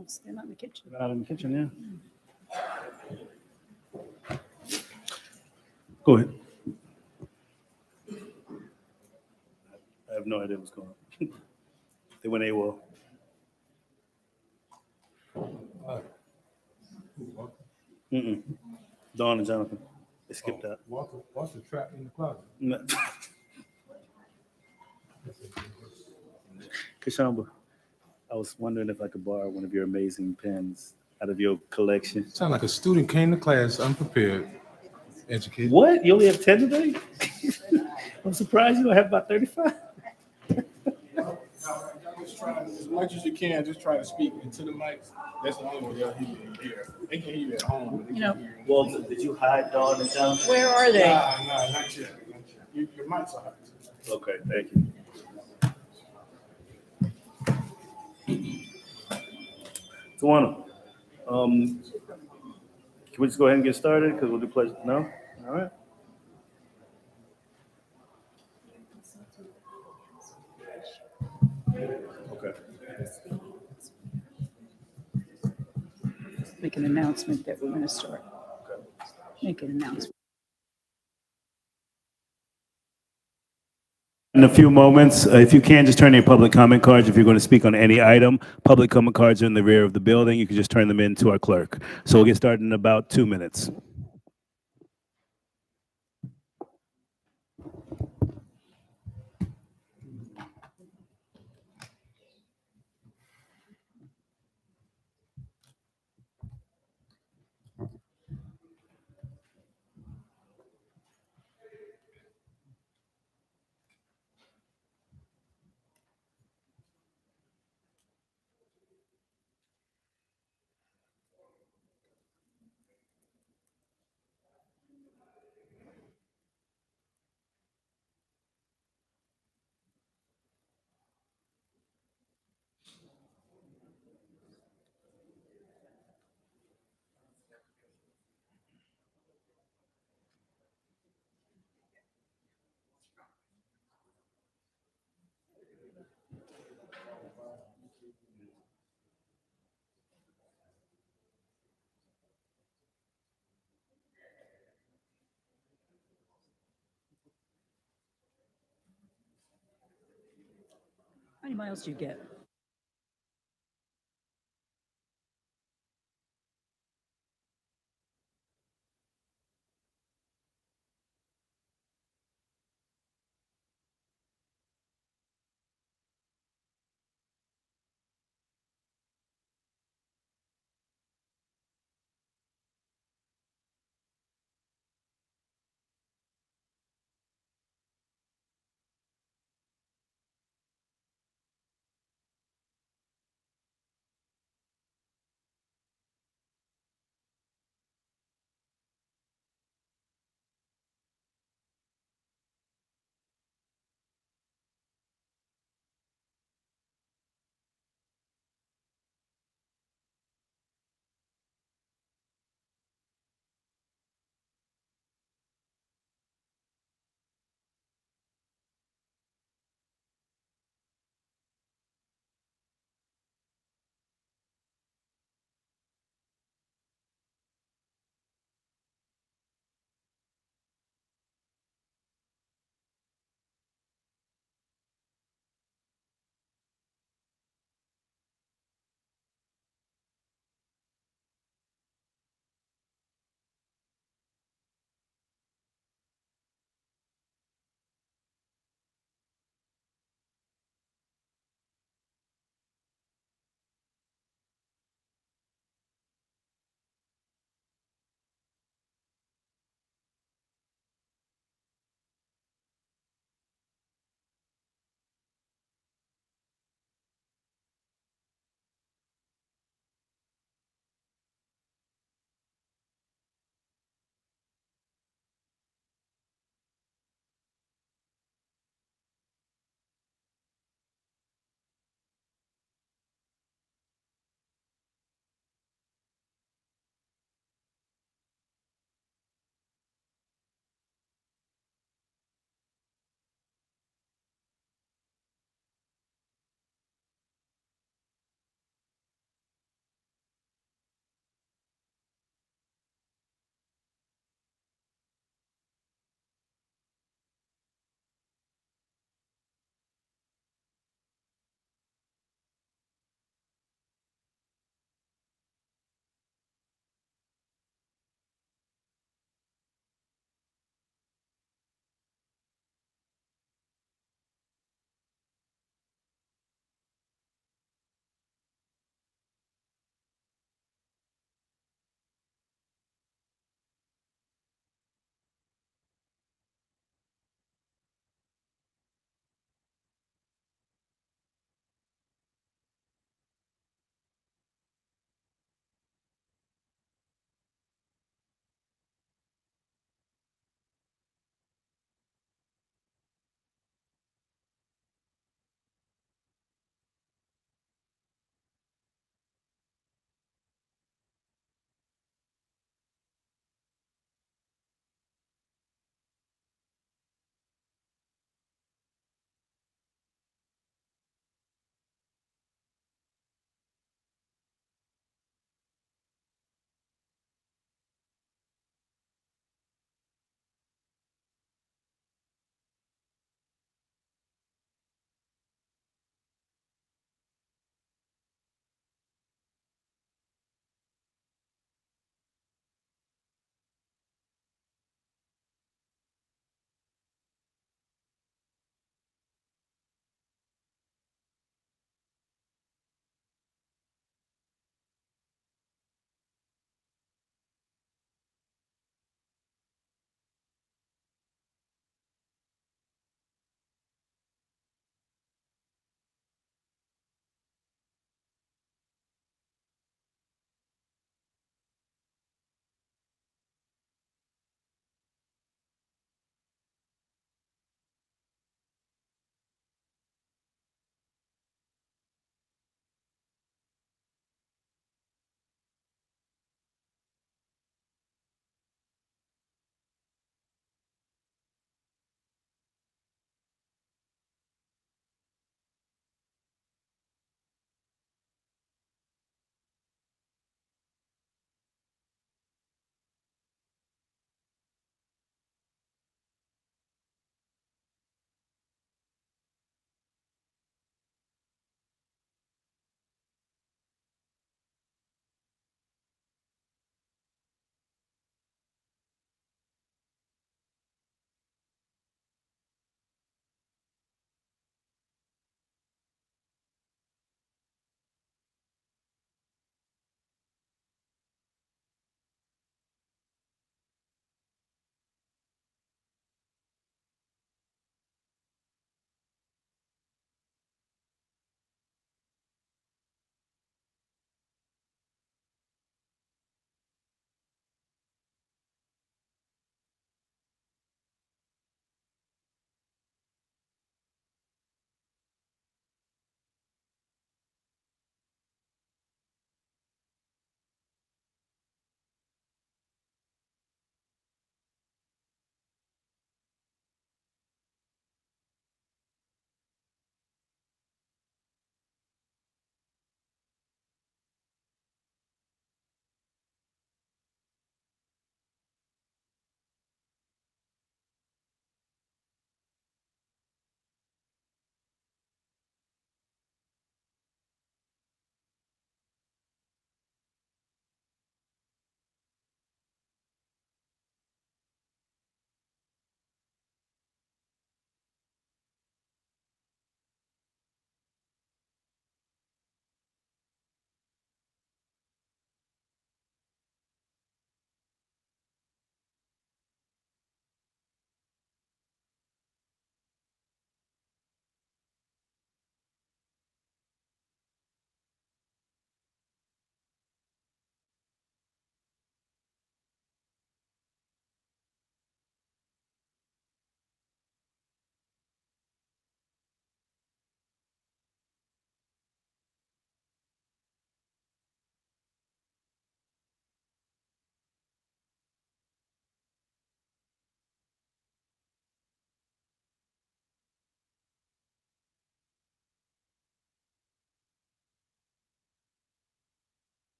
house. They're not in the kitchen. They're out in the kitchen, yeah. Go ahead. I have no idea what's going on. They went AWOL. Mm-mm. Dawn and Jonathan. They skipped out. Walter trapped in the closet. No. Kashamba, I was wondering if I could borrow one of your amazing pens out of your collection. Sound like a student came to class unprepared, educated. What? You only have 10 today? I'm surprised you don't have about 35. Just try as much as you can. Just try to speak into the mics. That's the only way they'll hear you here. They can hear you at home, but they You know, can't hear you. Walter, did you hide Dawn and Jonathan? Where are they? Nah, not yet. Your mics are hot. Okay, thank you. Tawana, can we just go ahead and get started? Because we'll do pledge. No? All right. Okay. Make an announcement that we're going to start. Make an announcement. In a few moments, if you can, just turn in your public comment cards. If you're going to speak on any item, public comment cards are in the rear of the building. You can just turn them in to our clerk. So we'll get started in about 2 minutes. How many miles do you get?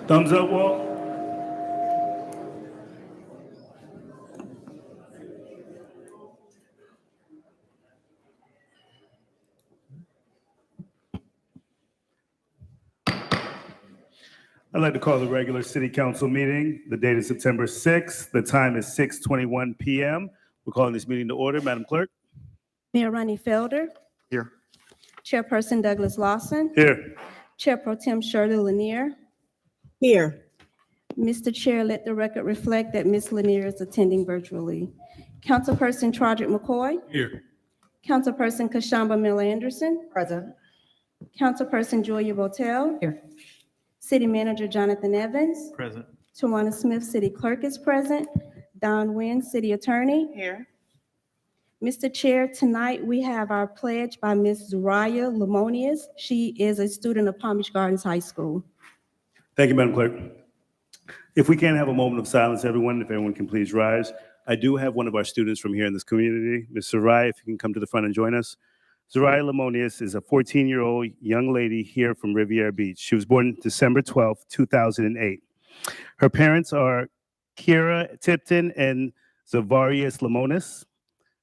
Thumbs up, Walt? I'd like to call the regular city council meeting. The date is September 6th. The time is 6:21 p.m. We're calling this meeting to order. Madam Clerk? Mayor Ronnie Felder, Here. Chairperson Douglas Lawson, Here. Chair Pro Tem Shirley Lanier. Here. Mr. Chair, let the record reflect that Ms. Lanier is attending virtually. Councilperson Troderick McCoy, Here. Councilperson Kashamba Miller Anderson, Present. Councilperson Julia Botel. Here. City Manager Jonathan Evans, Present. Tawana Smith, City Clerk is present. Don Nguyen, City Attorney. Here. Mr. Chair, tonight we have our pledge by Ms. Zariah Lemonius. She is a student of Palm Beach Gardens High School. Thank you, Madam Clerk. If we can have a moment of silence, everyone, if everyone can please rise. I do have one of our students from here in this community, Ms. Zariah, if you can come to the front and join us. Zariah Lemonius is a 14-year-old young lady here from Riviera Beach. She was born December 12, 2008. Her parents are Kira Tipton and Zavarius Lemonis.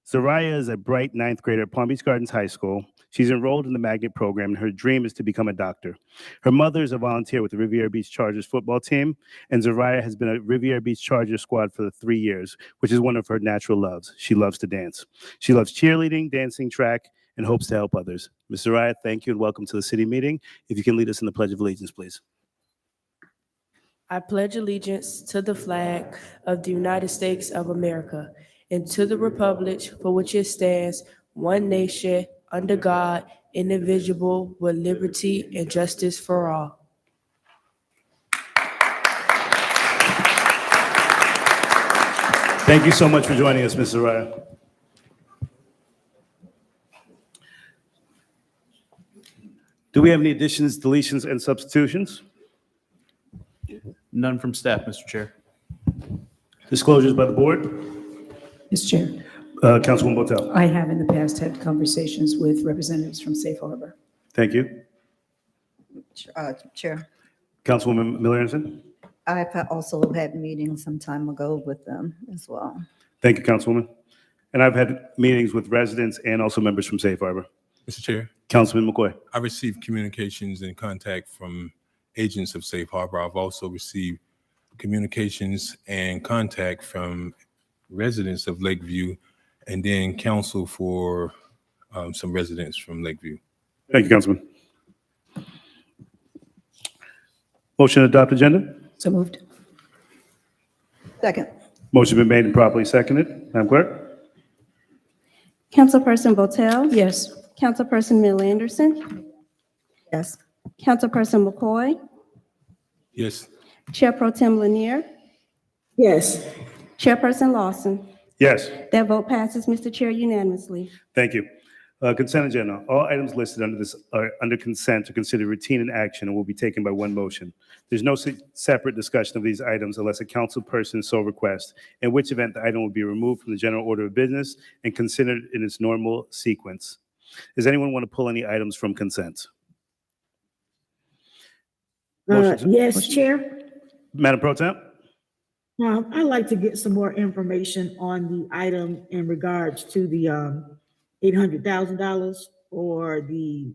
Zariah is a bright ninth grader at Palm Beach Gardens High School. She's enrolled in the magnet program, and her dream is to become a doctor. Her mother is a volunteer with the Riviera Beach Chargers football team, and Zariah has been a Riviera Beach Chargers squad for 3 years, which is one of her natural loves. She loves to dance. She loves cheerleading, dancing, track, and hopes to help others. Ms. Zariah, thank you and welcome to the city meeting. If you can lead us in the Pledge of Allegiance, please. I pledge allegiance to the flag of the United States of America and to the republic for which it stands, one nation, under God, indivisible, with liberty and justice for all. Thank you so much for joining us, Ms. Zariah. Do we have any additions, deletions, and substitutions? None from staff, Mr. Chair. Disclosures by the board? Mr. Chair, Councilwoman Botel. I have in the past had conversations with representatives from Safe Harbor. Thank you. Chair, Councilwoman Miller Anderson. I've also had meetings some time ago with them as well. Thank you, Councilwoman. And I've had meetings with residents and also members from Safe Harbor. Mr. Chair, Councilman McCoy. I received communications and contact from agents of Safe Harbor. I've also received communications and contact from residents of Lakeview and then counsel for some residents from Lakeview. Thank you, Councilman. Motion to adopt agenda? So moved. Second. Motion been made and properly seconded. Madam Clerk? Councilperson Botel. Yes. Councilperson Miller Anderson. Yes. Councilperson McCoy. Yes. Chair Pro Tem Lanier. Yes. Chairperson Lawson. Yes. That vote passes, Mr. Chair, unanimously. Thank you. Consent agenda. All items listed under this are under consent are considered routine in action and will be taken by one motion. There's no separate discussion of these items unless a council person so requests, in which event the item will be removed from the general order of business and considered in its normal sequence. Does anyone want to pull any items from consent? Motion to- Yes, Chair. Madam Pro Tem? I'd like to get some more information on the item in regards to the $800,000 for the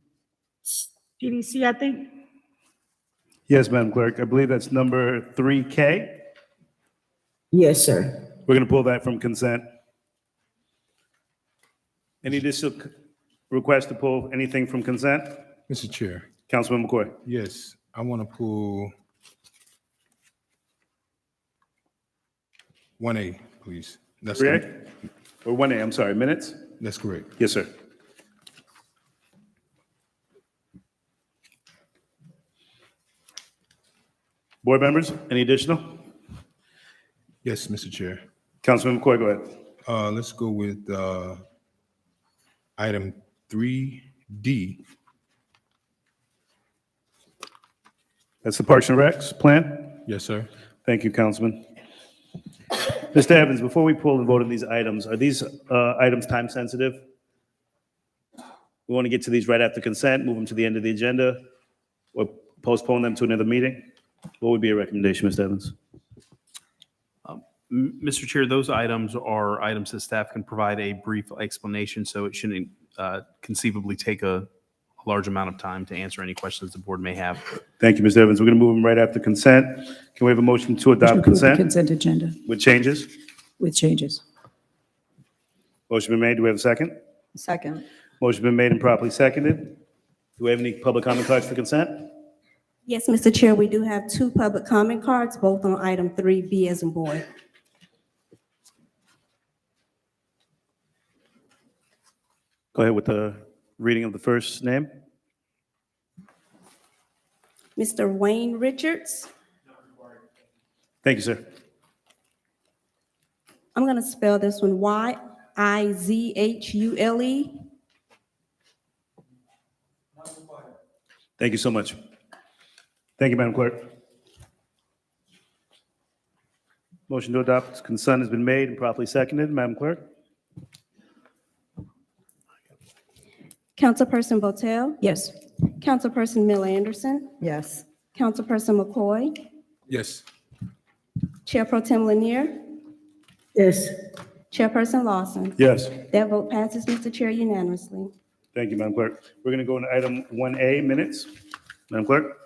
CDC, I think. Yes, Madam Clerk. I believe that's number 3K. Yes, sir. We're going to pull that from consent. Any additional request to pull anything from consent? Mr. Chair, Councilman McCoy. yes, I want to pull 1A, please. That's 3A? Or 1A, I'm sorry, minutes? That's correct. Yes, sir. Board members, any additional? Yes, Mr. Chair. Councilman McCoy, go ahead. Let's go with item 3D. That's the Parks and Recs plan? Yes, sir. Thank you, Councilman. Mr. Evans, before we pull and vote on these items, are these items time sensitive? We want to get to these right after consent, move them to the end of the agenda, or postpone them to another meeting? What would be your recommendation, Mr. Evans? Mr. Chair, those items are items that staff can provide a brief explanation, so it shouldn't conceivably take a large amount of time to answer any questions the board may have. Thank you, Mr. Evans. We're going to move them right after consent. Can we have a motion to Motion to adopt approve the consent consent agenda with changes? with changes. Motion been made. Do we have a second? Second. Motion been made and properly seconded. Do we have any public comment cards for consent? Yes, Mr. Chair, we do have 2 public comment cards, both on item 3B as in boy. Go ahead with the reading of the first name. Mr. Wayne Richards. Thank you, sir. I'm going to spell this one Yizhule. Thank you so much. Thank you, Madam Clerk. Motion to adopt consent has been made and properly seconded. Madam Clerk? Councilperson Botel, Yes. Councilperson Miller Anderson, Yes. Councilperson McCoy, Yes. Chair Pro Tem Lanier, Yes. Chairperson Lawson. Yes. That vote passes, Mr. Chair, unanimously. Thank you, Madam Clerk. We're going to go into item 1A, minutes. Madam Clerk?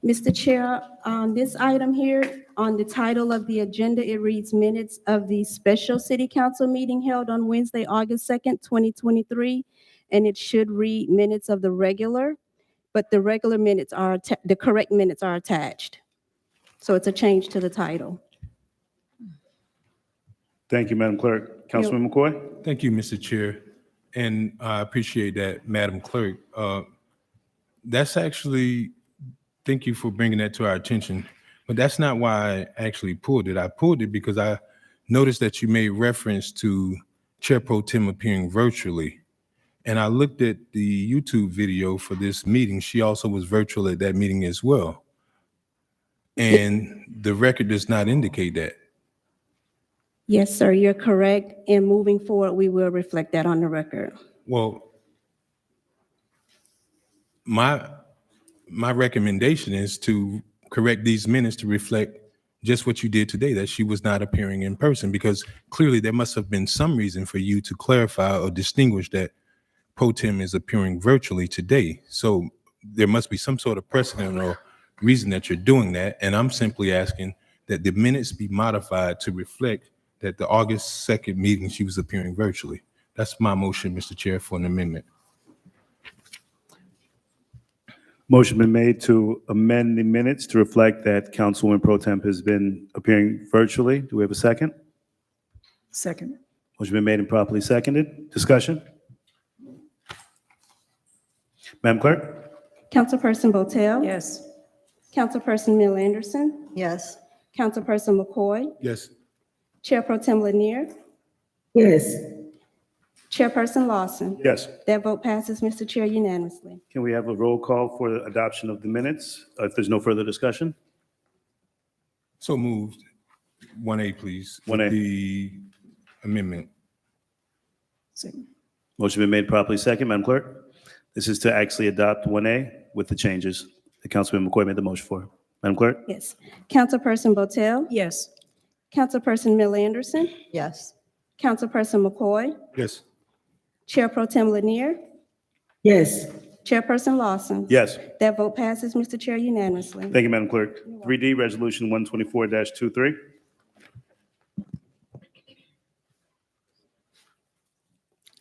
Mr. Chair, on this item here, on the title of the agenda, it reads minutes of the special city council meeting held on Wednesday, August 2nd, 2023. And it should read minutes of the regular, but the regular minutes are, the correct minutes are attached. So it's a change to the title. Thank you, Madam Clerk. Councilman McCoy? Thank you, Mr. Chair. And I appreciate that, Madam Clerk. That's actually, thank you for bringing that to our attention. But that's not why I actually pulled it. I pulled it because I noticed that you made reference to Chair Pro Tem appearing virtually. And I looked at the YouTube video for this meeting. She also was virtual at that meeting as well. And the record does not indicate that. Yes, sir, you're correct. And moving forward, we will reflect that on the record. Well, my recommendation is to correct these minutes to reflect just what you did today, that she was not appearing in person, because clearly there must have been some reason for you to clarify or distinguish that Pro Tem is appearing virtually today. So there must be some sort of precedent or reason that you're doing that. And I'm simply asking that the minutes be modified to reflect that the August 2nd meeting, she was appearing virtually. That's my motion, Mr. Chair, for an amendment. Motion been made to amend the minutes to reflect that Councilwoman Pro Temp has been appearing virtually. Do we have a second? Second. Motion been made and properly seconded. Discussion? Madam Clerk? Councilperson Botel? Yes. Councilperson Miller Anderson? Yes. Councilperson McCoy? Yes. Chair Pro Tem Lanier? Yes. Chairperson Lawson? Yes. That vote passes, Mr. Chair, unanimously. Can we have a roll call for the adoption of the minutes? If there's no further discussion? So moved. 1A, please. 1A. With the amendment. Second. Motion been made properly second. Madam Clerk? This is to actually adopt 1A with the changes that Councilman McCoy made the motion for. Madam Clerk? Yes. Councilperson Botel? Yes. Councilperson Miller Anderson? Yes. Councilperson McCoy? Yes. Chair Pro Tem Lanier? Yes. Chairperson Lawson? Yes. That vote passes, Mr. Chair, unanimously. Thank you, Madam Clerk. 3D, Resolution 124-23.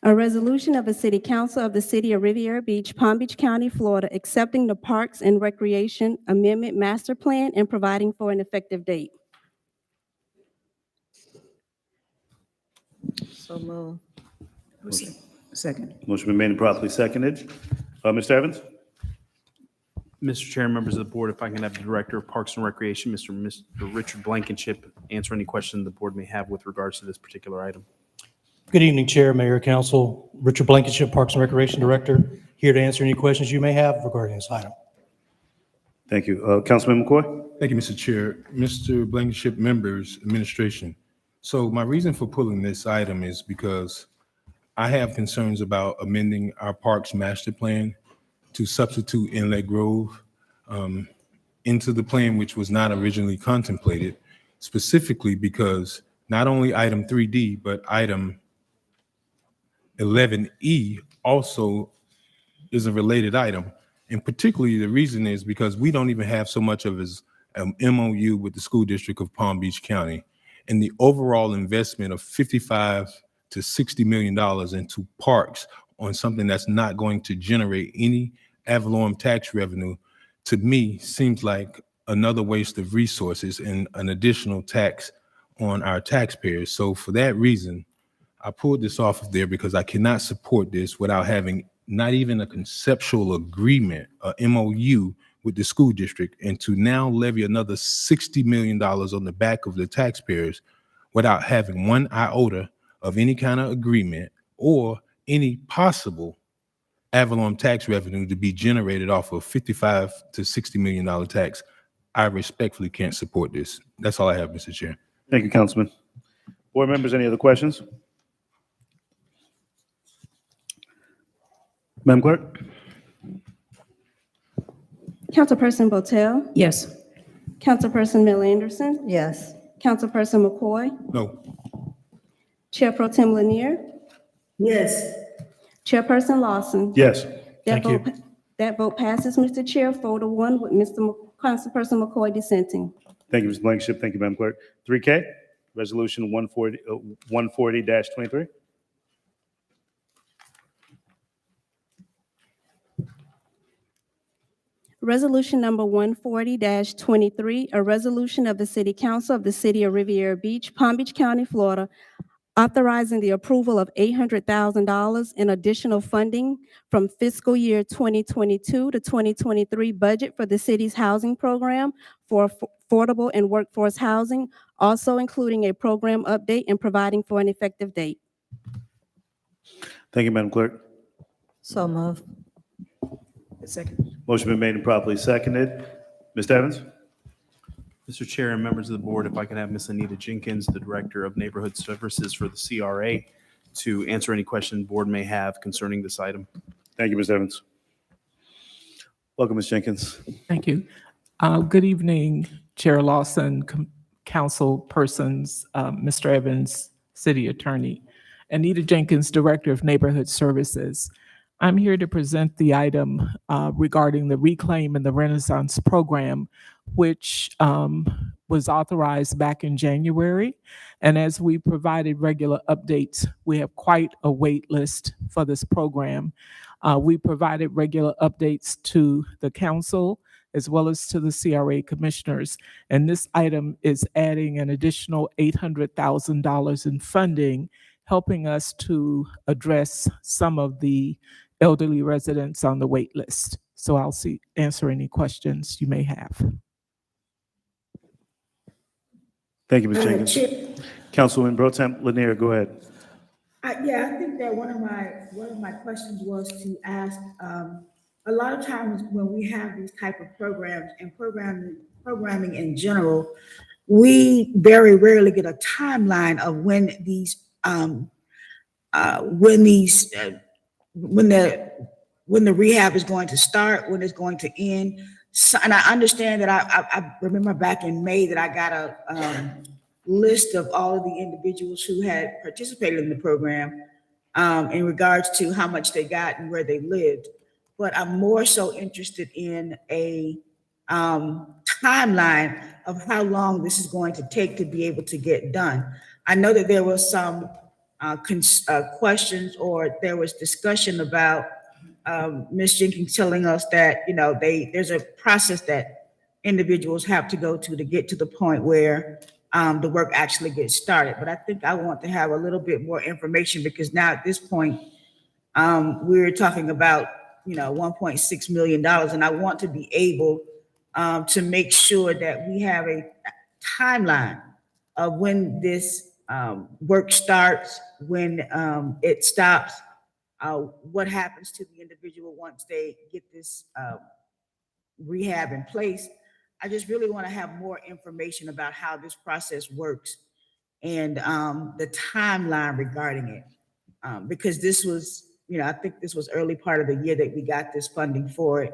A resolution of the City Council of the City of Riviera Beach, Palm Beach County, Florida, accepting the Parks and Recreation Amendment Master Plan and providing for an effective date. So move. Second. Motion been made and properly seconded. Mr. Evans? Mr. Chair, members of the board, if I can have the Director of Parks and Recreation, Mr. Richard Blankenship, answer any questions the board may have with regards to this particular item. Good evening, Chair, Mayor, Council. Richard Blankenship, Parks and Recreation Director, here to answer any questions you may have regarding this item. Thank you. Councilman McCoy? Thank you, Mr. Chair. Mr. Blankenship, members, administration. So my reason for pulling this item is because I have concerns about amending our Parks Master Plan to substitute Inlet Grove. into the plan, which was not originally contemplated, specifically because not only item 3D, but item 11E also is a related item. And particularly the reason is because we don't even have so much of as an MOU with the school district of Palm Beach County. And the overall investment of $55 to $60 million into parks on something that's not going to generate any ad valorem tax revenue, to me, seems like another waste of resources and an additional tax on our taxpayers. So for that reason, I pulled this off of there because I cannot support this without having not even a conceptual agreement, a MOU with the school district, and to now levy another $60 million on the back of the taxpayers without having one iota of any kind of agreement or any possible ad valorem tax revenue to be generated off of $55 to $60 million tax. I respectfully can't support this. That's all I have, Mr. Chair. Thank you, Councilman. Board members, any other questions? Madam Clerk? Councilperson Botel, Yes. Councilperson Mel Anderson, Yes. Councilperson McCoy, No. Chair Pro Tem Lanier, Yes. Chairperson Lawson. Yes. That Thank you. vote, that vote passes, Mr. Chair, 4-1 with Councilperson McCoy dissenting. Thank you, Mr. Blankenship. Thank you, Madam Clerk. 3K, Resolution 140-23. Resolution number 140-23, a resolution of the City Council of the City of Riviera Beach, Palm Beach County, Florida, authorizing the approval of $800,000 in additional funding from fiscal year 2022 to 2023 budget for the city's housing program for affordable and workforce housing, also including a program update and providing for an effective date. Thank you, Madam Clerk. So moved. Second. Motion been made and properly seconded. Mr. Evans? Mr. Chair and members of the board, if I could have Ms. Anita Jenkins, the Director of Neighborhood Services for the CRA, to answer any question the board may have concerning this item. Thank you, Ms. Evans. Welcome, Ms. Jenkins. Thank you. Good evening, Chair Lawson, council persons, Mr. Evans, City Attorney. Anita Jenkins, Director of Neighborhood Services. I'm here to present the item regarding the Reclaim and the Renaissance program, which was authorized back in January. And as we provided regular updates, we have quite a wait list for this program. We provided regular updates to the council as well as to the CRA commissioners. And this item is adding an additional $800,000 in funding, helping us to address some of the elderly residents on the wait list. So I'll answer any questions you may have. Thank you, Ms. Jenkins. Councilwoman Pro Tem Lanier, go ahead. Yeah, I think that one of my questions was to ask, a lot of times when we have these type of programs and programming in general, we very rarely get a timeline of when the rehab is going to start, when it's going to end. So, and I understand that I remember back in May that I got a list of all of the individuals who had participated in the program in regards to how much they got and where they lived. But I'm more so interested in a timeline of how long this is going to take to be able to get done. I know that there was some questions, or there was discussion about Ms. Jenkins telling us that, you know, there's a process that individuals have to go to get to the point where the work actually gets started. But I think I want to have a little bit more information, because now at this point, we're talking about, you know, $1.6 million. And I want to be able to make sure that we have a timeline of when this work starts, when it stops, what happens to the individual once they get this rehab in place. I just really want to have more information about how this process works and the timeline regarding it. Because this was, you know, I think this was early part of the year that we got this funding for it.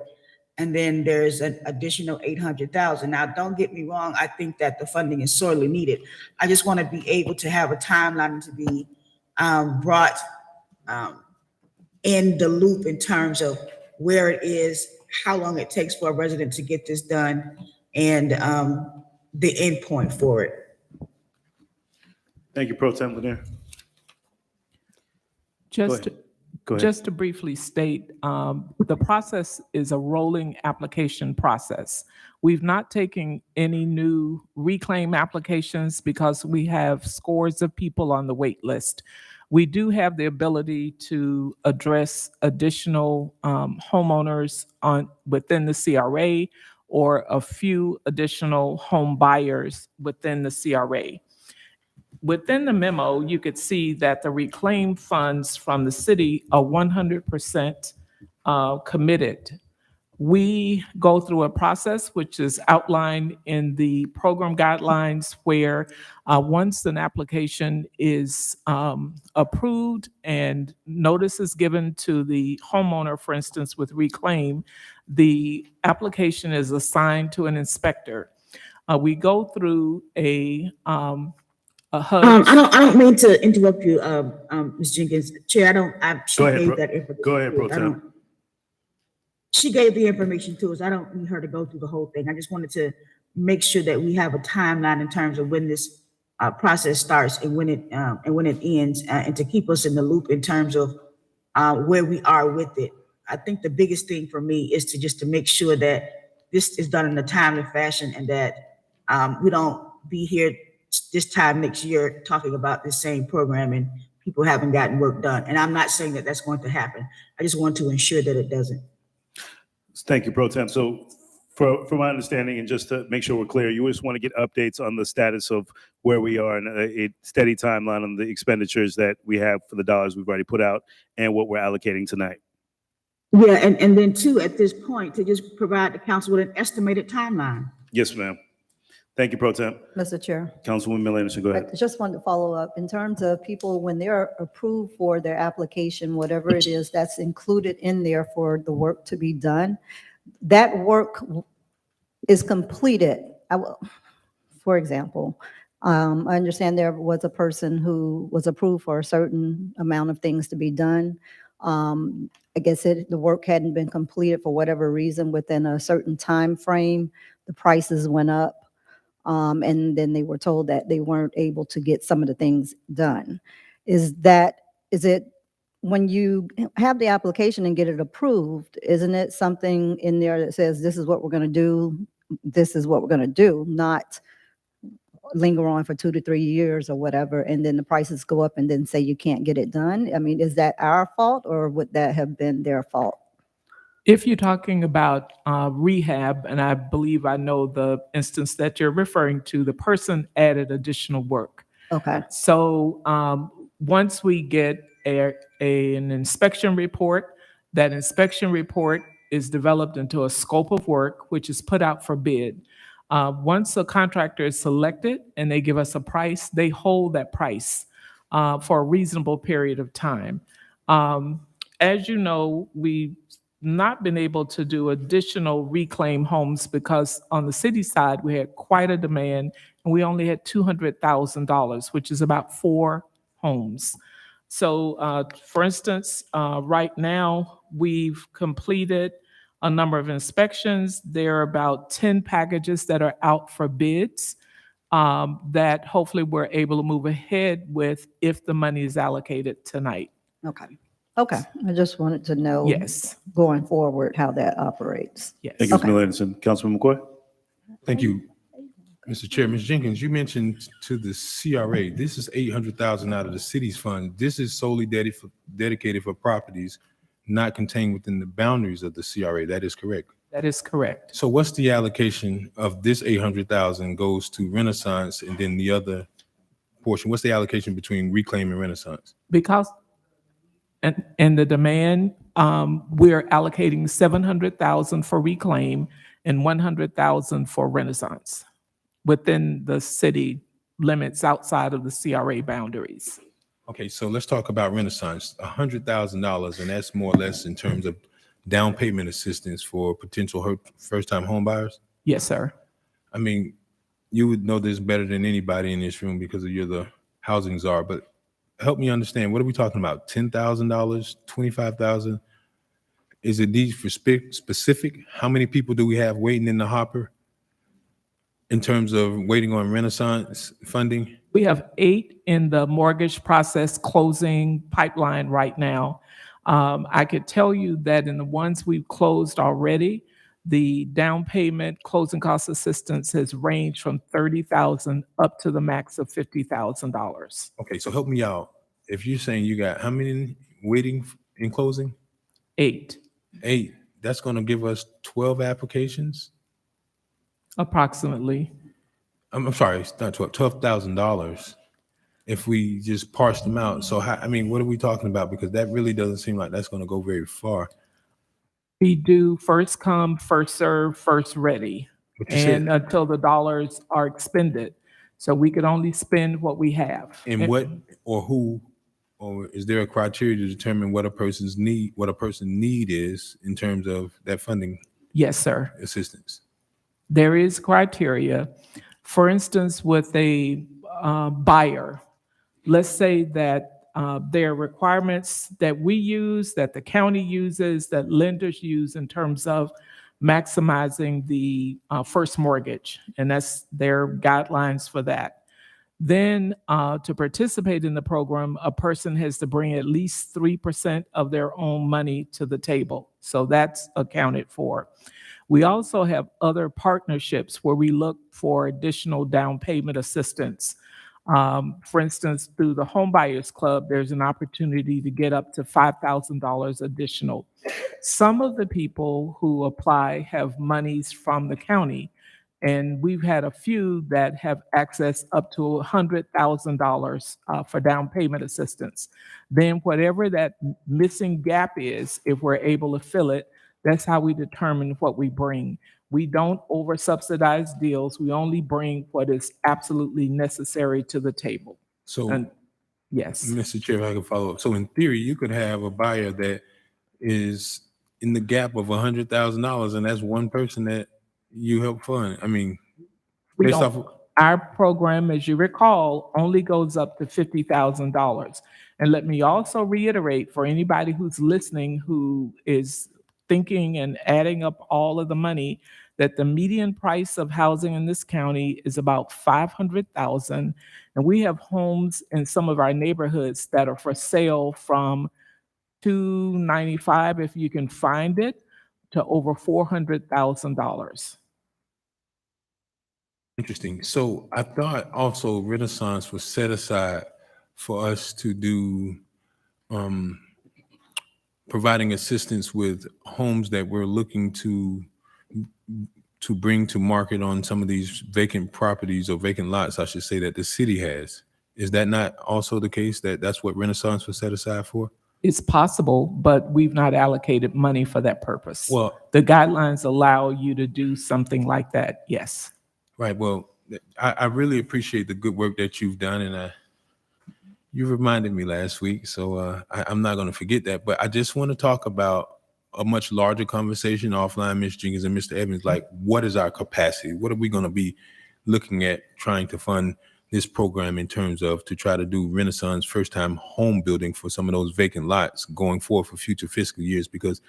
And then there's an additional 800,000. Now, don't get me wrong, I think that the funding is sorely needed. I just want to be able to have a timeline to be brought in the loop in terms of where it is, how long it takes for a resident to get this done, and the end point for it. Thank you, Pro Tem Lanier. Just, Go ahead. just to briefly state, the process is a rolling application process. We've not taken any new reclaim applications because we have scores of people on the wait list. We do have the ability to address additional homeowners within the CRA or a few additional home buyers within the CRA. Within the memo, you could see that the reclaim funds from the city are 100% committed. We go through a process which is outlined in the program guidelines where once an application is approved and notice is given to the homeowner, for instance, with reclaim, the application is assigned to an inspector. We go through a HUD. I don't mean to interrupt you, Ms. Jenkins. Chair, she Go ahead, gave Pro- that information. Go ahead, to Pro us. Tem. She gave the information to us. I don't need her to go through the whole thing. I just wanted to make sure that we have a timeline in terms of when this process starts and when it ends, and to keep us in the loop in terms of where we are with it. I think the biggest thing for me is to make sure that this is done in a timely fashion and that we don't be here this time next year talking about this same program and people haven't gotten work done. And I'm not saying that that's going to happen. I just want to ensure that it doesn't. Thank you, Pro Tem. So from my understanding, and just to make sure we're clear, you just want to get updates on the status of where we are and a steady timeline on the expenditures that we have for the dollars we've already put out and what we're allocating tonight. Yeah, and then too, at this point, to just provide the council with an estimated timeline. Yes, ma'am. Thank you, Pro Tem. Mr. Chair. Councilwoman Mill Anderson, go ahead. I just wanted to follow up in terms of people, when they're approved for their application, whatever it is that's included in there for the work to be done, that work is completed. For example, I understand there was a person who was approved for a certain amount of things to be done. I guess the work hadn't been completed for whatever reason within a certain time frame. The prices went up. And then they were told that they weren't able to get some of the things done. Is it when you have the application and get it approved, isn't it something in there that says, this is what we're going to do, this is what we're going to do, not linger on for 2 to 3 years or whatever, and then the prices go up and then say you can't get it done? I mean, is that our fault or would that have been their fault? If you're talking about rehab, and I believe I know the instance that you're referring to, the person added additional work. Okay. So once we get an inspection report, that inspection report is developed into a scope of work, which is put out for bid. Once a contractor is selected and they give us a price, they hold that price for a reasonable period of time. As you know, we've not been able to do additional reclaim homes because on the city side, we had quite a demand and we only had $200,000, which is about 4 homes. So for instance, right now, we've completed a number of inspections. There are about 10 packages that are out for bids that hopefully we're able to move ahead with if the money is allocated tonight. Okay. Okay. I just wanted to know. Yes. Going forward, how that operates. Yes. Thank you, Ms. Mill Anderson. Councilman McCoy? Thank you, Mr. Chair. Ms. Jenkins, you mentioned to the CRA, this is $800,000 out of the city's fund. This is solely dedicated for properties not contained within the boundaries of the CRA. That is correct? That is correct. So what's the allocation of this 800,000 goes to Renaissance and then the other portion? What's the allocation between Reclaim and Renaissance? Because and the demand, we're allocating 700,000 for Reclaim and 100,000 for Renaissance within the city limits outside of the CRA boundaries. Okay, so let's talk about Renaissance, $100,000, and that's more or less in terms of down payment assistance for potential first-time home buyers? Yes, sir. I mean, you would know this better than anybody in this room because you're the housing czar, but help me understand, what are we talking about? $10,000, $25,000? Is it these for specific? How many people do we have waiting in the hopper in terms of waiting on Renaissance funding? We have 8 in the mortgage process closing pipeline right now. I could tell you that in the ones we've closed already, the down payment closing cost assistance has ranged from $30,000 up to the max of $50,000. Okay, so help me out. If you're saying you got how many waiting in closing? 8, 8. That's going to give us 12 applications? approximately. I'm sorry, it's not $12,000 if we just parse them out. So, I mean, what are we talking about? Because that really doesn't seem like that's going to go very far. We do first come, first serve, first ready, But you said- and until the dollars are expended. So we could only spend what we have. And what or who, or is there a criteria to determine what a person need is in terms of that funding Yes, sir. assistance? There is criteria. For instance, with a buyer, let's say that there are requirements that we use, that the county uses, that lenders use in terms of maximizing the first mortgage, and that's their guidelines for that. Then to participate in the program, a person has to bring at least 3% of their own money to the table. So that's accounted for. We also have other partnerships where we look for additional down payment assistance. For instance, through the Home Buyers Club, there's an opportunity to get up to $5,000 additional. Some of the people who apply have monies from the county, and we've had a few that have access up to $100,000 for down payment assistance. Then whatever that missing gap is, if we're able to fill it, that's how we determine what we bring. We don't over subsidize deals. We only bring what is absolutely necessary to the table. So, And yes, Mr. Chair, if I can follow up. So in theory, you could have a buyer that is in the gap of $100,000, and that's one person that you help fund. I mean, we based don't. off of, Our program, as you recall, only goes up to $50,000. And let me also reiterate for anybody who's listening who is thinking and adding up all of the money, that the median price of housing in this county is about $500,000. And we have homes in some of our neighborhoods that are for sale from $295, if you can find it, to over $400,000. interesting. So I thought also Renaissance was set aside for us to do providing assistance with homes that we're looking to bring to market on some of these vacant properties or vacant lots, I should say, that the city has. Is that not also the case, that that's what Renaissance was set aside for? It's possible, but we've not allocated money for that purpose. Well, The guidelines allow you to do something like that, yes. right. Well, I really appreciate the good work that you've done, and you reminded me last week, so I'm not going to forget that. But I just want to talk about a much larger conversation offline, Ms. Jenkins and Mr. Evans. Like, what is our capacity? What are we going to be looking at trying to fund this program in terms of to try to do Renaissance first-time home building for some of those vacant lots going forward for future fiscal years? Because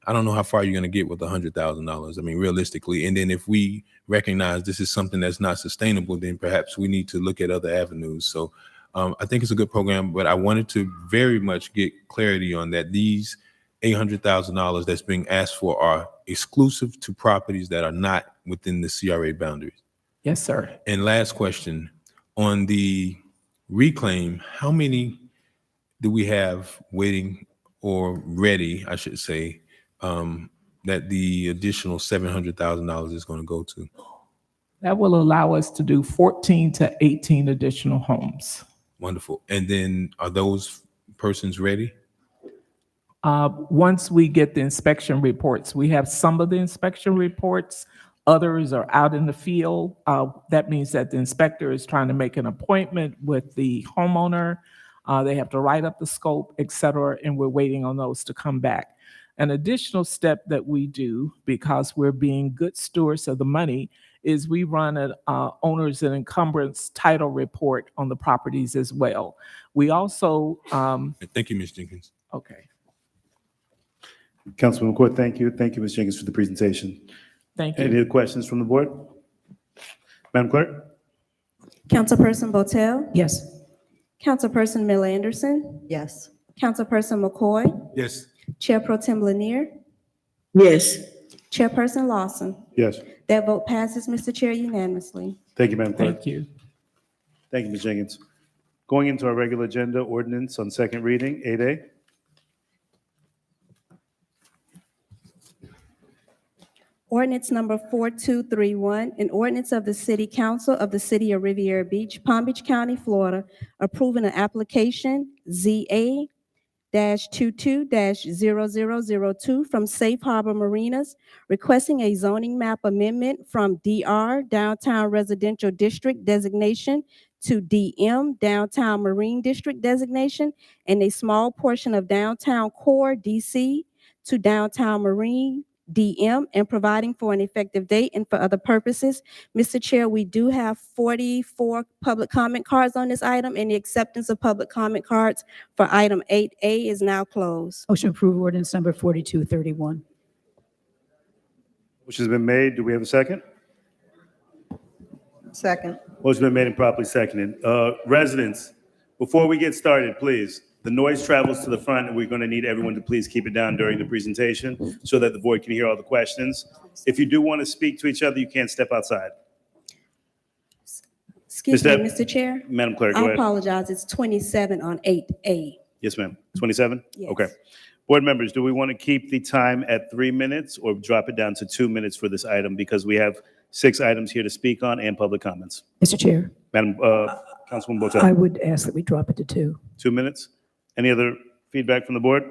I don't know how far you're going to get with $100,000. I mean, realistically. And then if we recognize this is something that's not sustainable, then perhaps we need to look at other avenues. So I think it's a good program, but I wanted to very much get clarity on that. These $800,000 that's being asked for are exclusive to properties that are not within the CRA boundaries. Yes, sir. And last question, on the reclaim, how many do we have waiting or ready, I should say, that the additional $700,000 is going to go to? That will allow us to do 14 to 18 additional homes. Wonderful. And then are those persons ready? Once we get the inspection reports, we have some of the inspection reports. Others are out in the field. That means that the inspector is trying to make an appointment with the homeowner. They have to write up the scope, et cetera, and we're waiting on those to come back. An additional step that we do, because we're being good stewards of the money, is we run an owners and encumbrance title report on the properties as well. We also, Thank you, Ms. Jenkins. okay, Councilman McCourt, thank you. Thank you, Ms. Jenkins, for the presentation. thank Any you. other questions from the board? Madam Clerk? Councilperson Botel, Yes. Councilperson Miller Anderson, Yes. Councilperson McCoy, Yes. Chair Pro Tem Lanier, Yes. Chairperson Lawson. Yes. That vote passes, Mr. Chair, unanimously. Thank you, Madam Clerk. Thank you. Thank you, Ms. Jenkins. Going into our regular agenda, ordinance on second reading, 8A. Ordinance number 4231, an ordinance of the City Council of the City of Riviera Beach, Palm Beach County, Florida, approving an application ZA-22-0002 from Safe Harbor Marinas, requesting a zoning map amendment from DR Downtown Residential District designation to DM Downtown Marine District designation, and a small portion of Downtown Core DC to Downtown Marine DM, and providing for an effective date and for other purposes. Mr. Chair, we do have 44 public comment cards on this item, and the acceptance of public comment cards for item 8A is now closed. Motion to approve ordinance number 4231. Motion has been made. Do we have a second? Second. Motion been made and properly seconded. Residents, before we get started, please, the noise travels to the front, and we're going to need everyone to please keep it down during the presentation so that the board can hear all the questions. If you do want to speak to each other, you can't step outside. Excuse me, Ms. Mr. Chair. Madam Clerk, go I ahead. apologize. It's 27 on 8A. Yes, ma'am. 27? Yes. Okay. Board members, do we want to keep the time at 3 minutes or drop it down to 2 minutes for this item? Because we have 6 items here to speak on and public comments. Mr. Chair, Madam, Councilwoman I Botel, would ask that we drop it to 2. 2 minutes? Any other feedback from the board?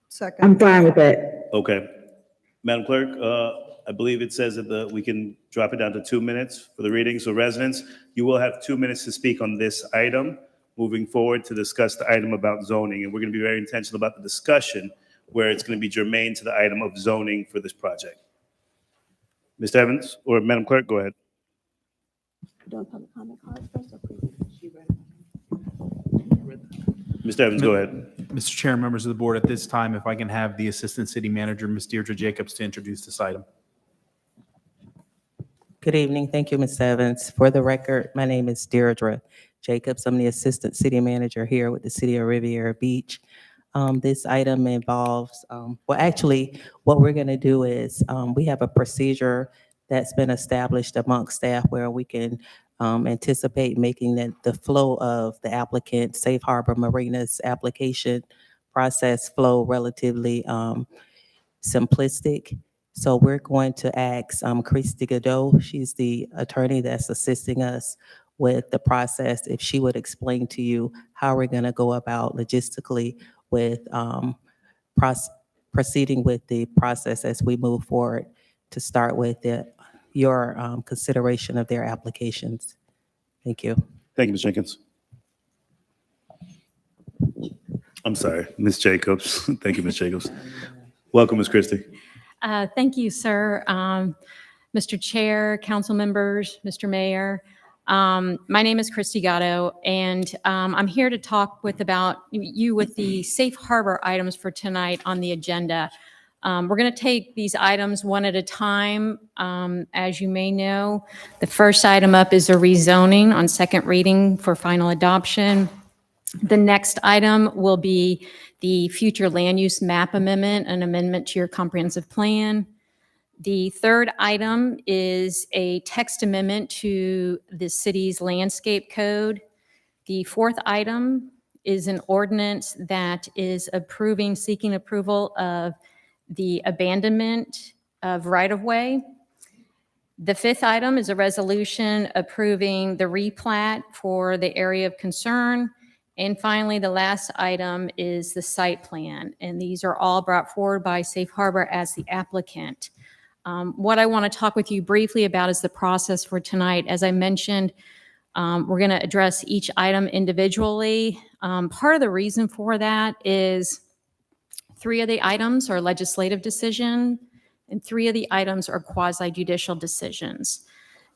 Second. I'm fine with that. Okay. Madam Clerk, I believe it says that we can drop it down to 2 minutes for the reading. So residents, you will have 2 minutes to speak on this item, moving forward to discuss the item about zoning. And we're going to be very intentional about the discussion where it's going to be germane to the item of zoning for this project. Mr. Evans, or Madam Clerk, go ahead. Doing public comment cards first or pre- Mr. Evans, go ahead. Mr. Chair, members of the board, at this time, if I can have the Assistant City Manager, Ms. Deirdre Jacobs, to introduce this item. Good evening. Thank you, Ms. Evans. For the record, my name is Deirdre Jacobs. I'm the Assistant City Manager here with the City of Riviera Beach. This item involves, well, actually, what we're going to do is we have a procedure that's been established amongst staff where we can anticipate making the flow of the applicant, Safe Harbor Marinas application process flow relatively simplistic. So we're going to ask Christy Godot, she's the attorney that's assisting us with the process, if she would explain to you how we're going to go about logistically with proceeding with the process as we move forward to start with your consideration of their applications. Thank you. Thank you, Ms. Jenkins. I'm sorry, Ms. Jacobs. Thank you, Ms. Jacobs. Welcome, Ms. Christie. Thank you, sir. Mr. Chair, council members, Mr. Mayor. My name is Christy Gatto, and I'm here to talk with the safe harbor items for tonight on the agenda. We're going to take these items one at a time. As you may know, the first item up is a rezoning on second reading for final adoption. The next item will be the future land use map amendment, an amendment to your comprehensive plan. The third item is a text amendment to the city's landscape code. The fourth item is an ordinance that is seeking approval of the abandonment of right-of-way. The fifth item is a resolution approving the replat for the area of concern. And finally, the last item is the site plan. And these are all brought forward by Safe Harbor as the applicant. What I want to talk with you briefly about is the process for tonight. As I mentioned, we're going to address each item individually. Part of the reason for that is 3 of the items are legislative decision, and 3 of the items are quasi-judicial decisions.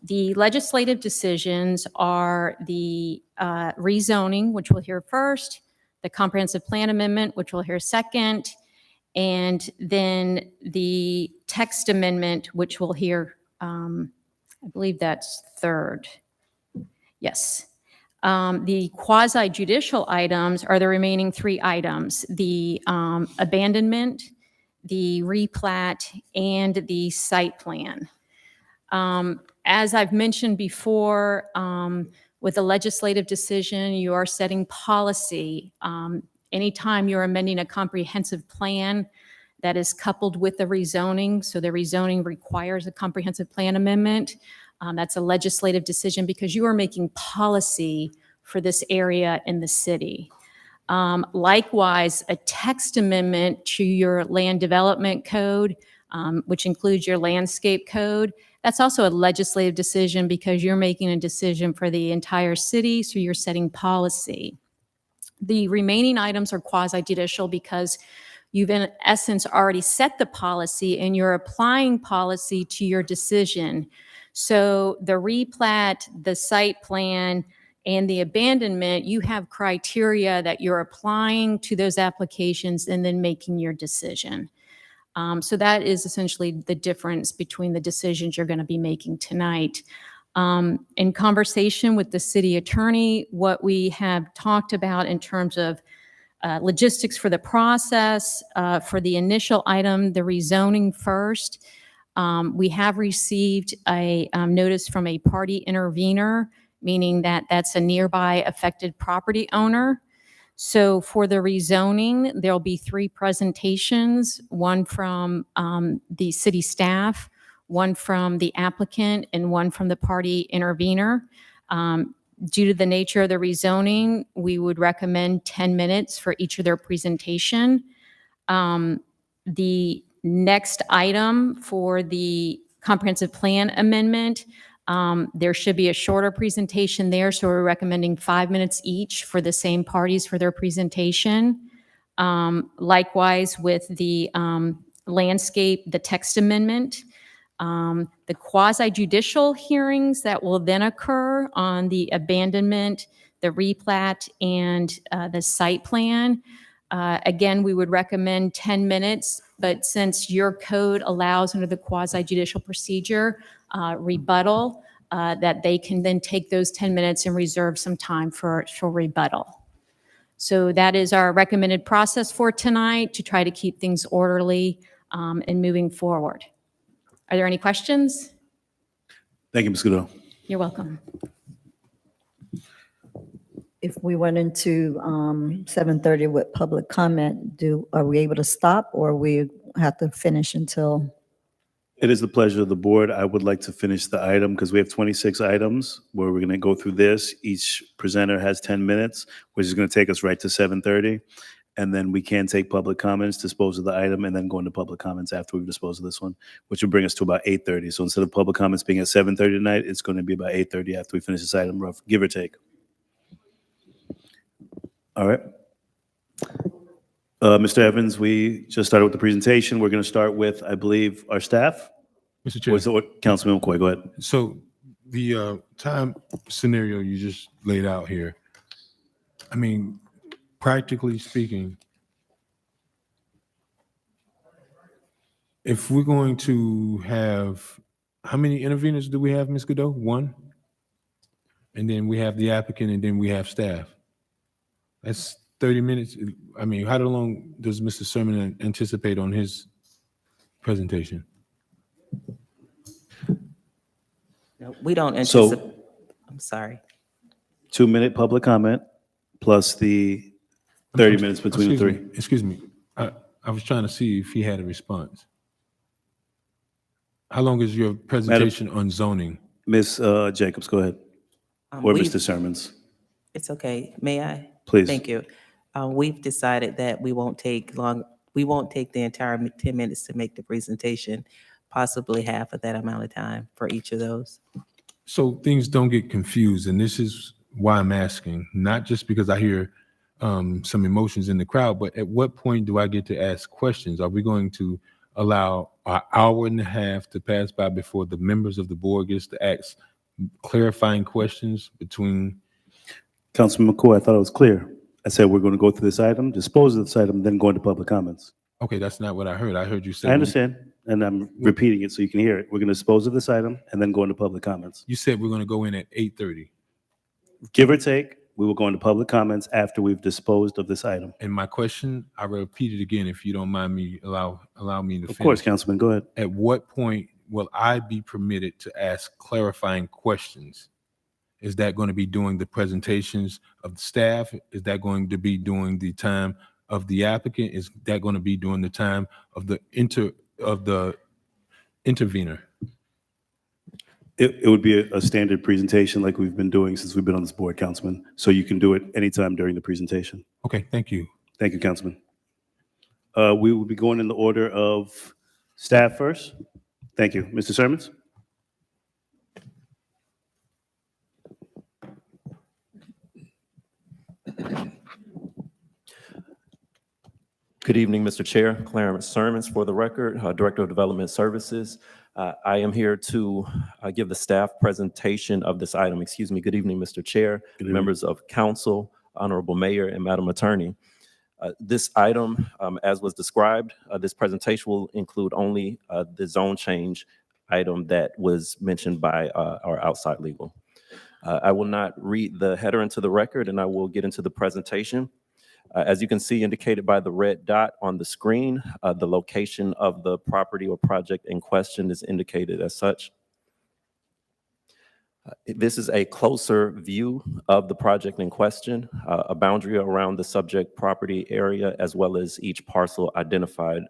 The legislative decisions are the rezoning, which we'll hear first, the comprehensive plan amendment, which we'll hear second, and then the text amendment, which we'll hear, I believe that's third. Yes. The quasi-judicial items are the remaining 3 items, the abandonment, the replat, and the site plan. As I've mentioned before, with a legislative decision, you are setting policy. Anytime you're amending a comprehensive plan that is coupled with the rezoning, so the rezoning requires a comprehensive plan amendment, that's a legislative decision because you are making policy for this area in the city. Likewise, a text amendment to your land development code, which includes your landscape code, that's also a legislative decision because you're making a decision for the entire city, so you're setting policy. The remaining items are quasi-judicial because you've in essence already set the policy and you're applying policy to your decision. So the replat, the site plan, and the abandonment, you have criteria that you're applying to those applications and then making your decision. So that is essentially the difference between the decisions you're going to be making tonight. In conversation with the city attorney, what we have talked about in terms of logistics for the process, for the initial item, the rezoning first, we have received a notice from a party intervener, meaning that that's a nearby affected property owner. So for the rezoning, there'll be 3 presentations, one from the city staff, one from the applicant, and one from the party intervener. Due to the nature of the rezoning, we would recommend 10 minutes for each of their presentation. The next item for the comprehensive plan amendment, there should be a shorter presentation there, so we're recommending 5 minutes each for the same parties for their presentation. Likewise with the landscape, the text amendment, the quasi-judicial hearings that will then occur on the abandonment, the replat, and the site plan. Again, we would recommend 10 minutes, but since your code allows under the quasi-judicial procedure rebuttal, that they can then take those 10 minutes and reserve some time for rebuttal. So that is our recommended process for tonight to try to keep things orderly and moving forward. Are there any questions? Thank you, Ms. Goodall. You're welcome. If we went into 7:30 with public comment, are we able to stop or we have to finish until? It is the pleasure of the board. I would like to finish the item because we have 26 items where we're going to go through this. Each presenter has 10 minutes, which is going to take us right to 7:30. And then we can take public comments, dispose of the item, and then go into public comments after we've disposed of this one, which will bring us to about 8:30. So instead of public comments being at 7:30 tonight, it's going to be about 8:30 after we finish this item, rough, give or take. All right. Mr. Evans, we just started with the presentation. We're going to start with, I believe, our staff. Mr. Chair. Or is it Councilman McCoy? Go ahead. So the time scenario you just laid out here, I mean, practically speaking, if we're going to have, how many interveners do we have, Ms. Godot? 1? And then we have the applicant and then we have staff. That's 30 minutes. I mean, how long does Mr. Sermon anticipate on his presentation? No, we don't So- anticipate, I'm sorry. 2-minute public comment plus the 30 minutes between the Excuse three. me, excuse me. I was trying to see if he had a response. How long is your presentation on zoning? Ms. Jacobs, go ahead. Or We've- Mr. Sermons, It's okay. May I? please. Thank you. We've decided that we won't take the entire 10 minutes to make the presentation, possibly half of that amount of time for each of those. So things don't get confused, and this is why I'm asking, not just because I hear some emotions in the crowd, but at what point do I get to ask questions? Are we going to allow an hour and a half to pass by before the members of the board gets to ask clarifying questions between? Councilman McCoy, I thought it was clear. I said we're going to go through this item, dispose of this item, then go into public comments. Okay, that's not what I heard. I heard you say. I understand, and I'm repeating it so you can hear it. We're going to dispose of this item and then go into public comments. You said we're going to go in at 8:30. Give or take, we will go into public comments after we've disposed of this item. And my question, I repeat it again, if you don't mind me, allow me to finish. Of course, Councilman, go ahead. At what point will I be permitted to ask clarifying questions? Is that going to be during the presentations of the staff? Is that going to be during the time of the applicant? Is that going to be during the time of the intervener? It would be a standard presentation like we've been doing since we've been on this board, Councilman. So you can do it anytime during the presentation. Okay, thank you. Thank you, Councilman. We will be going in the order of staff first. Thank you. Mr. Sermons? Good evening, Mr. Chair. Clarence Sermons for the record, Director of Development Services. I am here to give the staff presentation of this item. Excuse me. Good evening, Mr. Chair, members of council, Honorable Mayor, and Madam Attorney. This item, as was described, this presentation will include only the zone change item that was mentioned by our outside legal. I will not read the header into the record, and I will get into the presentation. As you can see indicated by the red dot on the screen, the location of the property or project in question is indicated as such. This is a closer view of the project in question, a boundary around the subject property area, as well as each parcel identified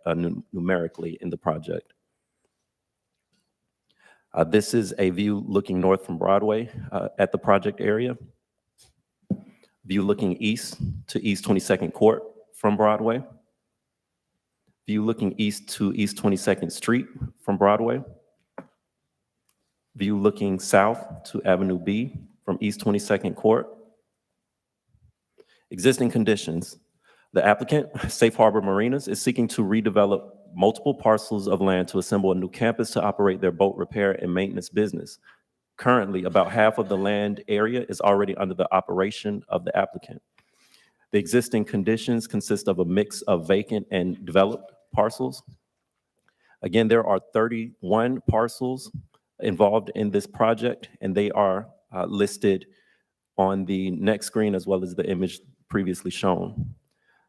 numerically in the project. This is a view looking north from Broadway at the project area. View looking east to East 22nd Court from Broadway. View looking east to East 22nd Street from Broadway. View looking south to Avenue B from East 22nd Court. Existing conditions. The applicant, Safe Harbor Marinas, is seeking to redevelop multiple parcels of land to assemble a new campus to operate their boat repair and maintenance business. Currently, about half of the land area is already under the operation of the applicant. The existing conditions consist of a mix of vacant and developed parcels. Again, there are 31 parcels involved in this project, and they are listed on the next screen as well as the image previously shown.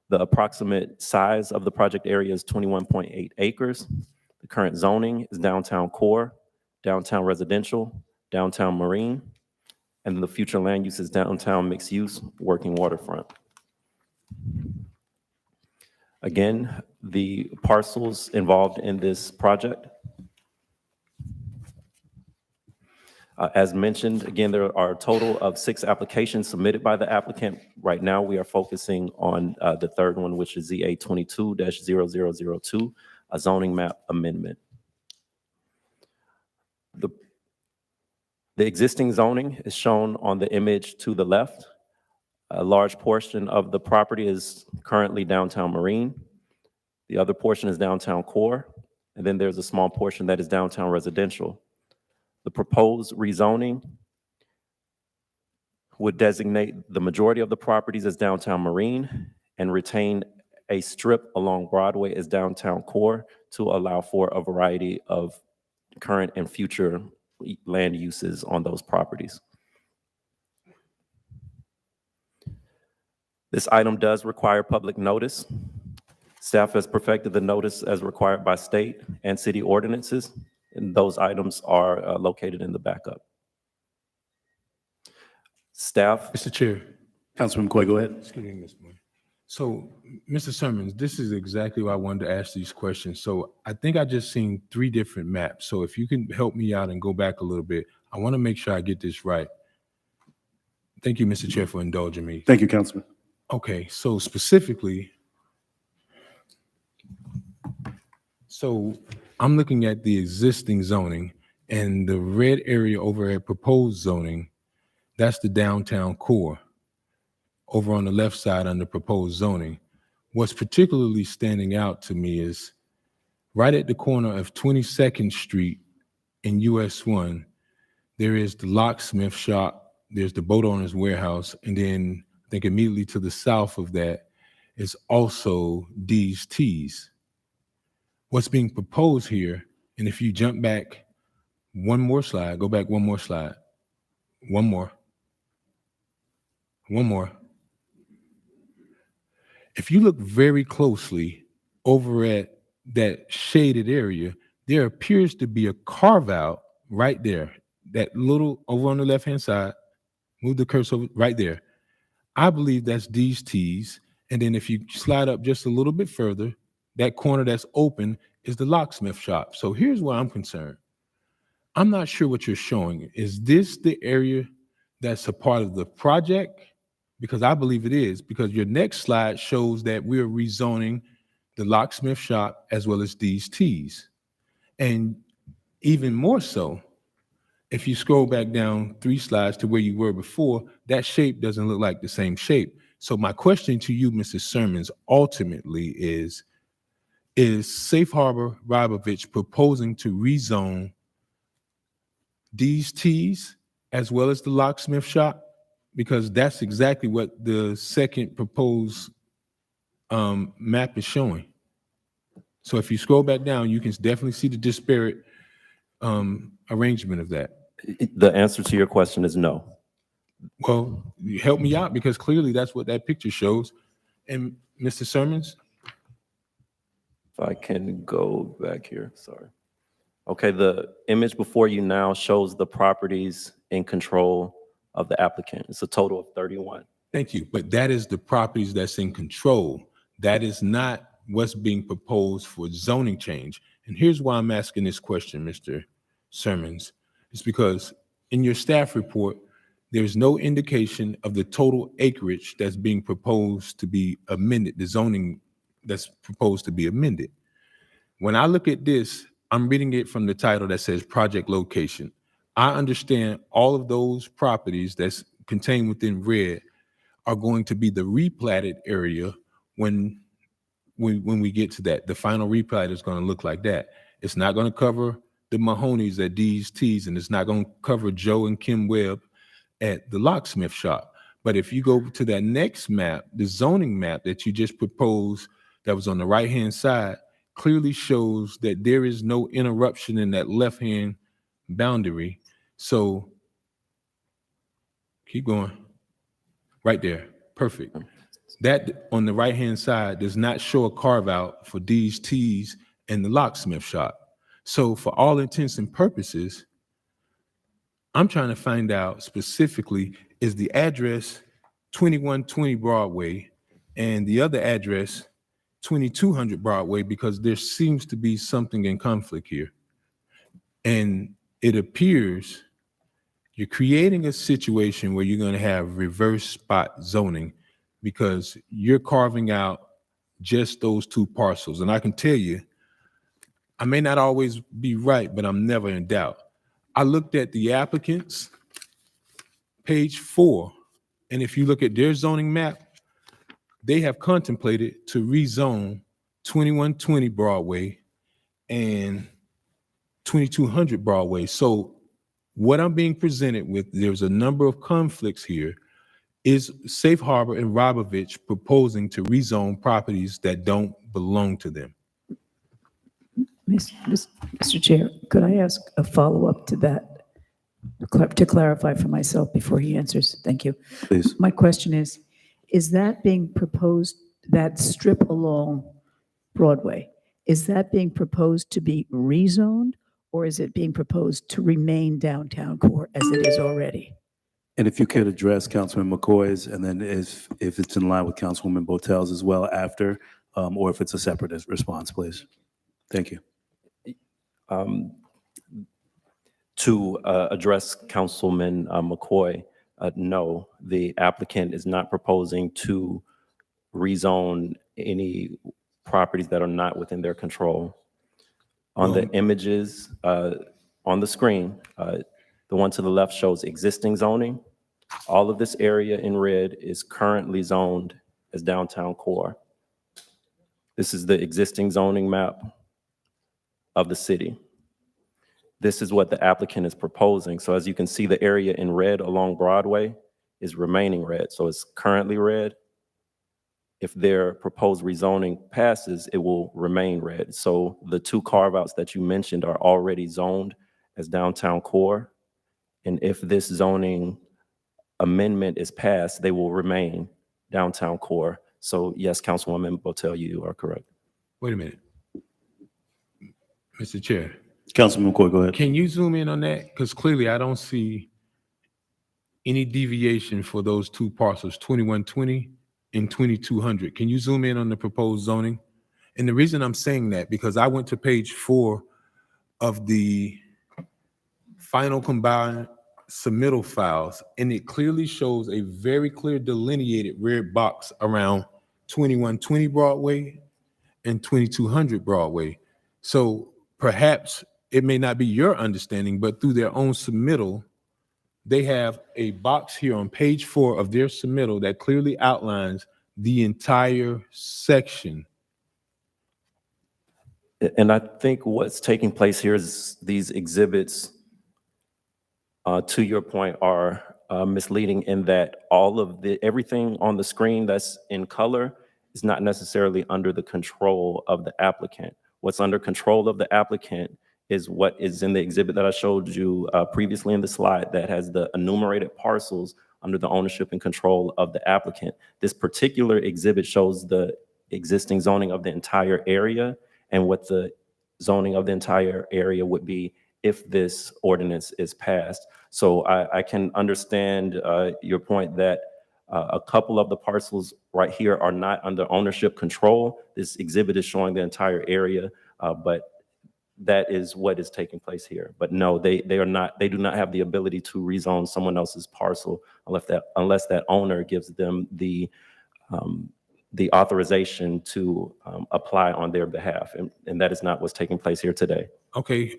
The approximate size of the project area is 21.8 acres. The current zoning is downtown core, downtown residential, downtown marine, and the future land use is downtown mixed use, working waterfront. Again, the parcels involved in this project. As mentioned, again, there are a total of 6 applications submitted by the applicant. Right now, we are focusing on the third one, which is ZA 22-0002, a zoning map amendment. The existing zoning is shown on the image to the left. A large portion of the property is currently downtown marine. The other portion is downtown core, and then there's a small portion that is downtown residential. The proposed rezoning would designate the majority of the properties as downtown marine and retain a strip along Broadway as downtown core to allow for a variety of current and future land uses on those properties. This item does require public notice. Staff has perfected the notice as required by state and city ordinances, and those items are located in the backup. Staff. Mr. Chair. Councilman McCoy, go ahead. Excuse me, Ms. Moore. So, Mr. Sermons, this is exactly why I wanted to ask these questions. So I think I just seen 3 different maps. So if you can help me out and go back a little bit, I want to make sure I get this right. Thank you, Mr. Chair, for indulging me. Thank you, Councilman. Okay, so specifically, so I'm looking at the existing zoning, and the red area over at proposed zoning, that's the downtown core. over on the left side under proposed zoning. What's particularly standing out to me is right at the corner of 22nd Street and US 1, there is the locksmith shop, there's the boat owner's warehouse, and then I think immediately to the south of that is also D's Teas. What's being proposed here, and if you jump back one more slide, go back one more slide, one more. If you look very closely over at that shaded area, there appears to be a carve out right there. That little over on the left-hand side, move the cursor over right there. I believe that's D's Teas. And then if you slide up just a little bit further, that corner that's open is the locksmith shop. So here's where I'm concerned. I'm not sure what you're showing. Is this the area that's a part of the project? Because I believe it is, because your next slide shows that we're rezoning the locksmith shop as well as D's Teas. And even more so, if you scroll back down 3 slides to where you were before, that shape doesn't look like the same shape. So my question to you, Mr. Sermons, ultimately is Safe Harbor Robovich proposing to rezone D's Teas as well as the locksmith shop? Because that's exactly what the second proposed map is showing. So if you scroll back down, you can definitely see the disparate arrangement of that. The answer to your question is no. Well, you help me out, because clearly that's what that picture shows. And Mr. Sermons? If I can go back here, sorry. Okay, the image before you now shows the properties in control of the applicant. It's a total of 31. Thank you. But that is the properties that's in control. That is not what's being proposed for zoning change. And here's why I'm asking this question, Mr. Sermons. It's because in your staff report, there's no indication of the total acreage that's being proposed to be amended, the zoning that's proposed to be amended. When I look at this, I'm reading it from the title that says project location. I understand all of those properties that's contained within red are going to be the replatted area when we get to that. The final replat is going to look like that. It's not going to cover the Mahoney's at D's Teas, and it's not going to cover Joe and Kim Webb at the locksmith shop. But if you go to that next map, the zoning map that you just proposed that was on the right-hand side clearly shows that there is no interruption in that left-hand boundary. So keep going. Right there. Perfect. That on the right-hand side does not show a carve-out for D's Teas and the locksmith shop. So for all intents and purposes, I'm trying to find out specifically, is the address 2120 Broadway and the other address 2200 Broadway, because there seems to be something in conflict here. And it appears you're creating a situation where you're going to have reverse spot zoning because you're carving out just those 2 parcels. And I can tell you, I may not always be right, but I'm never in doubt. I looked at the applicants, page 4, and if you look at their zoning map, they have contemplated to rezone 2120 Broadway and 2200 Broadway. So what I'm being presented with, there's a number of conflicts here, is Safe Harbor and Robovich proposing to rezone properties that don't belong to them. Mr. Chair, could I ask a follow-up to that, to clarify for myself before he answers? Thank you. Please. My question is that being proposed, that strip along Broadway, is that being proposed to be rezoned, or is it being proposed to remain downtown core as it is already? And if you could address Councilman McCoy's, and then if it's in line with Councilwoman Botel's as well after, or if it's a separate response, please. Thank you. To address Councilman McCoy, no, the applicant is not proposing to rezone any properties that are not within their control. On the images on the screen, the one to the left shows existing zoning. All of this area in red is currently zoned as downtown core. This is the existing zoning map of the city. This is what the applicant is proposing. So as you can see, the area in red along Broadway is remaining red. So it's currently red. If their proposed rezoning passes, it will remain red. So the two carve-outs that you mentioned are already zoned as downtown core. And if this zoning amendment is passed, they will remain downtown core. So yes, Councilwoman Botel, you are correct. Wait a minute. Mr. Chair, Councilman McCoy, go ahead. can you zoom in on that? Because clearly I don't see any deviation for those two parcels, 2120 and 2200. Can you zoom in on the proposed zoning? And the reason I'm saying that, because I went to page 4 of the final combined submittal files, and it clearly shows a very clear delineated red box around 2120 Broadway and 2200 Broadway. So perhaps it may not be your understanding, but through their own submittal, they have a box here on page 4 of their submittal that clearly outlines the entire section. And I think what's taking place here is these exhibits, to your point, are misleading in that everything on the screen that's in color is not necessarily under the control of the applicant. What's under control of the applicant is what is in the exhibit that I showed you previously in the slide that has the enumerated parcels under the ownership and control of the applicant. This particular exhibit shows the existing zoning of the entire area and what the zoning of the entire area would be if this ordinance is passed. So I can understand your point that a couple of the parcels right here are not under ownership control. This exhibit is showing the entire area, but that is what is taking place here. But no, they do not have the ability to rezone someone else's parcel unless that owner gives them the authorization to apply on their behalf. And that is not what's taking place here today. Okay,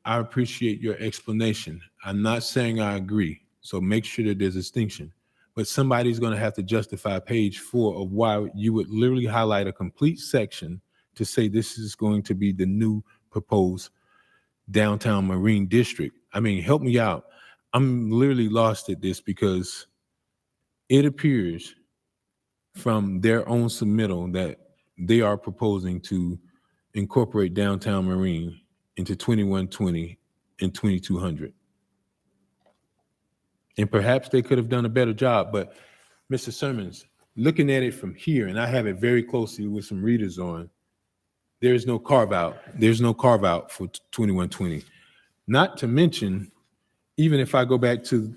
I appreciate your explanation. I'm not saying I agree, so make sure that there's a distinction. But somebody's going to have to justify page 4 of why you would literally highlight a complete section to say this is going to be the new proposed downtown Marine District. I mean, help me out. I'm literally lost at this because it appears from their own submittal that they are proposing to incorporate downtown Marine into 2120 and 2200. And perhaps they could have done a better job, but Mr. Sermons, looking at it from here, and I have it very closely with some readers on, there is no carve out. There's no carve out for 2120. Not to mention, even if I go back to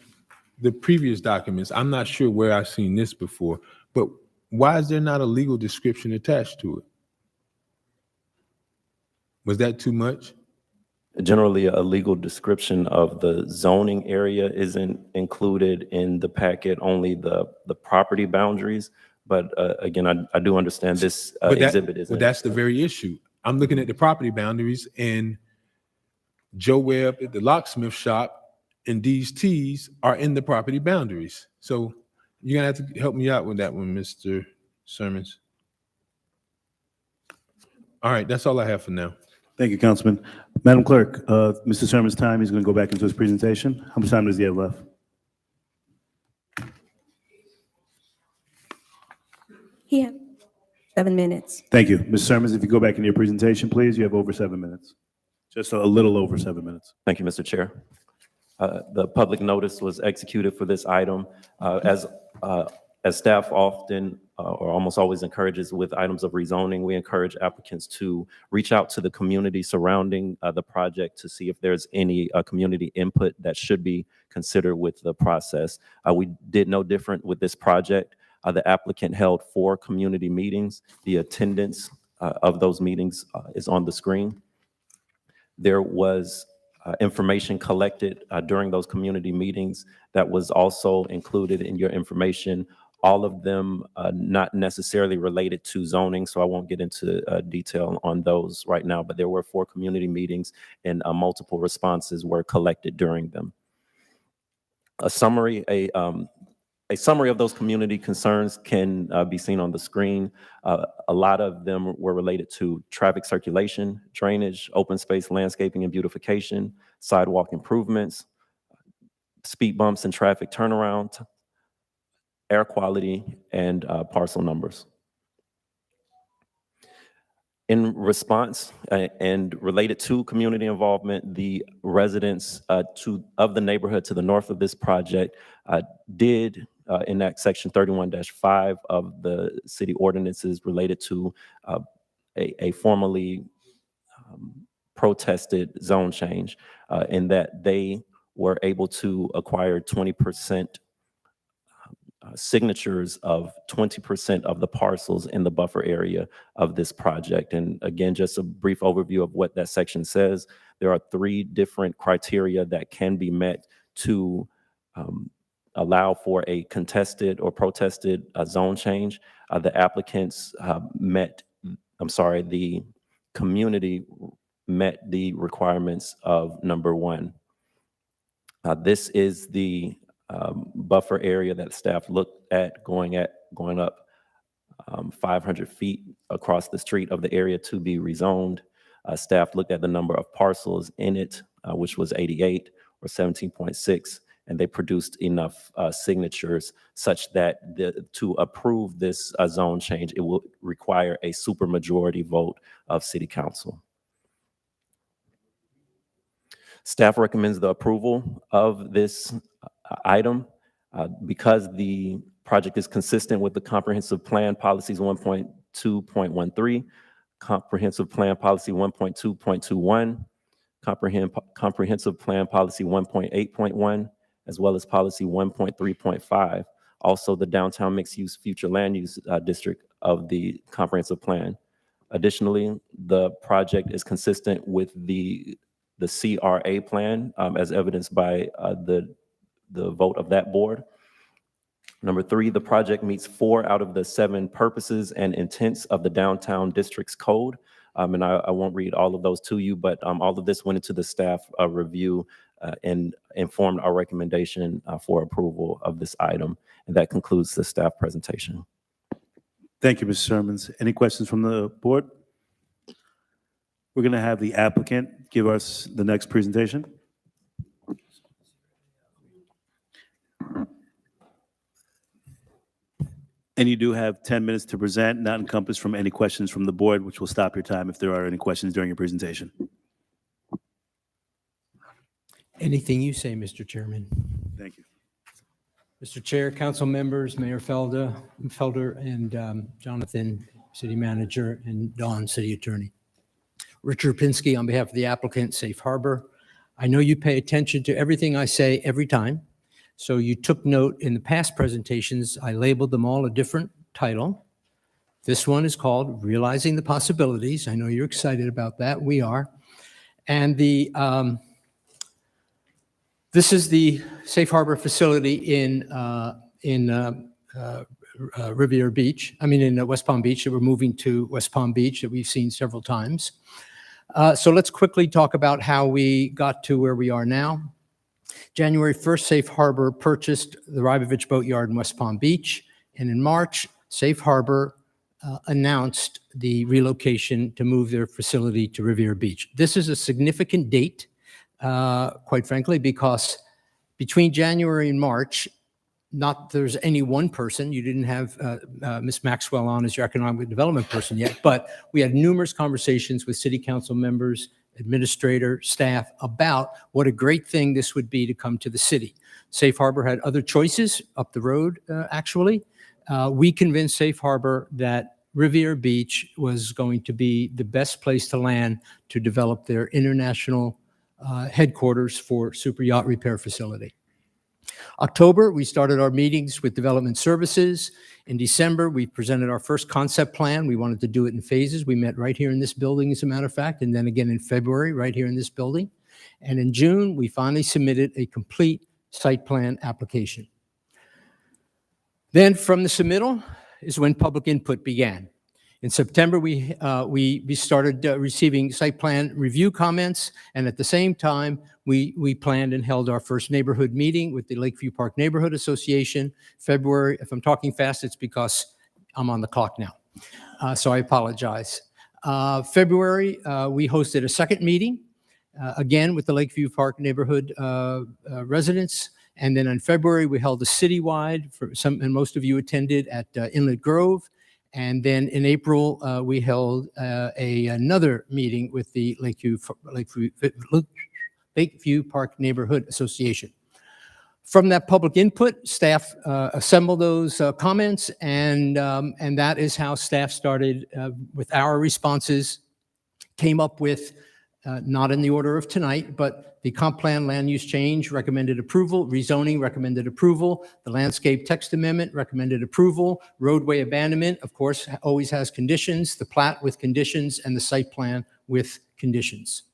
the previous documents, I'm not sure where I've seen this before, but why is there not a legal description attached to it? Was that too much? Generally, a legal description of the zoning area isn't included in the packet, only the property boundaries. But again, I do understand this exhibit isn't. But that's the very issue. I'm looking at the property boundaries, and Joe Webb at the locksmith shop and these T's are in the property boundaries. So you're gonna have to help me out with that one, Mr. Sermons. All right, that's all I have for now. Thank you, Councilman. Madam Clerk, Mr. Sermon's time, he's going to go back into his presentation. How much time does he have left? He has 7 minutes. Thank you. Mr. Sermons, if you go back into your presentation, please, you have over 7 minutes. Just a little over 7 minutes. Thank you, Mr. Chair. The public notice was executed for this item. As staff often or almost always encourages with items of rezoning, we encourage applicants to reach out to the community surrounding the project to see if there's any community input that should be considered with the process. We did no different with this project. The applicant held 4 community meetings. The attendance of those meetings is on the screen. There was information collected during those community meetings that was also included in your information. All of them not necessarily related to zoning, so I won't get into detail on those right now, but there were 4 community meetings and multiple responses were collected during them. A summary of those community concerns can be seen on the screen. A lot of them were related to traffic circulation, drainage, open space landscaping and beautification, sidewalk improvements, speed bumps and traffic turnaround, air quality, and parcel numbers. In response and related to community involvement, the residents of the neighborhood to the north of this project did enact Section 31-5 of the city ordinances related to a formally protested zone change, in that they were able to acquire 20% signatures of 20% of the parcels in the buffer area of this project. And again, just a brief overview of what that section says. There are 3 different criteria that can be met to allow for a contested or protested zone change. The community met the requirements of number 1. This is the buffer area that staff looked at going up 500 feet across the street of the area to be rezoned. Staff looked at the number of parcels in it, which was 88 or 17.6, and they produced enough signatures such that to approve this zone change, it will require a supermajority vote of City Council. Staff recommends the approval of this item because the project is consistent with the Comprehensive Plan Policies 1.2.13, Comprehensive Plan Policy 1.2.21, Comprehensive Plan Policy 1.8.1, as well as Policy 1.3.5, also the Downtown Mixed Use Future Land Use District of the Comprehensive Plan. Additionally, the project is consistent with the CRA plan, as evidenced by the vote of that board. Number 3, the project meets 4 out of the 7 purposes and intents of the Downtown District's Code. And I won't read all of those to you, but all of this went into the staff review and informed our recommendation for approval of this item. And that concludes the staff presentation. Thank you, Mr. Sermons. Any questions from the board? We're going to have the applicant give us the next presentation. And you do have 10 minutes to present, not encompassed from any questions from the board, which will stop your time if there are any questions during your presentation. Anything you say, Mr. Chairman. Thank you. Mr. Chair, council members, Mayor Felder, and Jonathan, City Manager, and Dawn, City Attorney. Richard Pinsky on behalf of the applicant, Safe Harbor. I know you pay attention to everything I say every time. So you took note in the past presentations, I labeled them all a different title. This one is called Realizing the Possibilities. I know you're excited about that. We are. And this is the Safe Harbor facility in Riviera Beach. I mean, in West Palm Beach. That we're moving to West Palm Beach that we've seen several times. So let's quickly talk about how we got to where we are now. January 1st, Safe Harbor purchased the Rybovich Boatyard in West Palm Beach. And in March, Safe Harbor announced the relocation to move their facility to Riviera Beach. This is a significant date, quite frankly, because between January and March, not there's any one person, you didn't have Ms. Maxwell on as your economic development person yet, but we had numerous conversations with city council members, administrator, staff about what a great thing this would be to come to the city. Safe Harbor had other choices up the road, actually. We convinced Safe Harbor that Riviera Beach was going to be the best place to land to develop their international headquarters for super yacht repair facility. October, we started our meetings with development services. In December, we presented our first concept plan. We wanted to do it in phases. We met right here in this building, as a matter of fact, and then again in February, right here in this building. And in June, we finally submitted a complete site plan application. Then from the submittal is when public input began. In September, we started receiving site plan review comments, and at the same time, we planned and held our first neighborhood meeting with the Lakeview Park Neighborhood Association. February, if I'm talking fast, it's because I'm on the clock now, so I apologize. February, we hosted a second meeting, again with the Lakeview Park Neighborhood residents. And then in February, we held a citywide, and most of you attended at Inlet Grove. And then in April, we held another meeting with the Lakeview Park Neighborhood Association. From that public input, staff assembled those comments, and that is how staff started with our responses, came up with, not in the order of tonight, but the comp plan land use change, recommended approval, rezoning, recommended approval, the landscape text amendment, recommended approval, roadway abandonment, of course, always has conditions, the plat with conditions, and the site plan with conditions.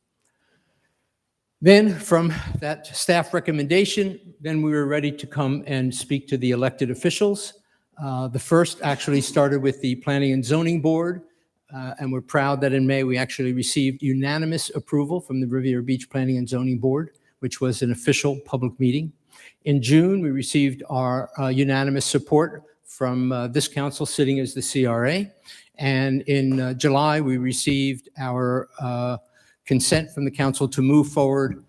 Then from that staff recommendation, then we were ready to come and speak to the elected officials. The first actually started with the Planning and Zoning Board, and we're proud that in May we actually received unanimous approval from the Riviera Beach Planning and Zoning Board, which was an official public meeting. In June, we received our unanimous support from this council sitting as the CRA. And in July, we received our consent from the council to move forward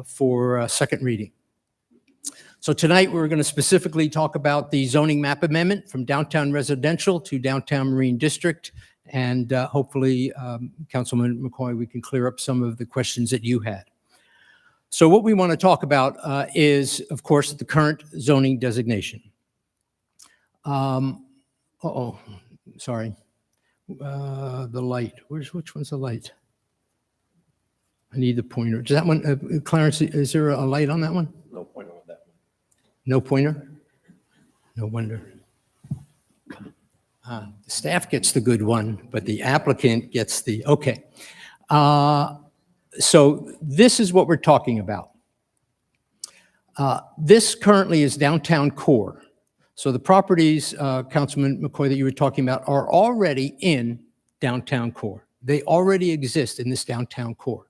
for second reading. So tonight, we're going to specifically talk about the zoning map amendment from downtown residential to downtown marine district. And hopefully, Councilman McCoy, we can clear up some of the questions that you had. So what we want to talk about is, of course, the current zoning designation. Sorry. The light. Which one's the light? I need the pointer. Does that one, Clarence, is there a light on that one? No pointer on that one. No pointer? No wonder. The staff gets the good one, but the applicant gets the, okay. So this is what we're talking about. This currently is downtown core. So the properties, Councilman McCoy, that you were talking about are already in downtown core. They already exist in this downtown core.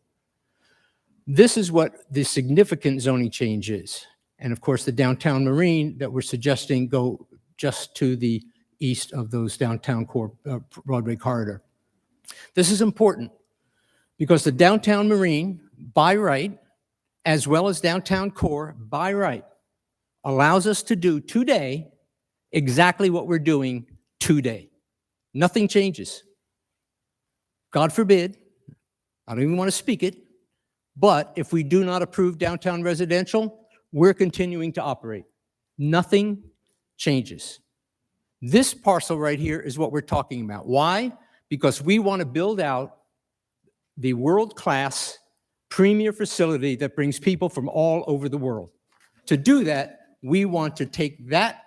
This is what the significant zoning change is. And of course, the downtown marine that we're suggesting go just to the east of those downtown core Broadway corridor. This is important because the downtown marine by right, as well as downtown core by right, allows us to do today exactly what we're doing today. Nothing changes. God forbid, I don't even want to speak it, but if we do not approve downtown residential, we're continuing to operate. Nothing changes. This parcel right here is what we're talking about. Why? Because we want to build out the world-class premier facility that brings people from all over the world. To do that, we want to take that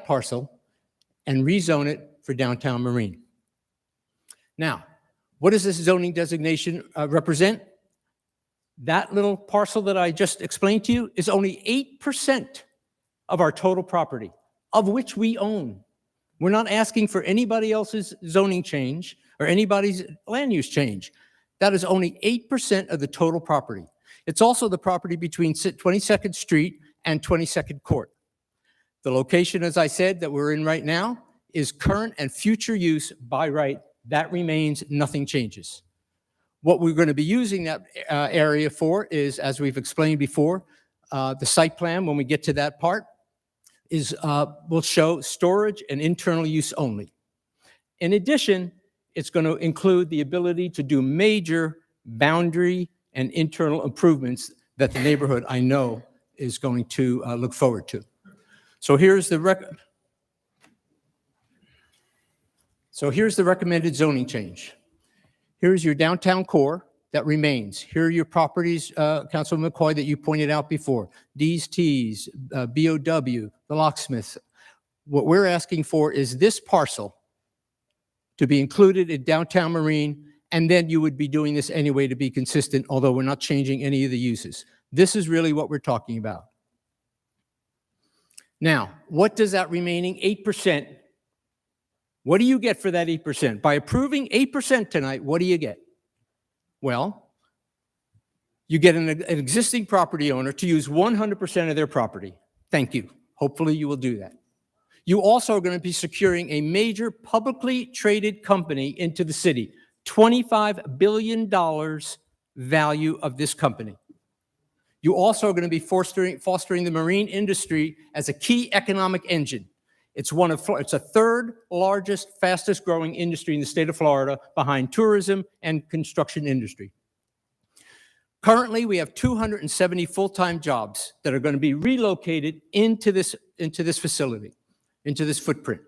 parcel and rezone it for downtown marine. Now, what does this zoning designation represent? That little parcel that I just explained to you is only 8% of our total property, of which we own. We're not asking for anybody else's zoning change or anybody's land use change. That is only 8% of the total property. It's also the property between 22nd Street and 22nd Court. The location, as I said, that we're in right now is current and future use by right. That remains, nothing changes. What we're going to be using that area for is, as we've explained before, the site plan, when we get to that part, will show storage and internal use only. In addition, it's going to include the ability to do major boundary and internal improvements that the neighborhood, I know, is going to look forward to. So here's the recommended zoning change. Here's your downtown core that remains. Here are your properties, Councilman McCoy, that you pointed out before. D's, T's, BOW, the locksmith. What we're asking for is this parcel to be included in downtown marine, and then you would be doing this anyway to be consistent, although we're not changing any of the uses. This is really what we're talking about. Now, what does that remaining 8% What do you get for that 8%? By approving 8% tonight, what do you get? Well, you get an existing property owner to use 100% of their property. Thank you. Hopefully you will do that. You also are going to be securing a major publicly traded company into the city. $25 billion value of this company. You also are going to be fostering the marine industry as a key economic engine. It's a third largest, fastest growing industry in the state of Florida behind tourism and construction industry. Currently, we have 270 full-time jobs that are going to be relocated into this facility, into this footprint.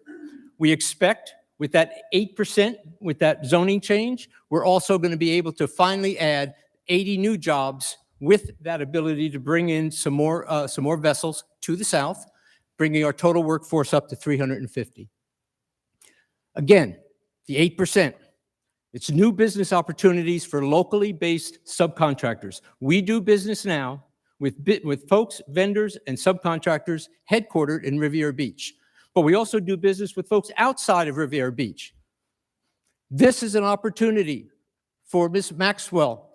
We expect with that 8%, with that zoning change, we're also going to be able to finally add 80 new jobs with that ability to bring in some more vessels to the south, bringing our total workforce up to 350. Again, the 8%, it's new business opportunities for locally based subcontractors. We do business now with folks, vendors, and subcontractors headquartered in Riviera Beach. But we also do business with folks outside of Riviera Beach. This is an opportunity for Ms. Maxwell,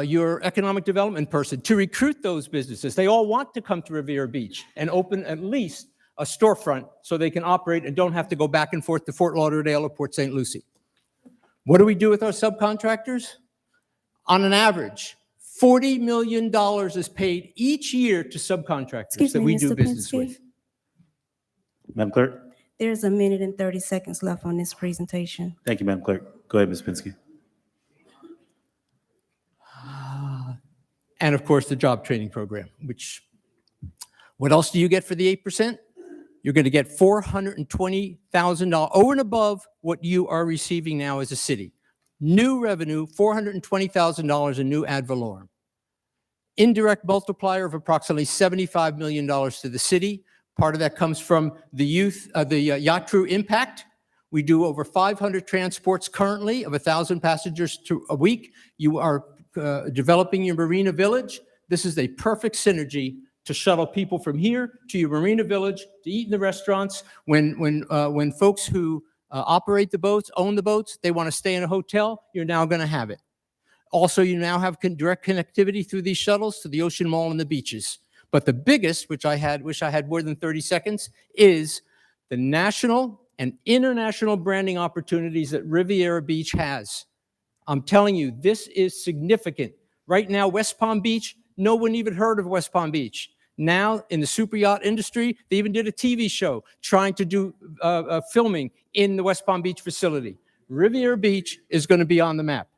your economic development person, to recruit those businesses. They all want to come to Riviera Beach and open at least a storefront so they can operate and don't have to go back and forth to Fort Lauderdale or Port St. Lucie. What do we do with our subcontractors? On an average, $40 million is paid each year to subcontractors that we do business with. Madam Clerk? There's 1 minute and 30 seconds left on this presentation. Thank you, Madam Clerk. Go ahead, Ms. Pinsky. And of course, the job training program, what else do you get for the 8%? You're going to get $420,000 over and above what you are receiving now as a city. New revenue, $420,000 in new ad valorem. Indirect multiplier of approximately $75 million to the city. Part of that comes from the Yacht Crew Impact. We do over 500 transports currently of 1,000 passengers a week. You are developing your Marina Village. This is a perfect synergy to shuttle people from here to your Marina Village, to eat in the restaurants. When folks who operate the boats, own the boats, they want to stay in a hotel, you're now going to have it. Also, you now have direct connectivity through these shuttles to the Ocean Mall and the beaches. But the biggest, which I wish I had more than 30 seconds, is the national and international branding opportunities that Riviera Beach has. I'm telling you, this is significant. Right now, West Palm Beach, no one even heard of West Palm Beach. Now, in the super yacht industry, they even did a TV show trying to do filming in the West Palm Beach facility. Riviera Beach is going to be on the map.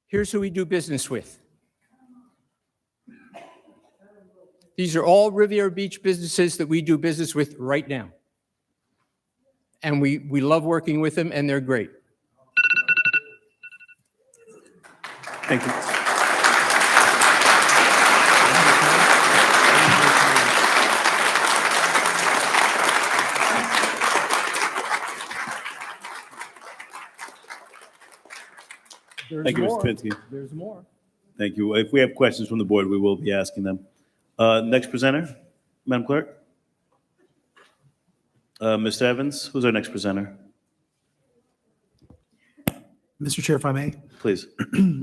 Here's who we do business with. These are all Riviera Beach businesses that we do business with right now. And we love working with them, and they're great. Thank you. Thank you, Mr. Pinsky. There's more. Thank you. If we have questions from the board, we will be asking them. Next presenter, Madam Clerk. Mr. Evans, who's our next presenter? Mr. Chair, if I may. Please.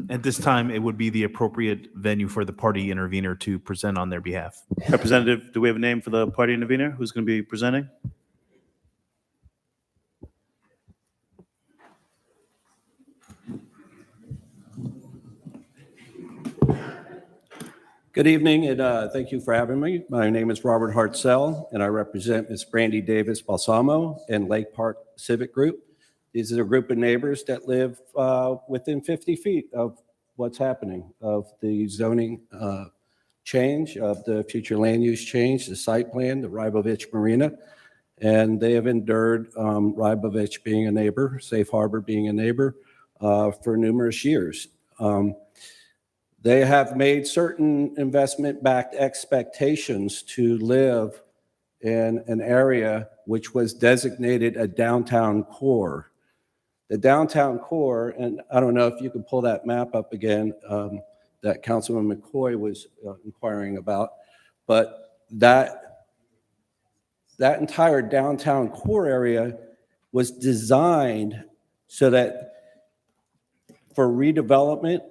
At this time, it would be the appropriate venue for the party intervener to present on their behalf. Representative, do we have a name for the party intervener who's going to be presenting? Good evening, and thank you for having me. My name is Robert Hartzell, and I represent Ms. Brandy Davis Balsamo and Lake Park Civic Group. These are a group of neighbors that live within 50 feet of what's happening, of the zoning change, of the future land use change, the site plan, the Rybovich Marina. And they have endured Rybovich being a neighbor, Safe Harbor being a neighbor for numerous years. They have made certain investment-backed expectations to live in an area which was designated a downtown core. The downtown core, and I don't know if you can pull that map up again that Councilman McCoy was inquiring about, but that that entire downtown core area was designed so that for redevelopment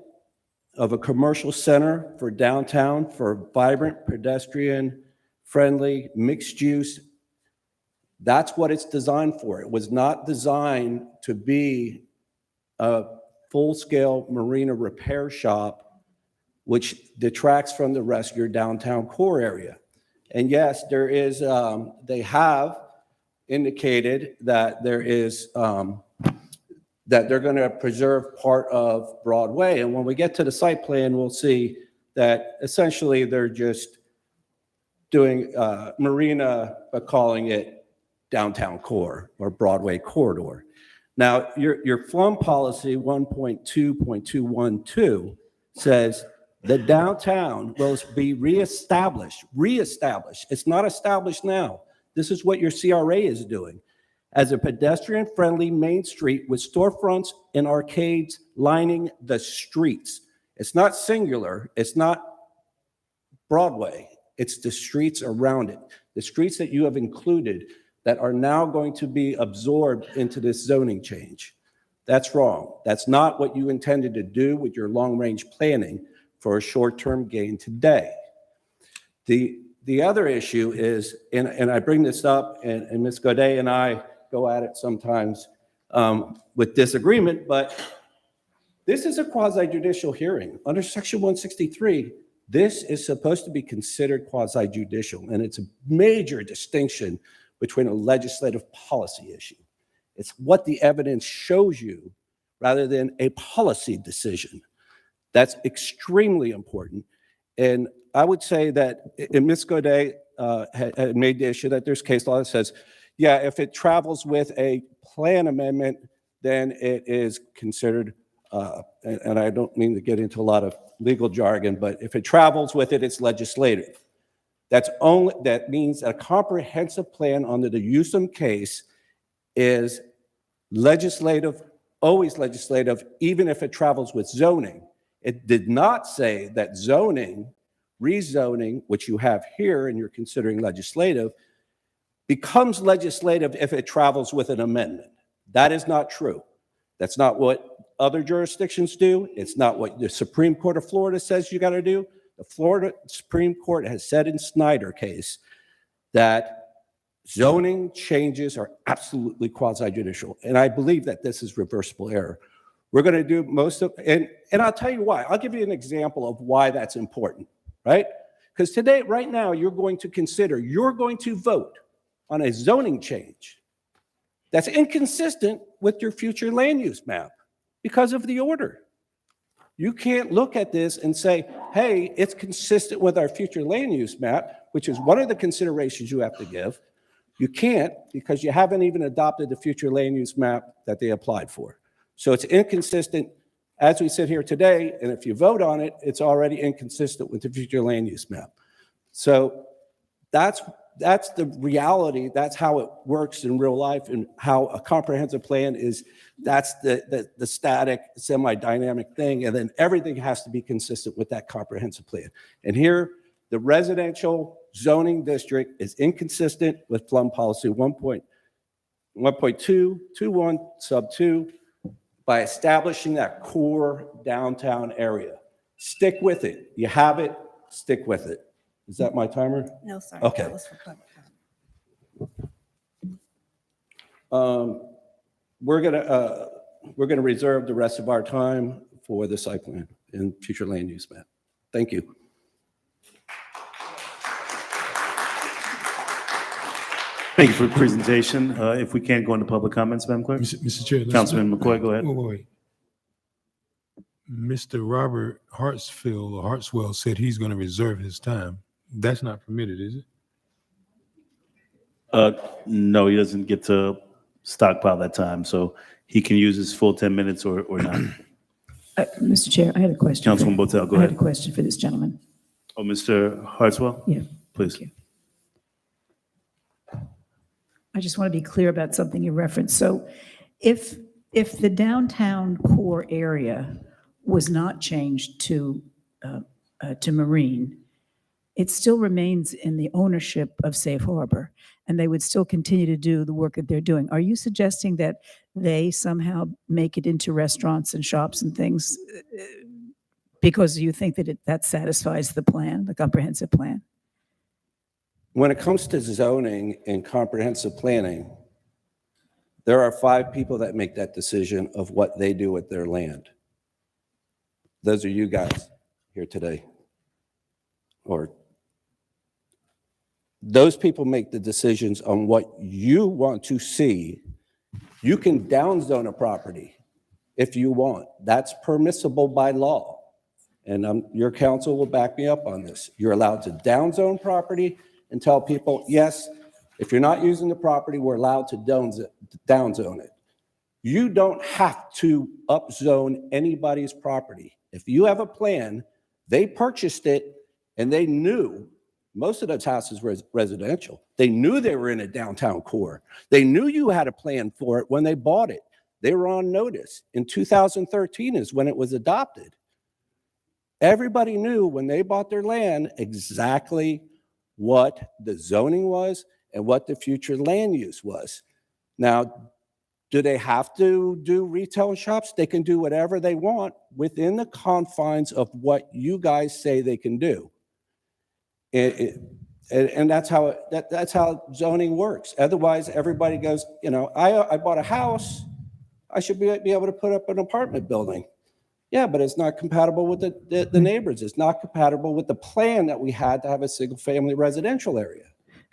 of a commercial center for downtown, for vibrant, pedestrian-friendly, mixed-use. That's what it's designed for. It was not designed to be a full-scale marina repair shop, which detracts from the rest of your downtown core area. And yes, there is, they have indicated that there is, that they're going to preserve part of Broadway. And when we get to the site plan, we'll see that essentially they're just doing marina, but calling it downtown core or Broadway corridor. Now, your FLUM policy 1.2.212 says the downtown will be reestablished. It's not established now. This is what your CRA is doing. As a pedestrian-friendly main street with storefronts and arcades lining the streets. It's not singular, it's not Broadway, it's the streets around it. The streets that you have included that are now going to be absorbed into this zoning change. That's wrong. That's not what you intended to do with your long-range planning for a short-term gain today. The other issue is, and I bring this up, and Ms. Godet and I go at it sometimes with disagreement, but this is a quasi-judicial hearing. Under Section 163, this is supposed to be considered quasi-judicial, and it's a major distinction between a legislative policy issue. It's what the evidence shows you rather than a policy decision. That's extremely important. And I would say that, and Ms. Godet had made the issue that there's case law that says, yeah, if it travels with a plan amendment, then it is considered, and I don't mean to get into a lot of legal jargon, but if it travels with it, it's legislative. That means a comprehensive plan under the Newsom case is legislative, always legislative, even if it travels with zoning. It did not say that zoning, rezoning, which you have here and you're considering legislative, becomes legislative if it travels with an amendment. That is not true. That's not what other jurisdictions do. It's not what the Supreme Court of Florida says you got to do. The Florida Supreme Court has said in Snyder case that zoning changes are absolutely quasi-judicial. And I believe that this is reversible error. We're going to do most of, and I'll tell you why. I'll give you an example of why that's important, right? Because today, right now, you're going to vote on a zoning change that's inconsistent with your future land use map because of the order. You can't look at this and say, hey, it's consistent with our future land use map, which is one of the considerations you have to give. You can't because you haven't even adopted the future land use map that they applied for. So it's inconsistent as we sit here today, and if you vote on it, it's already inconsistent with the future land use map. So that's the reality. That's how it works in real life, and how a comprehensive plan is. That's the static, semi-dynamic thing, and then everything has to be consistent with that comprehensive plan. And here, the residential zoning district is inconsistent with FLUM policy 1.221 sub 2 by establishing that core downtown area. Stick with it. You have it. Stick with it. Is that my timer? No, sir. Okay. That was for public comment. We're gonna reserve the rest of our time for the site plan and future land use map. Thank you. Thank you for the presentation. If we can't go into public comments, Madam Clerk? Mr. Chair. Councilman McCoy, go ahead. Wait. Mr. Robert Hartswell said he's going to reserve his time. That's not permitted, is it? No, he doesn't get to stockpile that time, so he can use his full 10 minutes or not. Mr. Chair, I had a question. Councilman Botel, go I had a ahead. question for this gentleman. Oh, Mr. Hartswell? Yeah. Please. Thank you. I just want to be clear about something you referenced. So if the downtown core area was not changed to Marine, it still remains in the ownership of Safe Harbor, and they would still continue to do the work that they're doing. Are you suggesting that they somehow make it into restaurants and shops and things because you think that that satisfies the plan, the comprehensive plan? When it comes to zoning and comprehensive planning, there are 5 people that make that decision of what they do with their land. Those are you guys here today. Or those people make the decisions on what you want to see. You can downzone a property if you want. That's permissible by law. And your counsel will back me up on this. You're allowed to downzone property and tell people, yes, if you're not using the property, we're allowed to downzone it. You don't have to upzone anybody's property. If you have a plan, they purchased it and they knew most of those houses were residential. They knew they were in a downtown core. They knew you had a plan for it when they bought it. They were on notice. In 2013 is when it was adopted. Everybody knew when they bought their land exactly what the zoning was and what the future land use was. Now, do they have to do retail shops? They can do whatever they want within the confines of what you guys say they can do. And that's how zoning works. Otherwise, everybody goes, you know, I bought a house, I should be able to put up an apartment building. Yeah, but it's not compatible with the neighbors. It's not compatible with the plan that we had to have a single-family residential area.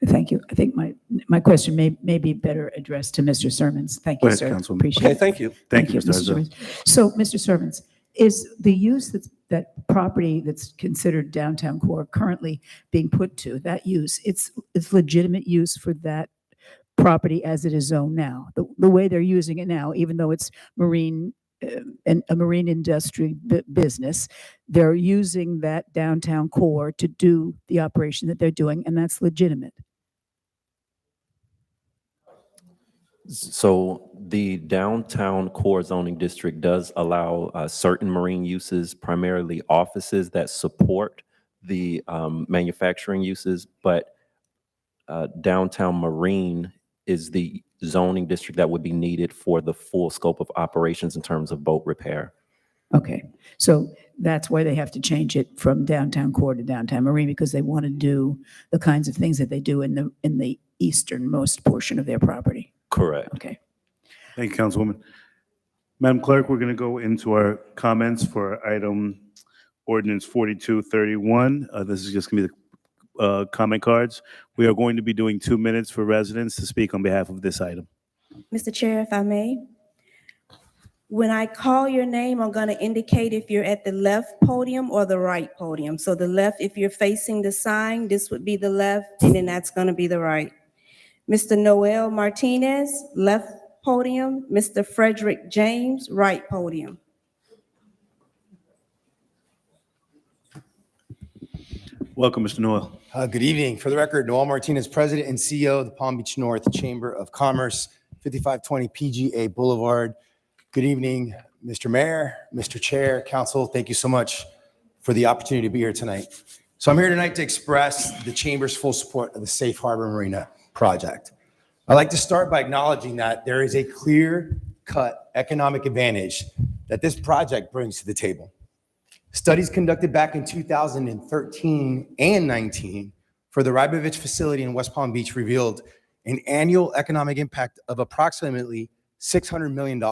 Thank you. I think my question may be better addressed to Mr. Sermons. Thank Go you, ahead, sir. Councilwoman. Appreciate Okay, it. thank you. Thank you, Mr. Mr. Arza. Sermons. So, Mr. Sermons, is the use that property that's considered downtown core currently being put to, that use, it's legitimate use for that property as it is zoned now? The way they're using it now, even though it's marine and a marine industry business, they're using that downtown core to do the operation that they're doing, and that's legitimate. So the downtown core zoning district does allow certain marine uses, primarily offices that support the manufacturing uses, but downtown marine is the zoning district that would be needed for the full scope of operations in terms of boat repair. Okay, so that's why they have to change it from downtown core to downtown marine, because they want to do the kinds of things that they do in the easternmost portion of their property. Correct. Okay. Thank you, Councilwoman. Madam Clerk, we're going to go into our comments for item ordinance 4231. This is just going to be the comment cards. We are going to be doing 2 minutes for residents to speak on behalf of this item. Mr. Chair, if I may. When I call your name, I'm going to indicate if you're at the left podium or the right podium. So the left, if you're facing the sign, this would be the left, and then that's going to be the right. Mr. Noel Martinez, left podium. Mr. Frederick James, right podium. Welcome, Mr. Noel. Good evening. For the record, Noel Martinez, President and CEO of the Palm Beach North Chamber of Commerce, 5520 PGA Boulevard. Good evening, Mr. Mayor, Mr. Chair, Council. Thank you so much for the opportunity to be here tonight. So I'm here tonight to express the Chamber's full support of the Safe Harbor Marina project. I'd like to start by acknowledging that there is a clear-cut economic advantage that this project brings to the table. Studies conducted back in 2013 and 19 for the Rybovich facility in West Palm Beach revealed an annual economic impact of approximately $600 million.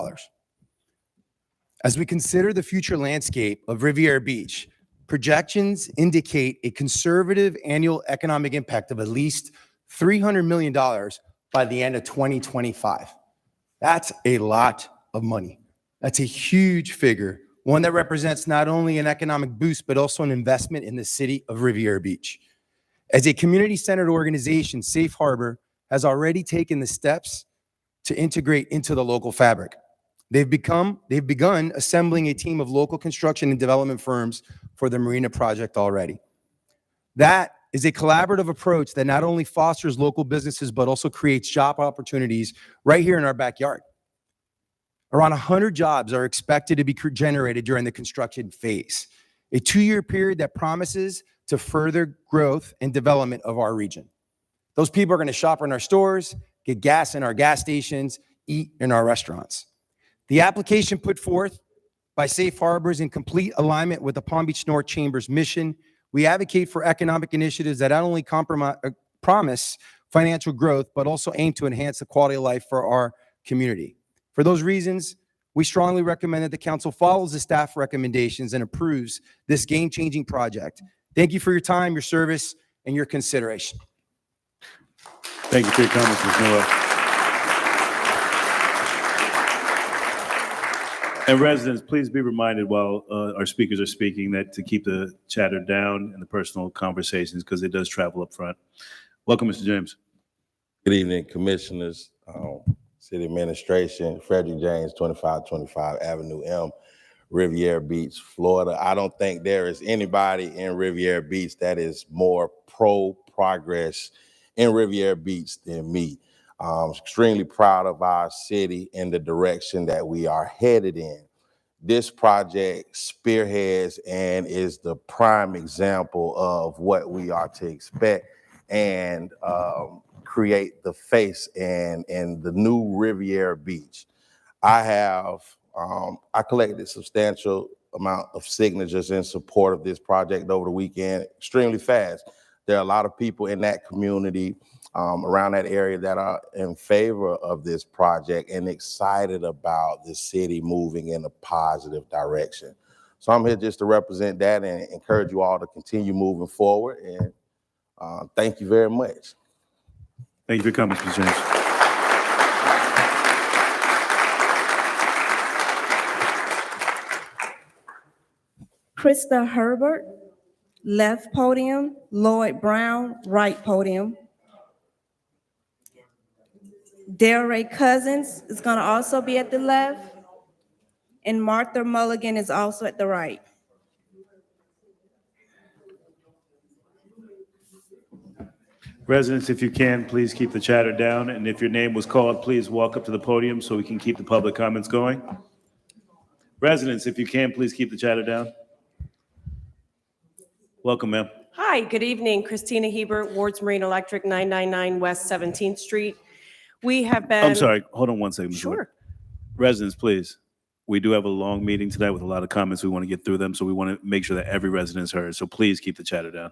As we consider the future landscape of Riviera Beach, projections indicate a conservative annual economic impact of at least $300 million by the end of 2025. That's a lot of money. That's a huge figure, one that represents not only an economic boost, but also an investment in the city of Riviera Beach. As a community-centered organization, Safe Harbor has already taken the steps to integrate into the local fabric. They've begun assembling a team of local construction and development firms for the marina project already. That is a collaborative approach that not only fosters local businesses, but also creates job opportunities right here in our backyard. Around 100 jobs are expected to be generated during the construction phase, a 2-year period that promises to further growth and development of our region. Those people are going to shop in our stores, get gas in our gas stations, eat in our restaurants. The application put forth by Safe Harbor is in complete alignment with the Palm Beach North Chamber's mission. We advocate for economic initiatives that not only promise financial growth, but also aim to enhance the quality of life for our community. For those reasons, we strongly recommend that the council follows the staff recommendations and approves this game-changing project. Thank you for your time, your service, and your consideration. Thank you for your comments, Ms. Miller. And residents, please be reminded while our speakers are speaking that to keep the chatter down and the personal conversations because it does travel up front. Welcome, Mr. James. Good evening, commissioners, city administration, Frederick James, 2525 Avenue M, Riviera Beach, Florida. I don't think there is anybody in Riviera Beach that is more pro-progress in Riviera Beach than me. I'm extremely proud of our city and the direction that we are headed in. This project spearheads and is the prime example of what we are to expect and create the face and the new Riviera Beach. I collected a substantial amount of signatures in support of this project over the weekend, extremely fast. There are a lot of people in that community around that area that are in favor of this project and excited about the city moving in a positive direction. So I'm here just to represent that and encourage you all to continue moving forward. And thank you very much. Thank you for coming, Mr. James. Krista Herbert, left podium. Lloyd Brown, right podium. Delray Cousins is going to also be at the left. And Martha Mulligan is also at the right. Residents, if you can, please keep the chatter down. And if your name was called, please walk up to the podium so we can keep the public comments going. Residents, if you can, please keep the chatter down. Welcome, ma'am. Hi, good evening. Christina Hebert, Wards Marine Electric, 999 West 17th Street. We have been... I'm sorry, hold on one second. Ms. Sure. Wood. Residents, please. We do have a long meeting tonight with a lot of comments. We want to get through them, so we want to make sure that every resident is heard. So please keep the chatter down.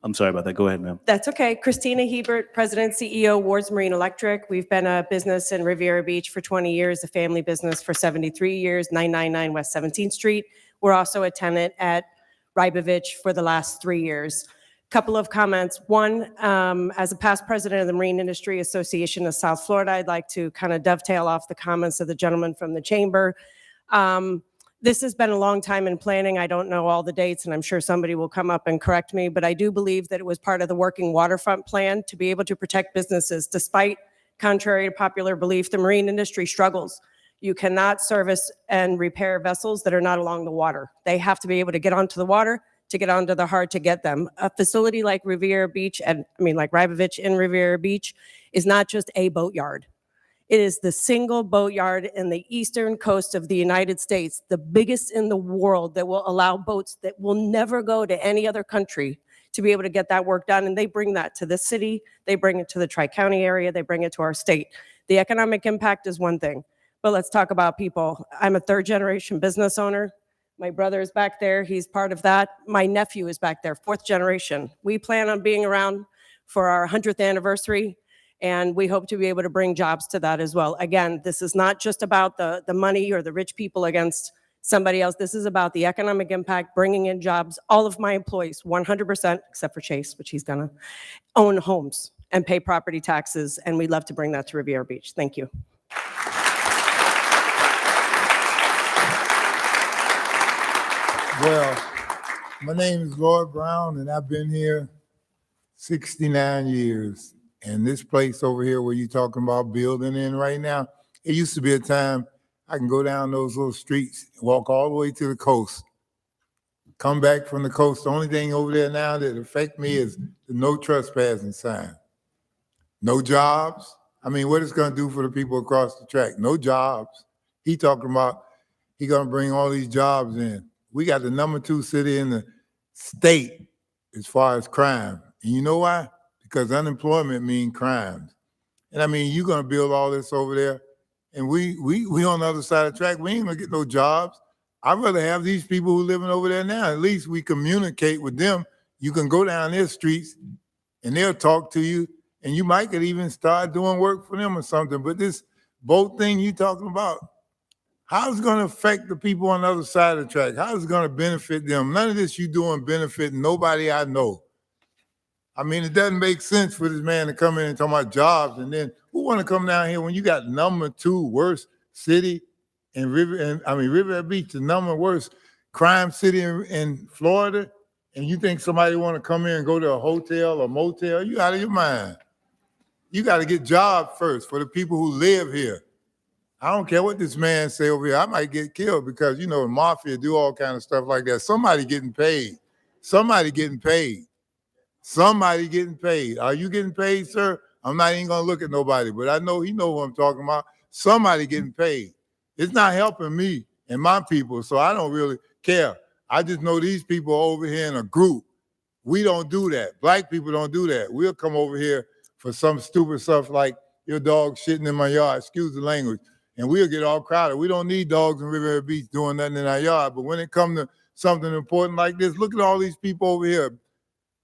I'm sorry about that. Go ahead, ma'am. That's okay. Christina Hebert, President, CEO, Wards Marine Electric. We've been a business in Riviera Beach for 20 years, a family business for 73 years, 999 West 17th Street. We're also a tenant at Rybovich for the last 3 years. Couple of comments. One, as a past president of the Marine Industry Association of South Florida, I'd like to kind of dovetail off the comments of the gentleman from the chamber. This has been a long time in planning. I don't know all the dates, and I'm sure somebody will come up and correct me, but I do believe that it was part of the working waterfront plan to be able to protect businesses. Despite, contrary to popular belief, the marine industry struggles. You cannot service and repair vessels that are not along the water. They have to be able to get onto the water to get onto the hard to get them. A facility like Riviera Beach, like Rybovich in Riviera Beach, is not just a boatyard. It is the single boatyard in the eastern coast of the United States, the biggest in the world, that will allow boats that will never go to any other country to be able to get that work done. And they bring that to the city, they bring it to the Tri-County area, they bring it to our state. The economic impact is one thing, but let's talk about people. I'm a third-generation business owner. My brother is back there, he's part of that. My nephew is back there, fourth generation. We plan on being around for our 100th anniversary, and we hope to be able to bring jobs to that as well. Again, this is not just about the money or the rich people against somebody else. This is about the economic impact, bringing in jobs. All of my employees, 100%, except for Chase, which he's gonna own homes and pay property taxes, and we'd love to bring that to Riviera Beach. Thank you. Well, my name is Lloyd Brown, and I've been here 69 years. And this place over here where you're talking about building in right now, it used to be a time I can go down those little streets, walk all the way to the coast, come back from the coast. The only thing over there now that affect me is the no trespassing sign. No jobs. I mean, what it's gonna do for the people across the track? No jobs. He talking about he gonna bring all these jobs in. We got the #2 city in the state as far as crime. And you know why? Because unemployment means crimes. And I mean, you're gonna build all this over there, and we on the other side of the track, we ain't gonna get no jobs. I'd rather have these people who living over there now. At least we communicate with them. You can go down their streets and they'll talk to you, and you might could even start doing work for them or something. But this boat thing you talking about, how's it gonna affect the people on the other side of the track? How's it gonna benefit them? None of this you doing benefit nobody I know. I mean, it doesn't make sense for this man to come in and talk about jobs, and then who want to come down here when you got number 2 worst city in Riviera Beach, the number worst crime city in Florida, and you think somebody want to come in and go to a hotel or motel? You out of your mind. You got to get jobs first for the people who live here. I don't care what this man say over here. I might get killed because, you know, the mafia do all kind of stuff like that. Somebody getting paid. Somebody getting paid. Somebody getting paid. Are you getting paid, sir? I'm not even gonna look at nobody, but I know he know what I'm talking about. Somebody getting paid. It's not helping me and my people, so I don't really care. I just know these people are over here in a group. We don't do that. Black people don't do that. We'll come over here for some stupid stuff like your dog shitting in my yard, excuse the language, and we'll get all crowded. We don't need dogs in Riviera Beach doing nothing in our yard, but when it comes to something important like this, look at all these people over here.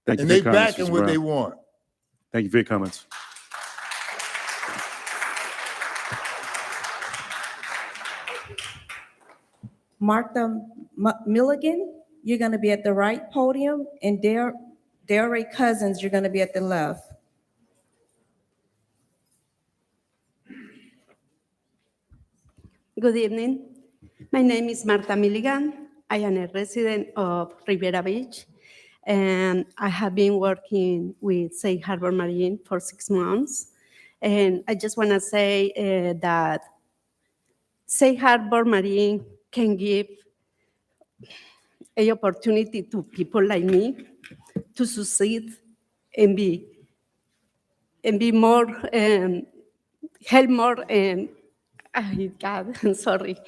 Thank you And for they your comments, backing Mr. what Brown. they want. Thank you for your comments. Martha Milligan, you're gonna be at the right podium, and Delray Cousins, you're gonna be at the left. Good evening. My name is Martha Milligan. I am a resident of Riviera Beach, and I have been working with Safe Harbor Marine for 6 months. And I just want to say that Safe Harbor Marine can give an opportunity to people like me to succeed and be more, help more, God, I'm sorry.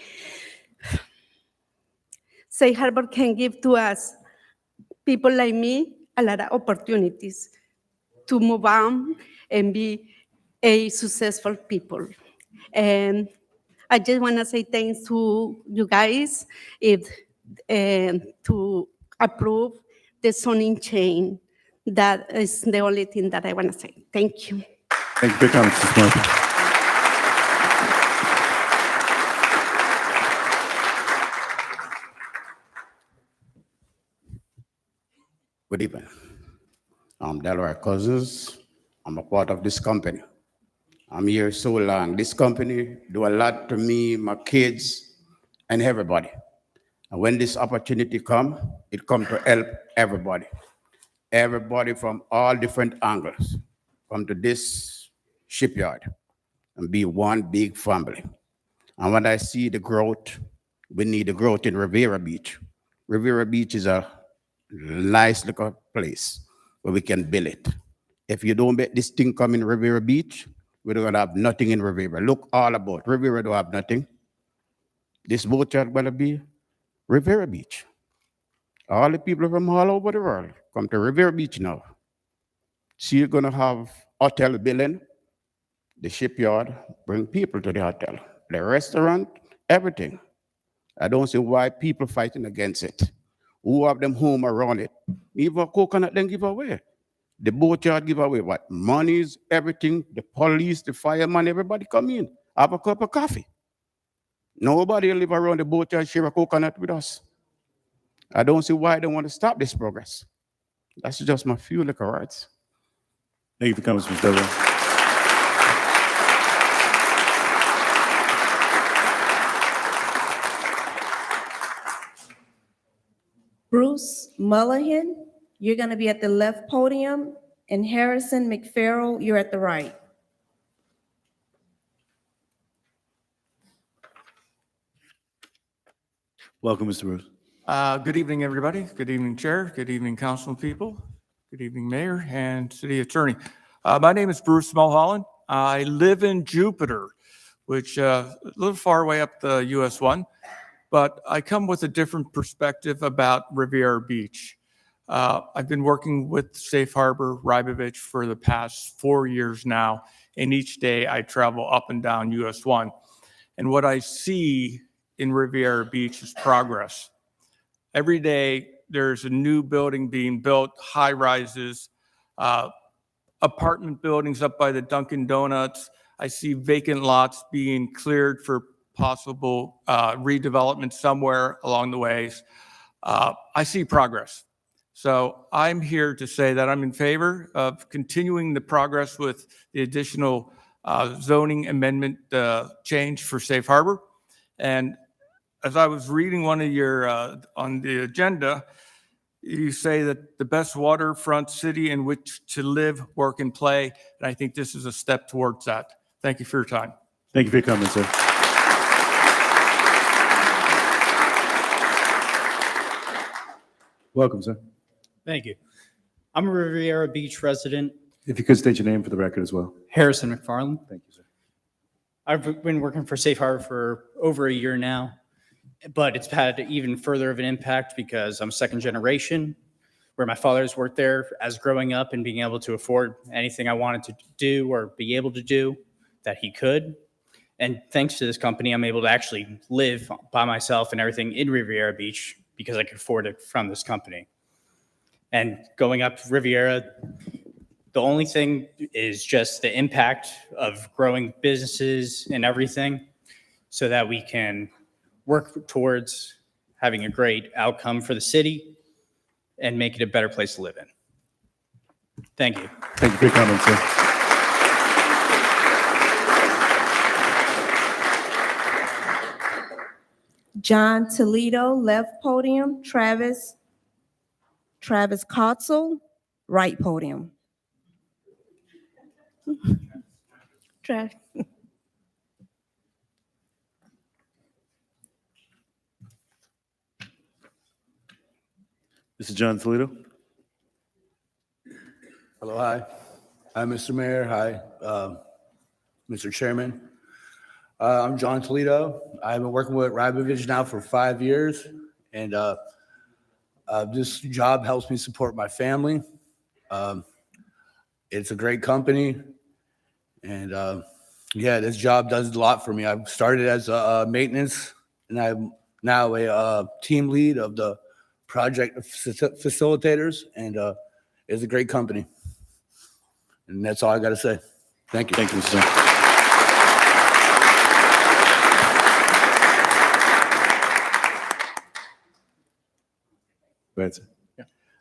Safe Harbor can give to us, people like me, a lot of opportunities to move on and be a successful people. And I just want to say thanks to you guys to approve the zoning change. That is the only thing that I want to say. Thank you. Thank you for your comments, Ms. Martha. Good evening. I'm Delroy Cousins. I'm a part of this company. I'm here so long. This company do a lot to me, my kids, and everybody. And when this opportunity come, it come to help everybody. Everybody from all different angles come to this shipyard and be one big family. And when I see the growth, we need the growth in Riviera Beach. Riviera Beach is a nice little place where we can build it. If you don't make this thing come in Riviera Beach, we're gonna have nothing in Riviera. Look all about, Riviera don't have nothing. This boat yard gonna be Riviera Beach. All the people from all over the world come to Riviera Beach now. So you're gonna have hotel building, the shipyard, bring people to the hotel, the restaurant, everything. I don't see why people fighting against it. Who have them home around it? Even coconut then give away. The boat yard give away what? Monies, everything, the police, the fireman, everybody come in, have a cup of coffee. Nobody live around the boat yard, share a coconut with us. I don't see why they want to stop this progress. That's just my few little words. Thank you for coming, Mr. Delroy. Bruce Mullahan, you're gonna be at the left podium, and Harrison McFarrell, you're at the right. Welcome, Mr. Bruce. Good evening, everybody. Good evening, Chair. Good evening, council people. Good evening, Mayor and City Attorney. My name is Bruce Mulholland. I live in Jupiter, which a little far away up the US 1, but I come with a different perspective about Riviera Beach. I've been working with Safe Harbor Rybovich for the past 4 years now, and each day I travel up and down US 1. And what I see in Riviera Beach is progress. Every day, there's a new building being built, high rises, apartment buildings up by the Dunkin' Donuts. I see vacant lots being cleared for possible redevelopment somewhere along the ways. I see progress. So I'm here to say that I'm in favor of continuing the progress with the additional zoning amendment change for Safe Harbor. And as I was reading one of your, on the agenda, you say that the best waterfront city in which to live, work, and play. And I think this is a step towards that. Thank you for your time. Thank you for your comment, sir. Welcome, sir. Thank you. I'm a Riviera Beach resident, If you could state your name for the record as well. Harrison McFarland. Thank you, sir. I've been working for Safe Harbor for over a year now, but it's had even further of an impact because I'm second generation, where my father's worked there as growing up and being able to afford anything I wanted to do or be able to do that he could. And thanks to this company, I'm able to actually live by myself and everything in Riviera Beach because I could afford it from this company. And going up Riviera, the only thing is just the impact of growing businesses and everything so that we can work towards having a great outcome for the city and make it a better place to live in. Thank you. Thank you for your comment, sir. John Toledo, left podium. Travis Kotzel, right podium. Travis. This is John Toledo. Hello, hi. Hi, Mr. Mayor. Hi, Mr. Chairman. I'm John Toledo. I've been working with Rybovich now for 5 years, and this job helps me support my family. It's a great company, and yeah, this job does a lot for me. I started as a maintenance, and I'm now a team lead of the project facilitators, and it's a great company. And that's all I got to say. Thank you. Thank you, Mr. Go ahead, sir.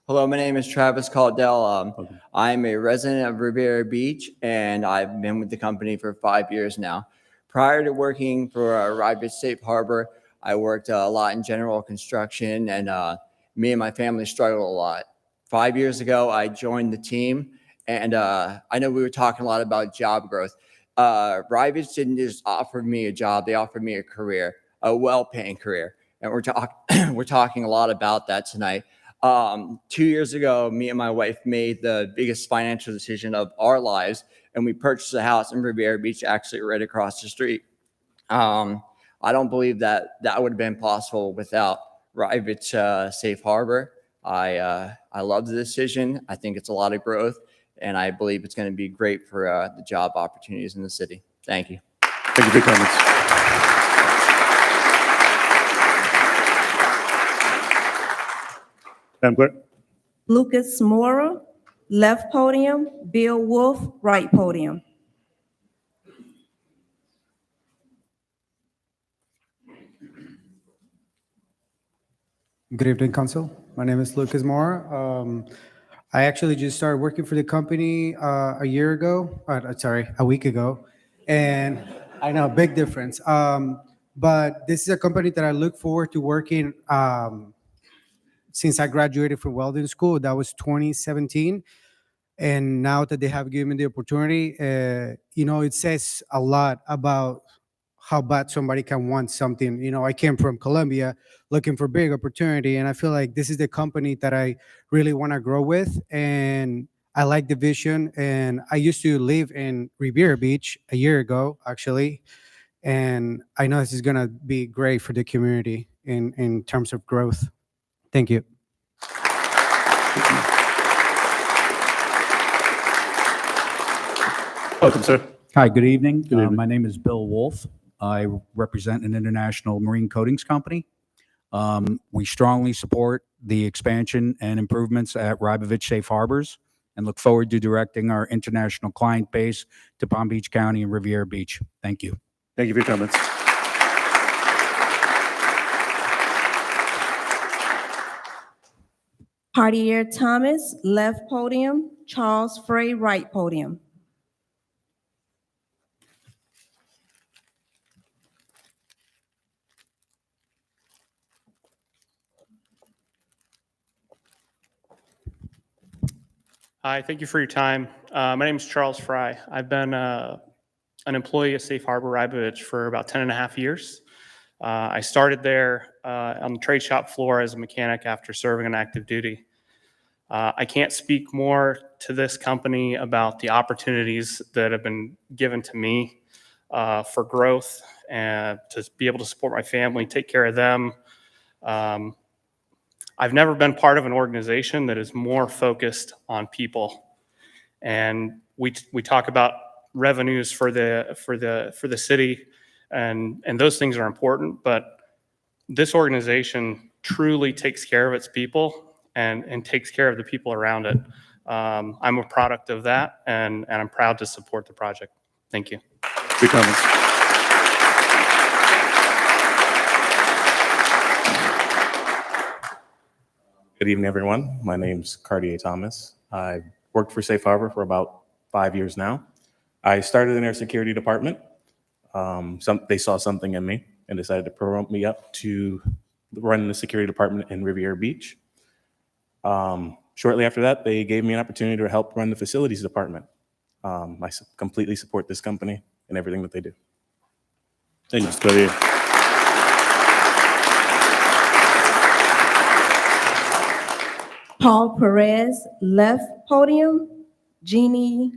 Hello, my name is Travis Caldell. I'm a resident of Riviera Beach, and I've been with the company for 5 years now. Prior to working for Rybovich Safe Harbor, I worked a lot in general construction, and me and my family struggled a lot. 5 years ago, I joined the team, and I know we were talking a lot about job growth. Rybovich didn't just offer me a job, they offered me a career, a well-paying career. And we're talking a lot about that tonight. 2 years ago, me and my wife made the biggest financial decision of our lives, and we purchased a house in Riviera Beach, actually right across the street. I don't believe that would have been possible without Rybovich Safe Harbor. I love the decision. I think it's a lot of growth, and I believe it's going to be great for the job opportunities in the city. Thank you. Thank you for your comments. Madam Clerk. Lucas Mora, left podium. Bill Wolf, right podium. Good evening, Council. My name is Lucas Mora. I actually just started working for the company a week ago. And I know, big difference. But this is a company that I look forward to working since I graduated from welding school. That was 2017. And now that they have given me the opportunity, it says a lot about how bad somebody can want something. I came from Colombia looking for big opportunity, and I feel like this is the company that I really want to grow with, and I like the vision. And I used to live in Riviera Beach a year ago, actually, and I know this is going to be great for the community in terms of growth. Thank you. Welcome, sir. Hi, good evening. Good evening. My name is Bill Wolf. I represent an international marine coatings company. We strongly support the expansion and improvements at Rybovich Safe Harbors and look forward to directing our international client base to Palm Beach County and Riviera Beach. Thank you. Thank you for your comments. Hardier Thomas, left podium. Charles Frey, right podium. Hi, thank you for your time. My name is Charles Fry. I've been an employee of Safe Harbor Rybovich for about 10 and a half years. I started there on the trade shop floor as a mechanic after serving on active duty. I can't speak more to this company about the opportunities that have been given to me for growth and to be able to support my family, take care of them. I've never been part of an organization that is more focused on people. And we talk about revenues for the city, and those things are important, but this organization truly takes care of its people and takes care of the people around it. I'm a product of that, and I'm proud to support the project. Thank you. Good comments. Good evening, everyone. My name's Cartier Thomas. I've worked for Safe Harbor for about 5 years now. I started in their security department. They saw something in me and decided to promote me up to run the security department in Riviera Beach. Shortly after that, they gave me an opportunity to help run the facilities department. I completely support this company and everything that they do. Thank you, Mr. Cartier. Paul Perez, left podium. Jeannie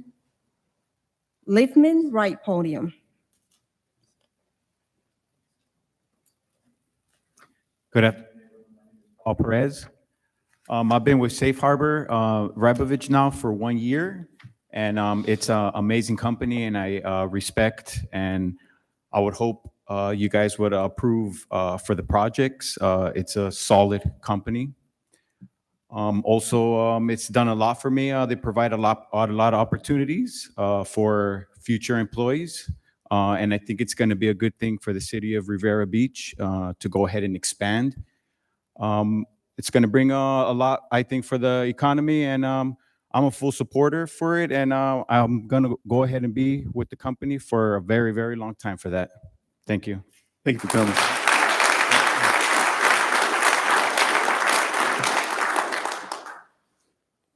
Liffman, right podium. Good afternoon, Paul Perez. I've been with Safe Harbor Rybovich now for 1 year, and it's an amazing company, and I respect, and I would hope you guys would approve for the projects. It's a solid company. Also, it's done a lot for me. They provide a lot of opportunities for future employees. And I think it's going to be a good thing for the city of Riviera Beach to go ahead and expand. It's going to bring a lot, I think, for the economy, and I'm a full supporter for it. And I'm going to go ahead and be with the company for a very, very long time for that. Thank you. Thank you for coming.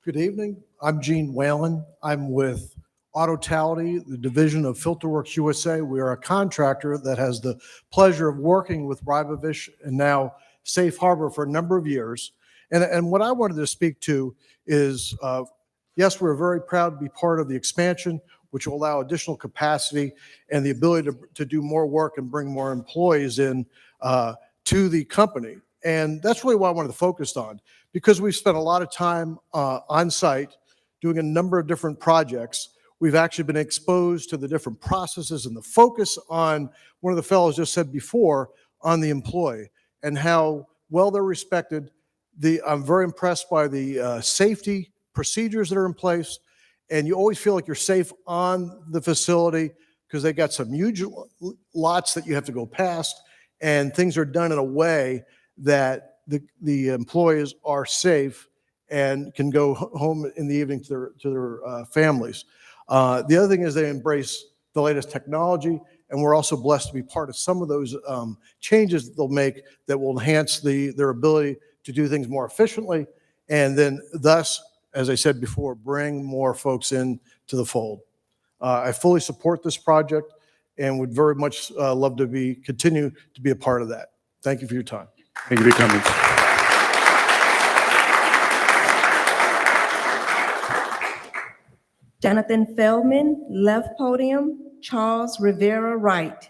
Good evening. I'm Gene Whalen. I'm with Autotality, the division of Filterworks USA. We are a contractor that has the pleasure of working with Rybovich and now Safe Harbor for a number of years. And what I wanted to speak to is, yes, we're very proud to be part of the expansion, which will allow additional capacity and the ability to do more work and bring more employees in to the company. And that's really what I wanted to focus on, because we've spent a lot of time on site doing a number of different projects. We've actually been exposed to the different processes and the focus on, one of the fellows just said before, on the employee and how well they're respected. I'm very impressed by the safety procedures that are in place. And you always feel like you're safe on the facility because they got some huge lots that you have to go past, and things are done in a way that the employees are safe and can go home in the evening to their families. The other thing is they embrace the latest technology, and we're also blessed to be part of some of those changes that they'll make that will enhance their ability to do things more efficiently, and then thus, as I said before, bring more folks in to the fold. I fully support this project and would very much love to continue to be a part of that. Thank you for your time. Thank you for coming. Jonathan Feldman, left podium. Charles Rivera, right.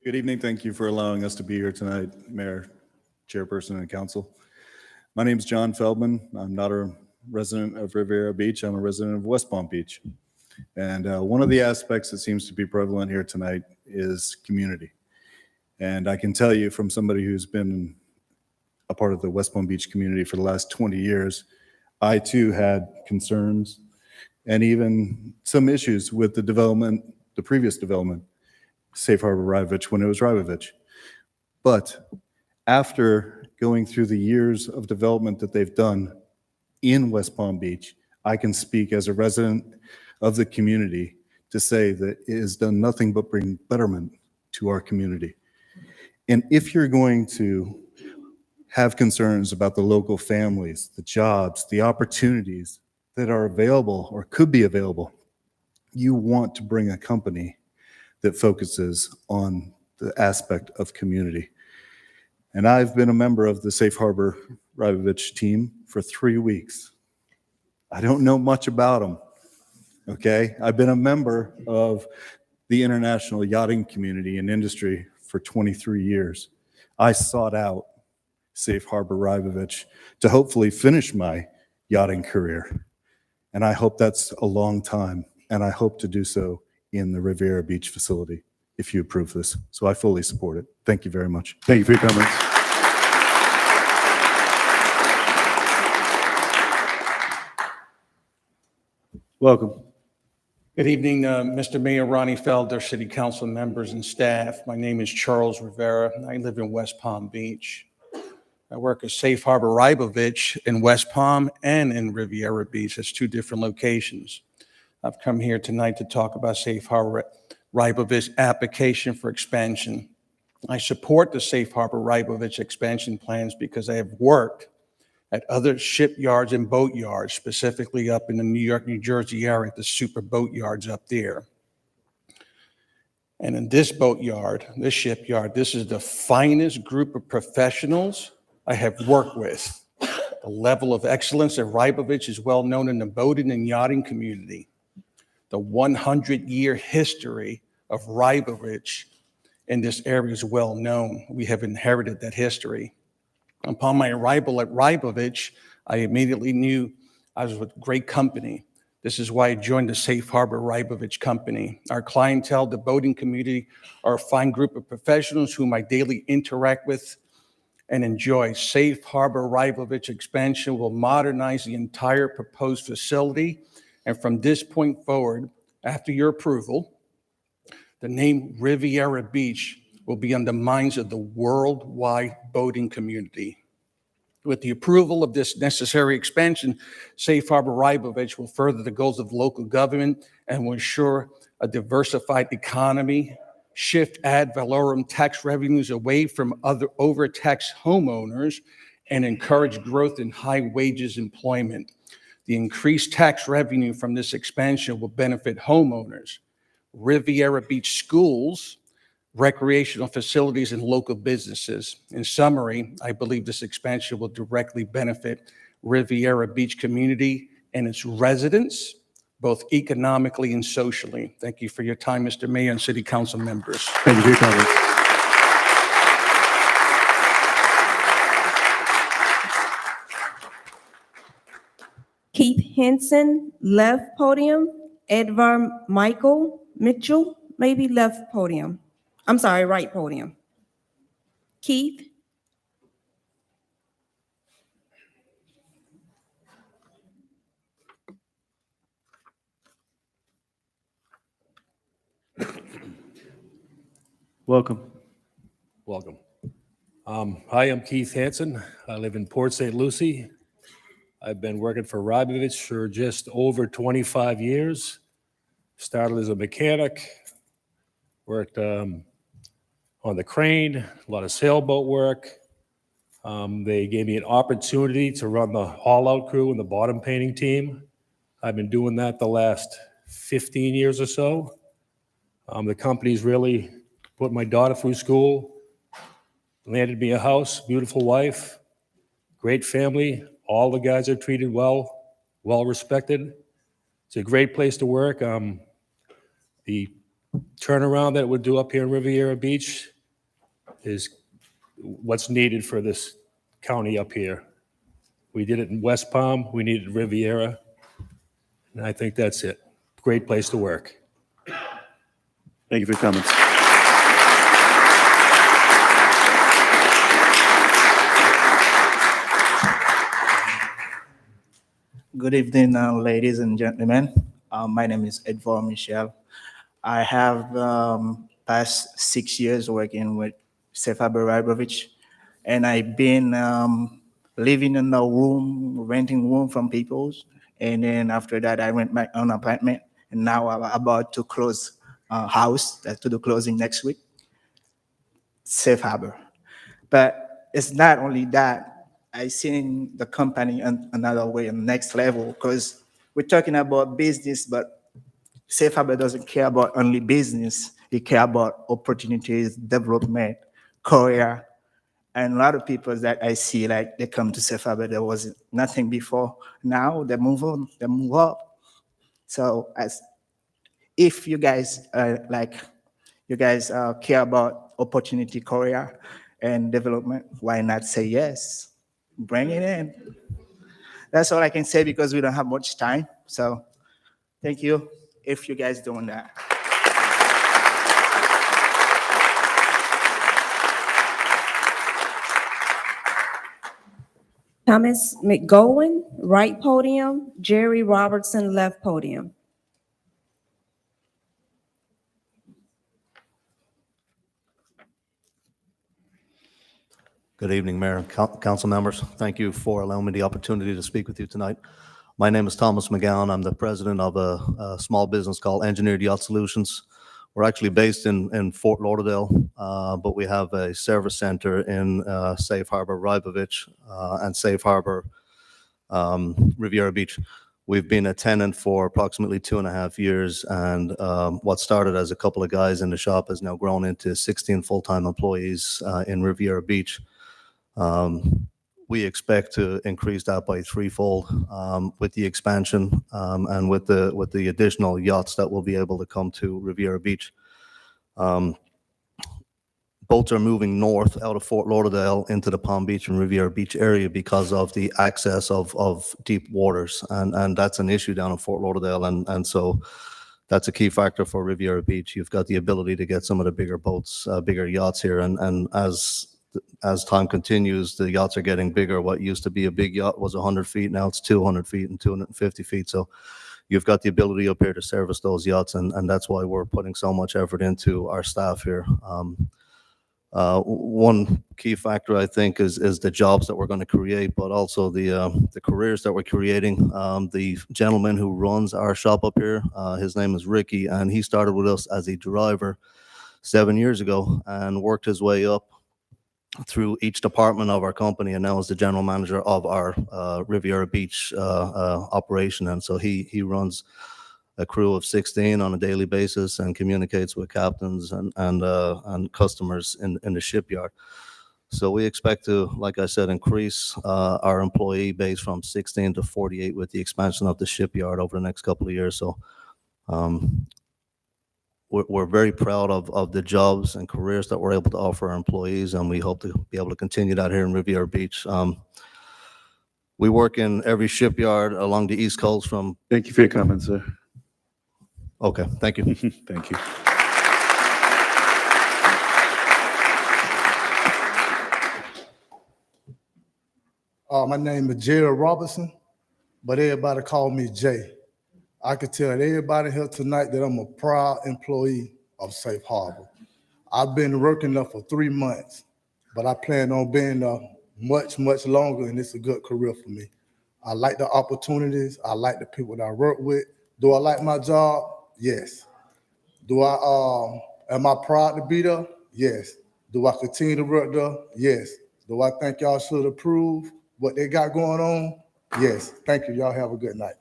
Good evening. Thank you for allowing us to be here tonight, Mayor, Chairperson, and Council. My name is John Feldman. I'm not a resident of Riviera Beach. I'm a resident of West Palm Beach. And one of the aspects that seems to be prevalent here tonight is community. And I can tell you from somebody who's been a part of the West Palm Beach community for the last 20 years, I too had concerns and even some issues with the development, the previous development, Safe Harbor Rybovich, when it was Rybovich. But after going through the years of development that they've done in West Palm Beach, I can speak as a resident of the community to say that it has done nothing but bring betterment to our community. And if you're going to have concerns about the local families, the jobs, the opportunities that are available or could be available, you want to bring a company that focuses on the aspect of community. And I've been a member of the Safe Harbor Rybovich team for 3 weeks. I don't know much about them, okay? I've been a member of the international yachting community and industry for 23 years. I sought out Safe Harbor Rybovich to hopefully finish my yachting career. And I hope that's a long time, and I hope to do so in the Riviera Beach facility if you approve this. So I fully support it. Thank you very much. Thank you for your comments. Welcome. Good evening, Mr. Mayor, Ronnie Felder, City Council members and staff. My name is Charles Rivera. I live in West Palm Beach. I work at Safe Harbor Rybovich in West Palm and in Riviera Beach. It's 2 different locations. I've come here tonight to talk about Safe Harbor Rybovich application for expansion. I support the Safe Harbor Rybovich expansion plans because I have worked at other shipyards and boat yards, specifically up in the New York, New Jersey area, the super boat yards up there. And in this boat yard, this shipyard, this is the finest group of professionals I have worked with. The level of excellence at Rybovich is well known in the boating and yachting community. The 100-year history of Rybovich in this area is well known. We have inherited that history. Upon my arrival at Rybovich, I immediately knew I was with a great company. This is why I joined the Safe Harbor Rybovich company. Our clientele, the boating community, are a fine group of professionals whom I daily interact with and enjoy. Safe Harbor Rybovich expansion will modernize the entire proposed facility. And from this point forward, after your approval, the name Riviera Beach will be on the minds of the worldwide boating community. With the approval of this necessary expansion, Safe Harbor Rybovich will further the goals of local government and will ensure a diversified economy, shift ad valorem tax revenues away from other overtaxed homeowners, and encourage growth in high wages employment. The increased tax revenue from this expansion will benefit homeowners, Riviera Beach schools, recreational facilities, and local businesses. In summary, I believe this expansion will directly benefit Riviera Beach community and its residents, both economically and socially. Thank you for your time, Mr. Mayor and City Council members. Thank you for your comments. Keith Henson, left podium. Edvard Michael Mitchell, maybe left podium. I'm sorry, right podium. Keith? Welcome. Welcome. Hi, I'm Keith Hansen. I live in Port St. Lucie. I've been working for Rybovich for just over 25 years. Started as a mechanic, worked on the crane, a lot of sailboat work. They gave me an opportunity to run the haul-out crew and the bottom painting team. I've been doing that the last 15 years or so. The company's really put my daughter through school, landed me a house, beautiful wife, great family. All the guys are treated well, well respected. It's a great place to work. The turnaround that we'll do up here in Riviera Beach is what's needed for this county up here. We did it in West Palm, we needed Riviera, and I think that's it. Great place to work. Thank you for your comments. Good evening, ladies and gentlemen. My name is Edvard Michel. I have past 6 years working with Safe Harbor Rybovich, and I've been living in a room, renting room from people, and then after that, I rent my own apartment, and now I'm about to close house, to do closing next week, Safe Harbor. But it's not only that. I seen the company another way, next level, because we're talking about business, but Safe Harbor doesn't care about only business. It care about opportunities, development, career, and a lot of people that I see, like they come to Safe Harbor, there was nothing before. Now they move on, they move up. So if you guys care about opportunity, career, and development, why not say yes? Bring it in. That's all I can say because we don't have much time. So thank you if you guys doing that. Thomas McGowan, right podium. Jerry Robertson, left podium. Good evening, Mayor and council members. Thank you for allowing me the opportunity to speak with you tonight. My name is Thomas McGowan. I'm the president of a small business called Engineered Yacht Solutions. We're actually based in Fort Lauderdale, but we have a service center in Safe Harbor Rybovich and Safe Harbor Riviera Beach. We've been a tenant for approximately 2.5 years, and what started as a couple of guys in the shop has now grown into 16 full-time employees in Riviera Beach. We expect to increase that by threefold with the expansion and with the additional yachts that will be able to come to Riviera Beach. Boats are moving north out of Fort Lauderdale into the Palm Beach and Riviera Beach area because of the access of deep waters, and that's an issue down in Fort Lauderdale, and so that's a key factor for Riviera Beach. You've got the ability to get some of the bigger boats, bigger yachts here, and as time continues, the yachts are getting bigger. What used to be a big yacht was 100 feet. Now it's 200 feet and 250 feet. So you've got the ability up here to service those yachts, and that's why we're putting so much effort into our staff here. One key factor, I think, is the jobs that we're going to create, but also the careers that we're creating. The gentleman who runs our shop up here, his name is Ricky, and he started with us as a driver 7 years ago and worked his way up through each department of our company, and now is the general manager of our Riviera Beach operation. And so he runs a crew of 16 on a daily basis and communicates with captains and customers in the shipyard. So we expect to, like I said, increase our employee base from 16 to 48 with the expansion of the shipyard over the next couple of years. So we're very proud of the jobs and careers that we're able to offer our employees, and we hope to be able to continue that here in Riviera Beach. We work in every shipyard along the East Coast from... Thank you for your comments, sir. Okay, thank you. Thank you. My name is Jerry Robertson, but everybody call me Jay. I can tell everybody here tonight that I'm a proud employee of Safe Harbor. I've been working there for 3 months, but I plan on being there much, much longer, and it's a good career for me. I like the opportunities. I like the people that I work with. Do I like my job? Yes. Am I proud to be there? Yes. Do I continue to work there? Yes. Do I think y'all should approve what they got going on? Yes. Thank you. Y'all have a good night.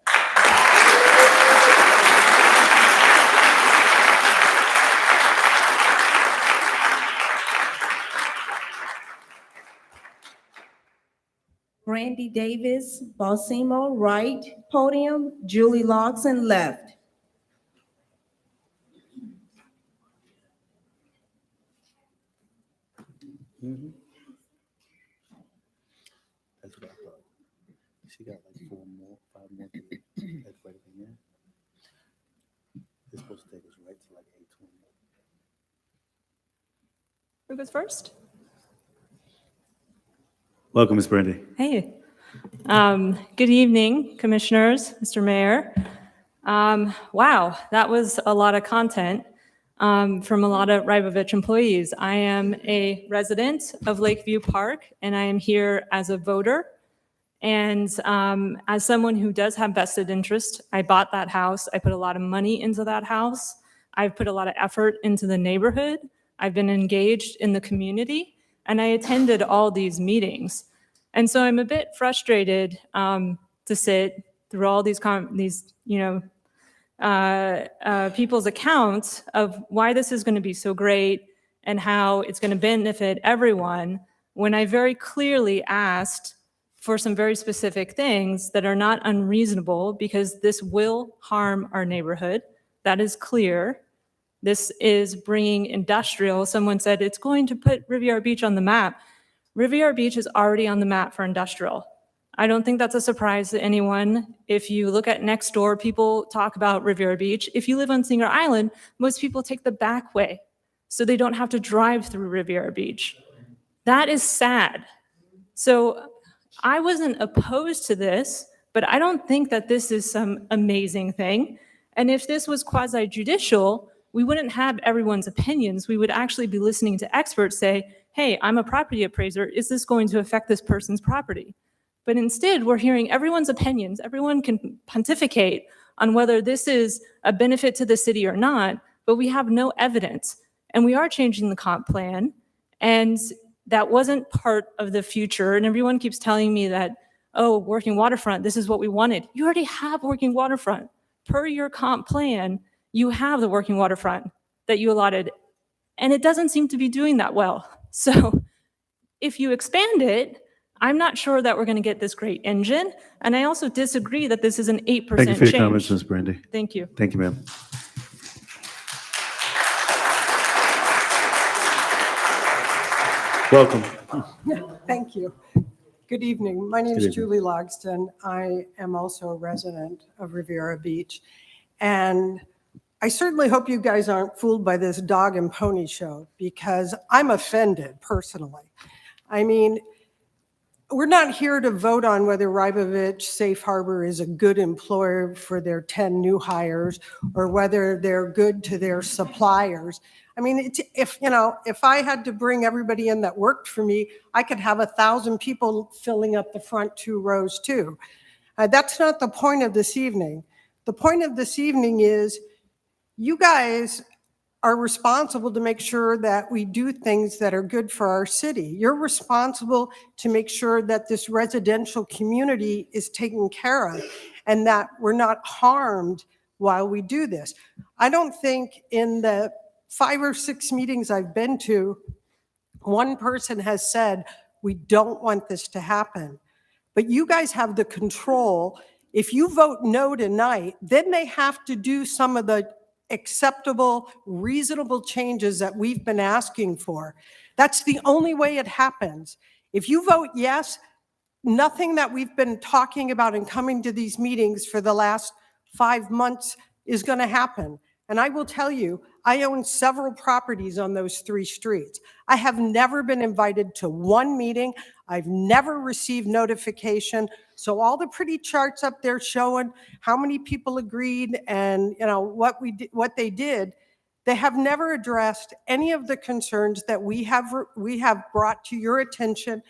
Randy Davis, Balsamo, right podium. Julie Logson, left. That's what I thought. She got like 5 more. That's right in there. It's supposed to take us right to like 8:20. Who goes first? Welcome, Ms. Brandy. Hey. Good evening, commissioners, Mr. Mayor. Wow, that was a lot of content from a lot of Rybovich employees. I am a resident of Lakeview Park, and I am here as a voter. And as someone who does have vested interest, I bought that house. I put a lot of money into that house. I've put a lot of effort into the neighborhood. I've been engaged in the community, and I attended all these meetings. And so I'm a bit frustrated to sit through all these people's accounts of why this is going to be so great and how it's going to benefit everyone, when I very clearly asked for some very specific things that are not unreasonable, because this will harm our neighborhood. That is clear. This is bringing industrial. Someone said it's going to put Riviera Beach on the map. Riviera Beach is already on the map for industrial. I don't think that's a surprise to anyone. If you look at next door, people talk about Riviera Beach. If you live on Singer Island, most people take the back way, so they don't have to drive through Riviera Beach. That is sad. So I wasn't opposed to this, but I don't think that this is some amazing thing. And if this was quasi-judicial, we wouldn't have everyone's opinions. We would actually be listening to experts say, hey, I'm a property appraiser. Is this going to affect this person's property? But instead, we're hearing everyone's opinions. Everyone can pontificate on whether this is a benefit to the city or not, but we have no evidence. And we are changing the comp plan, and that wasn't part of the future. And everyone keeps telling me that, oh, working waterfront, this is what we wanted. You already have working waterfront. Per your comp plan, you have the working waterfront that you allotted, and it doesn't seem to be doing that well. So if you expand it, I'm not sure that we're going to get this great engine. And I also disagree that this is an 8% change. Thank you for your comments, Ms. Brandy. Thank you. Thank you, ma'am. Welcome. Thank you. Good evening. My name Good is evening. Julie Logston. I am also a resident of Riviera Beach. And I certainly hope you guys aren't fooled by this dog and pony show, because I'm offended personally. I mean, we're not here to vote on whether Rybovich Safe Harbor is a good employer for their 10 new hires or whether they're good to their suppliers. I mean, if I had to bring everybody in that worked for me, I could have 1,000 people filling up the front 2 rows too. That's not the point of this evening. The point of this evening is you guys are responsible to make sure that we do things that are good for our city. You're responsible to make sure that this residential community is taken care of and that we're not harmed while we do this. I don't think in the 5 or 6 meetings I've been to, one person has said, we don't want this to happen. But you guys have the control. If you vote no tonight, then they have to do some of the acceptable, reasonable changes that we've been asking for. That's the only way it happens. If you vote yes, nothing that we've been talking about and coming to these meetings for the last 5 months is going to happen. And I will tell you, I own several properties on those 3 streets. I have never been invited to one meeting. I've never received notification. So all the pretty charts up there showing how many people agreed and what they did, they have never addressed any of the concerns that we have brought to your attention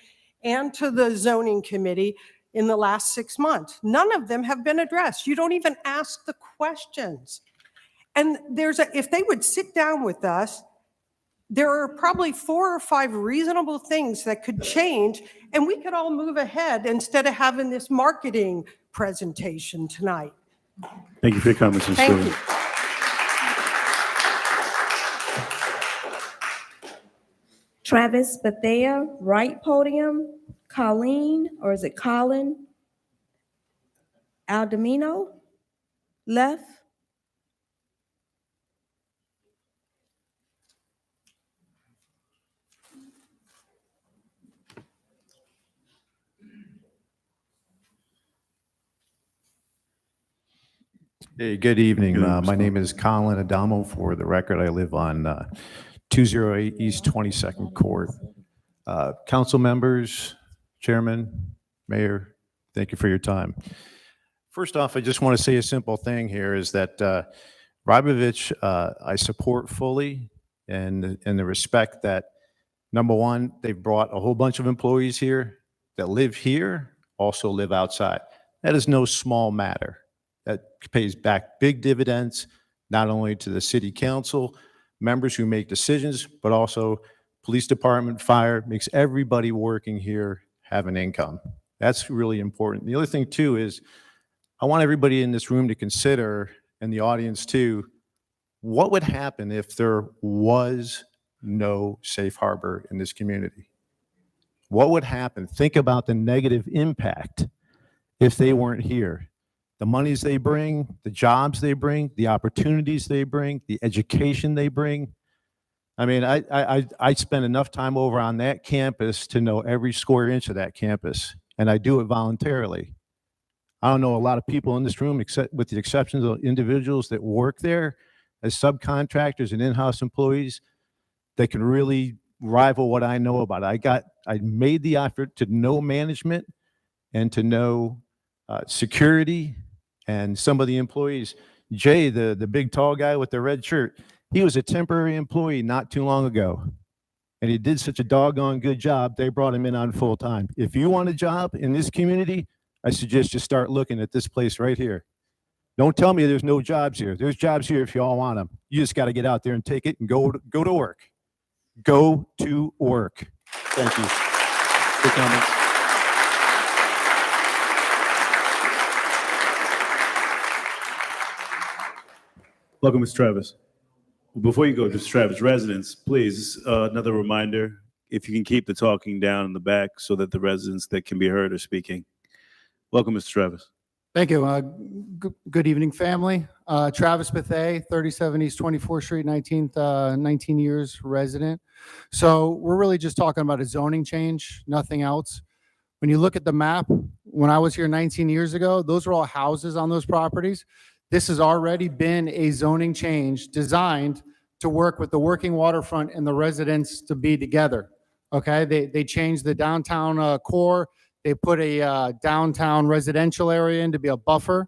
and to the zoning committee in the last 6 months. None of them have been addressed. You don't even ask the questions. And if they would sit down with us, there are probably 4 or 5 reasonable things that could change, and we could all move ahead instead of having this marketing presentation tonight. Thank you for your comments, Ms. Thank Sullivan. you. Travis Bethea, right podium. Colleen, or is it Colin? Aldemino, left. Hey, good evening. Good evening, My Mr. name is Colin Adamo. For the record, I live on 208 East 22nd Court. Council members, Chairman, Mayor, thank you for your time. First off, I just want to say a simple thing here is that Rybovich, I support fully and in the respect that, number one, they've brought a whole bunch of employees here that live here, also live outside. That is no small matter. That pays back big dividends, not only to the city council, members who make decisions, but also police department, fire, makes everybody working here have an income. That's really important. The other thing too is I want everybody in this room to consider, and the audience too, what would happen if there was no safe harbor in this community? What would happen? Think about the negative impact if they weren't here. The monies they bring, the jobs they bring, the opportunities they bring, the education they bring. I mean, I spend enough time over on that campus to know every square inch of that campus, and I do it voluntarily. I don't know a lot of people in this room, except with the exceptions of individuals that work there as subcontractors and in-house employees, that can really rival what I know about it. I made the effort to know management and to know security and some of the employees. Jay, the big tall guy with the red shirt, he was a temporary employee not too long ago. And he did such a doggone good job, they brought him in on full time. If you want a job in this community, I suggest you start looking at this place right here. Don't tell me there's no jobs here. There's jobs here if you all want them. You just got to get out there and take it and go to work. Go to work. Thank you. Good comments. Welcome, Ms. Travis. Before you go, Mr. Travis, residents, please, another reminder, if you can keep the talking down in the back so that the residents that can be heard are speaking. Welcome, Mr. Travis. Thank you. Good evening, family. Travis Bethay, 37 East 24th Street, 19 years resident. So we're really just talking about a zoning change, nothing else. When you look at the map, when I was here 19 years ago, those were all houses on those properties. This has already been a zoning change designed to work with the working waterfront and the residents to be together. Okay, they changed the downtown core. They put a downtown residential area in to be a buffer.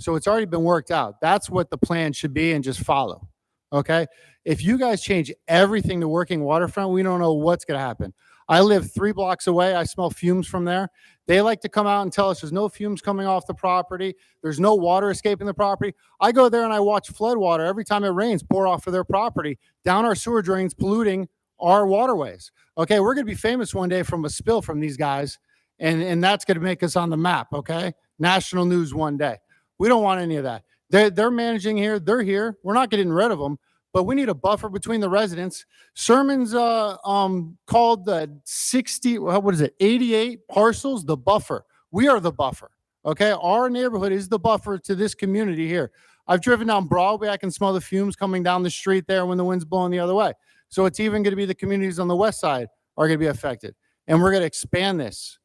So it's already been worked out. That's what the plan should be, and just follow. Okay, if you guys change everything to working waterfront, we don't know what's going to happen. I live 3 blocks away. I smell fumes from there. They like to come out and tell us there's no fumes coming off the property. There's no water escaping the property. I go there and I watch flood water every time it rains pour off of their property down our sewer drains, polluting our waterways. Okay, we're going to be famous one day from a spill from these guys, and that's going to make us on the map. Okay, national news one day. We don't want any of that. They're managing here. They're here. We're not getting rid of them. But we need a buffer between the residents. Sermon's called the 88 parcels the buffer. We are the buffer, okay? Our neighborhood is the buffer to this community here. I've driven down Broadway. I can smell the fumes coming down the street there when the wind's blowing the other way. So it's even going to be the communities on the west side are going to be affected. And we're going to expand this.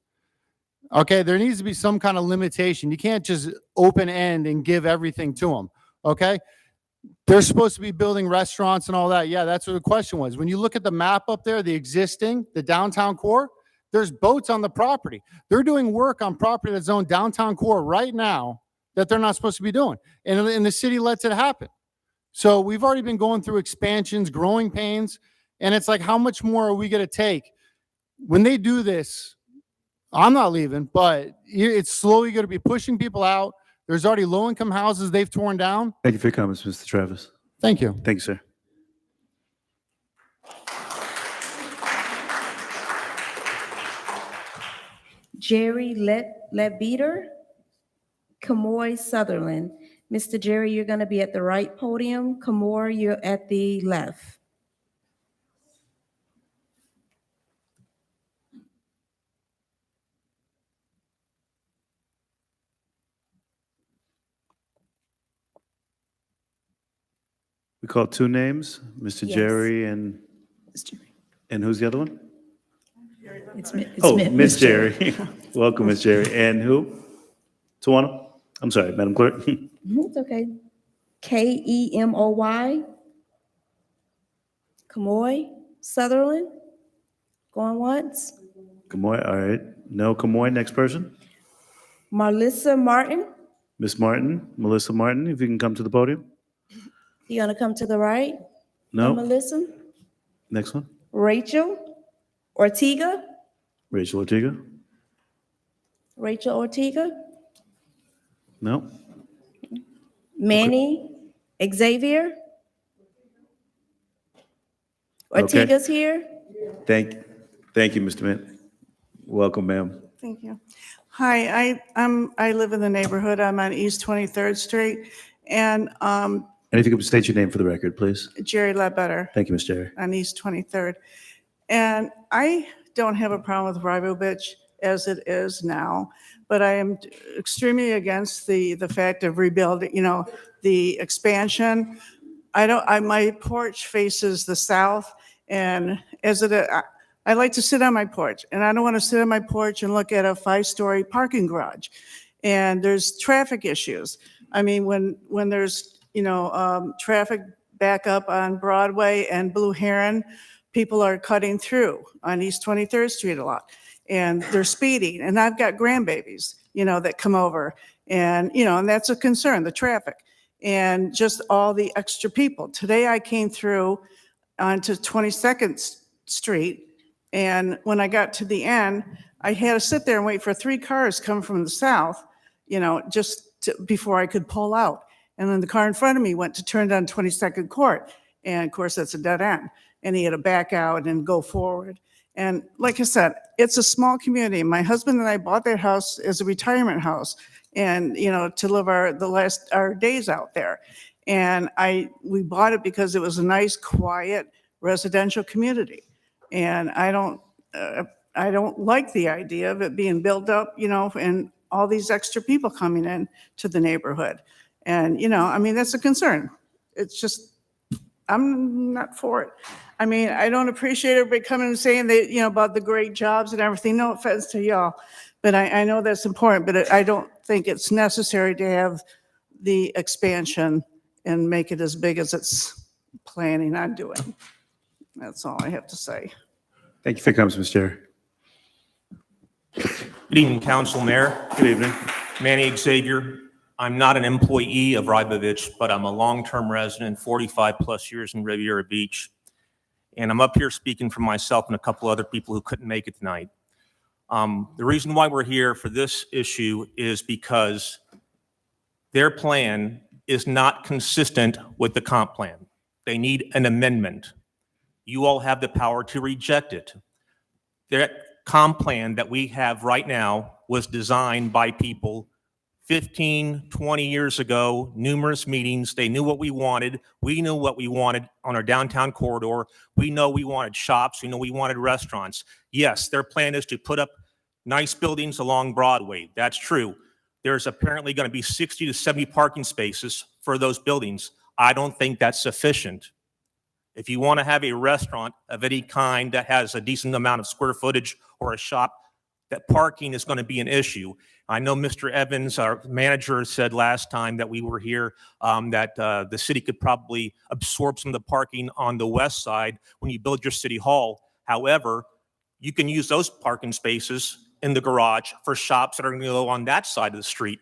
Okay, there needs to be some kind of limitation. You can't just open end and give everything to them, okay? They're supposed to be building restaurants and all that. Yeah, that's what the question was. When you look at the map up there, the downtown core, there's boats on the property. They're doing work on property that's zoned downtown core right now that they're not supposed to be doing. And the city lets it happen. So we've already been going through expansions, growing pains, and it's like, how much more are we going to take? When they do this, I'm not leaving, but it's slowly going to be pushing people out. There's already low-income houses they've torn down. Thank you for your comments, Mr. Travis. Thank you. Thank you, sir. Jerry Ledbeater, Kamoy Sutherland. Mr. Jerry, you're going to be at the right podium. Kamoy, you're at the left. We call 2 names, Mr. Yes. Jerry and who's the other one? It's Miss Jerry. Welcome, Miss Jerry. And who? Tawana? I'm sorry, Madam Clerk. It's okay. Kemoy. Kamoy. Sutherland. Going once. Kamoy, all right. No Kamoy, next person. Marlissa Martin. Miss Martin, Melissa Martin, if you can come to the podium. You gonna come to the right? No, And Melissa. next one. Rachel Ortega. Rachel Ortega. Rachel Ortega. No, Manny Xavier. Okay. Ortega's here. thank you, Mr. Mint. Welcome, ma'am. Thank you. Hi, I live in the neighborhood. I'm on East 23rd Street, and And if you could state your name for the record, please. Jerry Ledbetter Thank you, Ms. Jerry. on East 23rd. And I don't have a problem with Rybovich as it is now, but I am extremely against the fact of rebuilding, the expansion. My porch faces the south, and I like to sit on my porch, and I don't want to sit on my porch and look at a 5-story parking garage. And there's traffic issues. I mean, when there's, traffic back up on Broadway and Blue Heron, people are cutting through on East 23rd Street a lot, and they're speeding. And I've got grandbabies, that come over, and, and that's a concern, the traffic, and just all the extra people. Today I came through onto 22nd Street, and when I got to the end, I had to sit there and wait for 3 cars coming from the south, before I could pull out. And then the car in front of me went to turn down 22nd Court. And of course, that's a dead end. And he had to back out and go forward. And like I said, it's a small community. My husband and I bought that house as a retirement house and, to live our days out there. And we bought it because it was a nice, quiet residential community. And I don't like the idea of it being built up, and all these extra people coming in to the neighborhood. And, that's a concern. It's just, I'm not for it. I mean, I don't appreciate everybody coming and saying that, about the great jobs and everything. No offense to y'all, but I know that's important, but I don't think it's necessary to have the expansion and make it as big as it's planning on doing. That's all I have to say. Thank you for your comments, Ms. Jerry. Good evening, Council, Mayor. Good evening. Manny Xavier. I'm not an employee of Rybovich, but I'm a long-term resident, 45-plus years in Riviera Beach. And I'm up here speaking for myself and a couple other people who couldn't make it tonight. The reason why we're here for this issue is because their plan is not consistent with the comp plan. They need an amendment. You all have the power to reject it. That comp plan that we have right now was designed by people 15, 20 years ago, numerous meetings. They knew what we wanted. We knew what we wanted on our downtown corridor. We know we wanted shops. We know we wanted restaurants. Yes, their plan is to put up nice buildings along Broadway. That's true. There's apparently going to be 60 to 70 parking spaces for those buildings. I don't think that's sufficient. If you want to have a restaurant of any kind that has a decent amount of square footage or a shop, that parking is going to be an issue. I know Mr. Evans, our manager, said last time that we were here that the city could probably absorb some of the parking on the west side when you build your city hall. However, you can use those parking spaces in the garage for shops that are going to go on that side of the street.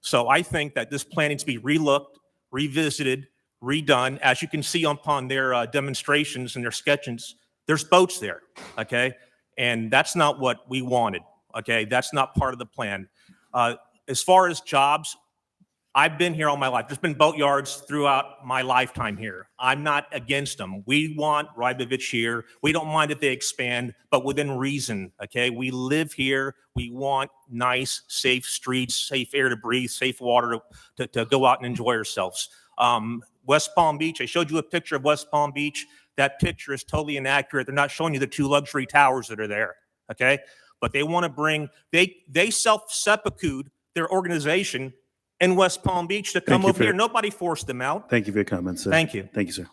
So I think that this plan needs to be relooked, revisited, redone. As you can see upon their demonstrations and their sketches, there's boats there, okay? And that's not what we wanted, okay? That's not part of the plan. As far as jobs, I've been here all my life. There's been boat yards throughout my lifetime here. I'm not against them. We want Rybovich here. We don't mind if they expand, but within reason, okay? We live here. We want nice, safe streets, safe air to breathe, safe water to go out and enjoy ourselves. West Palm Beach, I showed you a picture of West Palm Beach. That picture is totally inaccurate. They're not showing you the 2 luxury towers that are there, okay? But they want to bring, they self-seppuku'd their organization in West Palm Beach to come over here. Nobody forced them out. Thank you for your comments, sir. Thank you. Thank you, sir.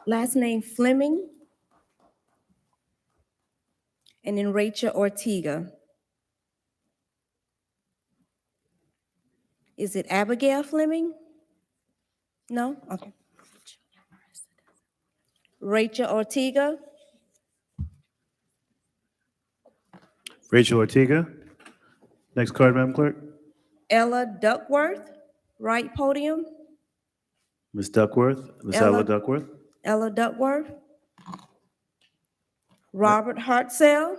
Last name Fleming. And then Rachel Ortega. Is it Abigail Fleming? No? Okay. Rachel Ortega, Rachel Ortega. Next card, Madam Clerk. Ella Duckworth, right podium. Ms. Duckworth, Ms. Ella- Ella Duckworth. Ella Duckworth. Robert Hartzell.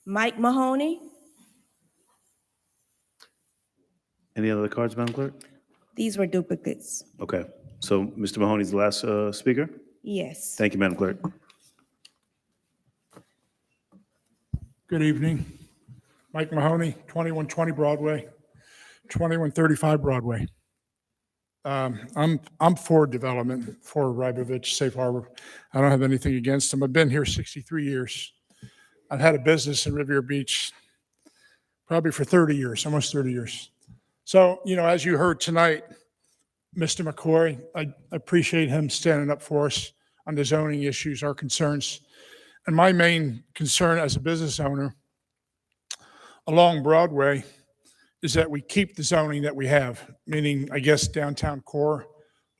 Mike Mahoney. Any other cards, Madam Clerk? These were duplicates. Okay, so Mr. Mahoney's the last speaker. Yes. Thank you, Madam Clerk. Good evening. Mike Mahoney, 2120 Broadway, 2135 Broadway. I'm for development, for Rybovich Safe Harbor. I don't have anything against them. I've been here 63 years. I've had a business in Riviera Beach probably for 30 years, almost 30 years. So, you know, as you heard tonight, Mr. McCoy, I appreciate him standing up for us on the zoning issues, our concerns. And my main concern as a business owner along Broadway is that we keep the zoning that we have, meaning, I guess, downtown core.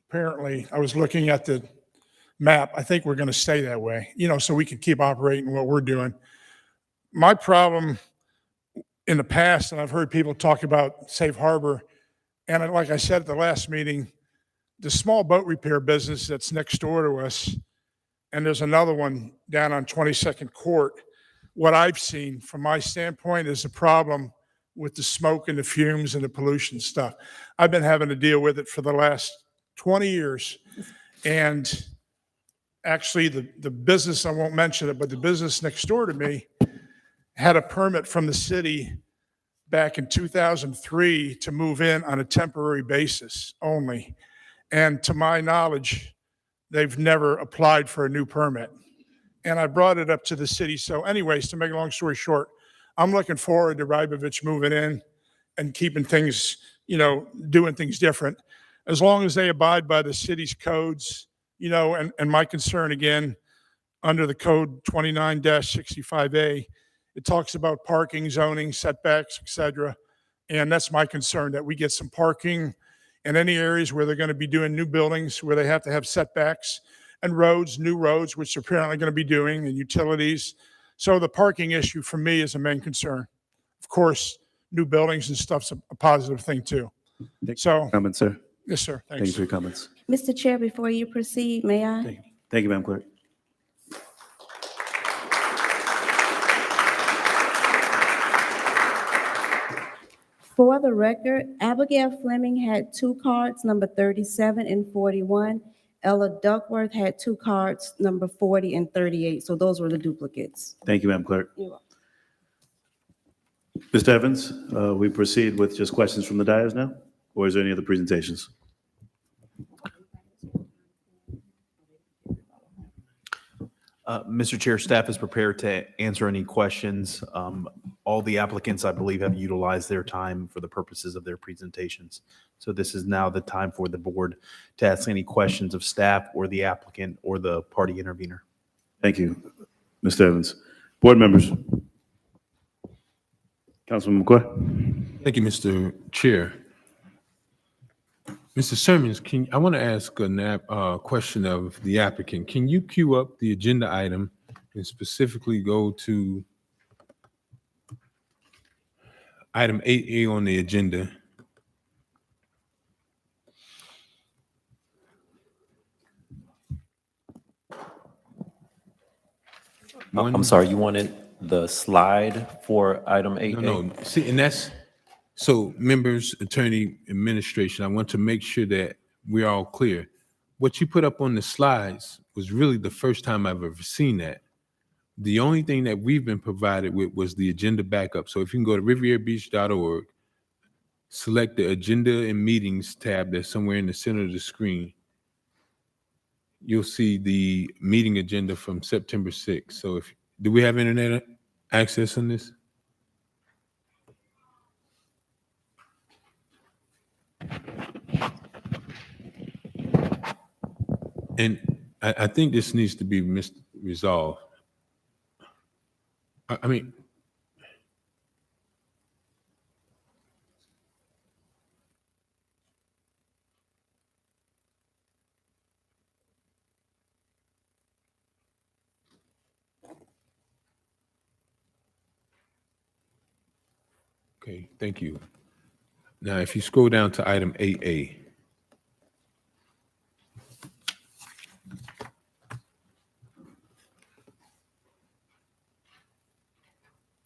Apparently, I was looking at the map. I think we're going to stay that way, you know, so we can keep operating what we're doing. My problem in the past, and I've heard people talk about Safe Harbor, and like I said at the last meeting, the small boat repair business that's next door to us, and there's another one down on 22nd Court. What I've seen from my standpoint is a problem with the smoke and the fumes and the pollution stuff. I've been having to deal with it for the last 20 years. And actually the business, I won't mention it, but the business next door to me had a permit from the city back in 2003 to move in on a temporary basis only. And to my knowledge, they've never applied for a new permit. And I brought it up to the city. So anyways, to make a long story short, I'm looking forward to Rybovich moving in and keeping things, you know, doing things different. As long as they abide by the city's codes, you know, and my concern again, under the code 29-65A, it talks about parking, zoning, setbacks, et cetera. And that's my concern, that we get some parking in any areas where they're going to be doing new buildings, where they have to have setbacks, and roads, new roads, which they're apparently going to be doing, and utilities. So the parking issue for me is a main concern. Of course, new buildings and stuff's a positive thing too. So, Comments, sir. yes, sir. Thank you Thanks. for your comments. Mr. Chair, before you proceed, may I? Thank you, Madam Clerk. For the record, Abigail Fleming had 2 cards, number 37 and 41. Ella Duckworth had 2 cards, number 40 and 38. So those were the duplicates. Thank you, Madam Clerk. You're welcome. Mr. Evans, we proceed with just questions from the dais now, or is there any other presentations? Mr. Chair, staff is prepared to answer any questions. All the applicants, I believe, have utilized their time for the purposes of their presentations. So this is now the time for the board to ask any questions of staff or the applicant or the party intervener. Thank you, Mr. Evans. Board members. Councilman McCoy. Thank you, Mr. Chair. Mr. Sermons, I want to ask a question of the applicant. Can you queue up the agenda item and specifically go to item 8A on the agenda? I'm sorry, you wanted the slide for item 8A? No, see, and that's, so members, attorney, administration, I want to make sure that we're all clear. What you put up on the slides was really the first time I've ever seen that. The only thing that we've been provided with was the agenda backup. So if you can go to riverabeach.org, select the agenda and meetings tab that's somewhere in the center of the screen, you'll see the meeting agenda from September 6th. So do we have internet access on this? And I think this needs to be resolved. I mean, okay, thank you. Now, if you scroll down to item 8A.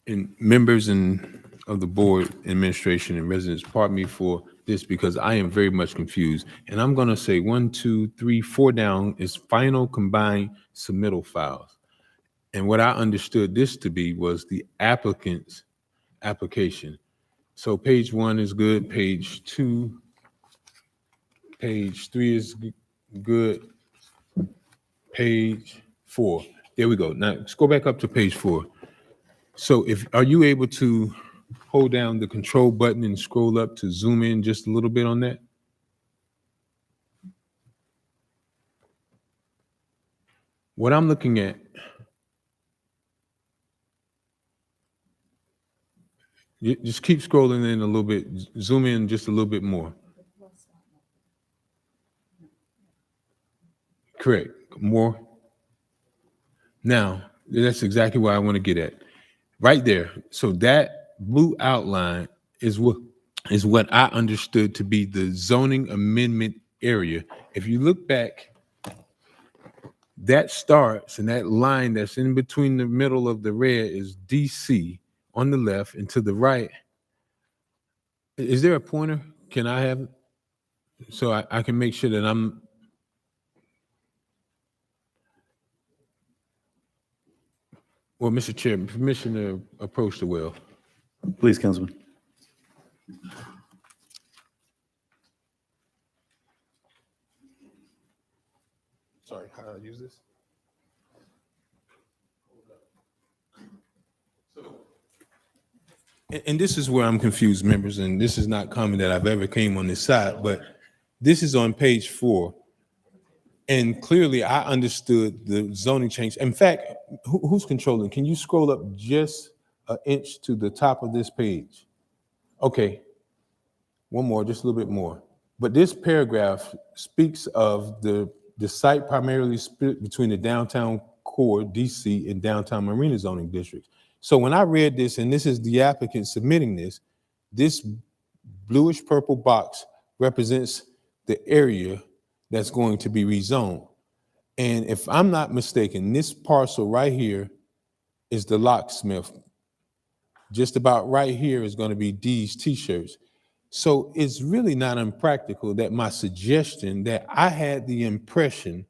And members of the board, administration, and residents, pardon me for this because I am very much confused. And I'm going to say 1, 2, 3, 4 down is final combined submittal files. And what I understood this to be was the applicant's application. So page 1 is good, page 2, page 3 is good, page 4. There we go. Now let's go back up to page 4. So are you able to hold down the control button and scroll up to zoom in just a little bit on that? What I'm looking at, just keep scrolling in a little bit, zoom in just a little bit more. Correct, more. Now, that's exactly what I want to get at. Right there. So that blue outline is what I understood to be the zoning amendment area. If you look back, that starts, and that line that's in between the middle of the red is DC on the left, and to the right. Is there a pointer? Can I have it? So I can make sure that I'm. Well, Mr. Chair, permission to approach the well. Please, Councilman. Sorry, how do I use this? And this is where I'm confused, members, and this is not common that I've ever came on this side, but this is on page 4. And clearly, I understood the zoning change. In fact, who's controlling? Can you scroll up just an inch to the top of this page? Okay, one more, just a little bit more. But this paragraph speaks of the site primarily split between the downtown core, DC, and downtown marina zoning districts. So when I read this, and this is the applicant submitting this bluish purple box represents the area that's going to be rezoned. And if I'm not mistaken, this parcel right here is the locksmith. Just about right here is going to be D's T-shirts. So it's really not impractical that my suggestion that I had the impression,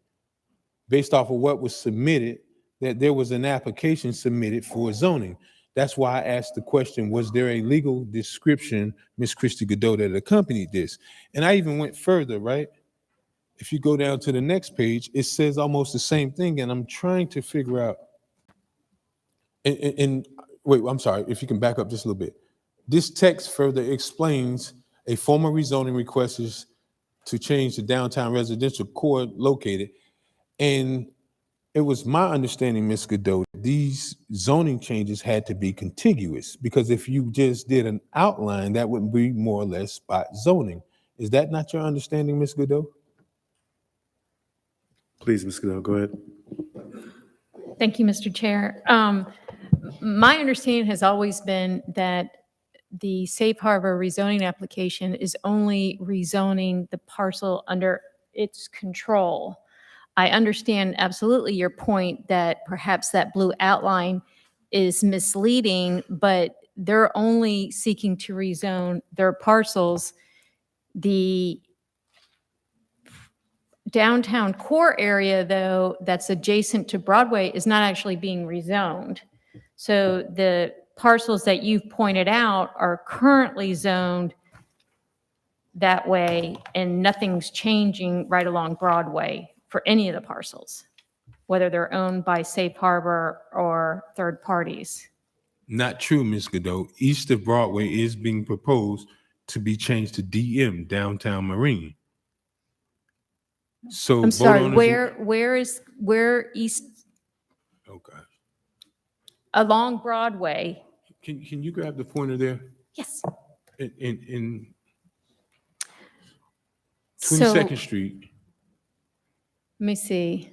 based off of what was submitted, that there was an application submitted for zoning. That's why I asked the question, was there a legal description, Ms. Christy Godot, that accompanied this? And I even went further, right? If you go down to the next page, it says almost the same thing, and I'm trying to figure out, and wait, I'm sorry, if you can back up just a little bit. This text further explains a formal rezoning request is to change the downtown residential core located, and it was my understanding, Ms. Godot, these zoning changes had to be contiguous, because if you just did an outline, that would be more or less spot zoning. Is that not your understanding, Ms. Godot? Please, Ms. Goodell, go ahead. Thank you, Mr. Chair. My understanding has always been that the Safe Harbor rezoning application is only rezoning the parcel under its control. I understand absolutely your point that perhaps that blue outline is misleading, but they're only seeking to rezone their parcels. The downtown core area, though, that's adjacent to Broadway is not actually being rezoned. So the parcels that you've pointed out are currently zoned that way, and nothing's changing right along Broadway for any of the parcels, whether they're owned by Safe Harbor or third parties. Not true, Ms. Godot. East of Broadway is being proposed to be changed to DM, Downtown Marine. So I'm boat sorry, owners- where east, Okay. along Broadway? Can you grab the pointer there? Yes. In So, 22nd Street. let me see.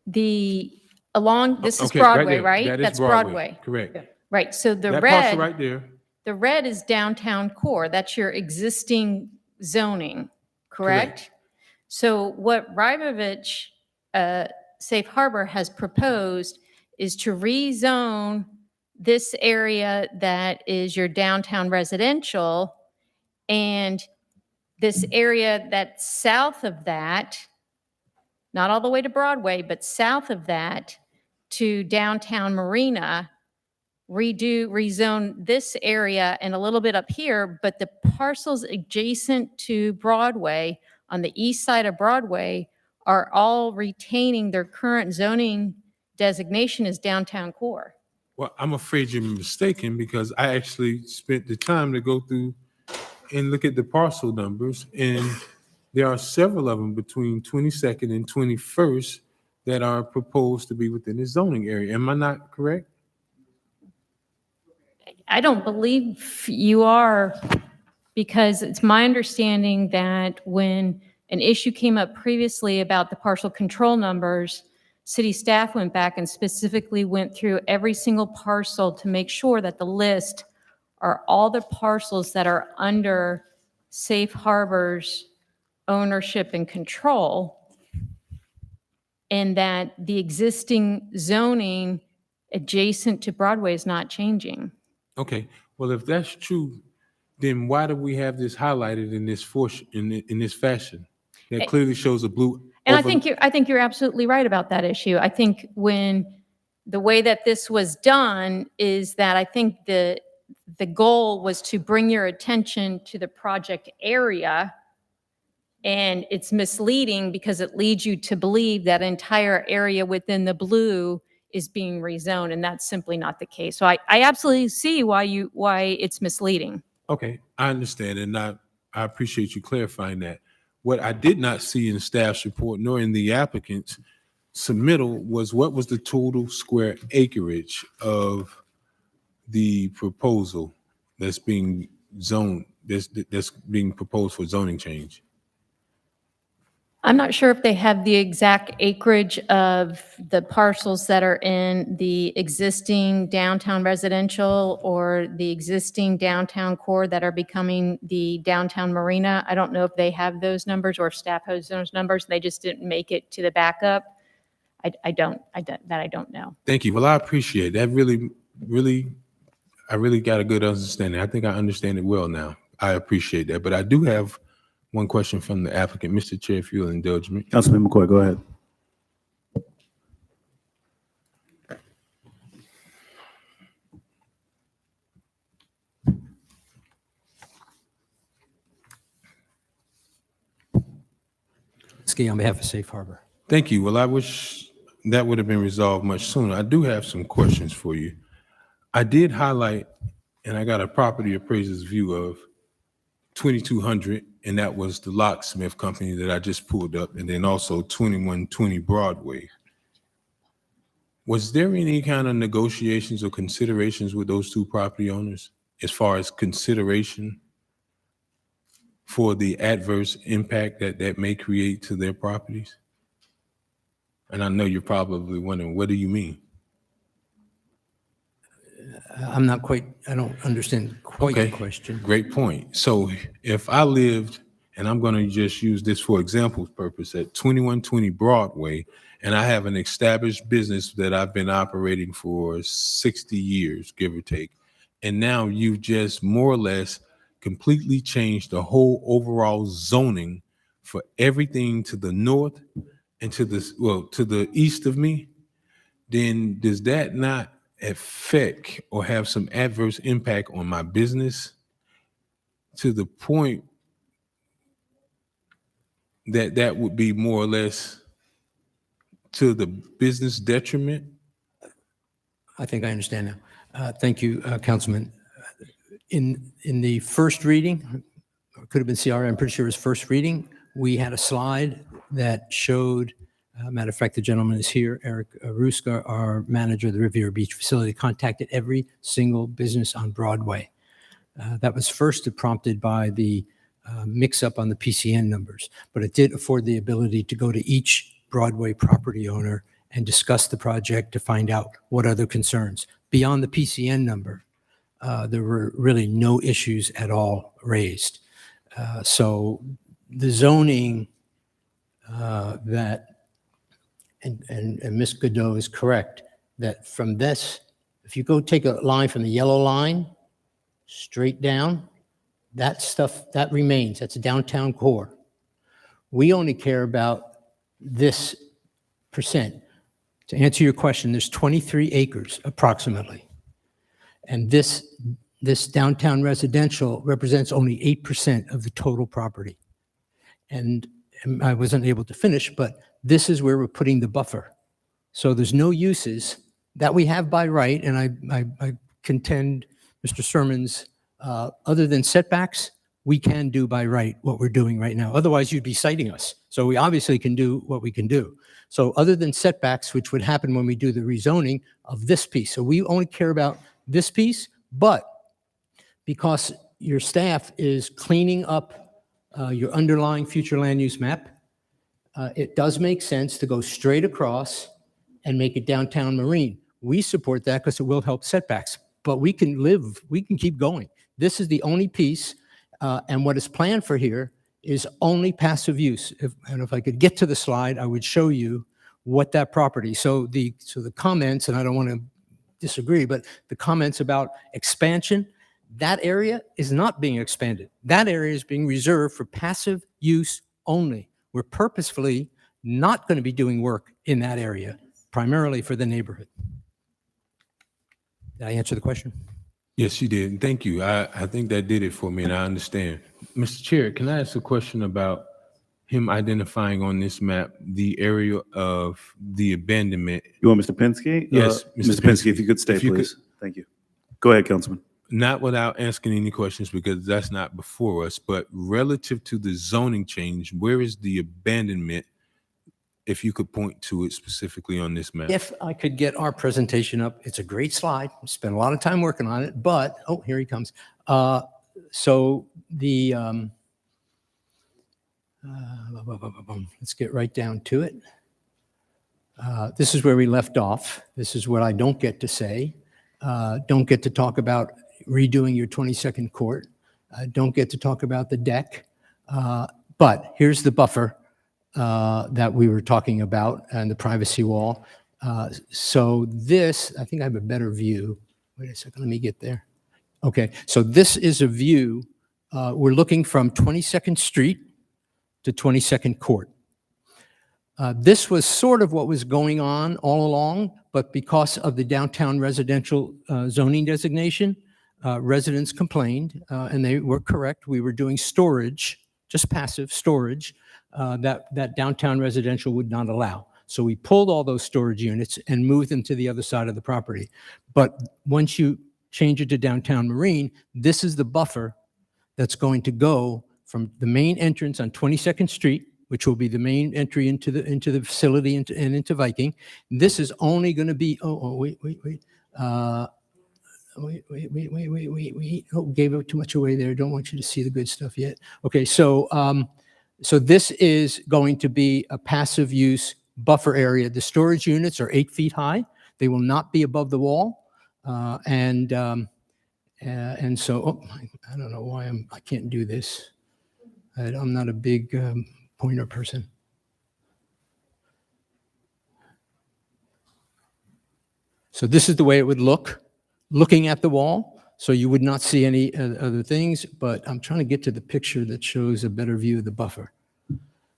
This is Okay, right Broadway, there. right? That is That's Broadway. Correct. Right, so the That parcel red, right there. the red is downtown core. That's your existing zoning, correct? So what Rybovich Safe Harbor has proposed is to rezone this area that is your downtown residential, and this area that's south of that, not all the way to Broadway, but south of that to downtown Marina, rezone this area and a little bit up here, but the parcels adjacent to Broadway on the east side of Broadway are all retaining their current zoning designation as downtown core. Well, I'm afraid you're mistaken because I actually spent the time to go through and look at the parcel numbers, and there are several of them between 22nd and 21st that are proposed to be within the zoning area. Am I not correct? I don't believe you are, because it's my understanding that when an issue came up previously about the partial control numbers, city staff went back and specifically went through every single parcel to make sure that the list are all the parcels that are under Safe Harbor's ownership and control, and that the existing zoning adjacent to Broadway is not changing. Okay, well, if that's true, then why do we have this highlighted in this fashion? That clearly shows a blue. And I think you're absolutely right about that issue. I think when the way that this was done is that I think the goal was to bring your attention to the project area, and it's misleading because it leads you to believe that entire area within the blue is being rezoned, and that's simply not the case. So I absolutely see why it's misleading. Okay, I understand, and I appreciate you clarifying that. What I did not see in staff's report nor in the applicant's submittal was what was the total square acreage of the proposal that's being zoned, that's being proposed for zoning change. I'm not sure if they have the exact acreage of the parcels that are in the existing downtown residential or the existing downtown core that are becoming the downtown marina. I don't know if they have those numbers or if staff has those numbers. They just didn't make it to the backup. I don't know. Thank you. Well, I appreciate that. I really got a good understanding. I think I understand it well now. I appreciate that. But I do have one question from the applicant. Mr. Chair, if you'll indulge me. Councilman McCoy, go ahead. Ski on behalf of Safe Harbor. Thank you. Well, I wish that would have been resolved much sooner. I do have some questions for you. I did highlight, and I got a property appraiser's view of 2200, and that was the locksmith company that I just pulled up, and then also 2120 Broadway. Was there any kind of negotiations or considerations with those two property owners as far as consideration for the adverse impact that may create to their properties? And I know you're probably wondering, what do you mean? I don't understand quite the question. Great point. So if I lived, and I'm going to just use this for example purpose, at 2120 Broadway, and I have an established business that I've been operating for 60 years, give or take, and now you've just more or less completely changed the whole overall zoning for everything to the north and to the east of me, then does that not affect or have some adverse impact on my business to the point that that would be more or less to the business detriment? I think I understand now. Thank you, Councilman. In the first reading, it could have been CR, I'm pretty sure it was first reading, we had a slide that showed, matter of fact, the gentleman is here, Eric Ruska, our manager of the Riviera Beach facility, contacted every single business on Broadway. That was first prompted by the mix-up on the PCN numbers, but it did afford the ability to go to each Broadway property owner and discuss the project to find out what other concerns. Beyond the PCN number, there were really no issues at all raised. So the zoning and Ms. Godot is correct, that from this, if you go take a line from the yellow line straight down, that stuff, that remains. That's a downtown core. We only care about this percent. To answer your question, there's 23 acres approximately. And this downtown residential represents only 8% of the total property. And I wasn't able to finish, but this is where we're putting the buffer. So there's no uses that we have by right, and I contend, Mr. Sermons, other than setbacks, we can do by right what we're doing right now. Otherwise, you'd be citing us. So we obviously can do what we can do. So other than setbacks, which would happen when we do the rezoning of this piece. So we only care about this piece, but because your staff is cleaning up your underlying future land use map, it does make sense to go straight across and make it downtown marine. We support that because it will help setbacks, but we can keep going. This is the only piece, and what is planned for here is only passive use. If I could get to the slide, I would show you what that property. So the comments, and I don't want to disagree, but the comments about expansion, that area is not being expanded. That area is being reserved for passive use only. We're purposefully not going to be doing work in that area, primarily for the neighborhood. Did I answer the question? Yes, you did. And thank you. I think that did it for me, and I understand. Mr. Chair, can I ask a question about him identifying on this map the area of the abandonment? You want Mr. Penske? Yes, Mr. Penske, if you could stay, please. Thank you. Go ahead, Councilman. Not without asking any questions, because that's not before us, but relative to the zoning change, where is the abandonment, if you could point to it specifically on this map? If I could get our presentation up, it's a great slide. We spent a lot of time working on it, but, oh, here he comes. So the, let's get right down to it. This is where we left off. This is what I don't get to say. Don't get to talk about redoing your 22nd court. Don't get to talk about the deck. But here's the buffer that we were talking about and the privacy wall. So this, I think I have a better view. Wait a second, let me get there. Okay, so this is a view. We're looking from 22nd Street to 22nd Court. This was sort of what was going on all along, but because of the downtown residential zoning designation, residents complained, and they were correct. We were doing storage, just passive storage, that downtown residential would not allow. So we pulled all those storage units and moved them to the other side of the property. But once you change it to downtown marine, this is the buffer that's going to go from the main entrance on 22nd Street, which will be the main entry into the facility and into Viking. This is only going to be, wait. Oh, gave it too much away there. Don't want you to see the good stuff yet. Okay, so this is going to be a passive use buffer area. The storage units are 8 feet high. They will not be above the wall. And so, I don't know why I can't do this. I'm not a big pointer person. So this is the way it would look, looking at the wall. So you would not see any other things, but I'm trying to get to the picture that shows a better view of the buffer.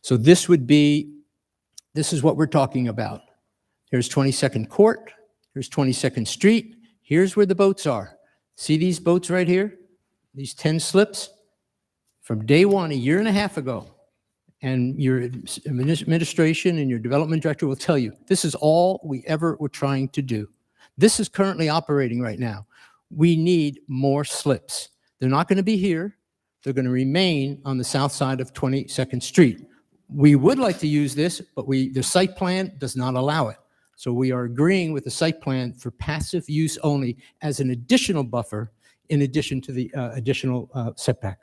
So this is what we're talking about. Here's 22nd Court, here's 22nd Street, here's where the boats are. See these boats right here? These 10 slips? From day one, a year and a half ago, and your administration and your development director will tell you, this is all we ever were trying to do. This is currently operating right now. We need more slips. They're not going to be here. They're going to remain on the south side of 22nd Street. We would like to use this, but the site plan does not allow it. So we are agreeing with the site plan for passive use only as an additional buffer in addition to the additional setback.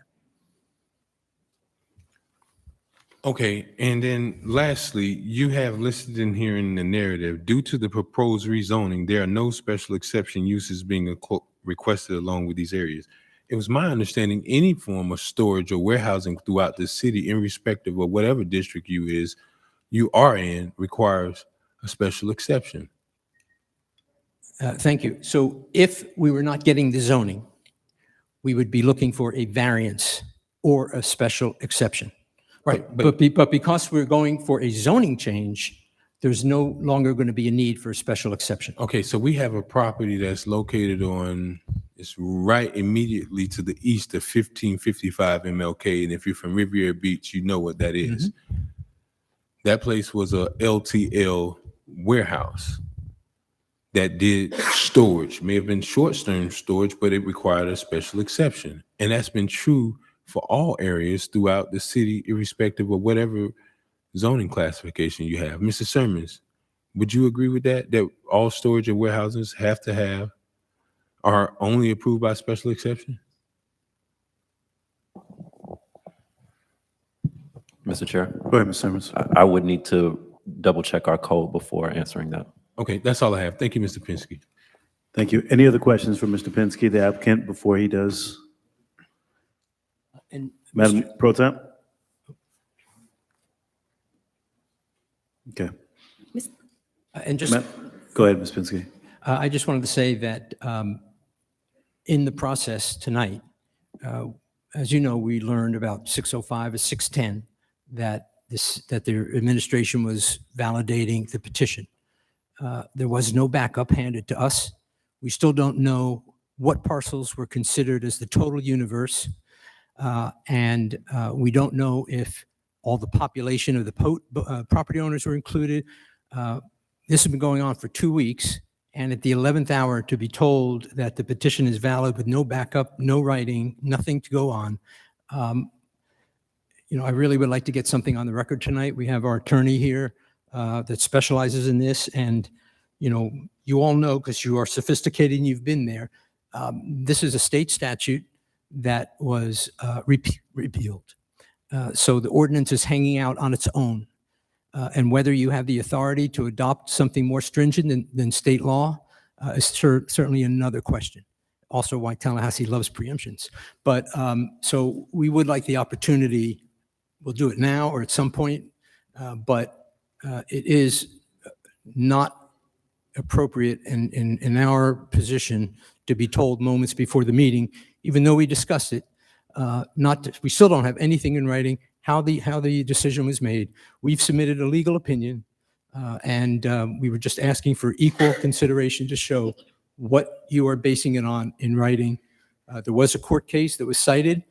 Okay, and then lastly, you have listed in here in the narrative, due to the proposed rezoning, there are no special exception uses being requested along with these areas. It was my understanding any form of storage or warehousing throughout the city, irrespective of whatever district you are in, requires a special exception. Thank you. So if we were not getting the zoning, we would be looking for a variance or a special exception. Right, but because we're going for a zoning change, there's no longer going to be a need for a special exception. Okay, so we have a property that's located it's right immediately to the east of 1555 MLK. And if you're from Riviera Beach, you know what that is. That place was a LTL warehouse that did storage, may have been short-term storage, but it required a special exception. And that's been true for all areas throughout the city, irrespective of whatever zoning classification you have. Mr. Sermons, would you agree with that? That all storage and warehouses are only approved by special exception? Mr. Chair, Go ahead, Mr. Simmons. I would need to double check our code before answering that. Okay, that's all I have. Thank you, Mr. Pinsky. Thank you. Any other questions for Mr. Pinsky, the applicant, before he does? And Madam Pro Tem? Okay. And just, Go ahead, Ms. Pinsky. I just wanted to say that in the process tonight, as you know, we learned about 605 or 610 that their administration was validating the petition. There was no backup handed to us. We still don't know what parcels were considered as the total universe. And we don't know if all the population of the property owners were included. This has been going on for 2 weeks. And at the 11th hour, to be told that the petition is valid with no backup, no writing, nothing to go on. I really would like to get something on the record tonight. We have our attorney here that specializes in this. And, you all know, because you are sophisticated and you've been there, this is a state statute that was repealed. So the ordinance is hanging out on its own. And whether you have the authority to adopt something more stringent than state law is certainly another question. Also why Tallahassee loves preemptions. But so we would like the opportunity, we'll do it now or at some point, but it is not appropriate in our position to be told moments before the meeting, even though we discussed it, we still don't have anything in writing how the decision was made. We've submitted a legal opinion, and we were just asking for equal consideration to show what you are basing it on in writing. There was a court case that was cited.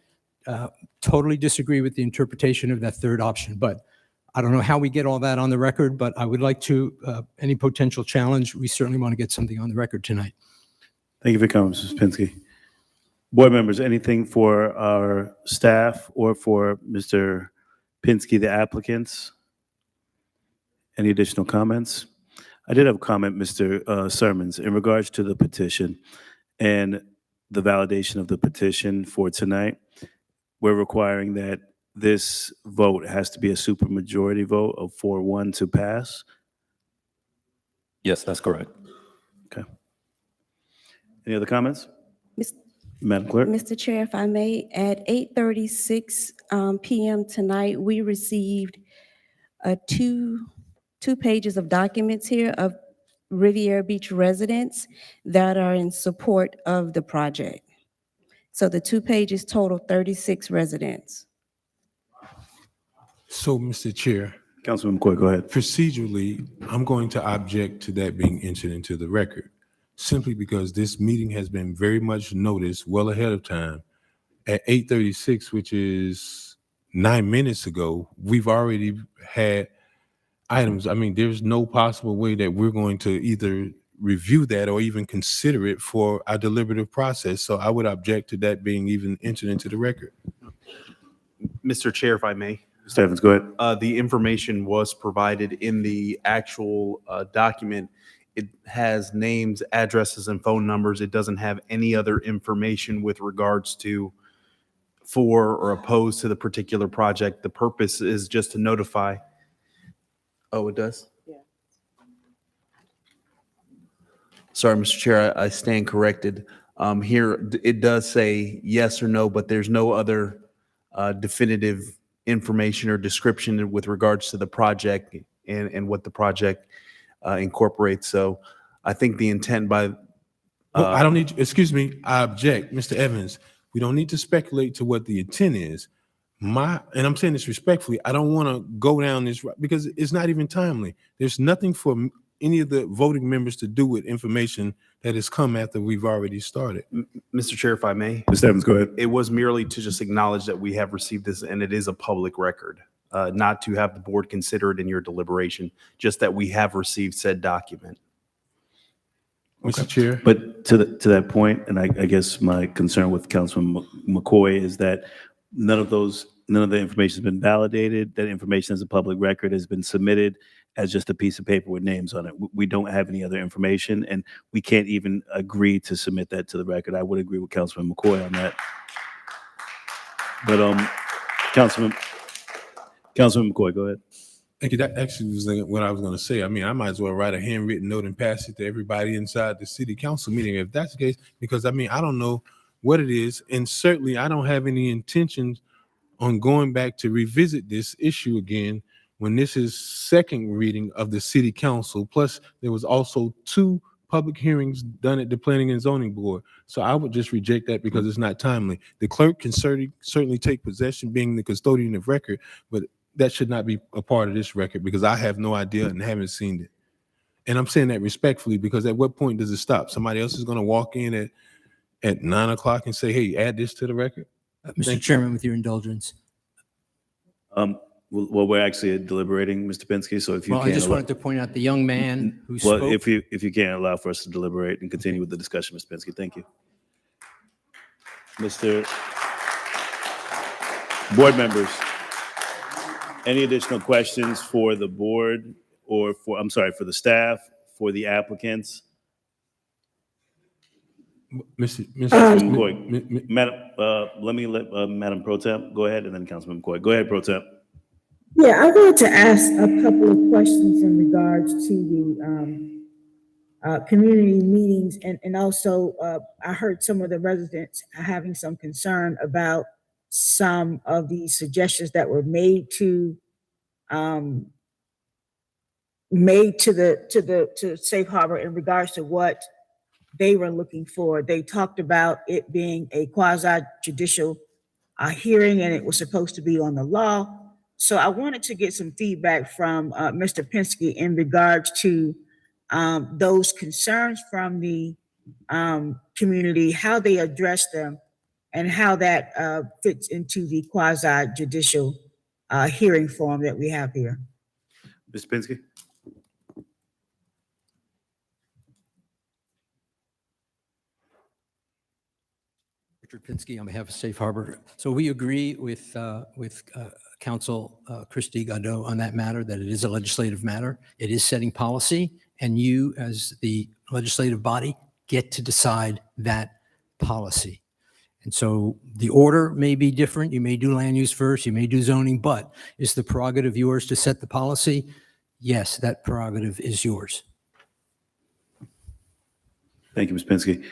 Totally disagree with the interpretation of that third option, but I don't know how we get all that on the record, but I would like to, any potential challenge, we certainly want to get something on the record tonight. Thank you for coming, Mrs. Pinsky. Board members, anything for our staff or for Mr. Pinsky, the applicants? Any additional comments? I did have a comment, Mr. Sermons, in regards to the petition and the validation of the petition for tonight. We're requiring that this vote has to be a supermajority vote of 4-1 to pass. Yes, that's correct. Okay. Any other comments? Madam Clerk? Mr. Chair, if I may, at 8:36 PM tonight, we received two pages of documents here of Riviera Beach residents that are in support of the project. So the 2 pages total 36 residents. So, Mr. Chair. Councilman McCoy, go ahead. Procedurally, I'm going to object to that being entered into the record, simply because this meeting has been very much noticed well ahead of time. At 8:36, which is 9 minutes ago, we've already had items. I mean, there's no possible way that we're going to either review that or even consider it for our deliberative process. So I would object to that being even entered into the record. Mr. Chair, if I may. Mr. Evans, go ahead. The information was provided in the actual document. It has names, addresses, and phone numbers. It doesn't have any other information with regards to for or opposed to the particular project. The purpose is just to notify. Oh, it does? Yeah. Sorry, Mr. Chair, I stand corrected. Here, it does say yes or no, but there's no other definitive information or description with regards to the project and what the project incorporates. So I think the intent by I don't need, excuse me, I object, Mr. Evans. We don't need to speculate to what the intent is. And I'm saying this respectfully, I don't want to go down this route because it's not even timely. There's nothing for any of the voting members to do with information that has come after we've already started. Mr. Chair, if I may. Mr. Evans, go ahead. It was merely to just acknowledge that we have received this and it is a public record, not to have the board consider it in your deliberation, just that we have received said document. Mr. Chair. But to that point, and I guess my concern with Councilman McCoy is that none of the information has been validated. That information as a public record has been submitted as just a piece of paper with names on it. We don't have any other information, and we can't even agree to submit that to the record. I would agree with Councilman McCoy on that. But Councilman McCoy, go ahead. Thank you. That actually was what I was going to say. I mean, I might as well write a handwritten note and pass it to everybody inside the city council meeting if that's the case, because I mean, I don't know what it is. And certainly I don't have any intentions on going back to revisit this issue again when this is second reading of the city council. Plus there was also 2 public hearings done at the Planning and Zoning Board. So I would just reject that because it's not timely. The clerk can certainly take possession being the custodian of record, but that should not be a part of this record because I have no idea and haven't seen it. And I'm saying that respectfully because at what point does it stop? Somebody else is going to walk in at 9 o'clock and say, hey, add this to the record? Mr. Chairman, with your indulgence. Well, we're actually deliberating, Mr. Pinsky, so if you Well, can. I just wanted to point out the young man who Well, spoke. if you can't allow for us to deliberate and continue with the discussion, Mr. Pinsky, thank you. Board members, any additional questions for the board or for the staff, for the applicants? Mr. McCoy, Madam, Madam Pro Temp, go ahead, and then Councilman McCoy. Go ahead, Pro Temp. Yeah, I wanted to ask a couple of questions in regards to the community meetings, and also I heard some of the residents having some concern about some of the suggestions that were made to Safe Harbor in regards to what they were looking for. They talked about it being a quasi-judicial hearing, and it was supposed to be on the law. So I wanted to get some feedback from Mr. Pinsky in regards to those concerns from the community, how they address them, and how that fits into the quasi-judicial hearing form that we have here. Mr. Pinsky? Richard Pinsky on behalf of Safe Harbor. So we agree with Council Christy Godot on that matter, that it is a legislative matter. It is setting policy, and you, as the legislative body, get to decide that policy. And so the order may be different. You may do land use first, you may do zoning, but is the prerogative yours to set the policy? Yes, that prerogative is yours. Thank you, Ms. Pinsky.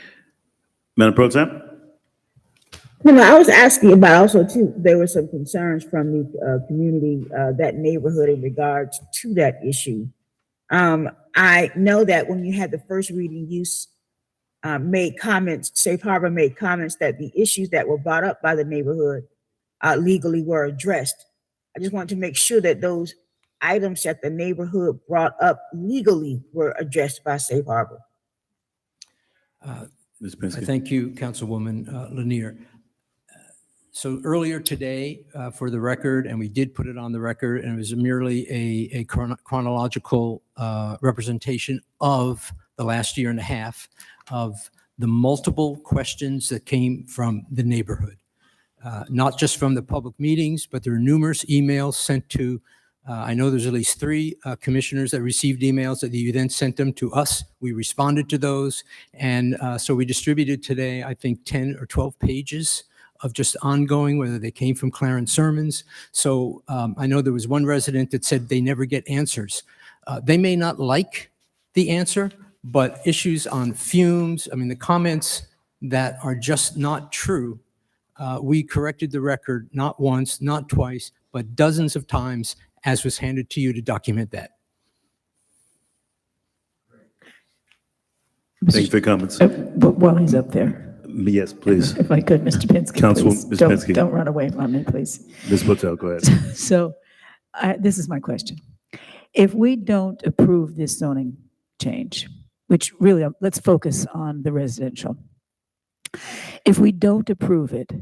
Madam Pro Temp? No, I was asking about also too, there were some concerns from the community, that neighborhood in regards to that issue. I know that when you had the first reading, you made comments, Safe Harbor made comments that the issues that were brought up by the neighborhood legally were addressed. I just wanted to make sure that those items that the neighborhood brought up legally were addressed by Safe Harbor. Ms. Pinsky. Thank you, Councilwoman Lanier. So earlier today, for the record, and we did put it on the record, and it was merely a chronological representation of the last year and a half of the multiple questions that came from the neighborhood. not just from the public meetings, but there are numerous emails sent to, I know there's at least 3 commissioners that received emails that you then sent them to us. We responded to those. And so we distributed today, I think, 10 or 12 pages of just ongoing, whether they came from Clarence Sermons. So I know there was one resident that said they never get answers. They may not like the answer, but issues on fumes, I mean, the comments that are just not true, we corrected the record not once, not twice, but dozens of times, as was handed to you to document that. Thank you for your comments. But while he's up there, Yes, please. if I could, Mr. Pinsky, Councilwoman, please, Ms. don't, Pinsky. don't run away from me, please. Ms. Botel, go ahead. So this is my question. If we don't approve this zoning change, which really, let's focus on the residential. If we don't approve it,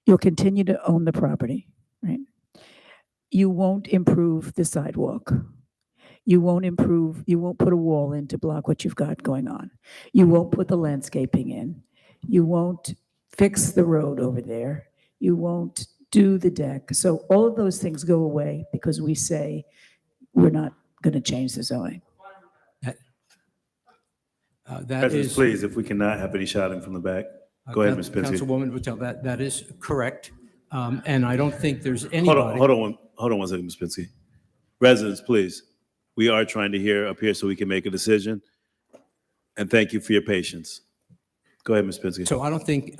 you'll continue to own the property, right? You won't improve the sidewalk. You won't put a wall in to block what you've got going on. You won't put the landscaping in. You won't fix the road over there. You won't do the deck. So all of those things go away because we say we're not going to change the zoning. That President, is, please, if we cannot have any shouting from the back. Go ahead, Ms. Pinsky. Councilwoman Patel, that is correct. And I don't think there's anybody. Hold on one second, Ms. Pinsky. Residents, please. We are trying to hear up here so we can make a decision. And thank you for your patience. Go ahead, Ms. Pinsky. So I don't think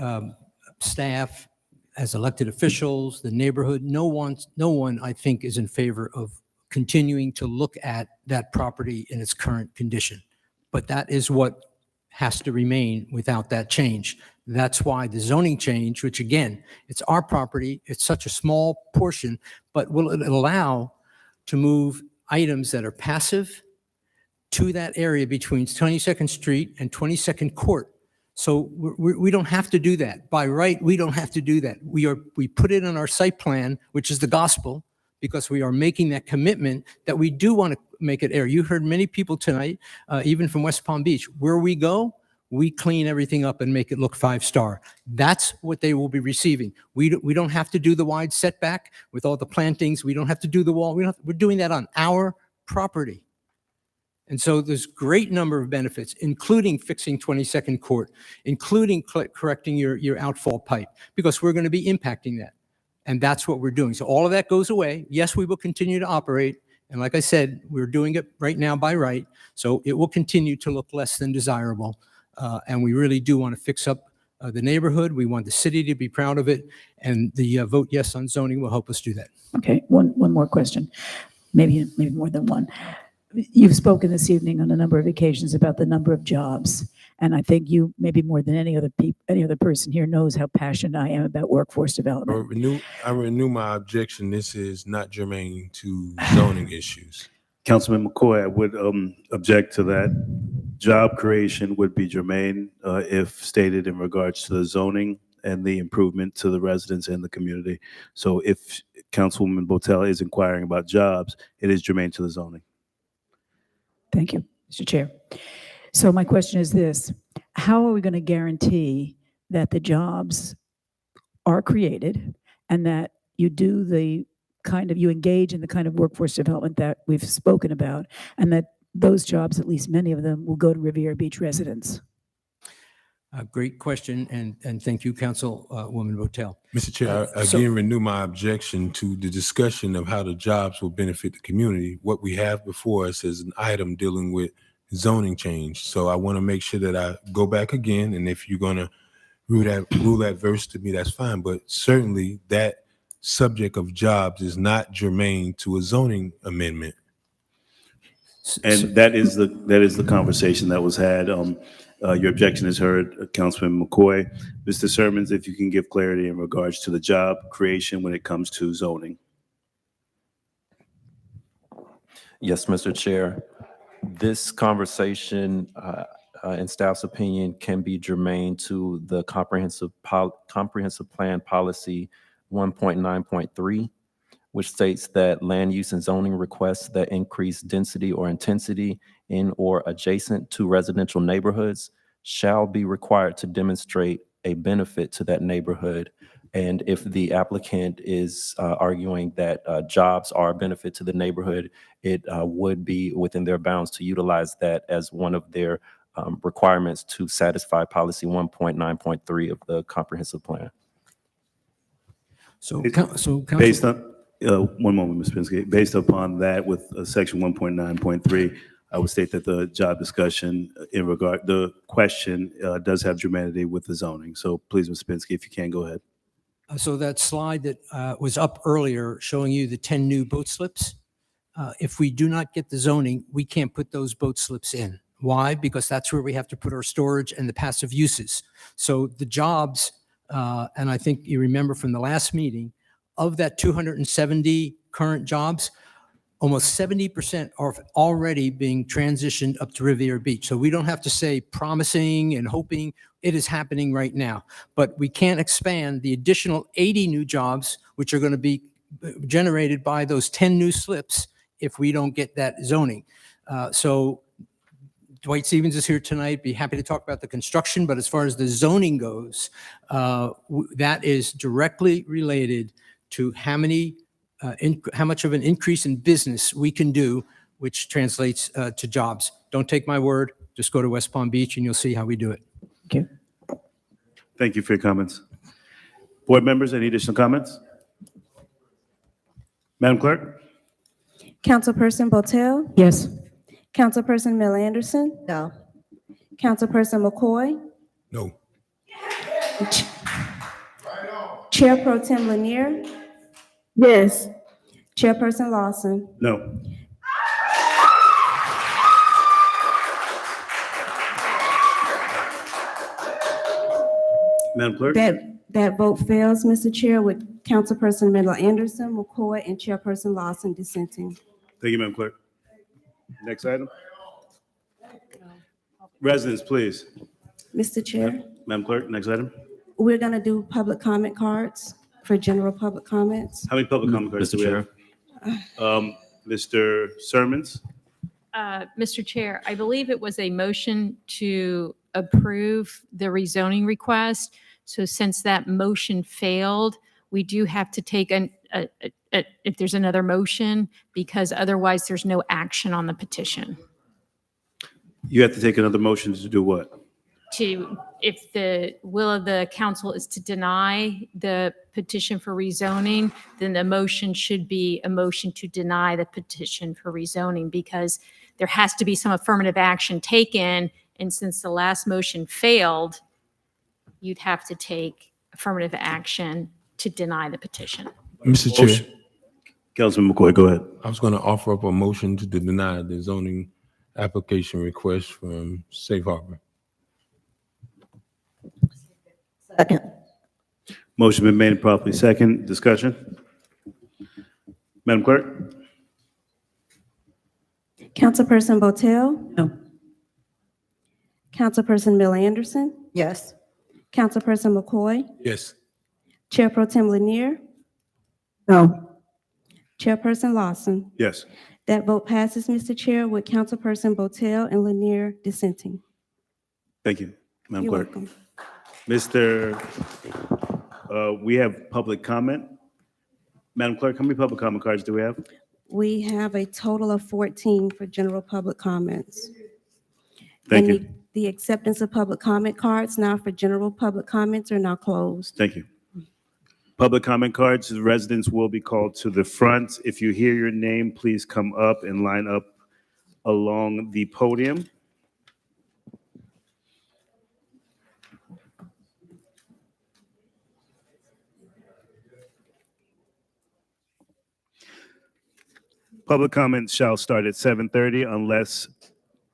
staff, as elected officials, the neighborhood, no one, I think, is in favor of continuing to look at that property in its current condition. But that is what has to remain without that change. That's why the zoning change, which again, it's our property, it's such a small portion, but will it allow to move items that are passive to that area between 22nd Street and 22nd Court. So we don't have to do that. By right, we don't have to do that. We put it on our site plan, which is the gospel, because we are making that commitment that we do want to make it air. You heard many people tonight, even from West Palm Beach, where we go, we clean everything up and make it look 5-star. That's what they will be receiving. We don't have to do the wide setback with all the plantings. We don't have to do the wall. We're doing that on our property. And so there's great number of benefits, including fixing 22nd Court, including correcting your outfall pipe, because we're going to be impacting that. And that's what we're doing. So all of that goes away. Yes, we will continue to operate. And like I said, we're doing it right now by right. So it will continue to look less than desirable. And we really do want to fix up the neighborhood. We want the city to be proud of it. And the vote yes on zoning will help us do that. Okay, one more question, maybe more than one. You've spoken this evening on a number of occasions about the number of jobs, and I think you, maybe more than any other person here, knows how passionate I am about workforce development. I renew my objection. This is not germane to zoning issues. Councilman McCoy, I would object to that. Job creation would be germane if stated in regards to the zoning and the improvement to the residents and the community. So if Councilwoman Botel is inquiring about jobs, it is germane to the zoning. Thank you, Mr. Chair. So my question is this: how are we going to guarantee that the jobs are created and that you do you engage in the kind of workforce development that we've spoken about, and that those jobs, at least many of them, will go to Riviera Beach residents? Great question, and thank you, Councilwoman Botel. Mr. Chair, I again renew my objection to the discussion of how the jobs will benefit the community. What we have before us is an item dealing with zoning change. So I want to make sure that I go back again, and if you're going to rule that verse to me, that's fine. But certainly that subject of jobs is not germane to a zoning amendment. And that is the conversation that was had. Your objection is heard, Councilman McCoy. Mr. Sermons, if you can give clarity in regards to the job creation when it comes to zoning. Yes, Mr. Chair. This conversation, in staff's opinion, can be germane to the comprehensive plan policy 1.9.3, which states that land use and zoning requests that increase density or intensity in or adjacent to residential neighborhoods shall be required to demonstrate a benefit to that neighborhood And if the applicant is arguing that jobs are a benefit to the neighborhood, it would be within their bounds to utilize that as one of their requirements to satisfy policy 1.9.3 of the comprehensive plan. So, Based on, one moment, Ms. Pinsky. Based upon that, with section 1.9.3, I would state that the job discussion in regard, the question does have germanity with the zoning. So please, Ms. Pinsky, if you can, go ahead. So that slide that was up earlier showing you the 10 new boat slips, if we do not get the zoning, we can't put those boat slips in. Why? Because that's where we have to put our storage and the passive uses. So the jobs, and I think you remember from the last meeting, of that 270 current jobs, almost 70% are already being transitioned up to Riviera Beach. So we don't have to say promising and hoping. It is happening right now. But we can't expand the additional 80 new jobs, which are going to be generated by those 10 new slips if we don't get that zoning. So Dwight Stevens is here tonight. Be happy to talk about the construction, but as far as the zoning goes, that is directly related to how much of an increase in business we can do, which translates to jobs. Don't take my word. Just go to West Palm Beach and you'll see how we do it. Okay. Thank you for your comments. Board members, any additional comments? Madam Clerk? Councilperson Botel? Yes. Councilperson Mel Anderson? No. Councilperson McCoy? No. Chair Pro Tem Lanier? Yes. Chairperson Lawson? No. Madam Clerk? That vote fails, Mr. Chair, with Councilperson Mel Anderson, McCoy, and Chairperson Lawson dissenting. Thank you, Madam Clerk. Next item. Residents, please. Mr. Chair, Madam Clerk, next item. we're going to do public comment cards for general public comments. How many public comment cards do we have? Mr. Sermons? Mr. Chair, I believe it was a motion to approve the rezoning request. So since that motion failed, we do have to take if there's another motion, because otherwise there's no action on the petition. You have to take another motion to do what? If the will of the council is to deny the petition for rezoning, then the motion should be a motion to deny the petition for rezoning, because there has to be some affirmative action taken. And since the last motion failed, you'd have to take affirmative action to deny the petition. Mr. Chair, Councilman McCoy, go ahead. I was going to offer up a motion to deny the zoning application request from Safe Harbor. Second. Motion been made and properly second. Discussion? Madam Clerk? Councilperson Botel? No. Councilperson Mel Anderson? Yes. Councilperson McCoy? Yes. Chair Pro Tem Lanier? No. Chairperson Lawson? Yes. That vote passes, Mr. Chair, with Councilperson Botel and Lanier dissenting. Thank you, Madam You're Clerk. welcome. Mr., we have public comment. Madam Clerk, how many public comment cards do we have? We have a total of 14 for general public comments. Thank And you. The acceptance of public comment cards now for general public comments are now closed. Thank you. Public comment cards, the residents will be called to the front. If you hear your name, please come up and line up along the podium. Public comments shall start at 7:30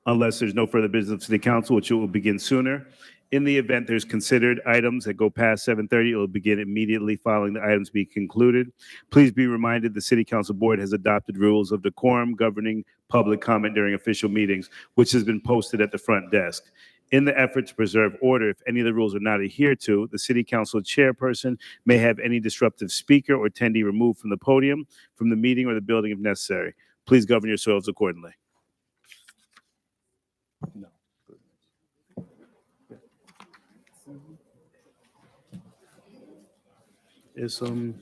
unless there's no further business of City Council, which it will begin sooner. In the event there's considered items that go past 7:30, it will begin immediately following the items be concluded. Please be reminded the City Council Board has adopted rules of decorum governing public comment during official meetings, which has been posted at the front desk. In the effort to preserve order, if any of the rules are not adhered to, the City Council chairperson may have any disruptive speaker or attendee removed from the podium, from the meeting, or the building if necessary. Please govern yourselves accordingly. Is, Madam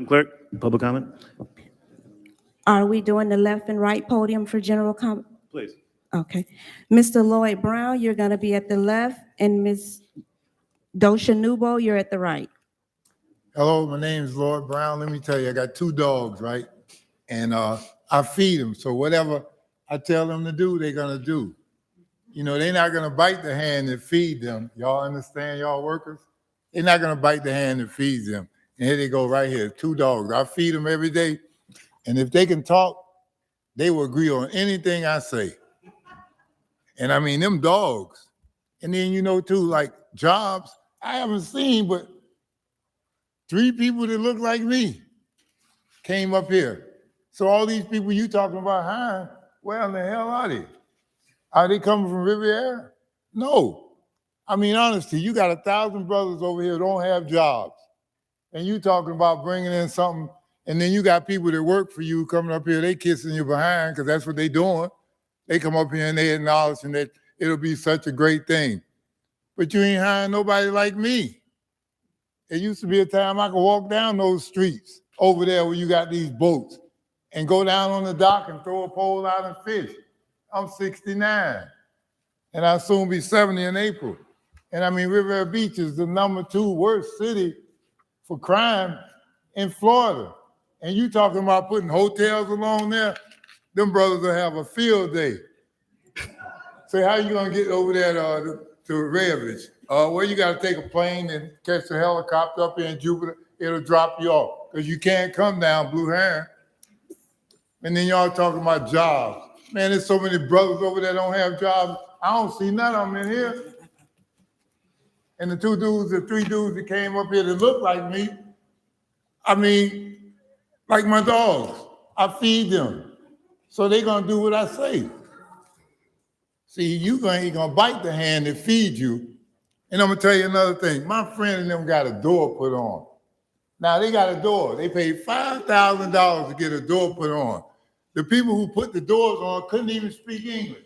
Clerk, public comment, Are we doing the left and right podium for general comment? please. Okay. Mr. Lloyd Brown, you're going to be at the left, and Ms. Dosha Nubo, you're at the right. Hello, my name's Lord Brown. Let me tell you, I got 2 dogs, right? And I feed them. So whatever I tell them to do, they're gonna do. You know, they're not gonna bite the hand that feed them. Y'all understand, y'all workers? They're not gonna bite the hand that feeds them. And here they go right here, 2 dogs. I feed them every day. And if they can talk, they will agree on anything I say. And I mean, them dogs. And then, you know, too, like jobs, I haven't seen but 3 people that look like me came up here. So all these people you talking about hiring, where in the hell are they? Are they coming from Riviera? No. I mean, honestly, you got 1,000 brothers over here who don't have jobs. And you talking about bringing in something, and then you got people that work for you coming up here, they kissing you behind because that's what they doing. They come up here and they acknowledging that it'll be such a great thing. But you ain't hiring nobody like me. It used to be a time I could walk down those streets over there where you got these boats and go down on the dock and throw a pole out and fish. I'm 69, and I'll soon be 70 in April. And I mean, Riviera Beach is the #2 worst city for crime in Florida. And you talking about putting hotels along there, them brothers will have a field day. So how you gonna get over there to Riviera? Well, you gotta take a plane and catch a helicopter up here in Jupiter. It'll drop you off because you can't come down Blue Heron. And then y'all talking about jobs. Man, there's so many brothers over there don't have jobs. I don't see none of them in here. And the 2 dudes, the 3 dudes that came up here that look like me, I mean, like my dogs, I feed them. So they gonna do what I say. See, you ain't gonna bite the hand that feeds you. And I'm gonna tell you another thing. My friend and them got a door put on. Now they got a door. They paid $5,000 to get a door put on. The people who put the doors on couldn't even speak English.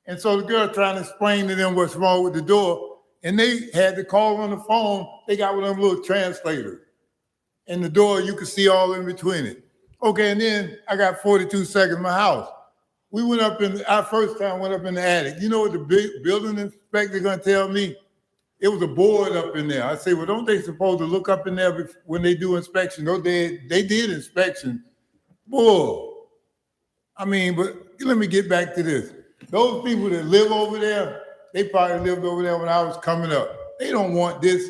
And so the girl trying to explain to them what's wrong with the door, and they had to call on the phone. They got one of them little translators. And the door, you could see all in between it. Okay, and then I got 42 seconds in my house. We went up our first time went up in the attic. You know what the building inspector gonna tell me? It was a board up in there. I say, well, don't they supposed to look up in there when they do inspection? No, they did inspection. Boy, I mean, but let me get back to this. Those people that live over there, they probably lived over there when I was coming up. They don't want this.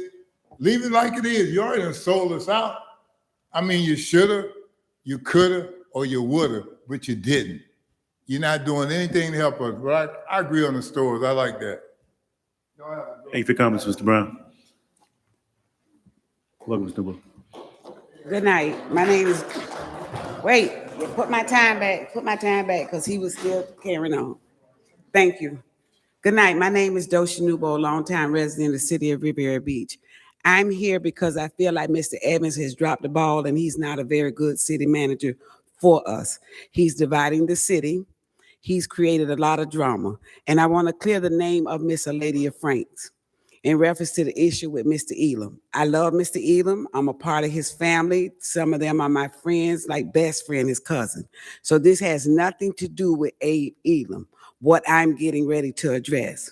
Leave it like it is. You already done sold us out. I mean, you shoulda, you coulda, or you woulda, but you didn't. You're not doing anything to help us. But I agree on the stores. I like that. Thank you for your comments, Mr. Brown. Welcome, Mr. Nubo. Good night. My name is, wait, put my time back, because he was still carrying on. Thank you. Good night. My name is Dosha Nubo, longtime resident of the city of Riviera Beach. I'm here because I feel like Mr. Evans has dropped the ball and he's not a very good city manager for us. He's dividing the city. He's created a lot of drama. And I want to clear the name of Miss Aladia Franks in reference to the issue with Mr. Elam. I love Mr. Elam. I'm a part of his family. Some of them are my friends, like best friend, his cousin. So this has nothing to do with Abe Elam, what I'm getting ready to address.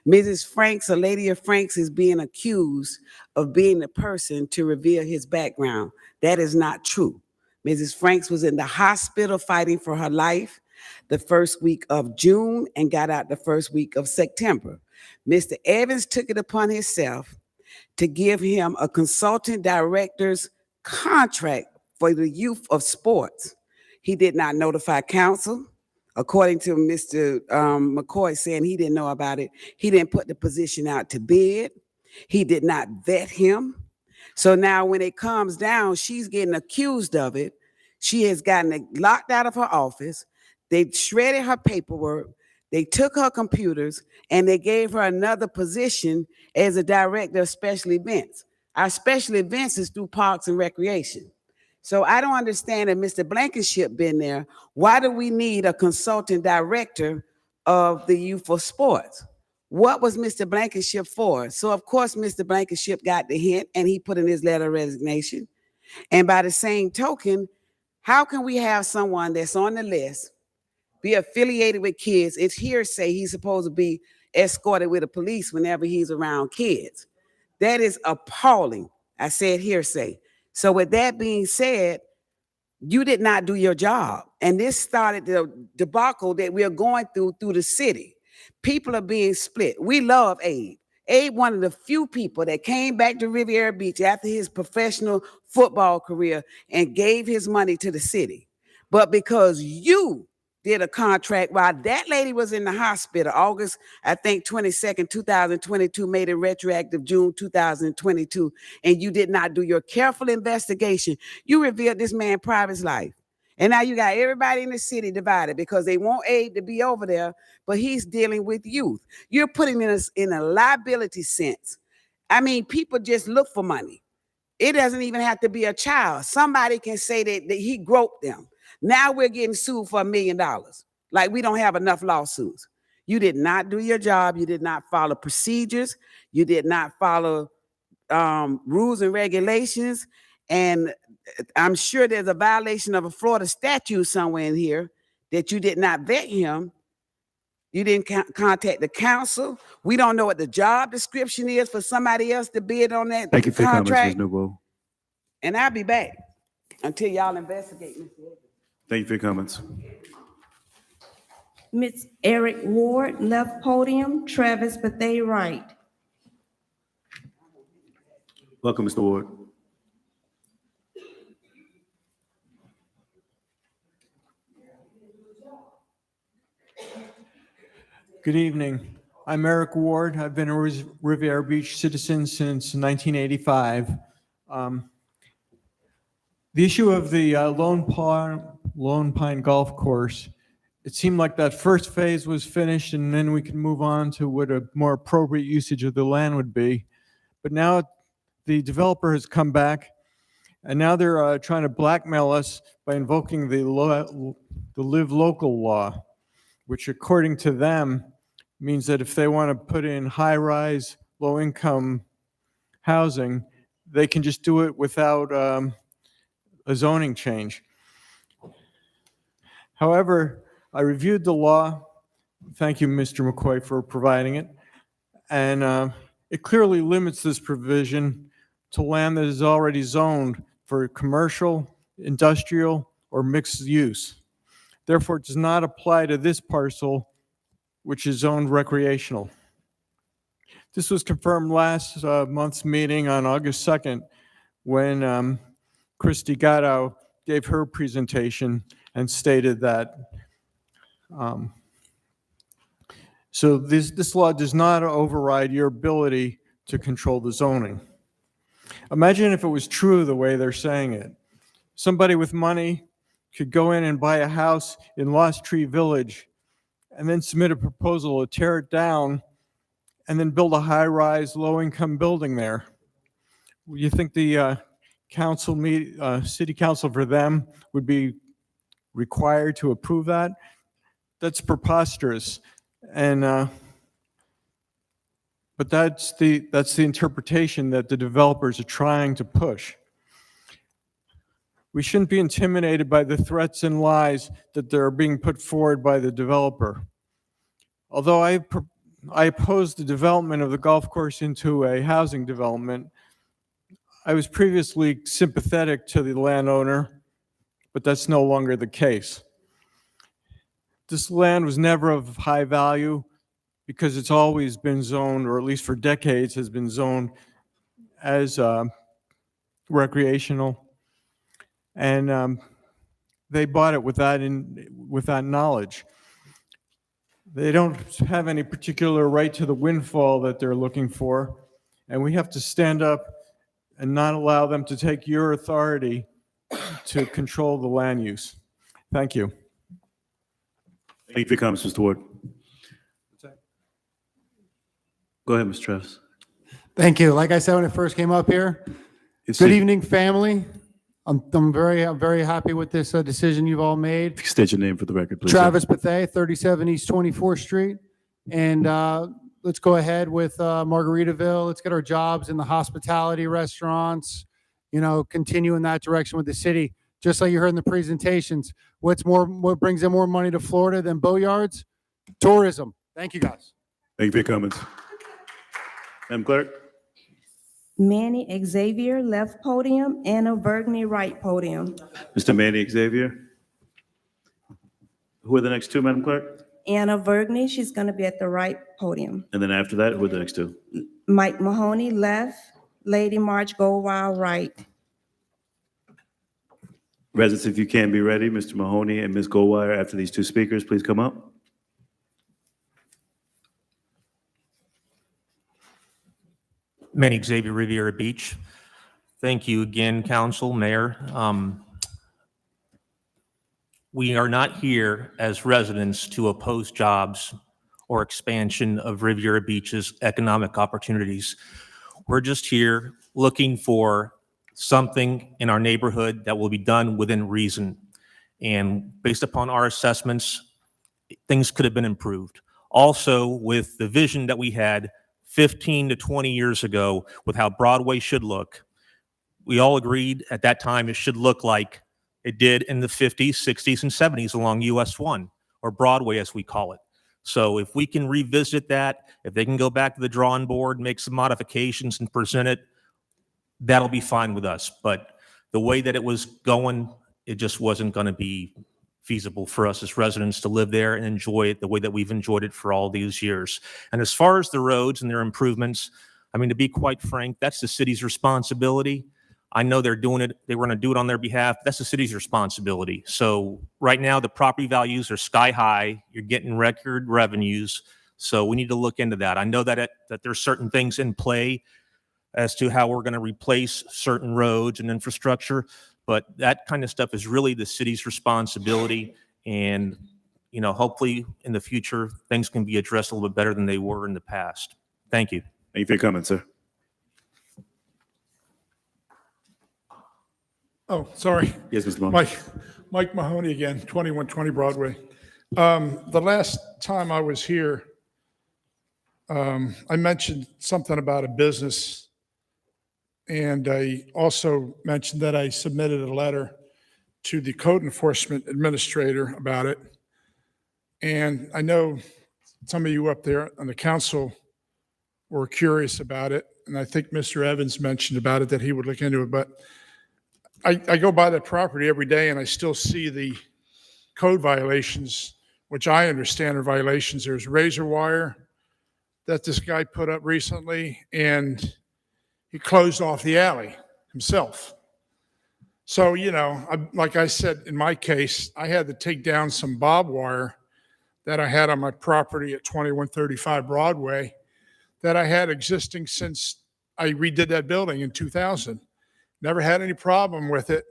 Mrs. Franks, Aladia Franks, is being accused of being the person to reveal his background. That is not true. Mrs. Franks was in the hospital fighting for her life the first week of June and got out the first week of September. Mr. Evans took it upon himself to give him a consultant director's contract for the youth of sports. He did not notify council. According to Mr. McCoy saying he didn't know about it, he didn't put the position out to bid. He did not vet him. So now when it comes down, she's getting accused of it. She has gotten locked out of her office. They shredded her paperwork. They took her computers and they gave her another position as a director of special events. Our special events is through Parks and Recreation. So I don't understand if Mr. Blankenship been there, why do we need a consultant director of the youth for sports? What was Mr. Blankenship for? So of course, Mr. Blankenship got the hint and he put in his letter of resignation. And by the same token, how can we have someone that's on the list, be affiliated with kids? It's hearsay he's supposed to be escorted with the police whenever he's around kids. That is appalling. I said hearsay. So with that being said, you did not do your job. And this started the debacle that we are going through the city. People are being split. We love Abe. Abe, one of the few people that came back to Riviera Beach after his professional football career and gave his money to the city. But because you did a contract while that lady was in the hospital, August, I think 22nd, 2022, made it retroactive June 2022, and you did not do your careful investigation, you revealed this man's private life. And now you got everybody in the city divided because they want Abe to be over there, but he's dealing with youth. You're putting us in a liability sense. I mean, people just look for money. It doesn't even have to be a child. Somebody can say that he groped them. Now we're getting sued for $1 million. Like we don't have enough lawsuits. You did not do your job. You did not follow procedures. You did not follow rules and regulations. And I'm sure there's a violation of a Florida statute somewhere in here that you did not vet him. You didn't contact the council. We don't know what the job description is for somebody else to bid on that Thank you for your comments, Ms. contract. Newbold. And I'll be back until y'all investigate, Mr. Edwards. Thank you for your comments. Ms. Eric Ward, left podium, Travis Bethay, right. Welcome, Mr. Ward. Good evening. I'm Eric Ward. I've been a Riviera Beach citizen since 1985. The issue of the Lone Pine Golf Course, it seemed like that first phase was finished and then we could move on to what a more appropriate usage of the land would be. But now the developer has come back and now they're trying to blackmail us by invoking the Live Local law, which according to them means that if they want to put in high-rise, low-income housing, they can just do it without a zoning change. However, I reviewed the law. Thank you, Mr. McCoy, for providing it. And it clearly limits this provision to land that is already zoned for commercial, industrial, or mixed use. Therefore, it does not apply to this parcel, which is zoned recreational. This was confirmed last month's meeting on August 2nd when Christy Gatto gave her presentation and stated that so this law does not override your ability to control the zoning. Imagine if it was true the way they're saying it. Somebody with money could go in and buy a house in Lost Tree Village and then submit a proposal to tear it down and then build a high-rise, low-income building there. You think the city council for them would be required to approve that? That's preposterous. And but that's the interpretation that the developers are trying to push. We shouldn't be intimidated by the threats and lies that are being put forward by the developer. Although I opposed the development of the golf course into a housing development, I was previously sympathetic to the landowner, but that's no longer the case. This land was never of high value because it's always been zoned, or at least for decades has been zoned as recreational. And they bought it with that knowledge. They don't have any particular right to the windfall that they're looking for. And we have to stand up and not allow them to take your authority to control the land use. Thank you. Thank you for your comments, Mr. Ward. Go ahead, Mr. Travis. Thank you. Like I said when I first came up here, good evening, family. I'm very happy with this decision you've all made. State your name for the record, please. sir. Travis Bethay, 37 East 24th Street. And let's go ahead with Margaritaville. Let's get our jobs in the hospitality restaurants, continue in that direction with the city. Just like you heard in the presentations, what brings in more money to Florida than boatyards? Tourism. Thank you, guys. Thank you for your comments. Madam Clerk? Manny Xavier, left podium, Anna Bergny, right podium. Mr. Manny Xavier? Who are the next two, Madam Clerk? Anna Bergny, she's going to be at the right podium. And then after that, who are the next two? Mike Mahoney, left, Lady March Goldwild, right. Residents, if you can be ready, Mr. Mahoney and Ms. Goldwire, after these two speakers, please come up. Manny Xavier, Riviera Beach. Thank you again, Council, Mayor. We are not here as residents to oppose jobs or expansion of Riviera Beach's economic opportunities. We're just here looking for something in our neighborhood that will be done within reason. And based upon our assessments, things could have been improved. Also, with the vision that we had 15 to 20 years ago with how Broadway should look, we all agreed at that time it should look like it did in the 50s, 60s, and 70s along US 1, or Broadway as we call it. So if we can revisit that, if they can go back to the drawing board, make some modifications and present it, that'll be fine with us. But the way that it was going, it just wasn't going to be feasible for us as residents to live there and enjoy it the way that we've enjoyed it for all these years. And as far as the roads and their improvements, I mean, to be quite frank, that's the city's responsibility. I know they're doing it. They were going to do it on their behalf. That's the city's responsibility. So right now, the property values are sky high. You're getting record revenues. So we need to look into that. I know that there's certain things in play as to how we're going to replace certain roads and infrastructure, but that kind of stuff is really the city's responsibility. And, hopefully in the future, things can be addressed a little bit better than they were in the past. Thank you. Thank you for your comment, sir. Oh, sorry. Yes, Mr. Mahoney. Mike Mahoney again, 2120 Broadway. The last time I was here, I mentioned something about a business. And I also mentioned that I submitted a letter to the code enforcement administrator about it. And I know some of you up there on the council were curious about it. And I think Mr. Evans mentioned about it, that he would look into it. But I go by that property every day and I still see the code violations, which I understand are violations. There's razor wire that this guy put up recently, and he closed off the alley himself. So, like I said, in my case, I had to take down some barbed wire that I had on my property at 2135 Broadway that I had existing since I redid that building in 2000. Never had any problem with it,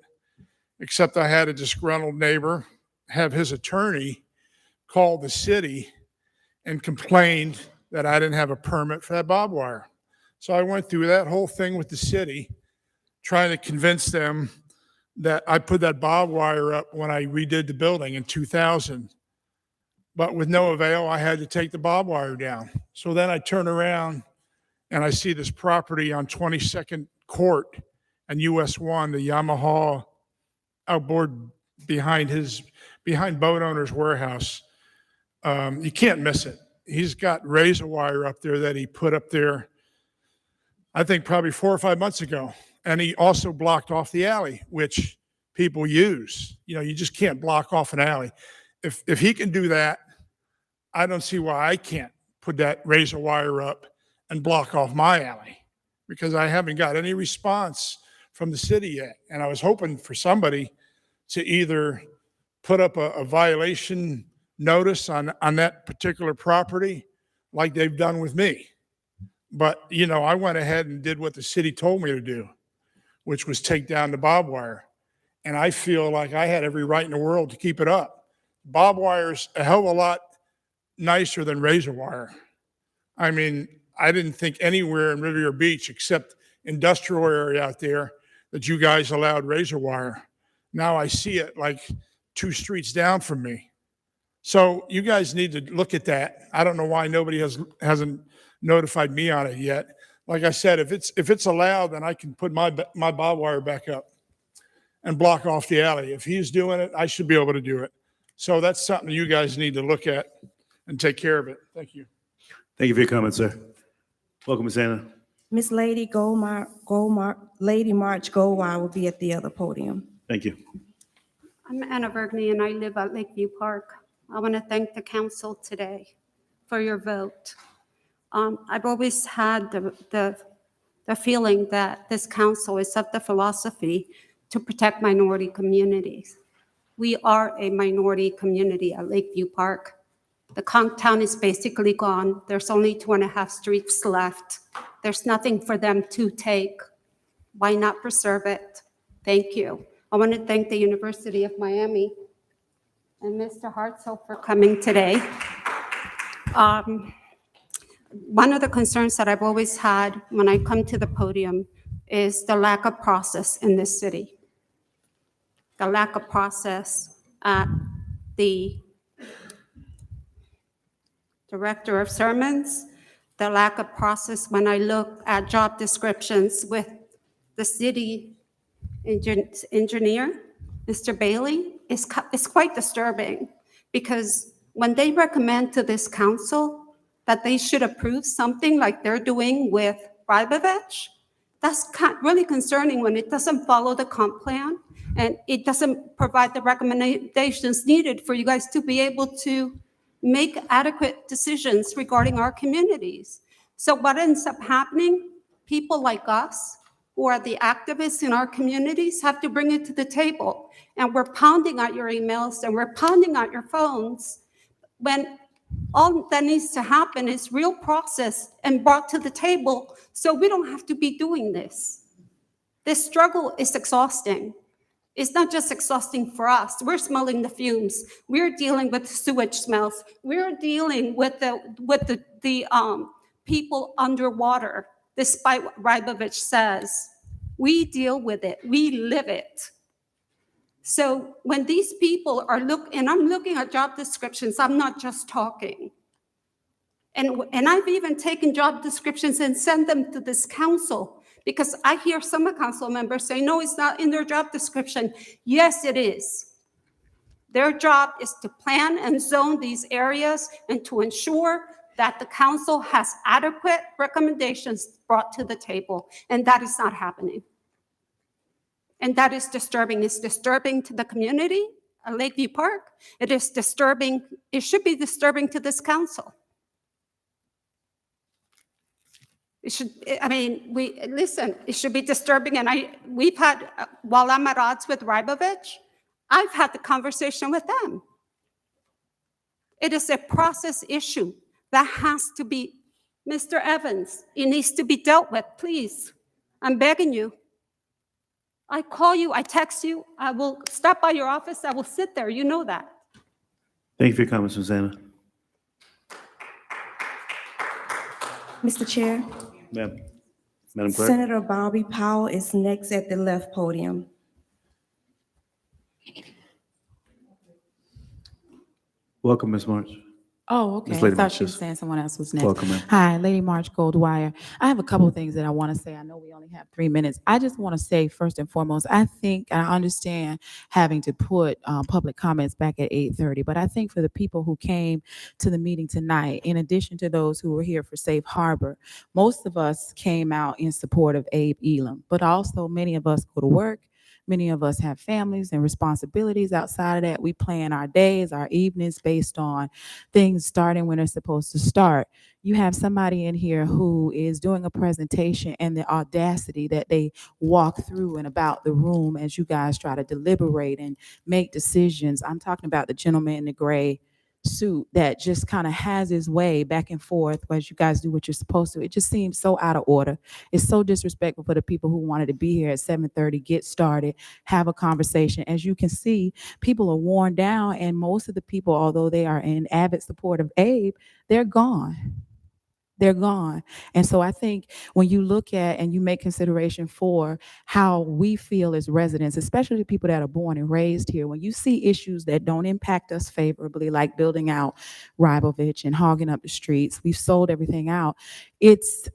except I had a disgruntled neighbor have his attorney call the city and complained that I didn't have a permit for that barbed wire. So I went through that whole thing with the city, trying to convince them that I put that barbed wire up when I redid the building in 2000. But with no avail, I had to take the barbed wire down. So then I turn around and I see this property on 22nd Court and US 1, the Yamaha outboard behind Boat Owners Warehouse. You can't miss it. He's got razor wire up there that he put up there, I think probably 4 or 5 months ago. And he also blocked off the alley, which people use. You just can't block off an alley. If he can do that, I don't see why I can't put that razor wire up and block off my alley, because I haven't got any response from the city yet. And I was hoping for somebody to either put up a violation notice on that particular property like they've done with me. But, I went ahead and did what the city told me to do, which was take down the barbed wire. And I feel like I had every right in the world to keep it up. Barbed wire's a hell of a lot nicer than razor wire. I mean, I didn't think anywhere in Riviera Beach except industrial area out there that you guys allowed razor wire. Now I see it like 2 streets down from me. So you guys need to look at that. I don't know why nobody hasn't notified me on it yet. Like I said, if it's allowed, then I can put my barbed wire back up and block off the alley. If he's doing it, I should be able to do it. So that's something you guys need to look at and take care of it. Thank you. Thank you for your comment, sir. Welcome, Ms. Anna. Miss Lady Lady March Goldwire will be at the other podium. Thank you. I'm Anna Bergny and I live at Lakeview Park. I want to thank the council today for your vote. I've always had the feeling that this council is of the philosophy to protect minority communities. We are a minority community at Lakeview Park. The town is basically gone. There's only 2.5 streets left. There's nothing for them to take. Why not preserve it? Thank you. I want to thank the University of Miami and Mr. Hartzell for coming today. One of the concerns that I've always had when I come to the podium is the lack of process in this city. The lack of process at the director of sermons, the lack of process when I look at job descriptions with the city engineer, Mr. Bailey, is quite disturbing, because when they recommend to this council that they should approve something like they're doing with Rybovich, that's really concerning when it doesn't follow the comp plan and it doesn't provide the recommendations needed for you guys to be able to make adequate decisions regarding our communities. So what ends up happening, people like us, who are the activists in our communities, have to bring it to the table. And we're pounding at your emails and we're pounding at your phones, when all that needs to happen is real process and brought to the table so we don't have to be doing this. This struggle is exhausting. It's not just exhausting for us. We're smelling the fumes. We're dealing with sewage smells. We're dealing with the people underwater, despite what Rybovich says. We deal with it. We live it. So when these people are and I'm looking at job descriptions, I'm not just talking. And I've even taken job descriptions and sent them to this council, because I hear some council members say, no, it's not in their job description. Yes, it is. Their job is to plan and zone these areas and to ensure that the council has adequate recommendations brought to the table, and that is not happening. And that is disturbing. It's disturbing to the community at Lakeview Park. It is disturbing. It should be disturbing to this council. It should, it should be disturbing. And we've had, while I'm at odds with Rybovich, I've had the conversation with them. It is a process issue that has to be, Mr. Evans, it needs to be dealt with, please. I'm begging you. I call you, I text you, I will stop by your office, I will sit there, you know that. Thank you for your comments, Ms. Anna. Mr. Chair, Madam Clerk. Senator Bobby Powell is next at the left podium. Welcome, Ms. March. Oh, okay. Ms. I Lady thought March, she was yes. saying someone else was next. Welcome, ma'am. Hi, Lady March Goldwire. I have a couple of things that I want to say. I know we only have 3 minutes. I just want to say, first and foremost, I think I understand having to put public comments back at 8:30, but I think for the people who came to the meeting tonight, in addition to those who were here for Safe Harbor, most of us came out in support of Abe Elam, but also many of us go to work. Many of us have families and responsibilities outside of that. We plan our days, our evenings based on things starting when they're supposed to start. You have somebody in here who is doing a presentation, and the audacity that they walk through and about the room as you guys try to deliberate and make decisions. I'm talking about the gentleman in the gray suit that just kind of has his way back and forth as you guys do what you're supposed to. It just seems so out of order. It's so disrespectful for the people who wanted to be here at 7:30, get started, have a conversation. As you can see, people are worn down, and most of the people, although they are in avid support of Abe, they're gone. They're gone. And so I think when you look at and you make consideration for how we feel as residents, especially the people that are born and raised here, when you see issues that don't impact us favorably, like building out Rybovich and hogging up the streets, we've sold everything out. It's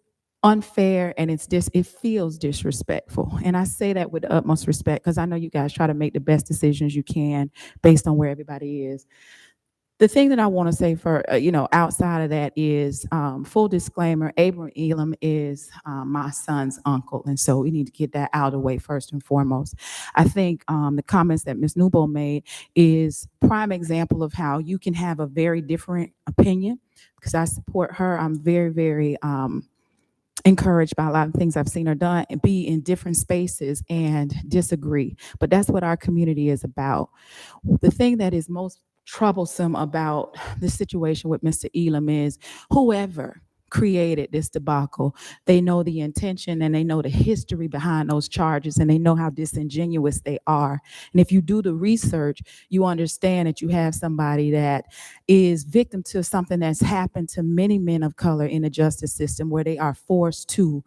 unfair and it feels disrespectful. And I say that with the utmost respect because I know you guys try to make the best decisions you can based on where everybody is. The thing that I want to say for, outside of that is, full disclaimer, Abram Elam is my son's uncle. And so we need to get that out of the way first and foremost. I think the comments that Ms. Newbold made is prime example of how you can have a very different opinion because I support her. I'm very, very encouraged by a lot of things I've seen her done and be in different spaces and disagree. But that's what our community is about. The thing that is most troublesome about the situation with Mr. Elam is whoever created this debacle, they know the intention and they know the history behind those charges and they know how disingenuous they are. And if you do the research, you understand that you have somebody that is victim to something that's happened to many men of color in the justice system where they are forced to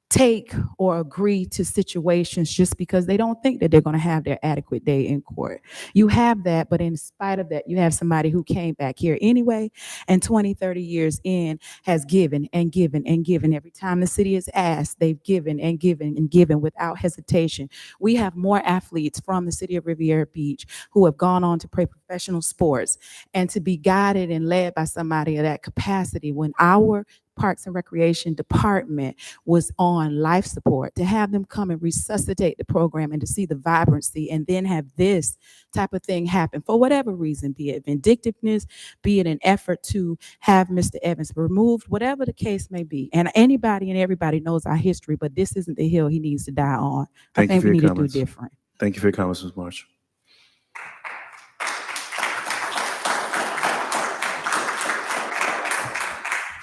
take or agree to situations just because they don't think that they're going to have their adequate day in court. You have that, but in spite of that, you have somebody who came back here anyway and 20, 30 years in has given and given and given. Every time the city is asked, they've given and given and given without hesitation. We have more athletes from the city of Riviera Beach who have gone on to play professional sports and to be guided and led by somebody of that capacity when our Parks and Recreation Department was on life support, to have them come and resuscitate the program and to see the vibrancy and then have this type of thing happen for whatever reason, be it vindictiveness, be it an effort to have Mr. Evans removed, whatever the case may be. And anybody and everybody knows our history, but this isn't the hill he needs to die on. I think we need to do different. Thank you for your comments, Ms. March.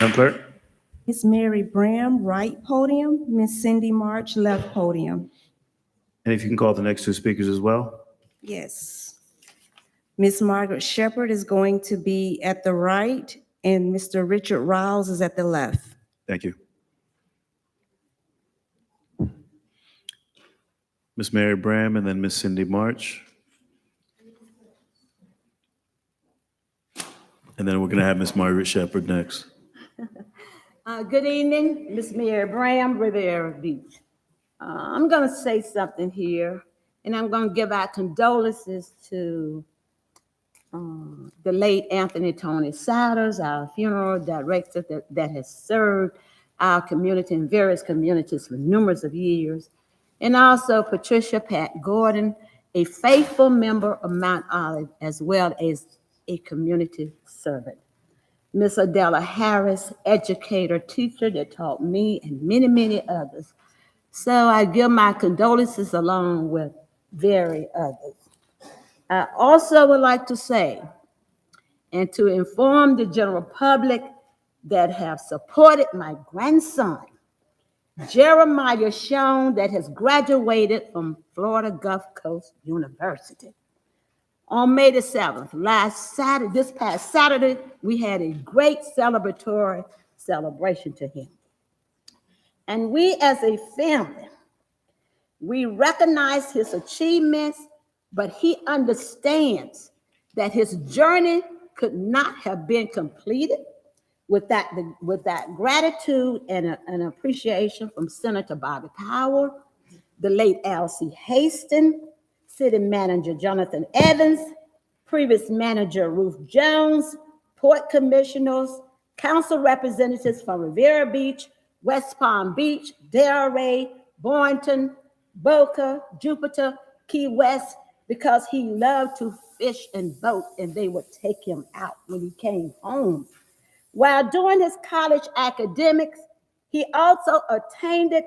Madam Clerk? Ms. Mary Bram, right podium. Ms. Cindy March, left podium. And if you can call the next two speakers as well. Yes. Ms. Margaret Shepherd is going to be at the right, and Mr. Richard Riles is at the left. Thank you. Ms. Mary Bram and then Ms. Cindy March. And then we're going to have Ms. Margaret Shepherd next. Good evening, Ms. Mary Bram, Riviera Beach. I'm going to say something here, and I'm going to give our condolences to the late Anthony Tony Satters, our funeral director that has served our community in various communities for numerous of years, and also Patricia Pat Gordon, a faithful member of Mount Olive, as well as a community servant. Miss Adela Harris, educator, teacher that taught me and many, many others. So I give my condolences along with very others. I also would like to say, and to inform the general public that have supported my grandson, Jeremiah Schoen, that has graduated from Florida Gulf Coast University. On May the 7th, this past Saturday, we had a great celebratory celebration to him. And we as a family, we recognize his achievements, but he understands that his journey could not have been completed without that gratitude and an appreciation from Senator Bobby Powell, the late Elsie Hastings, City Manager Jonathan Evans, previous manager Ruth Jones, Port Commissioners, Council representatives from Riviera Beach, West Palm Beach, Delray, Boynton, Boca, Jupiter, Key West, because he loved to fish and boat, and they would take him out when he came home. While doing his college academics, he also attained it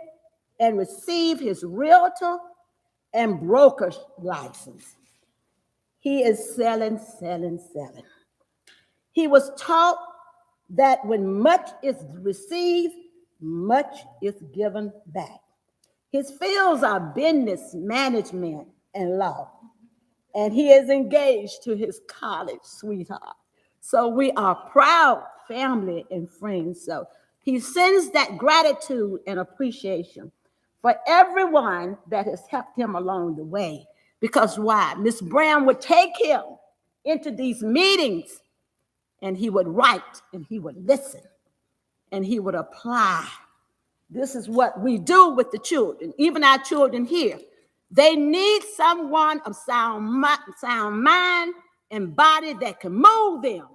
and received his realtor and broker's license. He is selling. He was taught that when much is received, much is given back. His fields are business management and law, and he is engaged to his college sweetheart. So we are proud family and friends. So He sends that gratitude and appreciation for everyone that has helped him along the way. Because why? Miss Brown would take him into these meetings and he would write and he would listen and he would apply. This is what we do with the children, even our children here. They need someone of sound mind and body that can move them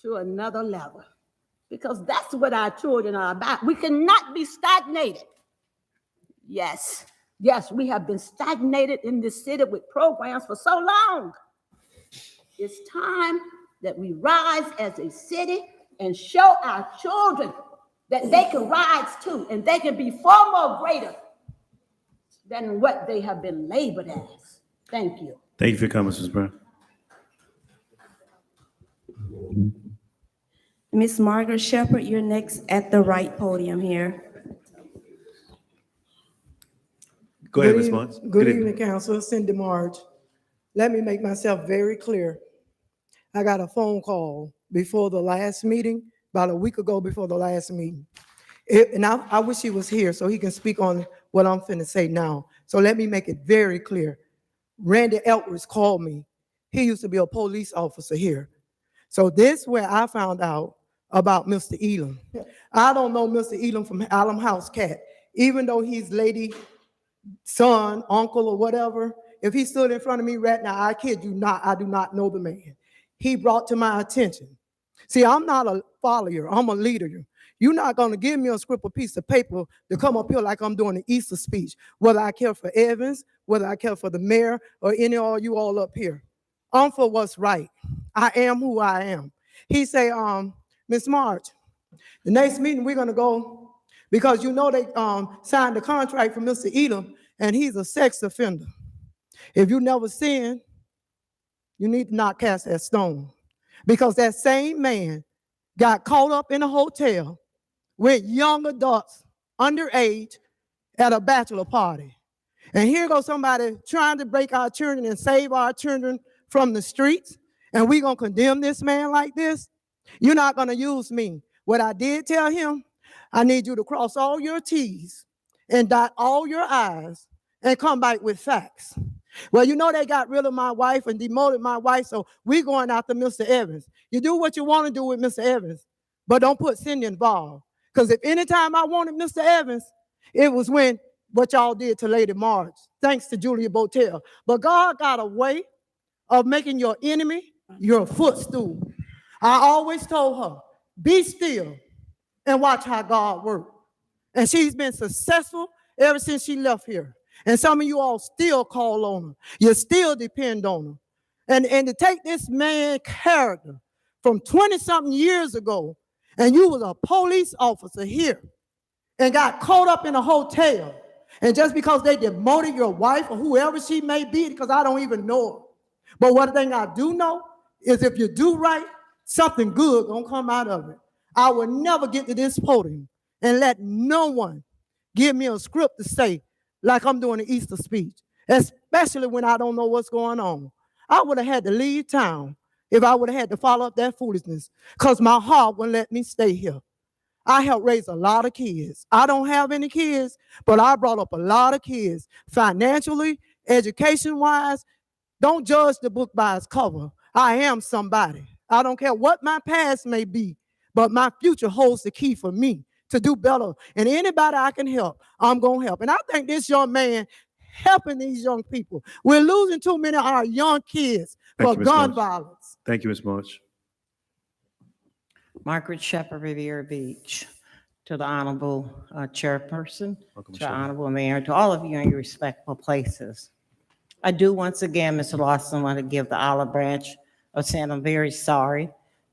to another level. Because that's what our children are about. We cannot be stagnated. Yes, we have been stagnated in this city with programs for so long. It's time that we rise as a city and show our children that they can rise too, and they can be far more greater than what they have been labeled as. Thank you. Thank you for coming, Mrs. Brown. Miss Margaret Shepherd, you're next at the right podium here. Go ahead, Ms. Mons. Good evening, Council. Cindy Marge. Let me make myself very clear. I got a phone call before the last meeting, about a week ago before the last meeting. And I wish he was here so he can speak on what I'm finna say now. So let me make it very clear. Randy Edwards called me. He used to be a police officer here. So this is where I found out about Mr. Elam. I don't know Mr. Elam from Allen House Cat, even though he's lady, son, uncle, or whatever. If he stood in front of me right now, I kid you not, I do not know the man. He brought to my attention. See, I'm not a follower, I'm a leader. You're not going to give me a scribbled piece of paper to come up here like I'm doing an Easter speech, whether I care for Evans, whether I care for the mayor, or any of you all up here. I'm for what's right. I am who I am. He say, Miss March, the next meeting we're going to go, because you know they signed the contract for Mr. Edom, and he's a sex offender. If you never sinned, you need to not cast that stone. Because that same man got caught up in a hotel with young adults, underage, at a bachelor party. And here goes somebody trying to break our children and save our children from the streets, and we gonna condemn this man like this? You're not gonna use me. What I did tell him, I need you to cross all your T's and dot all your I's and come back with facts. Well, you know they got rid of my wife and demoted my wife, so we going after Mr. Evans. You do what you want to do with Mr. Evans, but don't put Cindy involved. Because if anytime I wanted Mr. Evans, it was when what y'all did to Lady Marge, thanks to Julia Botel. But God got a way of making your enemy your footstool. I always told her, be still and watch how God works. And she's been successful ever since she left here. And some of you all still call on her. You still depend on her. And to take this man's character from 20-something years ago, and you was a police officer here and got caught up in a hotel, and just because they demoted your wife or whoever she may be, because I don't even know her. But one thing I do know is if you do right, something good gonna come out of it. I will never get to this podium and let no one give me a script to say like I'm doing an Easter speech, especially when I don't know what's going on. I would have had to leave town if I would have had to follow up that foolishness, because my heart wouldn't let me stay here. I helped raise a lot of kids. I don't have any kids, but I brought up a lot of kids financially, education-wise. Don't judge the book by its cover. I am somebody. I don't care what my past may be, but my future holds the key for me to do better. And anybody I can help, I'm going to help. And I think this young man helping these young people. We're losing too many of our young kids for gun violence. Thank you, Ms. March. Margaret Shepherd, Riviera Beach. To the Honorable Chairperson, to the Honorable Mayor, to all of you in your respectful places. I do once again, Mr. Lawson, want to give the olive branch of saying I'm very sorry.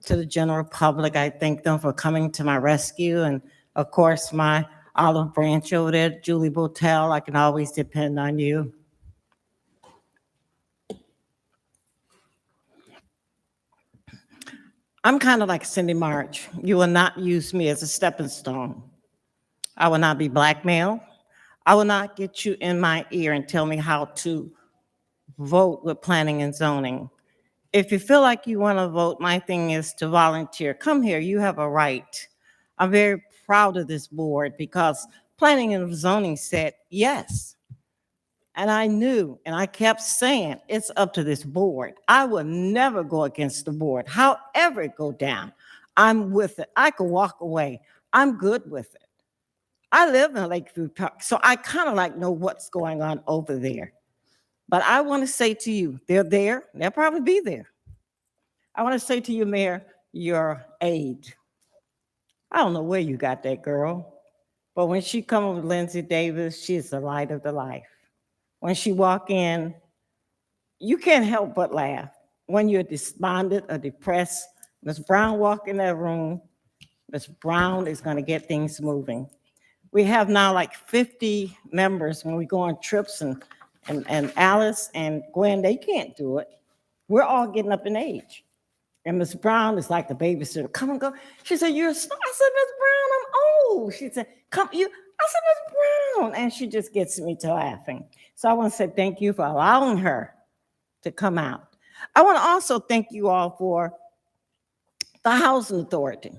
To the general public, I thank them for coming to my rescue. And of course, my olive branch over there, Julie Botel, I can always depend on you. I'm kind of like Cindy March. You will not use me as a stepping stone. I will not be blackmailed. I will not get you in my ear and tell me how to vote with planning and zoning. If you feel like you want to vote, my thing is to volunteer. Come here, you have a right. I'm very proud of this board because planning and zoning said yes. And I knew, and I kept saying, it's up to this board. I will never go against the board. However it go down, I'm with it. I could walk away. I'm good with it. I live in Lakeview Park, so I kind of like know what's going on over there. But I want to say to you, they're there. They'll probably be there. I want to say to you, Mayor, your aide. I don't know where you got that girl, but when she come with Lindsay Davis, she's the light of the life. When she walk in, you can't help but laugh. When you're despondent or depressed, Ms. Brown walk in that room, Ms. Brown is going to get things moving. We have now like 50 members when we go on trips, and Alice and Gwen, they can't do it. We're all getting up in age. And Ms. Brown is like the babysitter. Come and go. She said, you're a star. I said, Ms. Brown, I'm old. She said, come, you. I said, Ms. Brown. And she just gets me to laughing. So I want to say thank you for allowing her to come out. I want to also thank you all for the Housing Authority.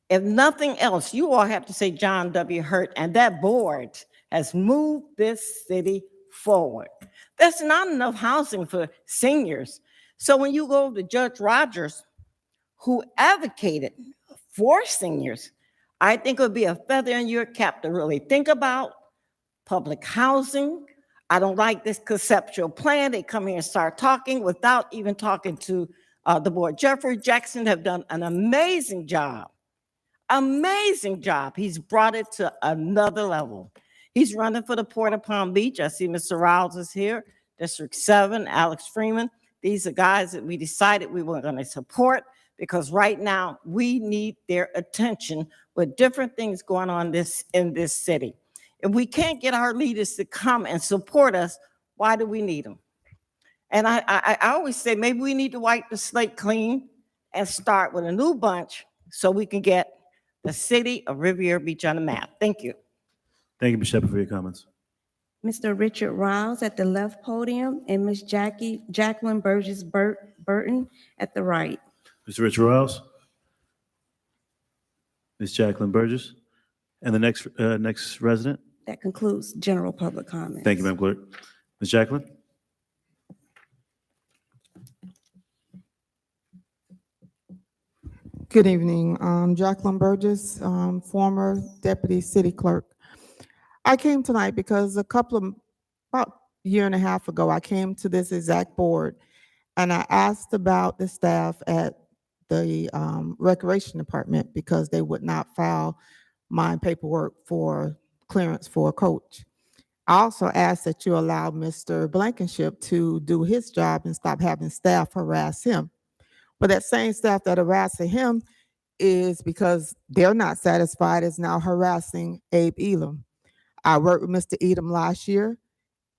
If nothing else, you all have to say John W. Hurt and that board has moved this city forward. There's not enough housing for seniors. So when you go to Judge Rogers, who advocated for seniors, I think it would be a feather in your cap to really think about public housing. I don't like this conceptual plan. They come here and start talking without even talking to the board. Jeffrey Jackson have done an amazing job. Amazing job. He's brought it to another level. He's running for the Port of Palm Beach. I see Mr. Riles is here. District 7, Alex Freeman. These are guys that we decided we were going to support because right now we need their attention with different things going on in this city. If we can't get our leaders to come and support us, why do we need them? And I always say maybe we need to wipe the slate clean and start with a new bunch so we can get the city of Riviera Beach on the map. Thank you. Thank you, Ms. Shepherd, for your comments. Mr. Richard Riles at the left podium and Ms. Jacqueline Burgess Burton at the right. Mr. Richard Riles. Ms. Jacqueline Burgess. And the next resident. That concludes general public comment. Thank you, Madam Clerk. Ms. Jacqueline. Good evening. Jacqueline Burgess, former deputy city clerk. I came tonight because about a year and a half ago, I came to this exact board and I asked about the staff at the recreation department because they would not file my paperwork for clearance for a coach. I also asked that you allow Mr. Blankenship to do his job and stop having staff harass him. But that same staff that harassing him is because they're not satisfied is now harassing Abe Elam. I worked with Mr. Edom last year.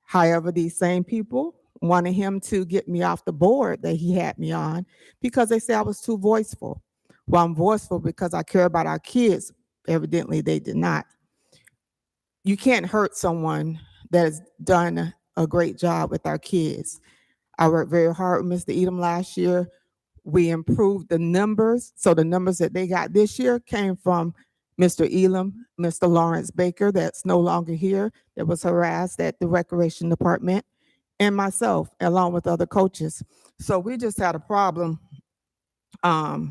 However, these same people wanted him to get me off the board that he had me on because they said I was too voiceful. Well, I'm voiceful because I care about our kids. Evidently, they did not. You can't hurt someone that has done a great job with our kids. I worked very hard with Mr. Edom last year. We improved the numbers. So the numbers that they got this year came from Mr. Elam, Mr. Lawrence Baker, that's no longer here, that was harassed at the recreation department, and myself, along with other coaches. So we just had a problem. I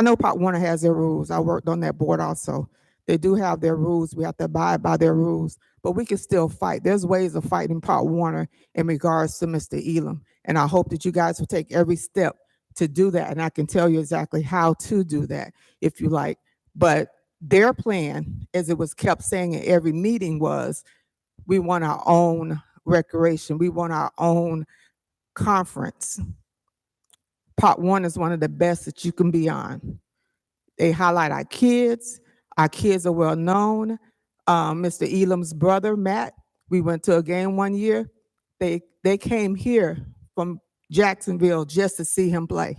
know Pop Warner has their rules. I worked on that board also. They do have their rules. We have to abide by their rules, but we can still fight. There's ways of fighting Pop Warner in regards to Mr. Elam. And I hope that you guys will take every step to do that. And I can tell you exactly how to do that if you like. But their plan, as it was kept saying in every meeting, was we want our own recreation. We want our own conference. Pop One is one of the best that you can be on. They highlight our kids. Our kids are well known. Mr. Elam's brother, Matt, we went to a game one year. They came here from Jacksonville just to see him play,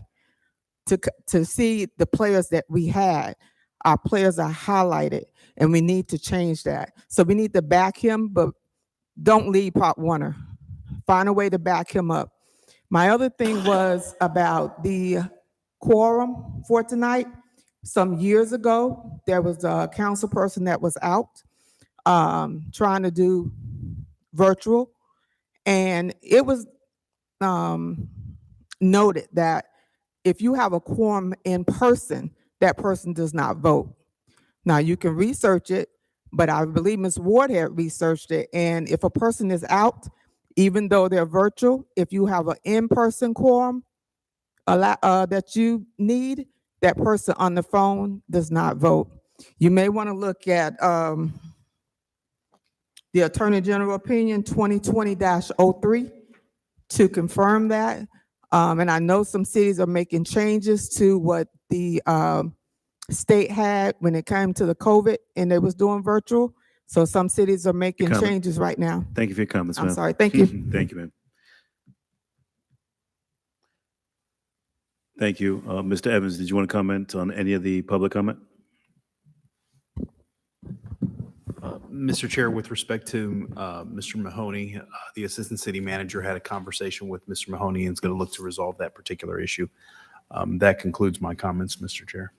to see the players that we had. Our players are highlighted, and we need to change that. So we need to back him, but don't leave Pop Warner. Find a way to back him up. My other thing was about the quorum for tonight. Some years ago, there was a council person that was out trying to do virtual, and it was noted that if you have a quorum in person, that person does not vote. Now, you can research it, but I believe Ms. Ward had researched it, and if a person is out, even though they're virtual, if you have an in-person quorum that you need, that person on the phone does not vote. You may want to look at the Attorney General opinion 2020-03 to confirm that. And I know some cities are making changes to what the state had when it came to the COVID and they was doing virtual. So some cities are making Comment. changes right now. Thank you for your comments, I'm ma'am. sorry. Thank you. Thank you, ma'am. Thank you. Mr. Evans, did you want to comment on any of the public comment? Mr. Chair, with respect to Mr. Mahoney, the Assistant City Manager had a conversation with Mr. Mahoney and is going to look to resolve that particular issue. That concludes my comments, Mr. Chair.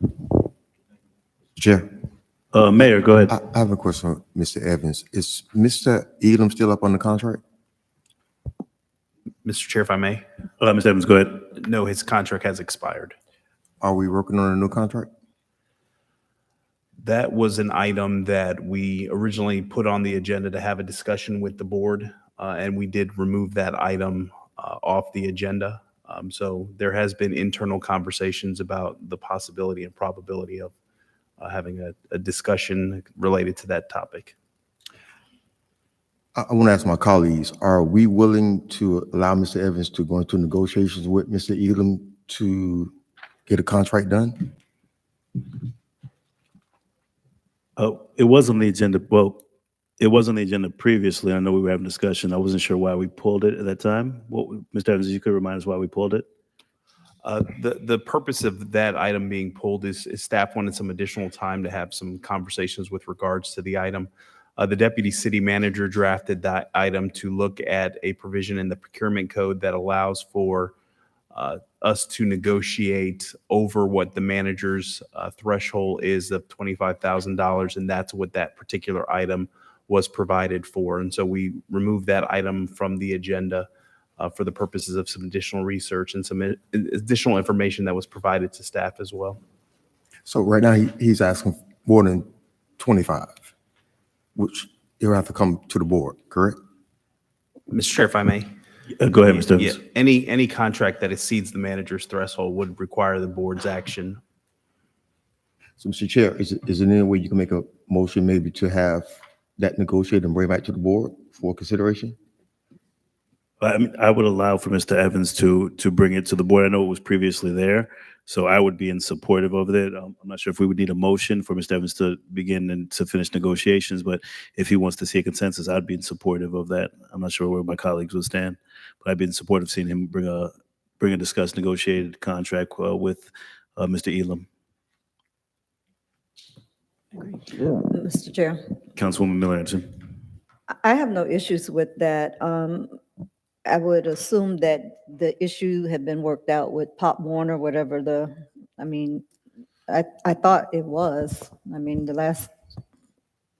Chair. Mayor, go ahead. I have a question, Mr. Evans. Is Mr. Elam still up on the contract? Mr. Chair, if I may? Mr. Evans, go ahead. No, his contract has expired. Are we working on a new contract? That was an item that we originally put on the agenda to have a discussion with the board, and we did remove that item off the agenda. So there has been internal conversations about the possibility and probability of having a discussion related to that topic. I want to ask my colleagues, are we willing to allow Mr. Evans to go into negotiations with Mr. Elam to get a contract done? It was on the agenda. Well, it was on the agenda previously. I know we were having a discussion. I wasn't sure why we pulled it at that time. Mr. Evans, you could remind us why we pulled it? The purpose of that item being pulled is staff wanted some additional time to have some conversations with regards to the item. The deputy city manager drafted that item to look at a provision in the procurement code that allows for us to negotiate over what the manager's threshold is of $25,000, and that's what that particular item was provided for. And so we removed that item from the agenda for the purposes of some additional research and some additional information that was provided to staff as well. So right now he's asking more than 25, which he'll have to come to the board, correct? Mr. Chair, if I may. Go ahead, Mr. Evans. Yeah, any contract that exceeds the manager's threshold would require the board's action. So, Mr. Chair, is there any way you can make a motion maybe to have that negotiated and bring back to the board for consideration? I mean, I would allow for Mr. Evans to bring it to the board. I know it was previously there, so I would be in support of it. I'm not sure if we would need a motion for Mr. Evans to begin and to finish negotiations, but if he wants to see a consensus, I'd be in supportive of that. I'm not sure where my colleagues would stand, but I'd be in support of seeing him bring a discussed negotiated contract with Mr. Elam. Mr. Chair, Councilwoman Miller Anderson. I have no issues with that. I would assume that the issue had been worked out with Pop Warner, whatever I thought it was. I mean, the last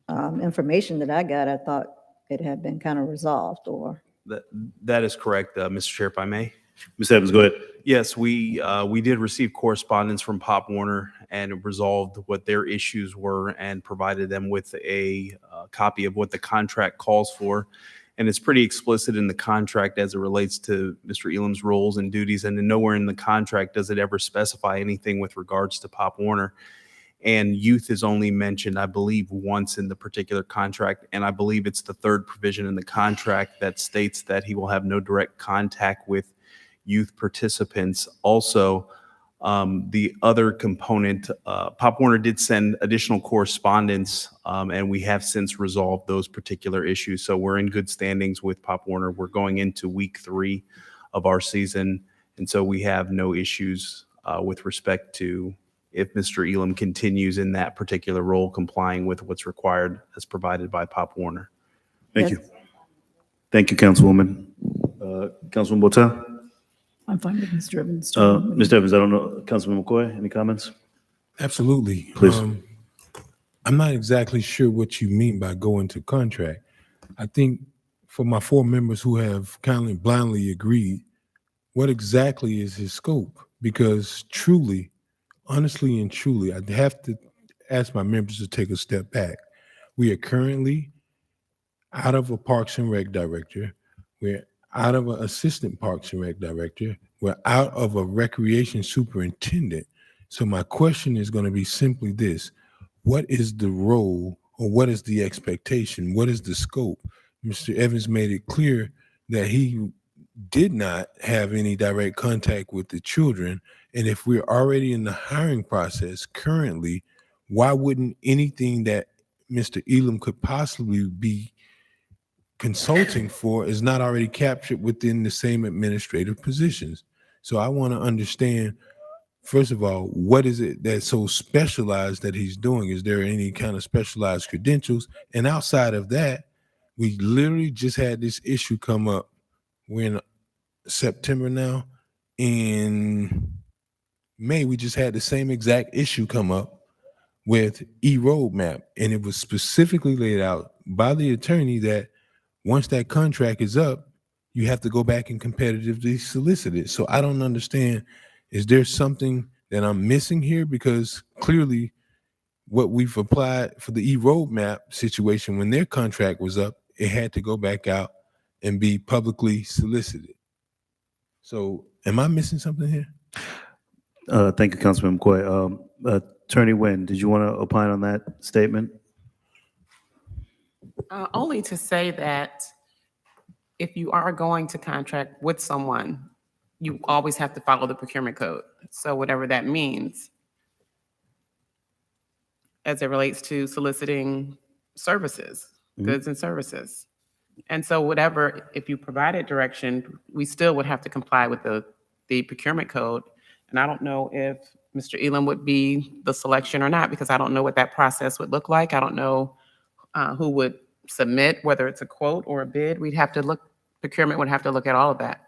information that I got, I thought it had been kind of resolved or. That is correct, Mr. Chair, if I may. Ms. Evans, go ahead. Yes, we did receive correspondence from Pop Warner and resolved what their issues were and provided them with a copy of what the contract calls for. And it's pretty explicit in the contract as it relates to Mr. Elam's roles and duties. And nowhere in the contract does it ever specify anything with regards to Pop Warner. And youth is only mentioned, I believe, once in the particular contract. And I believe it's the third provision in the contract that states that he will have no direct contact with youth participants. Also, the other component, Pop Warner did send additional correspondence, and we have since resolved those particular issues. So we're in good standings with Pop Warner. We're going into week 3 of our season, and so we have no issues with respect to if Mr. Elam continues in that particular role, complying with what's required as provided by Pop Warner. Thank you. Thank you, Councilwoman. Councilwoman Botel? I'm fine with Mr. Evans. Mr. Evans, I don't know. Councilman McCoy, any comments? Absolutely. Please. I'm not exactly sure what you mean by go into contract. I think for my 4 members who have kindly blindly agreed, what exactly is his scope? Because truly, honestly and truly, I'd have to ask my members to take a step back. We are currently out of a Parks and Rec director. We're out of an assistant Parks and Rec director. We're out of a recreation superintendent. So my question is going to be simply this. What is the role or what is the expectation? What is the scope? Mr. Evans made it clear that he did not have any direct contact with the children. And if we're already in the hiring process currently, why wouldn't anything that Mr. Elam could possibly be consulting for is not already captured within the same administrative positions? So I want to understand, first of all, what is it that's so specialized that he's doing? Is there any kind of specialized credentials? And outside of that, we literally just had this issue come up. We're in September now. In May, we just had the same exact issue come up with e-roadmap. And it was specifically laid out by the attorney that once that contract is up, you have to go back and competitively solicit it. So I don't understand, is there something that I'm missing here? Because clearly what we've applied for the e-roadmap situation, when their contract was up, it had to go back out and be publicly solicited. So am I missing something here? Thank you, Councilman McCoy. Attorney Nguyen, did you want to opine on that statement? Only to say that if you are going to contract with someone, you always have to follow the procurement code. So whatever that means, as it relates to soliciting services, goods and services. And so whatever, if you provided direction, we still would have to comply with the procurement code. And I don't know if Mr. Elam would be the selection or not, because I don't know what that process would look like. I don't know who would submit, whether it's a quote or a bid. We'd have to look, procurement would have to look at all of that.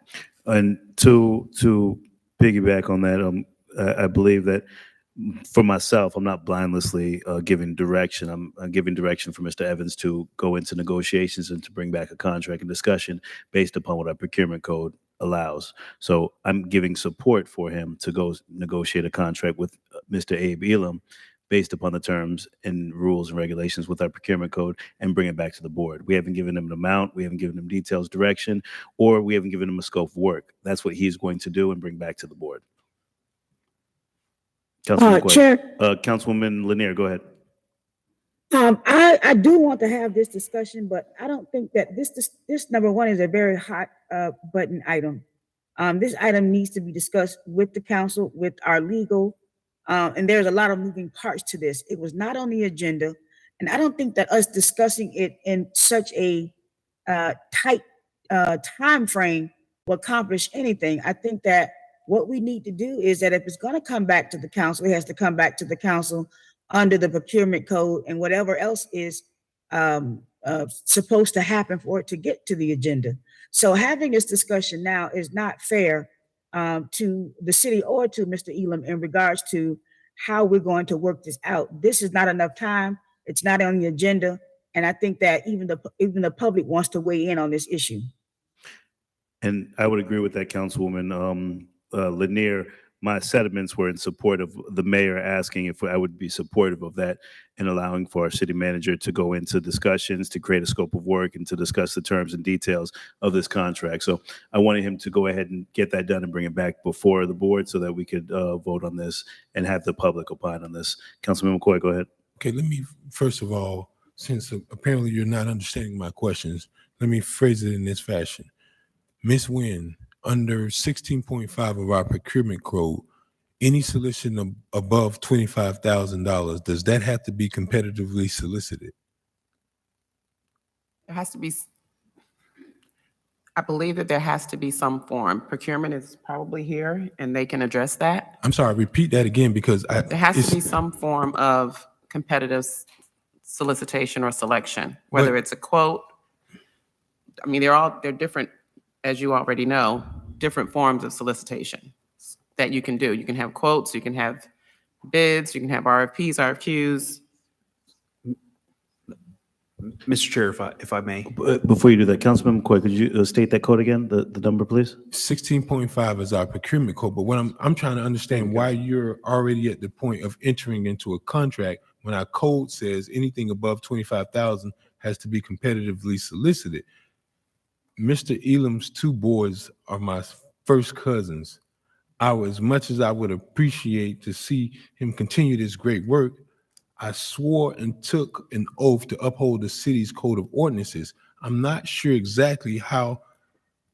And to piggyback on that, I believe that for myself, I'm not blindlessly giving direction. I'm giving direction for Mr. Evans to go into negotiations and to bring back a contract and discussion based upon what our procurement code allows. So I'm giving support for him to go negotiate a contract with Mr. Abe Elam based upon the terms and rules and regulations with our procurement code and bring it back to the board. We haven't given him an amount, we haven't given him details, direction, or we haven't given him a scope of work. That's what he's going to do and bring back to the board. Chair. Councilwoman Lanier, go ahead. I do want to have this discussion, but I don't think that this number one is a very hot button item. This item needs to be discussed with the council, with our legal, and there's a lot of moving parts to this. It was not on the agenda, and I don't think that us discussing it in such a tight time frame will accomplish anything. I think that what we need to do is that if it's going to come back to the council, it has to come back to the council under the procurement code and whatever else is supposed to happen for it to get to the agenda. So having this discussion now is not fair to the city or to Mr. Elam in regards to how we're going to work this out. This is not enough time. It's not on the agenda. And I think that even the public wants to weigh in on this issue. And I would agree with that, Councilwoman Lanier. My sentiments were in support of the mayor asking if I would be supportive of that and allowing for our city manager to go into discussions to create a scope of work and to discuss the terms and details of this contract. So I wanted him to go ahead and get that done and bring it back before the board so that we could vote on this and have the public opine on this. Councilman McCoy, go ahead. Okay, let me, first of all, since apparently you're not understanding my questions, let me phrase it in this fashion. Ms. Nguyen, under 16.5 of our procurement code, any solicitation above $25,000, does that have to be competitively solicited? There has to be, I believe that there has to be some form. Procurement is probably here and they can address that. I'm sorry, repeat that again because There has to be some form of competitive solicitation or selection, whether it's a quote. I mean, they're different, as you already know, different forms of solicitation that you can do. You can have quotes, you can have bids, you can have RFPs, RFQs. Mr. Chair, if I may. Before you do that, Councilman McCoy, could you state that code again, the number, please? 16.5 is our procurement code, but what I'm trying to understand why you're already at the point of entering into a contract when our code says anything above 25,000 has to be competitively solicited. Mr. Elam's two boys are my first cousins. As much as I would appreciate to see him continue this great work, I swore and took an oath to uphold the city's code of ordinances. I'm not sure exactly how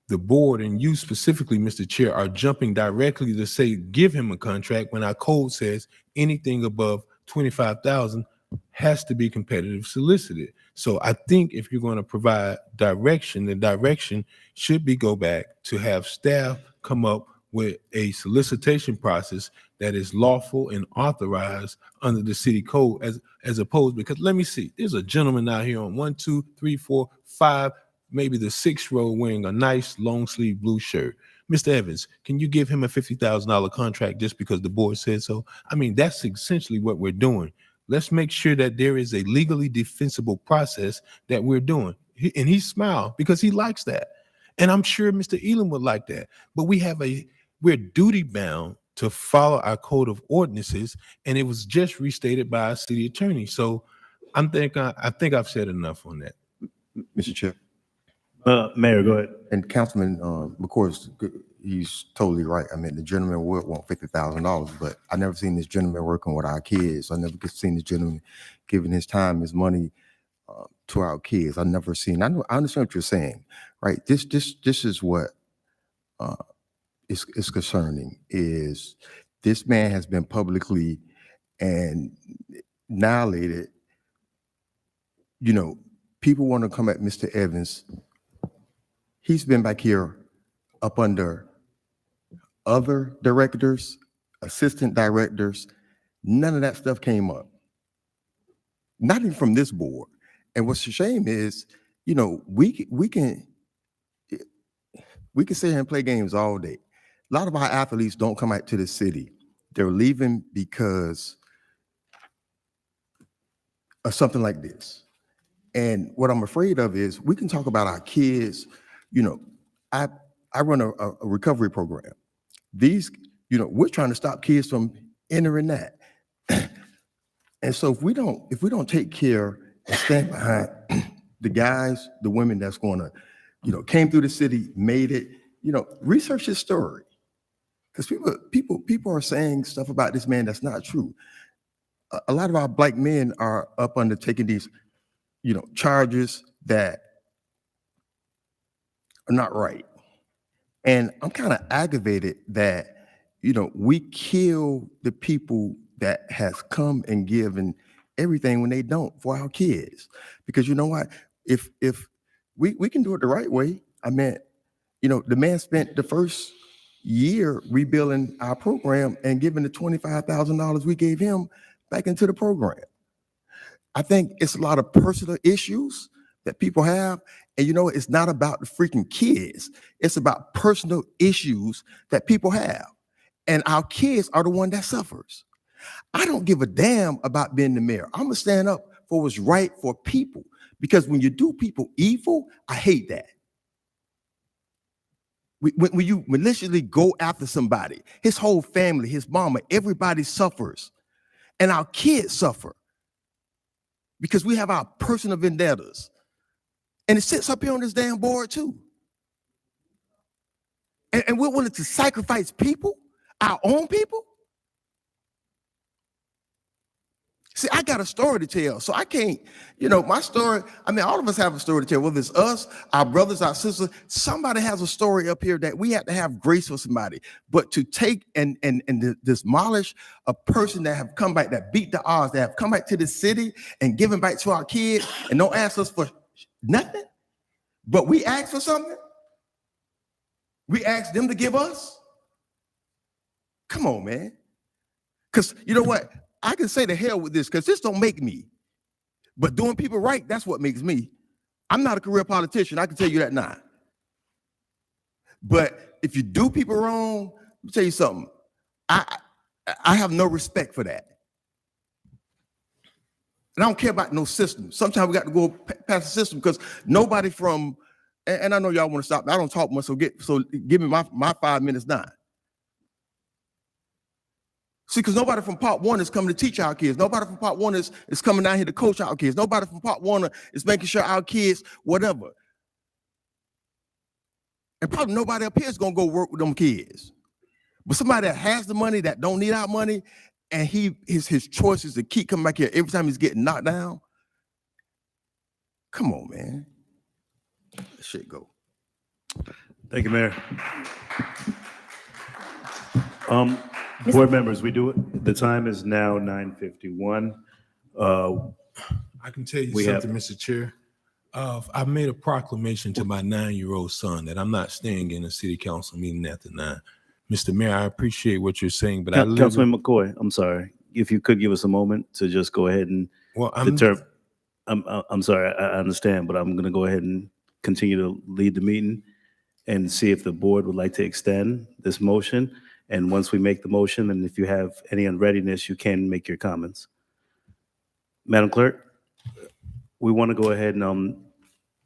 the board and you specifically, Mr. Chair, are jumping directly to say, give him a contract when our code says anything above 25,000 has to be competitive solicited. So I think if you're going to provide direction, the direction should be go back to have staff come up with a solicitation process that is lawful and authorized under the city code as opposed, because let me see, there's a gentleman out here on 1, 2, 3, 4, 5, maybe the 6th row wearing a nice long sleeve blue shirt. Mr. Evans, can you give him a $50,000 contract just because the board said so? I mean, that's essentially what we're doing. Let's make sure that there is a legally defensible process that we're doing. And he smiled because he likes that. And I'm sure Mr. Elam would like that. But we're duty bound to follow our code of ordinances, and it was just restated by our city attorney. So I think I've said enough on that. Mr. Chair. Mayor, go ahead. And Councilman McCoy, he's totally right. I mean, the gentleman would want $50,000, but I never seen this gentleman working with our kids. I never seen this gentleman giving his time, his money to our kids. I never seen. I understand what you're saying, right? This is what is concerning. Is this man has been publicly and annihilated? You know, people want to come at Mr. Evans. He's been back here up under other directors, assistant directors. None of that stuff came up. Not even from this board. And what's a shame is, you know, we can sit here and play games all day. A lot of our athletes don't come out to the city. They're leaving because of something like this. And what I'm afraid of is we can talk about our kids. You know, I run a recovery program. These, you know, we're trying to stop kids from entering that. And so if we don't take care and stand behind the guys, the women that's going to, you know, came through the city, made it, you know, research his story. Because people are saying stuff about this man that's not true. A lot of our black men are up undertaking these, you know, charges that are not right. And I'm kind of aggravated that, you know, we kill the people that has come and given everything when they don't for our kids. Because you know what? If we can do it the right way, I mean, you know, the man spent the first year rebuilding our program and giving the $25,000 we gave him back into the program. I think it's a lot of personal issues that people have. And you know, it's not about the freaking kids. It's about personal issues that people have. And our kids are the one that suffers. I don't give a damn about being the mayor. I'm gonna stand up for what's right for people. Because when you do people evil, I hate that. When you maliciously go after somebody, his whole family, his mama, everybody suffers. And our kids suffer. Because we have our personal vendettas. And it sits up here on this damn board too. And we're willing to sacrifice people, our own people. See, I got a story to tell, so I can't, you know, my story, I mean, all of us have a story to tell, whether it's us, our brothers, our sisters, somebody has a story up here that we have to have grace for somebody. But to take and demolish a person that have come back, that beat the odds, that have come back to the city and given back to our kids and don't ask us for nothing, but we ask for something. We ask them to give us. Come on, man. Because you know what? I can say to hell with this because this don't make me. But doing people right, that's what makes me. I'm not a career politician. I can tell you that now. But if you do people wrong, let me tell you something. I have no respect for that. And I don't care about no system. Sometimes we got to go past the system because nobody from, and I know y'all want to stop. I don't talk much, so give me my 5 minutes now. See, because nobody from Pop Warner is coming to teach our kids. Nobody from Pop Warner is coming down here to coach our kids. Nobody from Pop Warner is making sure our kids, whatever. And probably nobody up here is going to go work with them kids. But somebody that has the money, that don't need our money, and his choice is to keep coming back here every time he's getting knocked down. Come on, man. Let shit go. Thank you, Mayor. Board members, the time is now 9:51. I can tell you We have- something, Mr. Chair. I made a proclamation to my 9-year-old son that I'm not staying in a city council meeting after 9. Mr. Mayor, I appreciate what you're saying, but Councilman McCoy, I'm sorry. If you could give us a moment to just go ahead and determine. I'm sorry, I understand, but I'm going to go ahead and continue to lead the meeting and see if the board would like to extend this motion. And once we make the motion, and if you have any unreadiness, you can make your comments. Madam Clerk, we want to go ahead and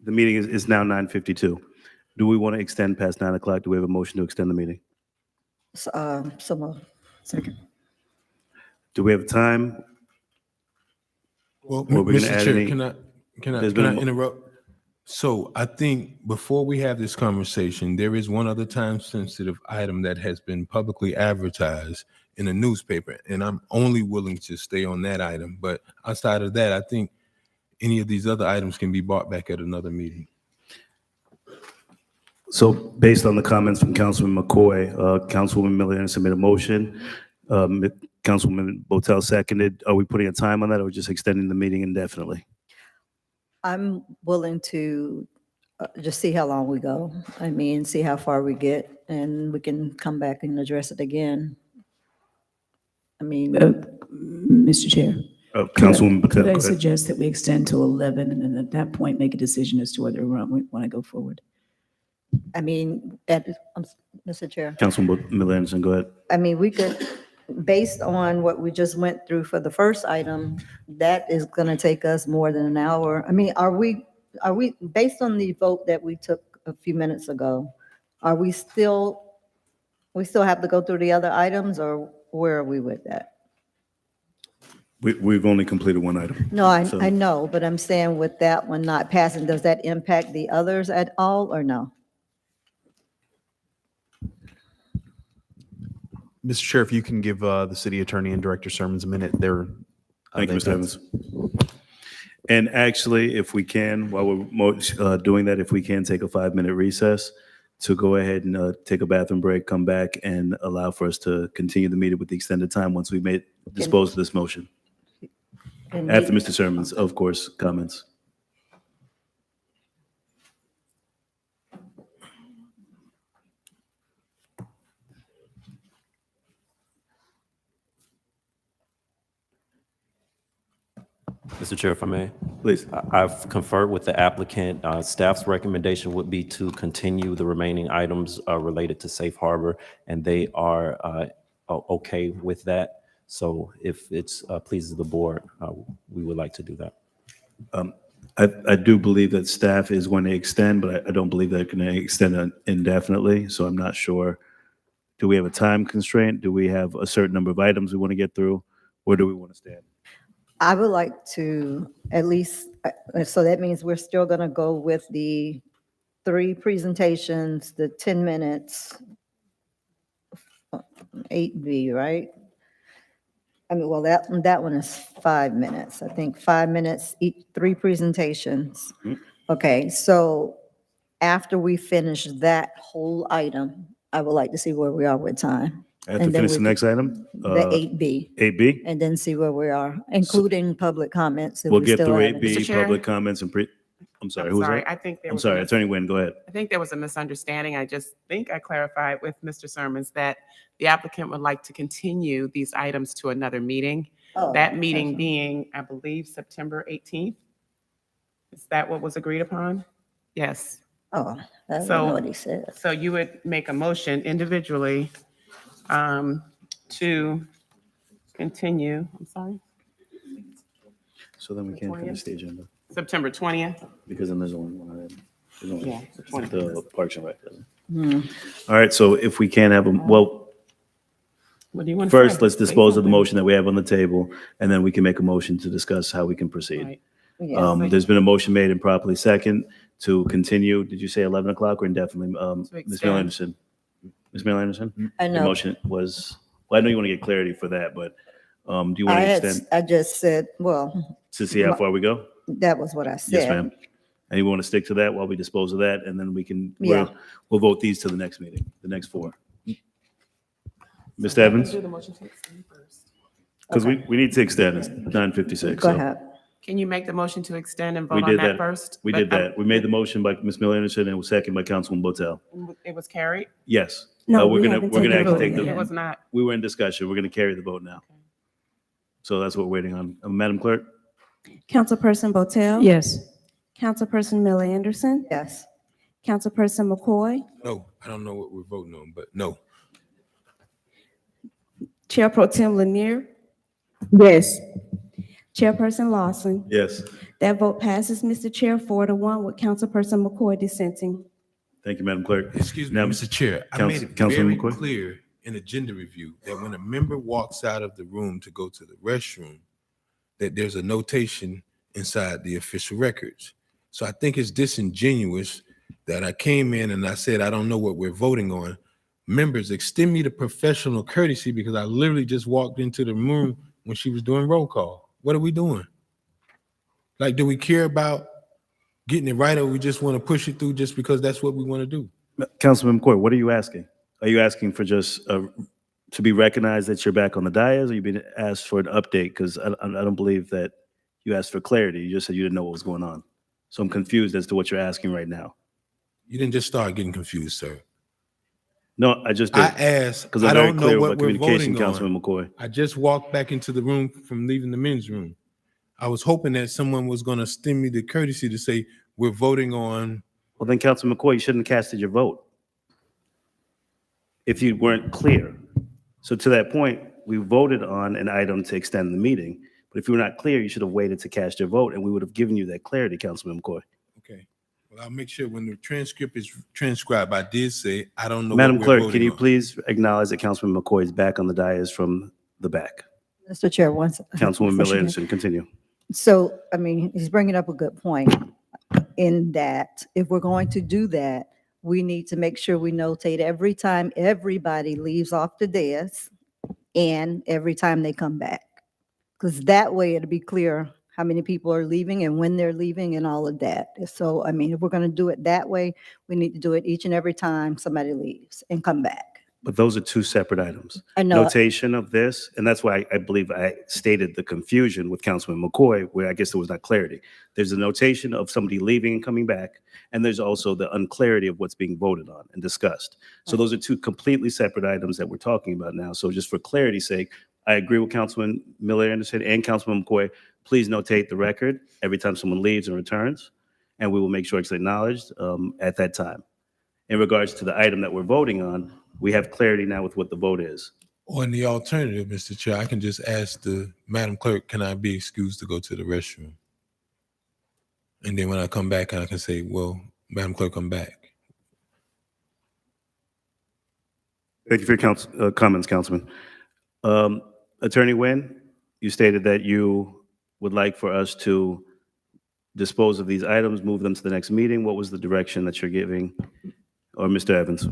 the meeting is now 9:52. Do we want to extend past 9 o'clock? Do we have a motion to extend the meeting? So moved. Second. Do we have time? Well, Or we're gonna Mr. add Chair, any- can There's I been a mo- interrupt? So I think before we have this conversation, there is one other time-sensitive item that has been publicly advertised in a newspaper, and I'm only willing to stay on that item. But outside of that, I think any of these other items can be brought back at another meeting. So based on the comments from Councilman McCoy, Councilwoman Miller submitted a motion. Councilwoman Botel seconded. Are we putting a time on that or just extending the meeting indefinitely? I'm willing to just see how long we go. I mean, see how far we get, and we can come back and address it again. I mean, Mr. Chair. Councilwoman Botel, Could go I ahead. suggest that we extend till 11 and then at that point make a decision as to whether we want to go forward? I mean, Mr. Chair, Councilwoman Miller Anderson, go ahead. I mean, we could, based on what we just went through for the first item, that is going to take us more than an hour. I mean, are we, based on the vote that we took a few minutes ago, are we still have to go through the other items, or where are we with that? We've only completed one item. No, So- I know, but I'm saying with that one not passing, does that impact the others at all, or no? Mr. Chair, if you can give the city attorney and Director Sermons a minute, Thank you, Mr. Evans. And actually, if we can, while we're doing that, if we can take a 5-minute recess to go ahead and take a bathroom break, come back and allow for us to continue the meeting with the extended time once we dispose of this motion. And After we- Mr. Sermons, of course, comments. Mr. Chair, if I may. Please. I've conferred with the applicant. Staff's recommendation would be to continue the remaining items related to Safe Harbor, and they are okay with that. So if it's pleases the board, we would like to do that. I do believe that staff is going to extend, but I don't believe they're going to extend indefinitely. So I'm not sure. Do we have a time constraint? Do we have a certain number of items we want to get through? Where do we want to stand? I would like to at least, so that means we're still going to go with the 3 presentations, the 10 minutes, 8B, right? I mean, well, that one is 5 minutes. I think 5 minutes, each 3 presentations. Okay, so after we finish that whole item, I would like to see where we are with time. I have to And then finish we the can- next item? The 8B. 8B? And then see where we are, including public comments. if We'll we get still through have any. 8B, Mr. Chair? public comments and I'm sorry, who was sorry, that? I think there I'm was sorry, Attorney Nguyen, go ahead. I think there was a misunderstanding. I just think I clarified with Mr. Sermons that the applicant would like to continue these items to another meeting. Oh, That meeting being, I believe, September 18th. Is that what was agreed upon? Yes. Oh, I don't So- know what he said. So you would make a motion individually to continue, I'm sorry, So then we can't finish the agenda September 20th. because then there's only one item. There's only Yeah, the 20th. the Parks and Rec. All right, so if we can't have them, well, What do you want to first, say? let's Say dispose of the something. motion that we have on the table, and then we can make a motion to discuss how we can proceed. Right. There's been a motion made and properly second to continue. Did you say 11 o'clock or indefinitely? Ms. Miller extend. Anderson? Ms. Miller Anderson? I The know. motion was, well, I know you want to get clarity for that, but do you want to extend I just said, well, to see how far we go? that was what I said. Yes, ma'am. And you want to stick to that while we dispose of that, and then we can, Yeah. we'll vote these to the next meeting, the next four. Mr. Evans? Do the motion to extend first. Because we need to extend, it's 9:56. Go so ahead. Can you make the motion to extend and We vote on did that that. first? We But did I- that. We made the motion by Ms. Miller Anderson and it was seconded by Councilwoman Botel. It was carried? Yes. No, We're we gonna haven't we're gonna taken a actually vote take yet. It the, was not. we were in discussion. We're gonna carry the vote now. So that's what we're waiting on. Madam Clerk? Councilperson Botel? Yes. Councilperson Miller Anderson? Yes. Councilperson McCoy? No, I don't know what we're voting on, but no. Chair Pro Tem Lanier? Yes. Chairperson Lawson? Yes. That vote passes, Mr. Chair, 4-1, with Councilperson McCoy dissenting. Thank you, Madam Clerk. Excuse me, Now, Mr. Chair, I made it Councilman very McCoy? clear in agenda review that when a member walks out of the room to go to the restroom, that there's a notation inside the official records. So I think it's disingenuous that I came in and I said, I don't know what we're voting on. Members, extend me the professional courtesy because I literally just walked into the room when she was doing roll call. What are we doing? Like, do we care about getting it right or we just want to push it through just because that's what we want to do? Councilman McCoy, what are you asking? Are you asking for just to be recognized that you're back on the dais, or you been asked for an update? Because I don't believe that you asked for clarity. You just said you didn't know what was going on. So I'm confused as to what you're asking right now. You didn't just start getting confused, sir. No, I just did. I asked, Because I I'm very don't clear know with what my we're communication, voting Councilman on. McCoy. I just walked back into the room from leaving the men's room. I was hoping that someone was going to extend me the courtesy to say, we're voting on. Well, then, Councilman McCoy, you shouldn't have casted your vote if you weren't clear. So to that point, we voted on an item to extend the meeting. But if you were not clear, you should have waited to cast your vote, and we would have given you that clarity, Councilman McCoy. Okay. Well, I'll make sure when the transcript is transcribed, I did say, I don't know. Madam what we're Clerk, can voting you on. please acknowledge that Councilman McCoy is back on the dais from the back? Mr. Chair, once. Councilwoman before Miller she- Anderson, continue. So, I mean, he's bringing up a good point in that if we're going to do that, we need to make sure we notate every time everybody leaves off the dais and every time they come back. Because that way it'll be clear how many people are leaving and when they're leaving and all of that. So, I mean, if we're going to do it that way, we need to do it each and every time somebody leaves and come back. But those are two separate items. I know. Notation of this, and that's why I believe I stated the confusion with Councilman McCoy, where I guess there was not clarity. There's a notation of somebody leaving and coming back, and there's also the unclarity of what's being voted on and discussed. So those are two completely separate items that we're talking about now. So just for clarity's sake, I agree with Councilman Miller Anderson and Councilman McCoy. Please notate the record every time someone leaves and returns, and we will make sure it's acknowledged at that time. In regards to the item that we're voting on, we have clarity now with what the vote is. Or in the alternative, Mr. Chair, I can just ask the Madam Clerk, can I be excused to go to the restroom? And then when I come back, I can say, well, Madam Clerk, I'm back. Thank you for your comments, Councilman. Attorney Nguyen, you stated that you would like for us to dispose of these items, move them to the next meeting. What was the direction that you're giving? Or Mr. Evans?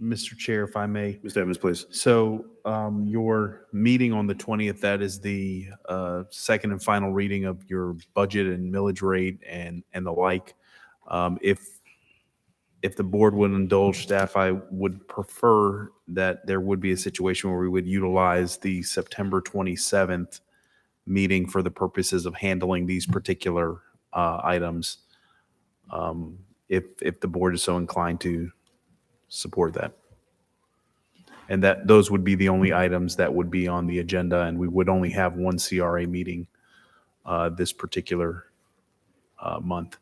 Mr. Chair, if I may. Mr. Evans, please. So your meeting on the 20th, that is the second and final reading of your budget and millage rate and the like. If the board would indulge staff, I would prefer that there would be a situation where we would utilize the September 27th meeting for the purposes of handling these particular items. If the board is so inclined to support that. And that those would be the only items that would be on the agenda, and we would only have one CRA meeting this particular month.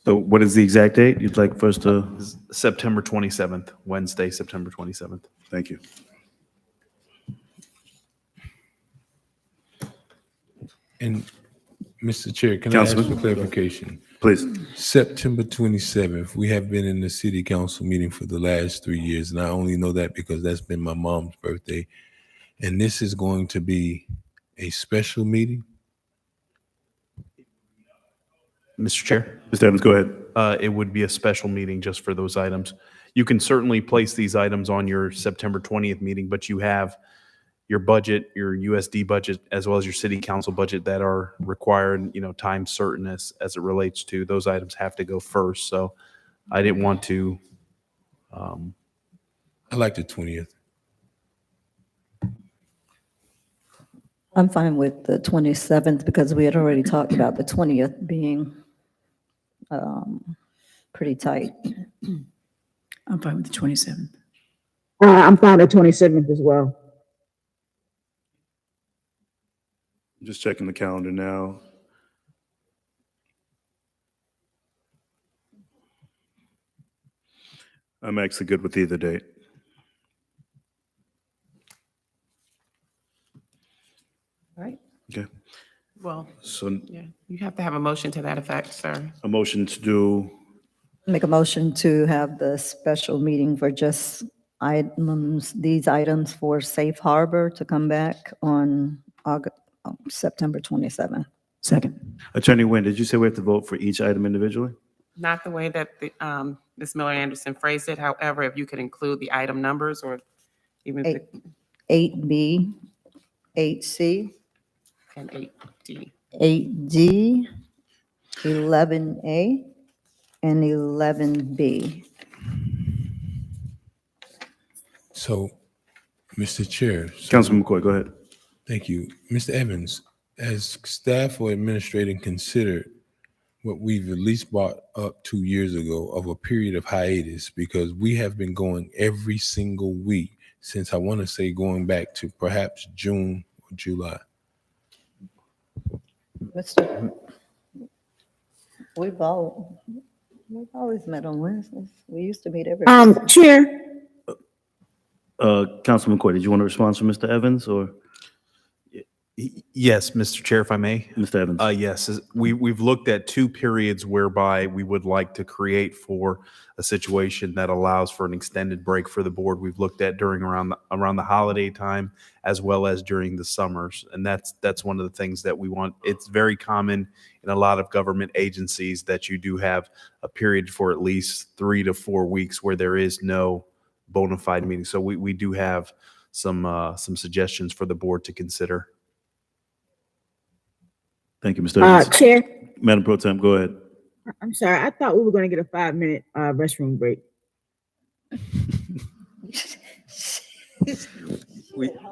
So what is the exact date you'd like for us to? September 27th, Wednesday, September 27th. Thank you. And Mr. Chair, can I ask Councilman? for clarification? Please. September 27th, we have been in the city council meeting for the last 3 years, and I only know that because that's been my mom's birthday. And this is going to be a special meeting? Mr. Chair? Mr. Evans, go ahead. It would be a special meeting just for those items. You can certainly place these items on your September 20th meeting, but you have your budget, your USD budget, as well as your city council budget that are required, time certain as it relates to those items have to go first. So I didn't want to. I like the 20th. I'm fine with the 27th because we had already talked about the 20th being pretty tight. I'm fine with the 27th. I'm fine at 27th as well. Just checking the calendar now. I'm actually good with either date. Right. Okay. Well, So yeah, you have to have a motion to that effect, sir. a motion to do, Make a motion to have the special meeting for just items, these items for Safe Harbor to come back on September 27th. Second. Attorney Nguyen, did you say we have to vote for each item individually? Not the way that Ms. Miller Anderson phrased it. However, if you could include the item numbers or even the 8B, 8C, and 8D. 8D, 11A, and 11B. So, Mr. Chair. Councilman McCoy, go ahead. Thank you. Mr. Evans, has staff or administrating considered what we've at least brought up 2 years ago of a period of hiatus? Because we have been going every single week since I want to say going back to perhaps June or July. We've always met on Wednesdays. We used to meet every. Chair, Councilman McCoy, did you want to respond to Mr. Evans or? Yes, Mr. Chair, if I may. Mr. Evans. Yes, we've looked at 2 periods whereby we would like to create for a situation that allows for an extended break for the board. We've looked at around the holiday time as well as during the summers. And that's one of the things that we want. It's very common in a lot of government agencies that you do have a period for at least 3 to 4 weeks where there is no bona fide meeting. So we do have some suggestions for the board to consider. Thank you, Mr. Evans. Chair, Madam Pro Tem, go ahead. I'm sorry. I thought we were going to get a 5-minute restroom break.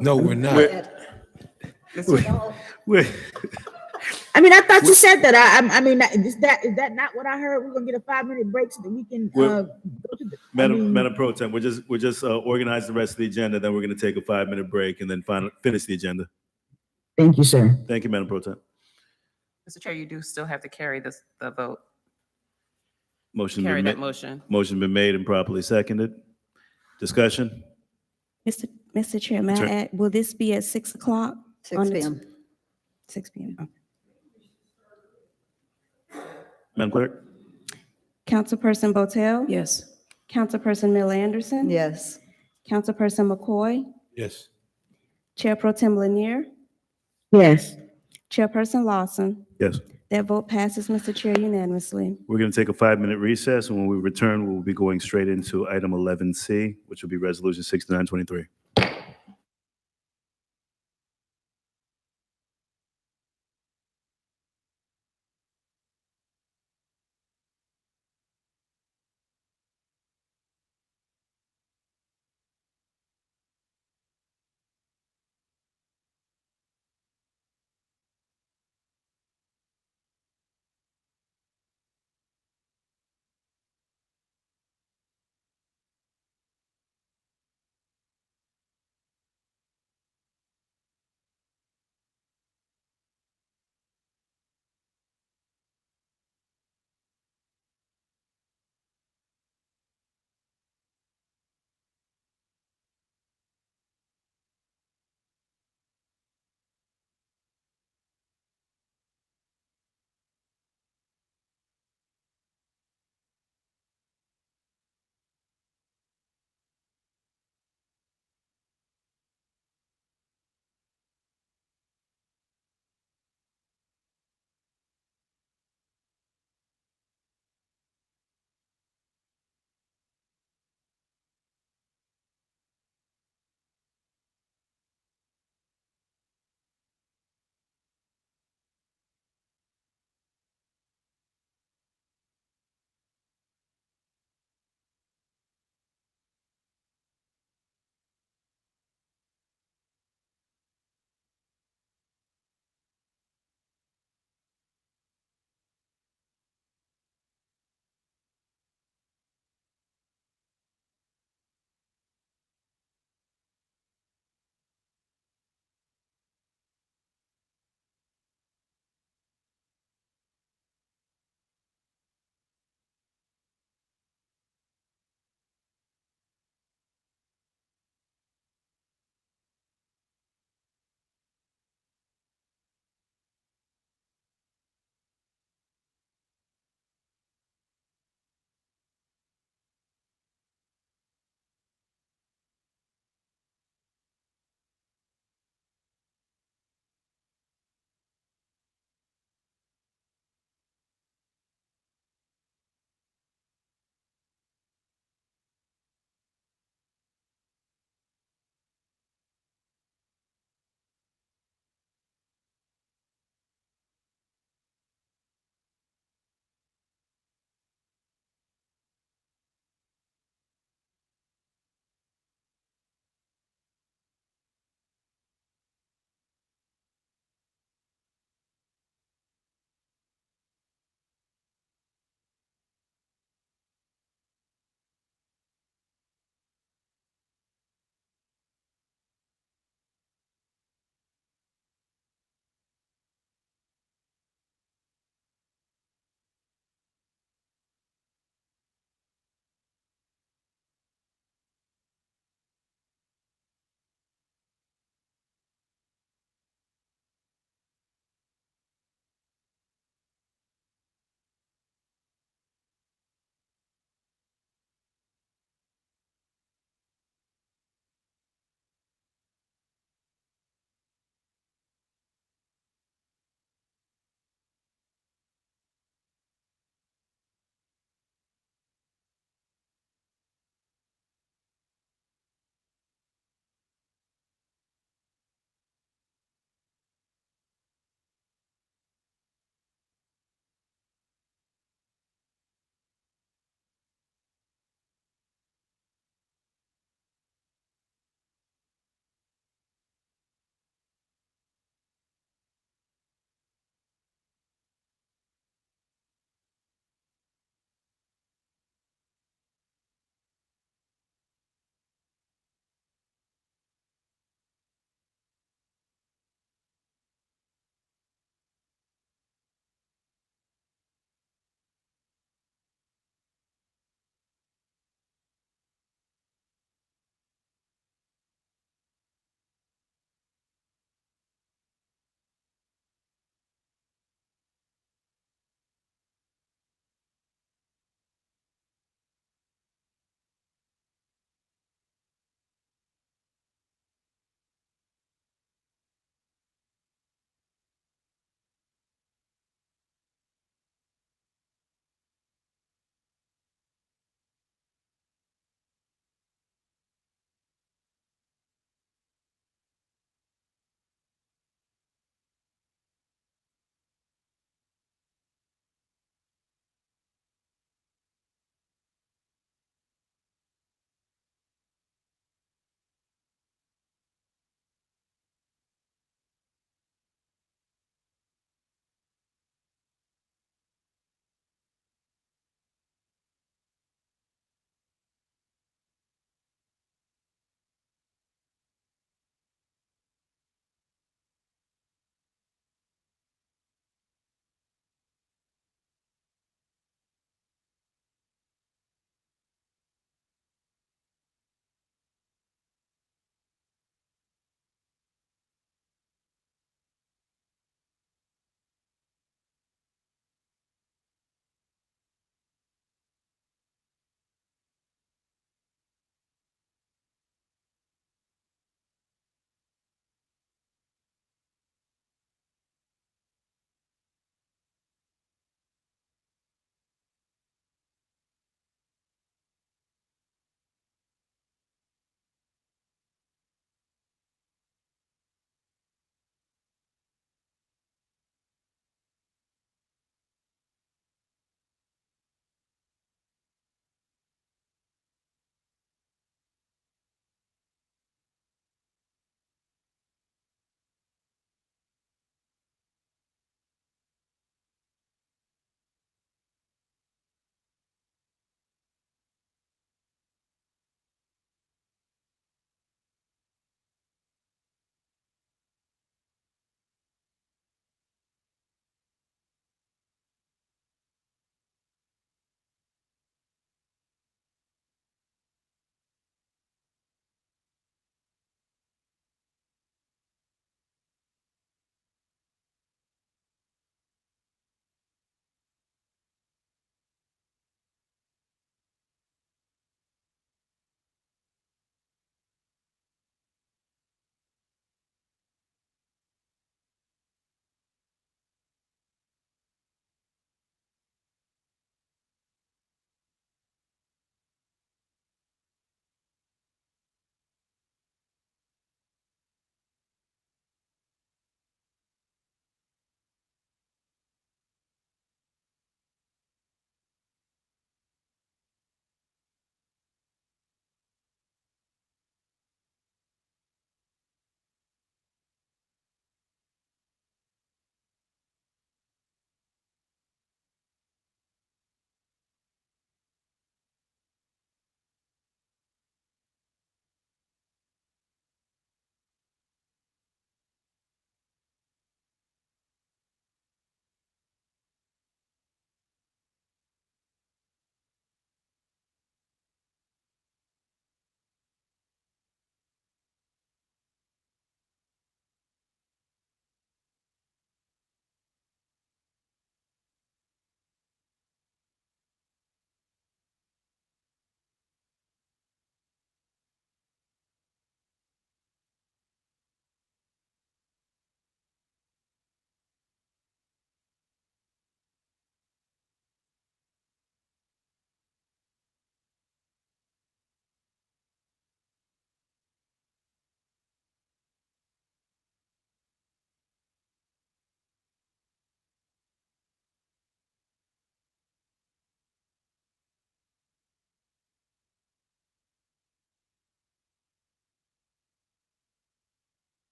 No, we're not. Wait. I mean, I thought you said that. I mean, is that not what I heard? We're going to get a 5-minute break so that we can go to the. Madam Pro Tem, we're just organizing the rest of the agenda, then we're going to take a 5-minute break and then finish the agenda. Thank you, sir. Thank you, Madam Pro Tem. Mr. Chair, you do still have to carry the vote. Carry that motion. Motion been made and properly seconded. Discussion? Mr. Chair, may Sure. I add, will this be at 6 o'clock? 6 p.m. 6 p.m. Okay. Madam Clerk? Councilperson Botel? Yes. Councilperson Miller Anderson? Yes. Councilperson McCoy? Yes. Chair Pro Tem Lanier? Yes. Chairperson Lawson? Yes. That vote passes, Mr. Chair, unanimously. We're going to take a 5-minute recess, and when we return, we'll be going straight into item 11C, which will be Resolution 6923.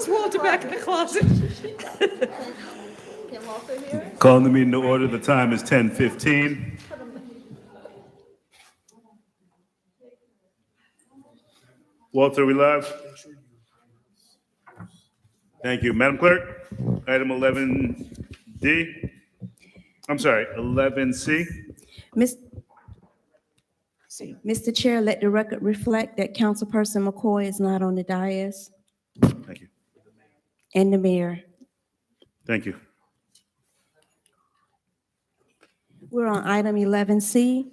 It's Walter back in the closet. Calling the meeting to order. The time is 10:15. Walter, are we live? Thank you. Madam Clerk, item 11D. I'm sorry, 11C. Mr. Chair, let the record reflect that Councilperson McCoy is not on the dais. Thank you. And the mayor. Thank you. We're on item 11C.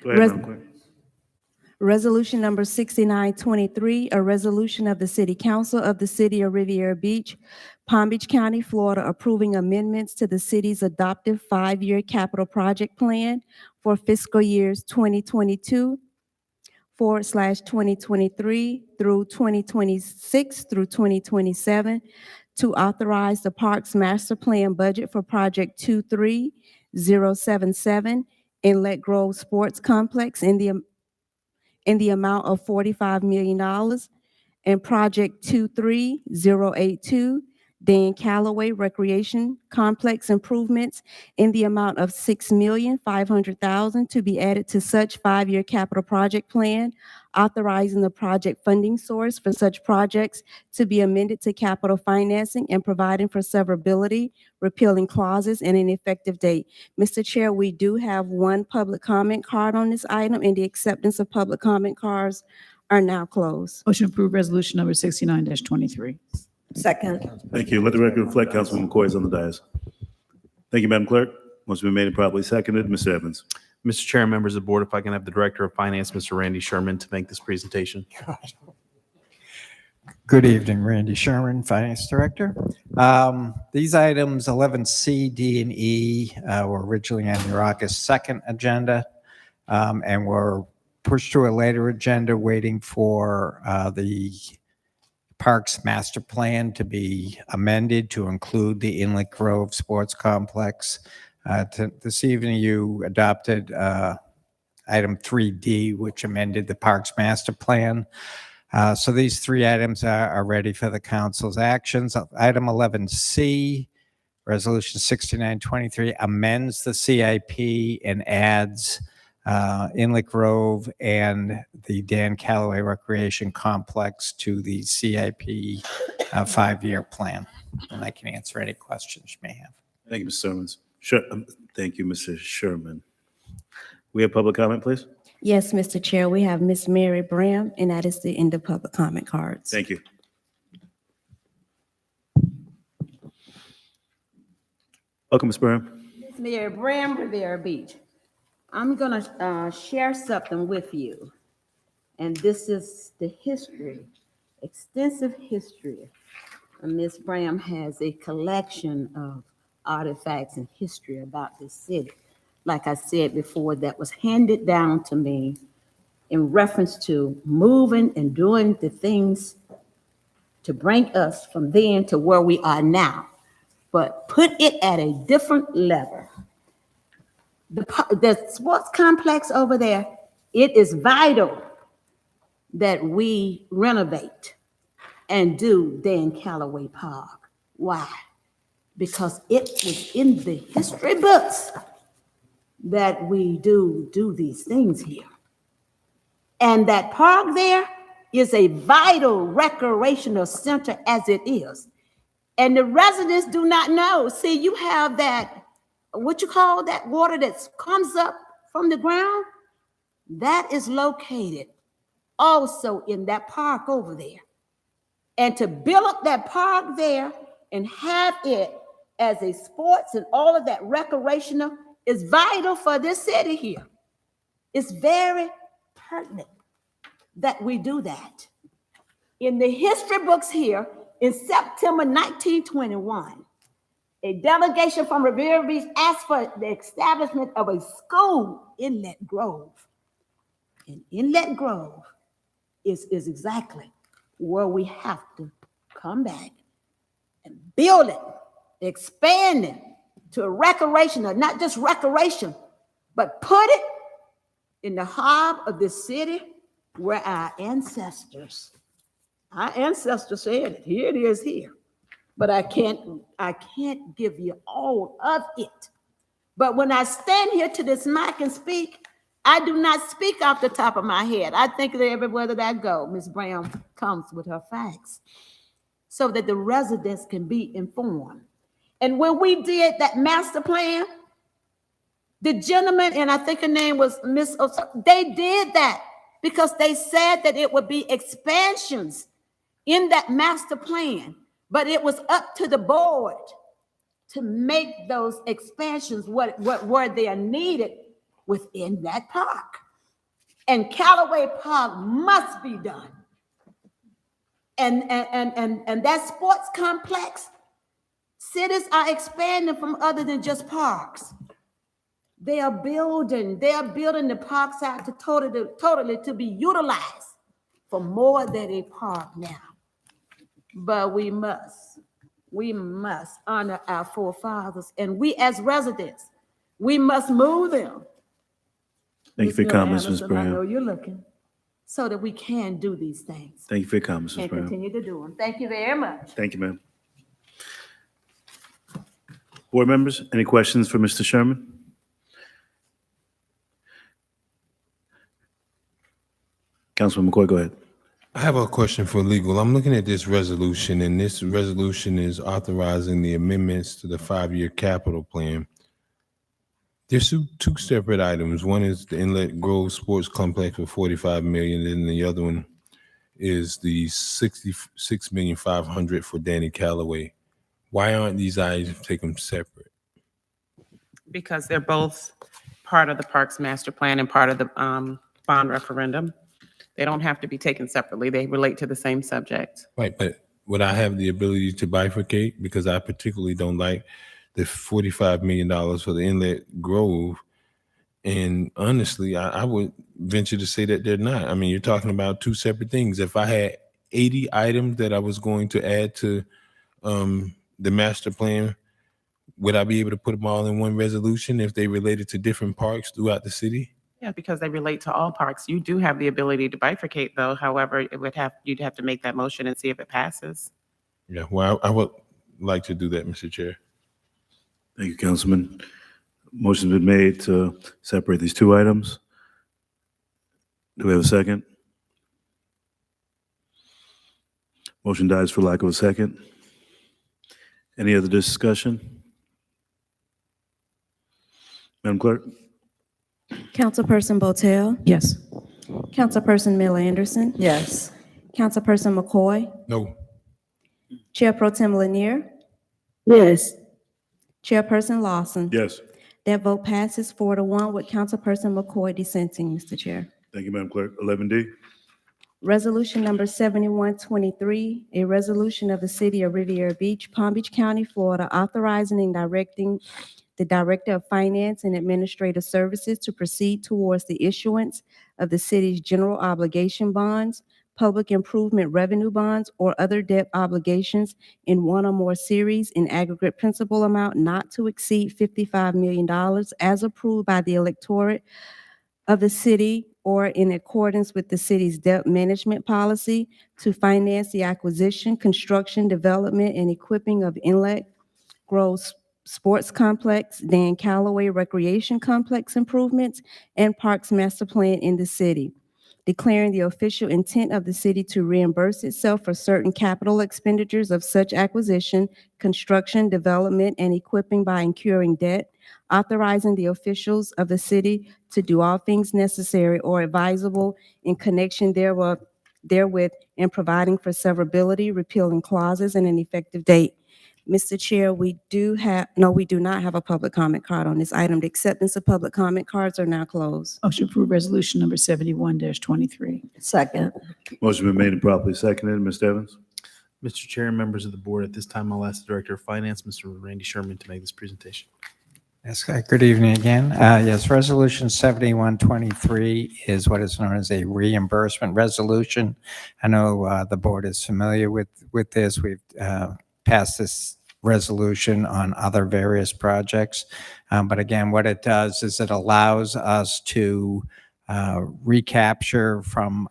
Go ahead, Madam Clerk. Resolution number 6923, a resolution of the City Council of the City of Riviera Beach, Palm Beach County, Florida, approving amendments to the city's adoptive 5-year capital project plan for fiscal years 2022/2023 through 2026 through 2027 to authorize the Parks Master Plan budget for Project 23077 Inlet Grove Sports Complex in the amount of $45 million, and Project 23082, Dan Calloway Recreation Complex improvements in the amount of $6,500,000 to be added to such 5-year capital project plan, authorizing the project funding source for such projects to be amended to capital financing and providing for severability, repealing clauses, and an effective date. Mr. Chair, we do have one public comment card on this item, and the acceptance of public comment cards are now closed. Motion to approve resolution number 69-23. Second. Thank you. Let the record reflect Councilman McCoy is on the dais. Thank you, Madam Clerk. Motion been made and properly seconded. Mr. Evans. Mr. Chair, members of the board, if I can have the Director of Finance, Mr. Randy Sherman, to make this presentation. Good evening, Randy Sherman, Finance Director. These items 11C, D, and E were originally on your August 2nd agenda and were pushed to a later agenda waiting for the Parks Master Plan to be amended to include the Inlet Grove Sports Complex. This evening, you adopted item 3D, which amended the Parks Master Plan. So these three items are ready for the council's actions. Item 11C, Resolution 6923, amends the CIP and adds Inlet Grove and the Dan Calloway Recreation Complex to the CIP 5-year plan. And I can answer any questions you may have. Thank you, Mr. Sermons. Sure. Thank you, Mr. Sherman. We have public comment, please. Yes, Mr. Chair, we have Miss Mary Bram, and that is the end of public comment cards. Thank you. Welcome, Ms. Bram. Ms. Mary Bram, Riviera Beach. I'm gonna share something with you. And this is the history, extensive history. Ms. Bram has a collection of artifacts and history about this city. Like I said before, that was handed down to me in reference to moving and doing the things to bring us from then to where we are now, but put it at a different level. The sports complex over there, it is vital that we renovate and do Dan Calloway Park. Why? Because it was in the history books that we do these things here. And that park there is a vital recreational center as it is. And the residents do not know. See, you have that, what you call that water that comes up from the ground? That is located also in that park over there. And to build up that park there and have it as a sports and all of that recreational is vital for this city here. It's very pertinent that we do that. In the history books here, in September 1921, a delegation from Riviera Beach asked for the establishment of a school in Inlet Grove. And Inlet Grove is exactly where we have to come back and build it, expand it to a recreational, not just recreation, but put it in the heart of this city where our ancestors said it. Here it is here. But I can't give you all of it. But when I stand here to this mic and speak, I do not speak off the top of my head. I think that everywhere that I go, Ms. Brown comes with her facts so that the residents can be informed. And when we did that master plan, the gentleman, and I think her name was Miss, they did that because they said that it would be expansions in that master plan, but it was up to the board to make those expansions what were they are needed within that park. And Callaway Park must be done. And that sports complex, cities are expanding from other than just parks. They are building the parks out to totally to be utilized for more than a park now. But we must honor our forefathers, and we as residents, we must move them. Thank you for your comments, Ms. Anderson, I know Brown. you're looking, so that we can do these things Thank you for your comments, Ms. and Brown. continue to do them. Thank you very much. Thank you, ma'am. Board members, any questions for Mr. Sherman? Councilman McCoy, go ahead. I have a question for legal. I'm looking at this resolution, and this resolution is authorizing the amendments to the 5-year capital plan. There's two separate items. One is the Inlet Grove Sports Complex for $45 million, and the other one is the $66,500,000 for Danny Callaway. Why aren't these items taken separate? Because they're both part of the Parks Master Plan and part of the bond referendum. They don't have to be taken separately. They relate to the same subject. Right, but would I have the ability to bifurcate? Because I particularly don't like the $45 million for the Inlet Grove. And honestly, I would venture to say that they're not. I mean, you're talking about two separate things. If I had 80 items that I was going to add to the master plan, would I be able to put them all in one resolution if they related to different parks throughout the city? Yeah, because they relate to all parks. You do have the ability to bifurcate, though. However, you'd have to make that motion and see if it passes. Yeah, well, I would like to do that, Mr. Chair. Thank you, Councilman. Motion's been made to separate these two items. Do we have a second? Motion dies for lack of a second. Any other discussion? Madam Clerk? Councilperson Botel, Yes. Councilperson Miller Anderson, Yes. Councilperson McCoy, No. Chair Pro Tem Lanier, Yes. Chairperson Lawson. Yes. That vote passes 4-1 with Councilperson McCoy dissenting, Mr. Chair. Thank you, Madam Clerk. 11D. Resolution number 7123, a resolution of the City of Riviera Beach, Palm Beach County, Florida, authorizing and directing the Director of Finance and Administrative Services to proceed towards the issuance of the city's general obligation bonds, public improvement revenue bonds, or other debt obligations in one or more series in aggregate principal amount not to exceed $55 million as approved by the electorate of the city or in accordance with the city's debt management policy to finance the acquisition, construction, development, and equipping of Inlet Grove Sports Complex, Dan Callaway Recreation Complex improvements, and Parks Master Plan in the city. Declaring the official intent of the city to reimburse itself for certain capital expenditures of such acquisition, construction, development, and equipping by incurring debt, authorizing the officials of the city to do all things necessary or advisable in connection therewith, and providing for severability, repealing clauses, and an effective date. Mr. Chair, we do not have a public comment card on this item. The acceptance of public comment cards are now closed. Motion to approve resolution number 71-23. Second. Motion been made and properly seconded. Mr. Evans? Mr. Chair and members of the board, at this time, I'll ask the Director of Finance, Mr. Randy Sherman, to make this presentation. Yes, good evening again. Yes, Resolution 7123 is what is known as a reimbursement resolution. I know the board is familiar with this. We've passed this resolution on other various projects. But again, what it does is it allows us to recapture from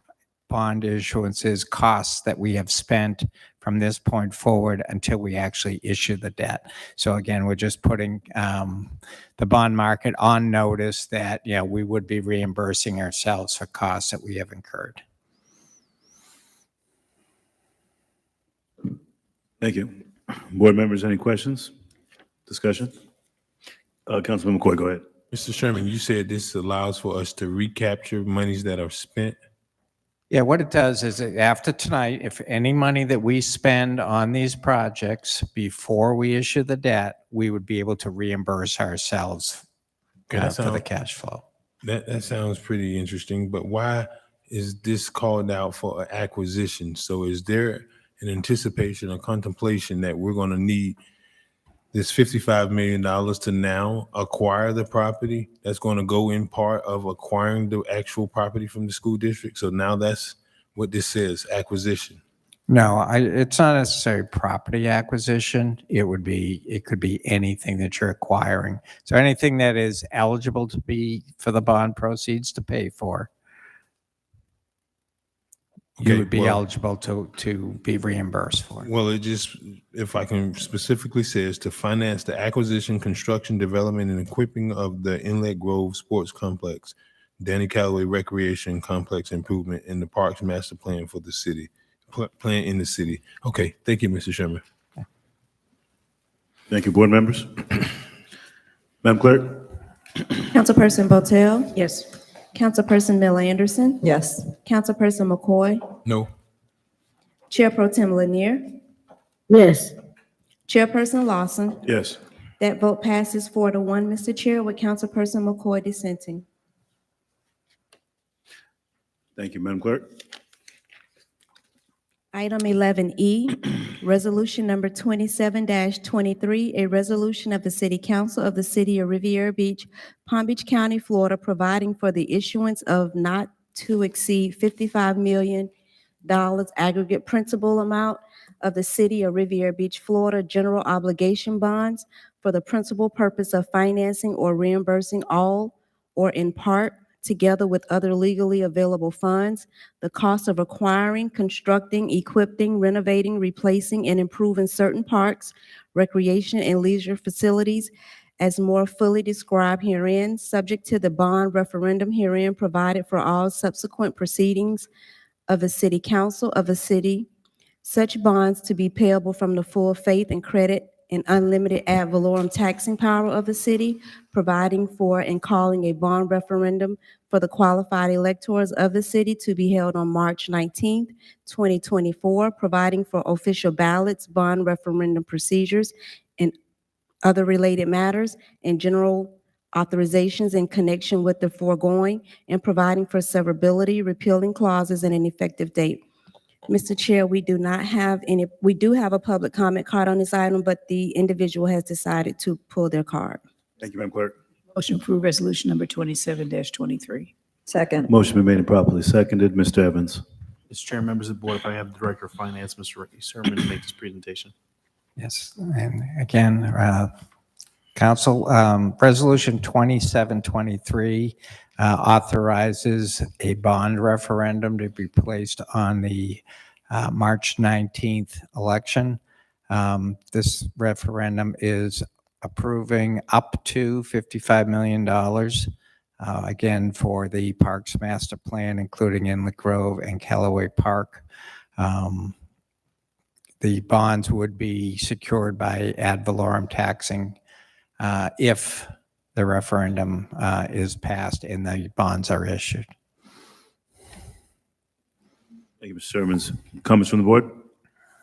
bond issuances, costs that we have spent from this point forward until we actually issue the debt. So again, we're just putting the bond market on notice that, we would be reimbursing ourselves for costs that we have incurred. Thank you. Board members, any questions? Discussion? Councilman McCoy, go ahead. Mr. Sherman, you said this allows for us to recapture monies that are spent. Yeah, what it does is that after tonight, if any money that we spend on these projects before we issue the debt, we would be able to reimburse ourselves Okay, for the cash flow. That sounds pretty interesting, but why is this called out for an acquisition? So is there an anticipation or contemplation that we're going to need this $55 million to now acquire the property that's going to go in part of acquiring the actual property from the school district? So now that's what this says, acquisition. No, it's not necessarily property acquisition. It could be anything that you're acquiring. So anything that is eligible to be for the bond proceeds to pay for, you would be eligible to be reimbursed for. Well, it just, if I can specifically says to finance the acquisition, construction, development, and equipping of the Inlet Grove Sports Complex, Danny Callaway Recreation Complex improvement in the Parks Master Plan for the city, plan in the city. Okay, thank you, Mr. Sherman. Thank you, board members. Madam Clerk? Councilperson Botel? Yes. Councilperson Miller Anderson? Yes. Councilperson McCoy? No. Chair Pro Tem Lanier? Yes. Chairperson Lawson? Yes. That vote passes 4-1, Mr. Chair, with Councilperson McCoy dissenting. Thank you, Madam Clerk. Item 11E, Resolution Number 27-23, a resolution of the City Council of the City of Riviera Beach, Palm Beach County, Florida, providing for the issuance of not to exceed $55 million aggregate principal amount of the City of Riviera Beach, Florida general obligation bonds for the principal purpose of financing or reimbursing all or in part, together with other legally available funds, the cost of acquiring, constructing, equipping, renovating, replacing, and improving certain parks, recreation, and leisure facilities as more fully described herein, subject to the bond referendum herein provided for all subsequent proceedings of the City Council of the city, such bonds to be payable from the full faith and credit and unlimited ad valorem taxing power of the city, providing for and calling a bond referendum for the qualified electors of the city to be held on March 19th, 2024, providing for official ballots, bond referendum procedures, and other related matters, and general authorizations in connection with the foregoing, and providing for severability, repealing clauses, and an effective date. Mr. Chair, we do have a public comment card on this item, but the individual has decided to pull their card. Thank you, Madam Clerk. Motion to approve resolution number 27-23. Second. Motion been made and properly seconded. Mr. Evans? Mr. Chair, members of the board, if I have the Director of Finance, Mr. Randy Sherman, to make this presentation. Yes, and again, Council, Resolution 2723 authorizes a bond referendum to be placed on the March 19th election. This referendum is approving up to $55 million, again, for the Parks Master Plan, including Inlet Grove and Callaway Park. The bonds would be secured by ad valorem taxing if the referendum is passed and the bonds are issued. Thank you, Mr. Sherman. Comments from the board?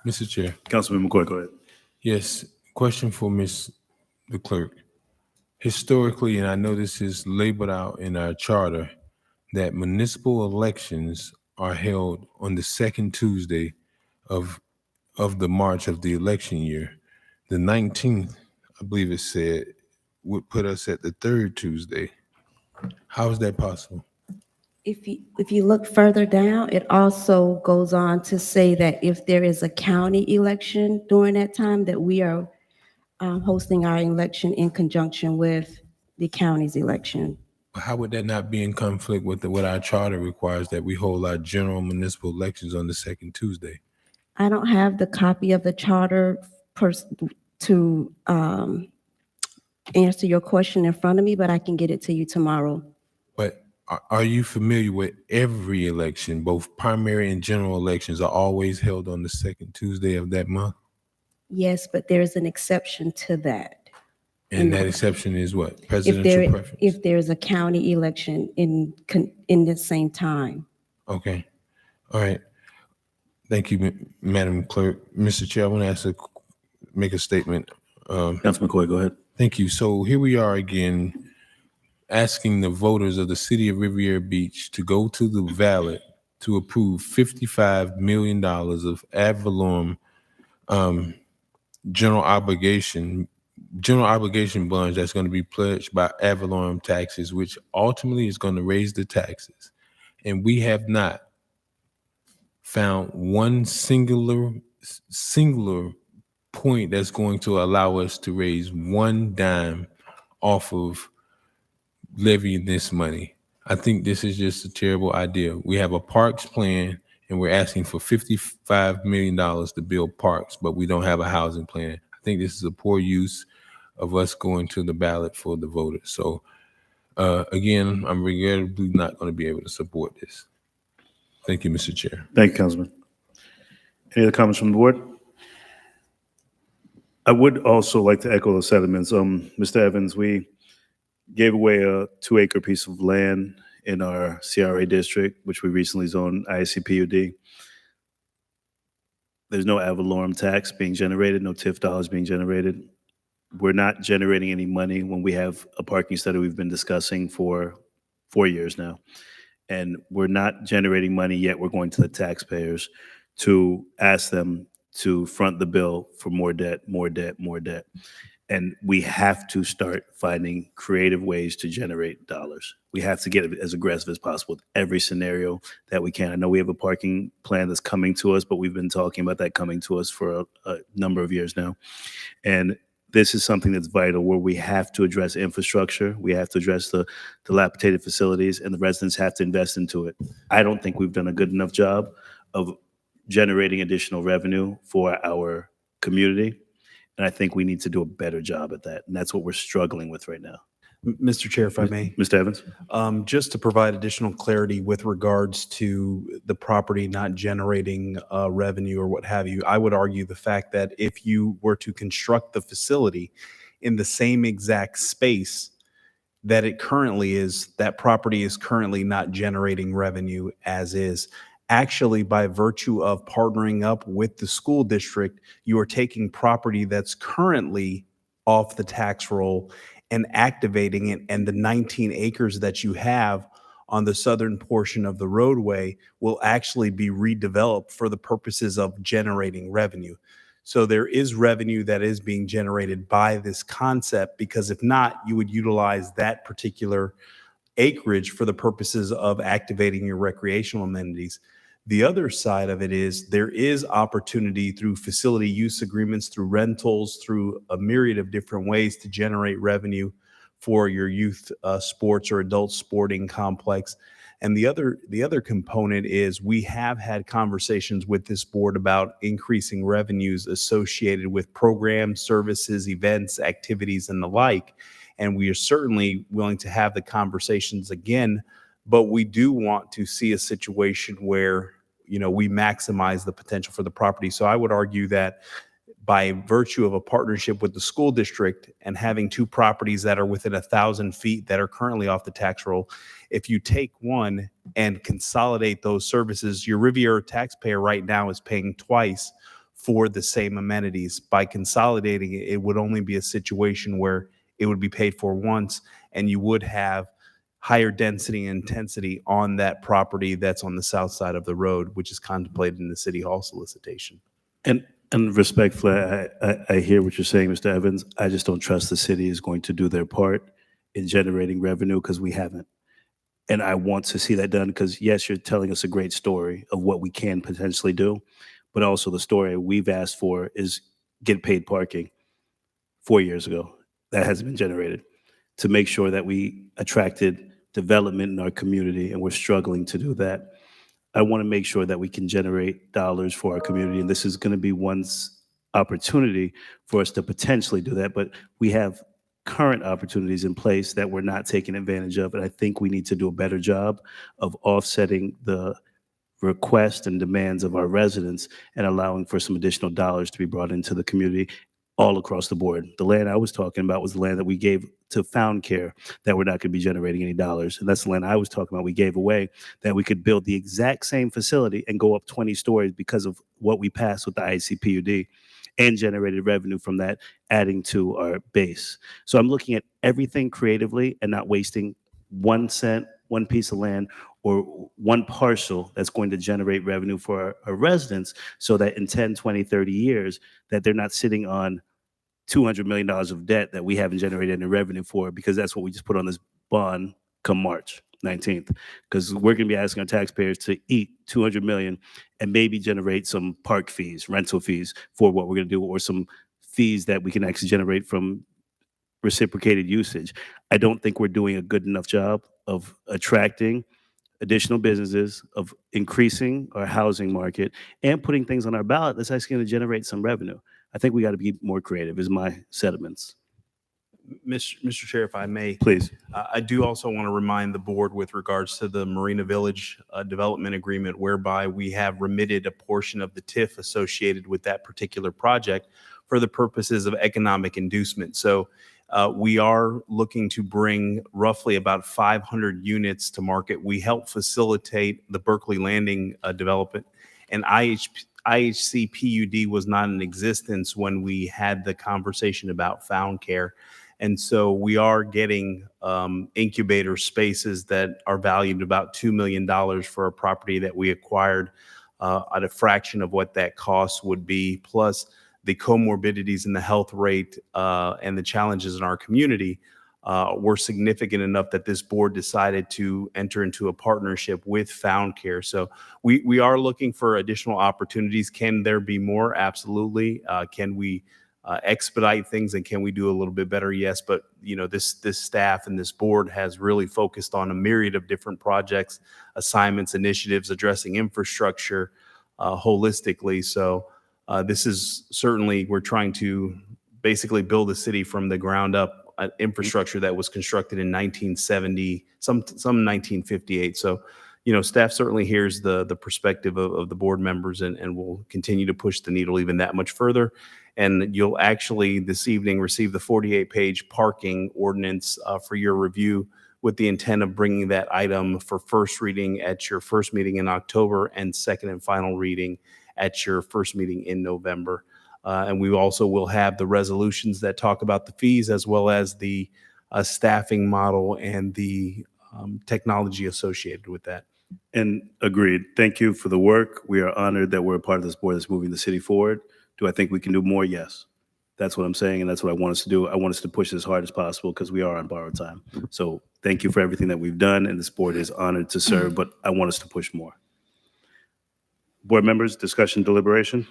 Mr. Chair. Councilman McCoy, go ahead. Yes, question for the clerk. Historically, and I know this is labeled out in our charter, that municipal elections are held on the second Tuesday of the March of the election year. The 19th, I believe it said, would put us at the third Tuesday. How is that possible? If you look further down, it also goes on to say that if there is a county election during that time, that we are hosting our election in conjunction with the county's election How would that not be in conflict with what our charter requires, that we hold our general municipal elections on the second Tuesday? I don't have the copy of the charter to answer your question in front of me, but I can get it to you tomorrow. But are you familiar with every election, both primary and general elections are always held on the second Tuesday of that month? Yes, but there's an exception to that. And that exception is what? If Presidential preference? if there's a county election in the same time. Okay. All right. Thank you, Madam Clerk. Mr. Chair, I want to make a statement. Councilman McCoy, go ahead. Thank you. So here we are again, asking the voters of the city of Riviera Beach to go to the ballot to approve $55 million of ad valorem general obligation bonds that's going to be pledged by ad valorem taxes, which ultimately is going to raise the taxes. And we have not found one singular point that's going to allow us to raise one dime off of levying this money. I think this is just a terrible idea. We have a parks plan and we're asking for $55 million to build parks, but we don't have a housing plan. I think this is a poor use of us going to the ballot for the voters. So again, I'm regrettably not going to be able to support this. Thank you, Mr. Chair. Thank you, Councilman. Any other comments from the board? I would also like to echo the sentiments. Mr. Evans, we gave away a 2-acre piece of land in our CRA district, which we recently zoned ISCPUD. There's no ad valorem tax being generated, no TIF dollars being generated. We're not generating any money when we have a parking study we've been discussing for 4 years now. And we're not generating money yet. We're going to the taxpayers to ask them to front the bill for more debt, more debt, more debt. And we have to start finding creative ways to generate dollars. We have to get as aggressive as possible with every scenario that we can. I know we have a parking plan that's coming to us, but we've been talking about that coming to us for a number of years now. And this is something that's vital, where we have to address infrastructure. We have to address the dilapidated facilities, and the residents have to invest into it. I don't think we've done a good enough job of generating additional revenue for our community. And I think we need to do a better job at that. And that's what we're struggling with right now. Mr. Chair, if I may. Mr. Evans? Just to provide additional clarity with regards to the property not generating revenue or what have you, I would argue the fact that if you were to construct the facility in the same exact space that it currently is, that property is currently not generating revenue as is. Actually, by virtue of partnering up with the school district, you are taking property that's currently off the tax roll and activating it, and the 19 acres that you have on the southern portion of the roadway will actually be redeveloped for the purposes of generating revenue. So there is revenue that is being generated by this concept, because if not, you would utilize that particular acreage for the purposes of activating your recreational amenities. The other side of it is there is opportunity through facility use agreements, through rentals, through a myriad of different ways to generate revenue for your youth sports or adult sporting complex. And the other component is we have had conversations with this board about increasing revenues associated with programs, services, events, activities, and the like. And we are certainly willing to have the conversations again, but we do want to see a situation where, we maximize the potential for the property. So I would argue that by virtue of a partnership with the school district and having two properties that are within 1,000 feet that are currently off the tax roll, if you take one and consolidate those services, your Riviera taxpayer right now is paying twice for the same amenities. By consolidating it, it would only be a situation where it would be paid for once, and you would have higher density and intensity on that property that's on the south side of the road, which is contemplated in the city hall solicitation. And respectfully, I hear what you're saying, Mr. Evans. I just don't trust the city is going to do their part in generating revenue, because we haven't. And I want to see that done, because yes, you're telling us a great story of what we can potentially do, but also the story we've asked for is get paid parking 4 years ago. That hasn't been generated. To make sure that we attracted development in our community, and we're struggling to do that. I want to make sure that we can generate dollars for our community, and this is going to be one's opportunity for us to potentially do that, but we have current opportunities in place that we're not taking advantage of, and I think we need to do a better job of offsetting the requests and demands of our residents and allowing for some additional dollars to be brought into the community all across the board. The land I was talking about was the land that we gave to Found Care that we're not going to be generating any dollars. And that's the land I was talking about we gave away that we could build the exact same facility and go up 20 stories because of what we passed with the ICPUD and generated revenue from that, adding to our base. So I'm looking at everything creatively and not wasting 1 cent, one piece of land, or one parcel that's going to generate revenue for our residents so that in 10, 20, 30 years, that they're not sitting on $200 million of debt that we haven't generated any revenue for, because that's what we just put on this bond come March 19th. Because we're going to be asking our taxpayers to eat $200 million and maybe generate some park fees, rental fees for what we're going to do, or some fees that we can actually generate from reciprocated usage. I don't think we're doing a good enough job of attracting additional businesses, of increasing our housing market, and putting things on our ballot that's actually going to generate some revenue. I think we got to be more creative, is my sentiments. Mr. Chair, if I may. Please. I do also want to remind the board with regards to the Marina Village development agreement, whereby we have remitted a portion of the TIF associated with that particular project for the purposes of economic inducement. So we are looking to bring roughly about 500 units to market. We help facilitate the Berkeley Landing development, and IHC PUD was not in existence when we had the conversation about Found Care. And so we are getting incubator spaces that are valued about $2 million for a property that we acquired at a fraction of what that cost would be, plus the comorbidities and the health rate and the challenges in our community were significant enough that this board decided to enter into a partnership with Found Care. So we are looking for additional opportunities. Can there be more? Absolutely. Can we expedite things, and can we do a little bit better? Yes, but you know, this staff and this board has really focused on a myriad of different projects, assignments, initiatives addressing infrastructure holistically. So this is certainly, we're trying to basically build a city from the ground up, infrastructure that was constructed in 1970, some 1958. So, you know, staff certainly hears the perspective of the board members, and will continue to push the needle even that much further. And you'll actually this evening receive the 48-page parking ordinance for your review, with the intent of bringing that item for first reading at your first meeting in October and second and final reading at your first meeting in November. And we also will have the resolutions that talk about the fees, as well as the staffing model and the technology associated with that. And agreed. Thank you for the work. We are honored that we're a part of this board that's moving the city forward. Do I think we can do more? Yes. That's what I'm saying, and that's what I want us to do. I want us to push as hard as possible because we are on borrowed time. So thank you for everything that we've done, and this board is honored to serve, but I want us to push more. Board members, discussion, deliberation,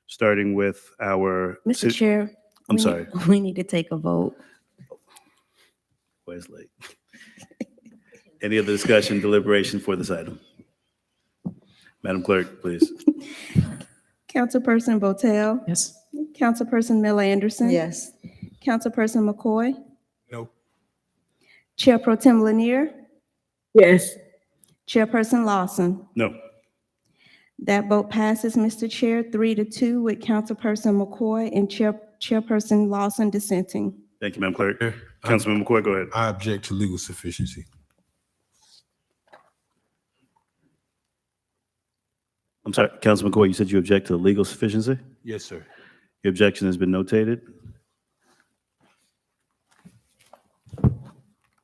starting with our. Mr. Chair. I'm sorry. We need to take a vote. Where's late? Any other discussion, deliberation for this item? Madam Clerk, please. Councilperson Botel? Yes. Councilperson Miller Anderson? Yes. Councilperson McCoy? No. Chair Pro Tem Lanier? Yes. Chairperson Lawson? No. That vote passes, Mr. Chair, 3-2, with Councilperson McCoy and Chairperson Lawson dissenting. Thank you, Madam Clerk. Councilman McCoy, go ahead. I object to legal sufficiency. I'm sorry, Councilman McCoy, you said you object to the legal sufficiency? Yes, sir. Your objection has been notated.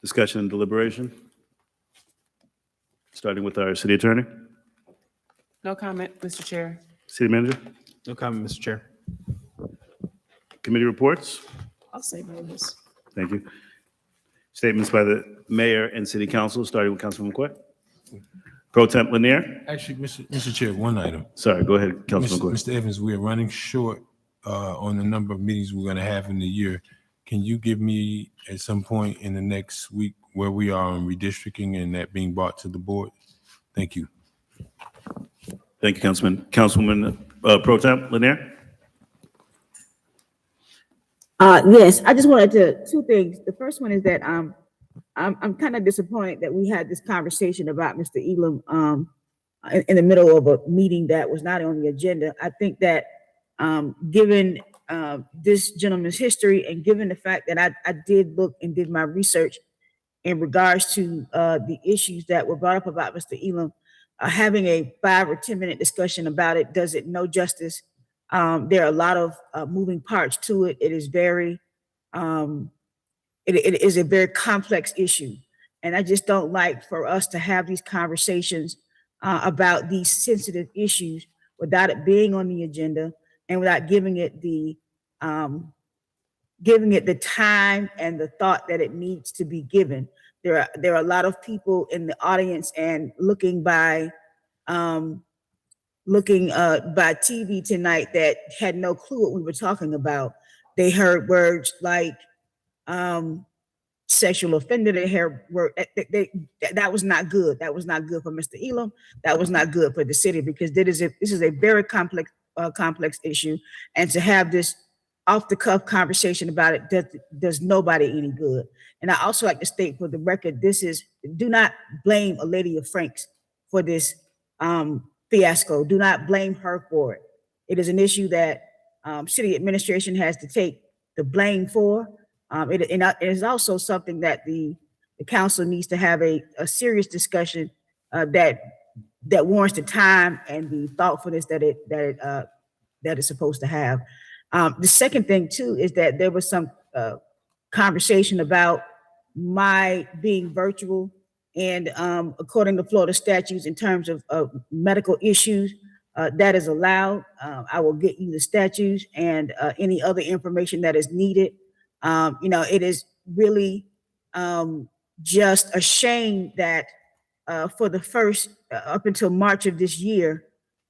Discussion and deliberation. Starting with our city attorney, No comment, Mr. Chair. city manager, No comment, Mr. Chair. committee reports. I'll say this. Thank you. Statements by the mayor and city council, starting with Councilman McCoy. Pro Temp Lanier. Actually, Mr. Chair, one item. Sorry, go ahead, Councilman McCoy. Mr. Evans, we are running short on the number of meetings we're going to have in the year. Can you give me at some point in the next week where we are on redistricting and that being brought to the board. Thank you. Thank you, Councilman. Councilwoman Pro Tem Lanier? Yes, I just wanted to, two things. The first one is that I'm kind of disappointed that we had this conversation about Mr. Elam in the middle of a meeting that was not on the agenda. I think that given this gentleman's history and given the fact that I did look and did my research in regards to the issues that were brought up about Mr. Elam, having a 5 or 10-minute discussion about it does it no justice. There are a lot of moving parts to it. It is very, it is a very complex issue. And I just don't like for us to have these conversations about these sensitive issues without it being on the agenda and without giving it the time and the thought that it needs to be given. There are a lot of people in the audience and looking by TV tonight that had no clue what we were talking about. They heard words like sexual offender. They heard that was not good. That was not good for Mr. Elam. That was not good for the city, because this is a very complex issue, and to have this off the cuff conversation about it does nobody any good. And I also like to state for the record, do not blame a Lady of Franks for this fiasco. Do not blame her for it. It is an issue that city administration has to take the blame for. It is also something that the council needs to have a serious discussion that warrants the time and the thoughtfulness that it's supposed to have. The second thing too is that there was some conversation about my being virtual, and according to Florida statutes, in terms of medical issues, that is allowed. I will get you the statutes and any other information that is needed. It is really just a shame that for the first, up until March of this year,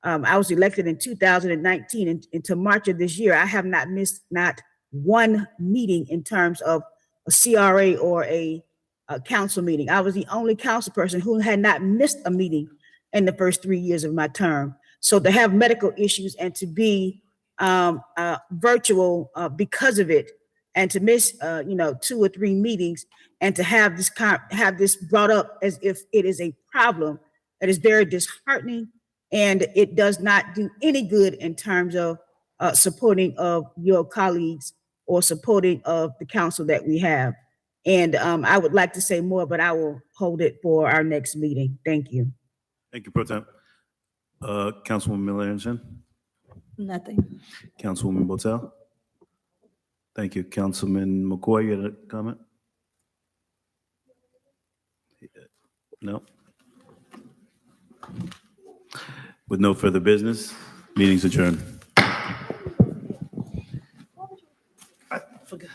I was elected in 2019, and into March of this year, I have not missed not one meeting in terms of a CRA or a council meeting. I was the only council person who had not missed a meeting in the first 3 years of my term. So to have medical issues and to be virtual because of it, and to miss 2 or 3 meetings, and to have this brought up as if it is a problem, that is very disheartening, and it does not do any good in terms of supporting of your colleagues or supporting of the council that we have. And I would like to say more, but I will hold it for our next meeting. Thank you. Thank you, Pro Tem. Councilwoman Miller Anderson? Nothing. Councilwoman Botel? Thank you. Councilman McCoy, you had a comment? No? With no further business, meeting's adjourned. I forgot.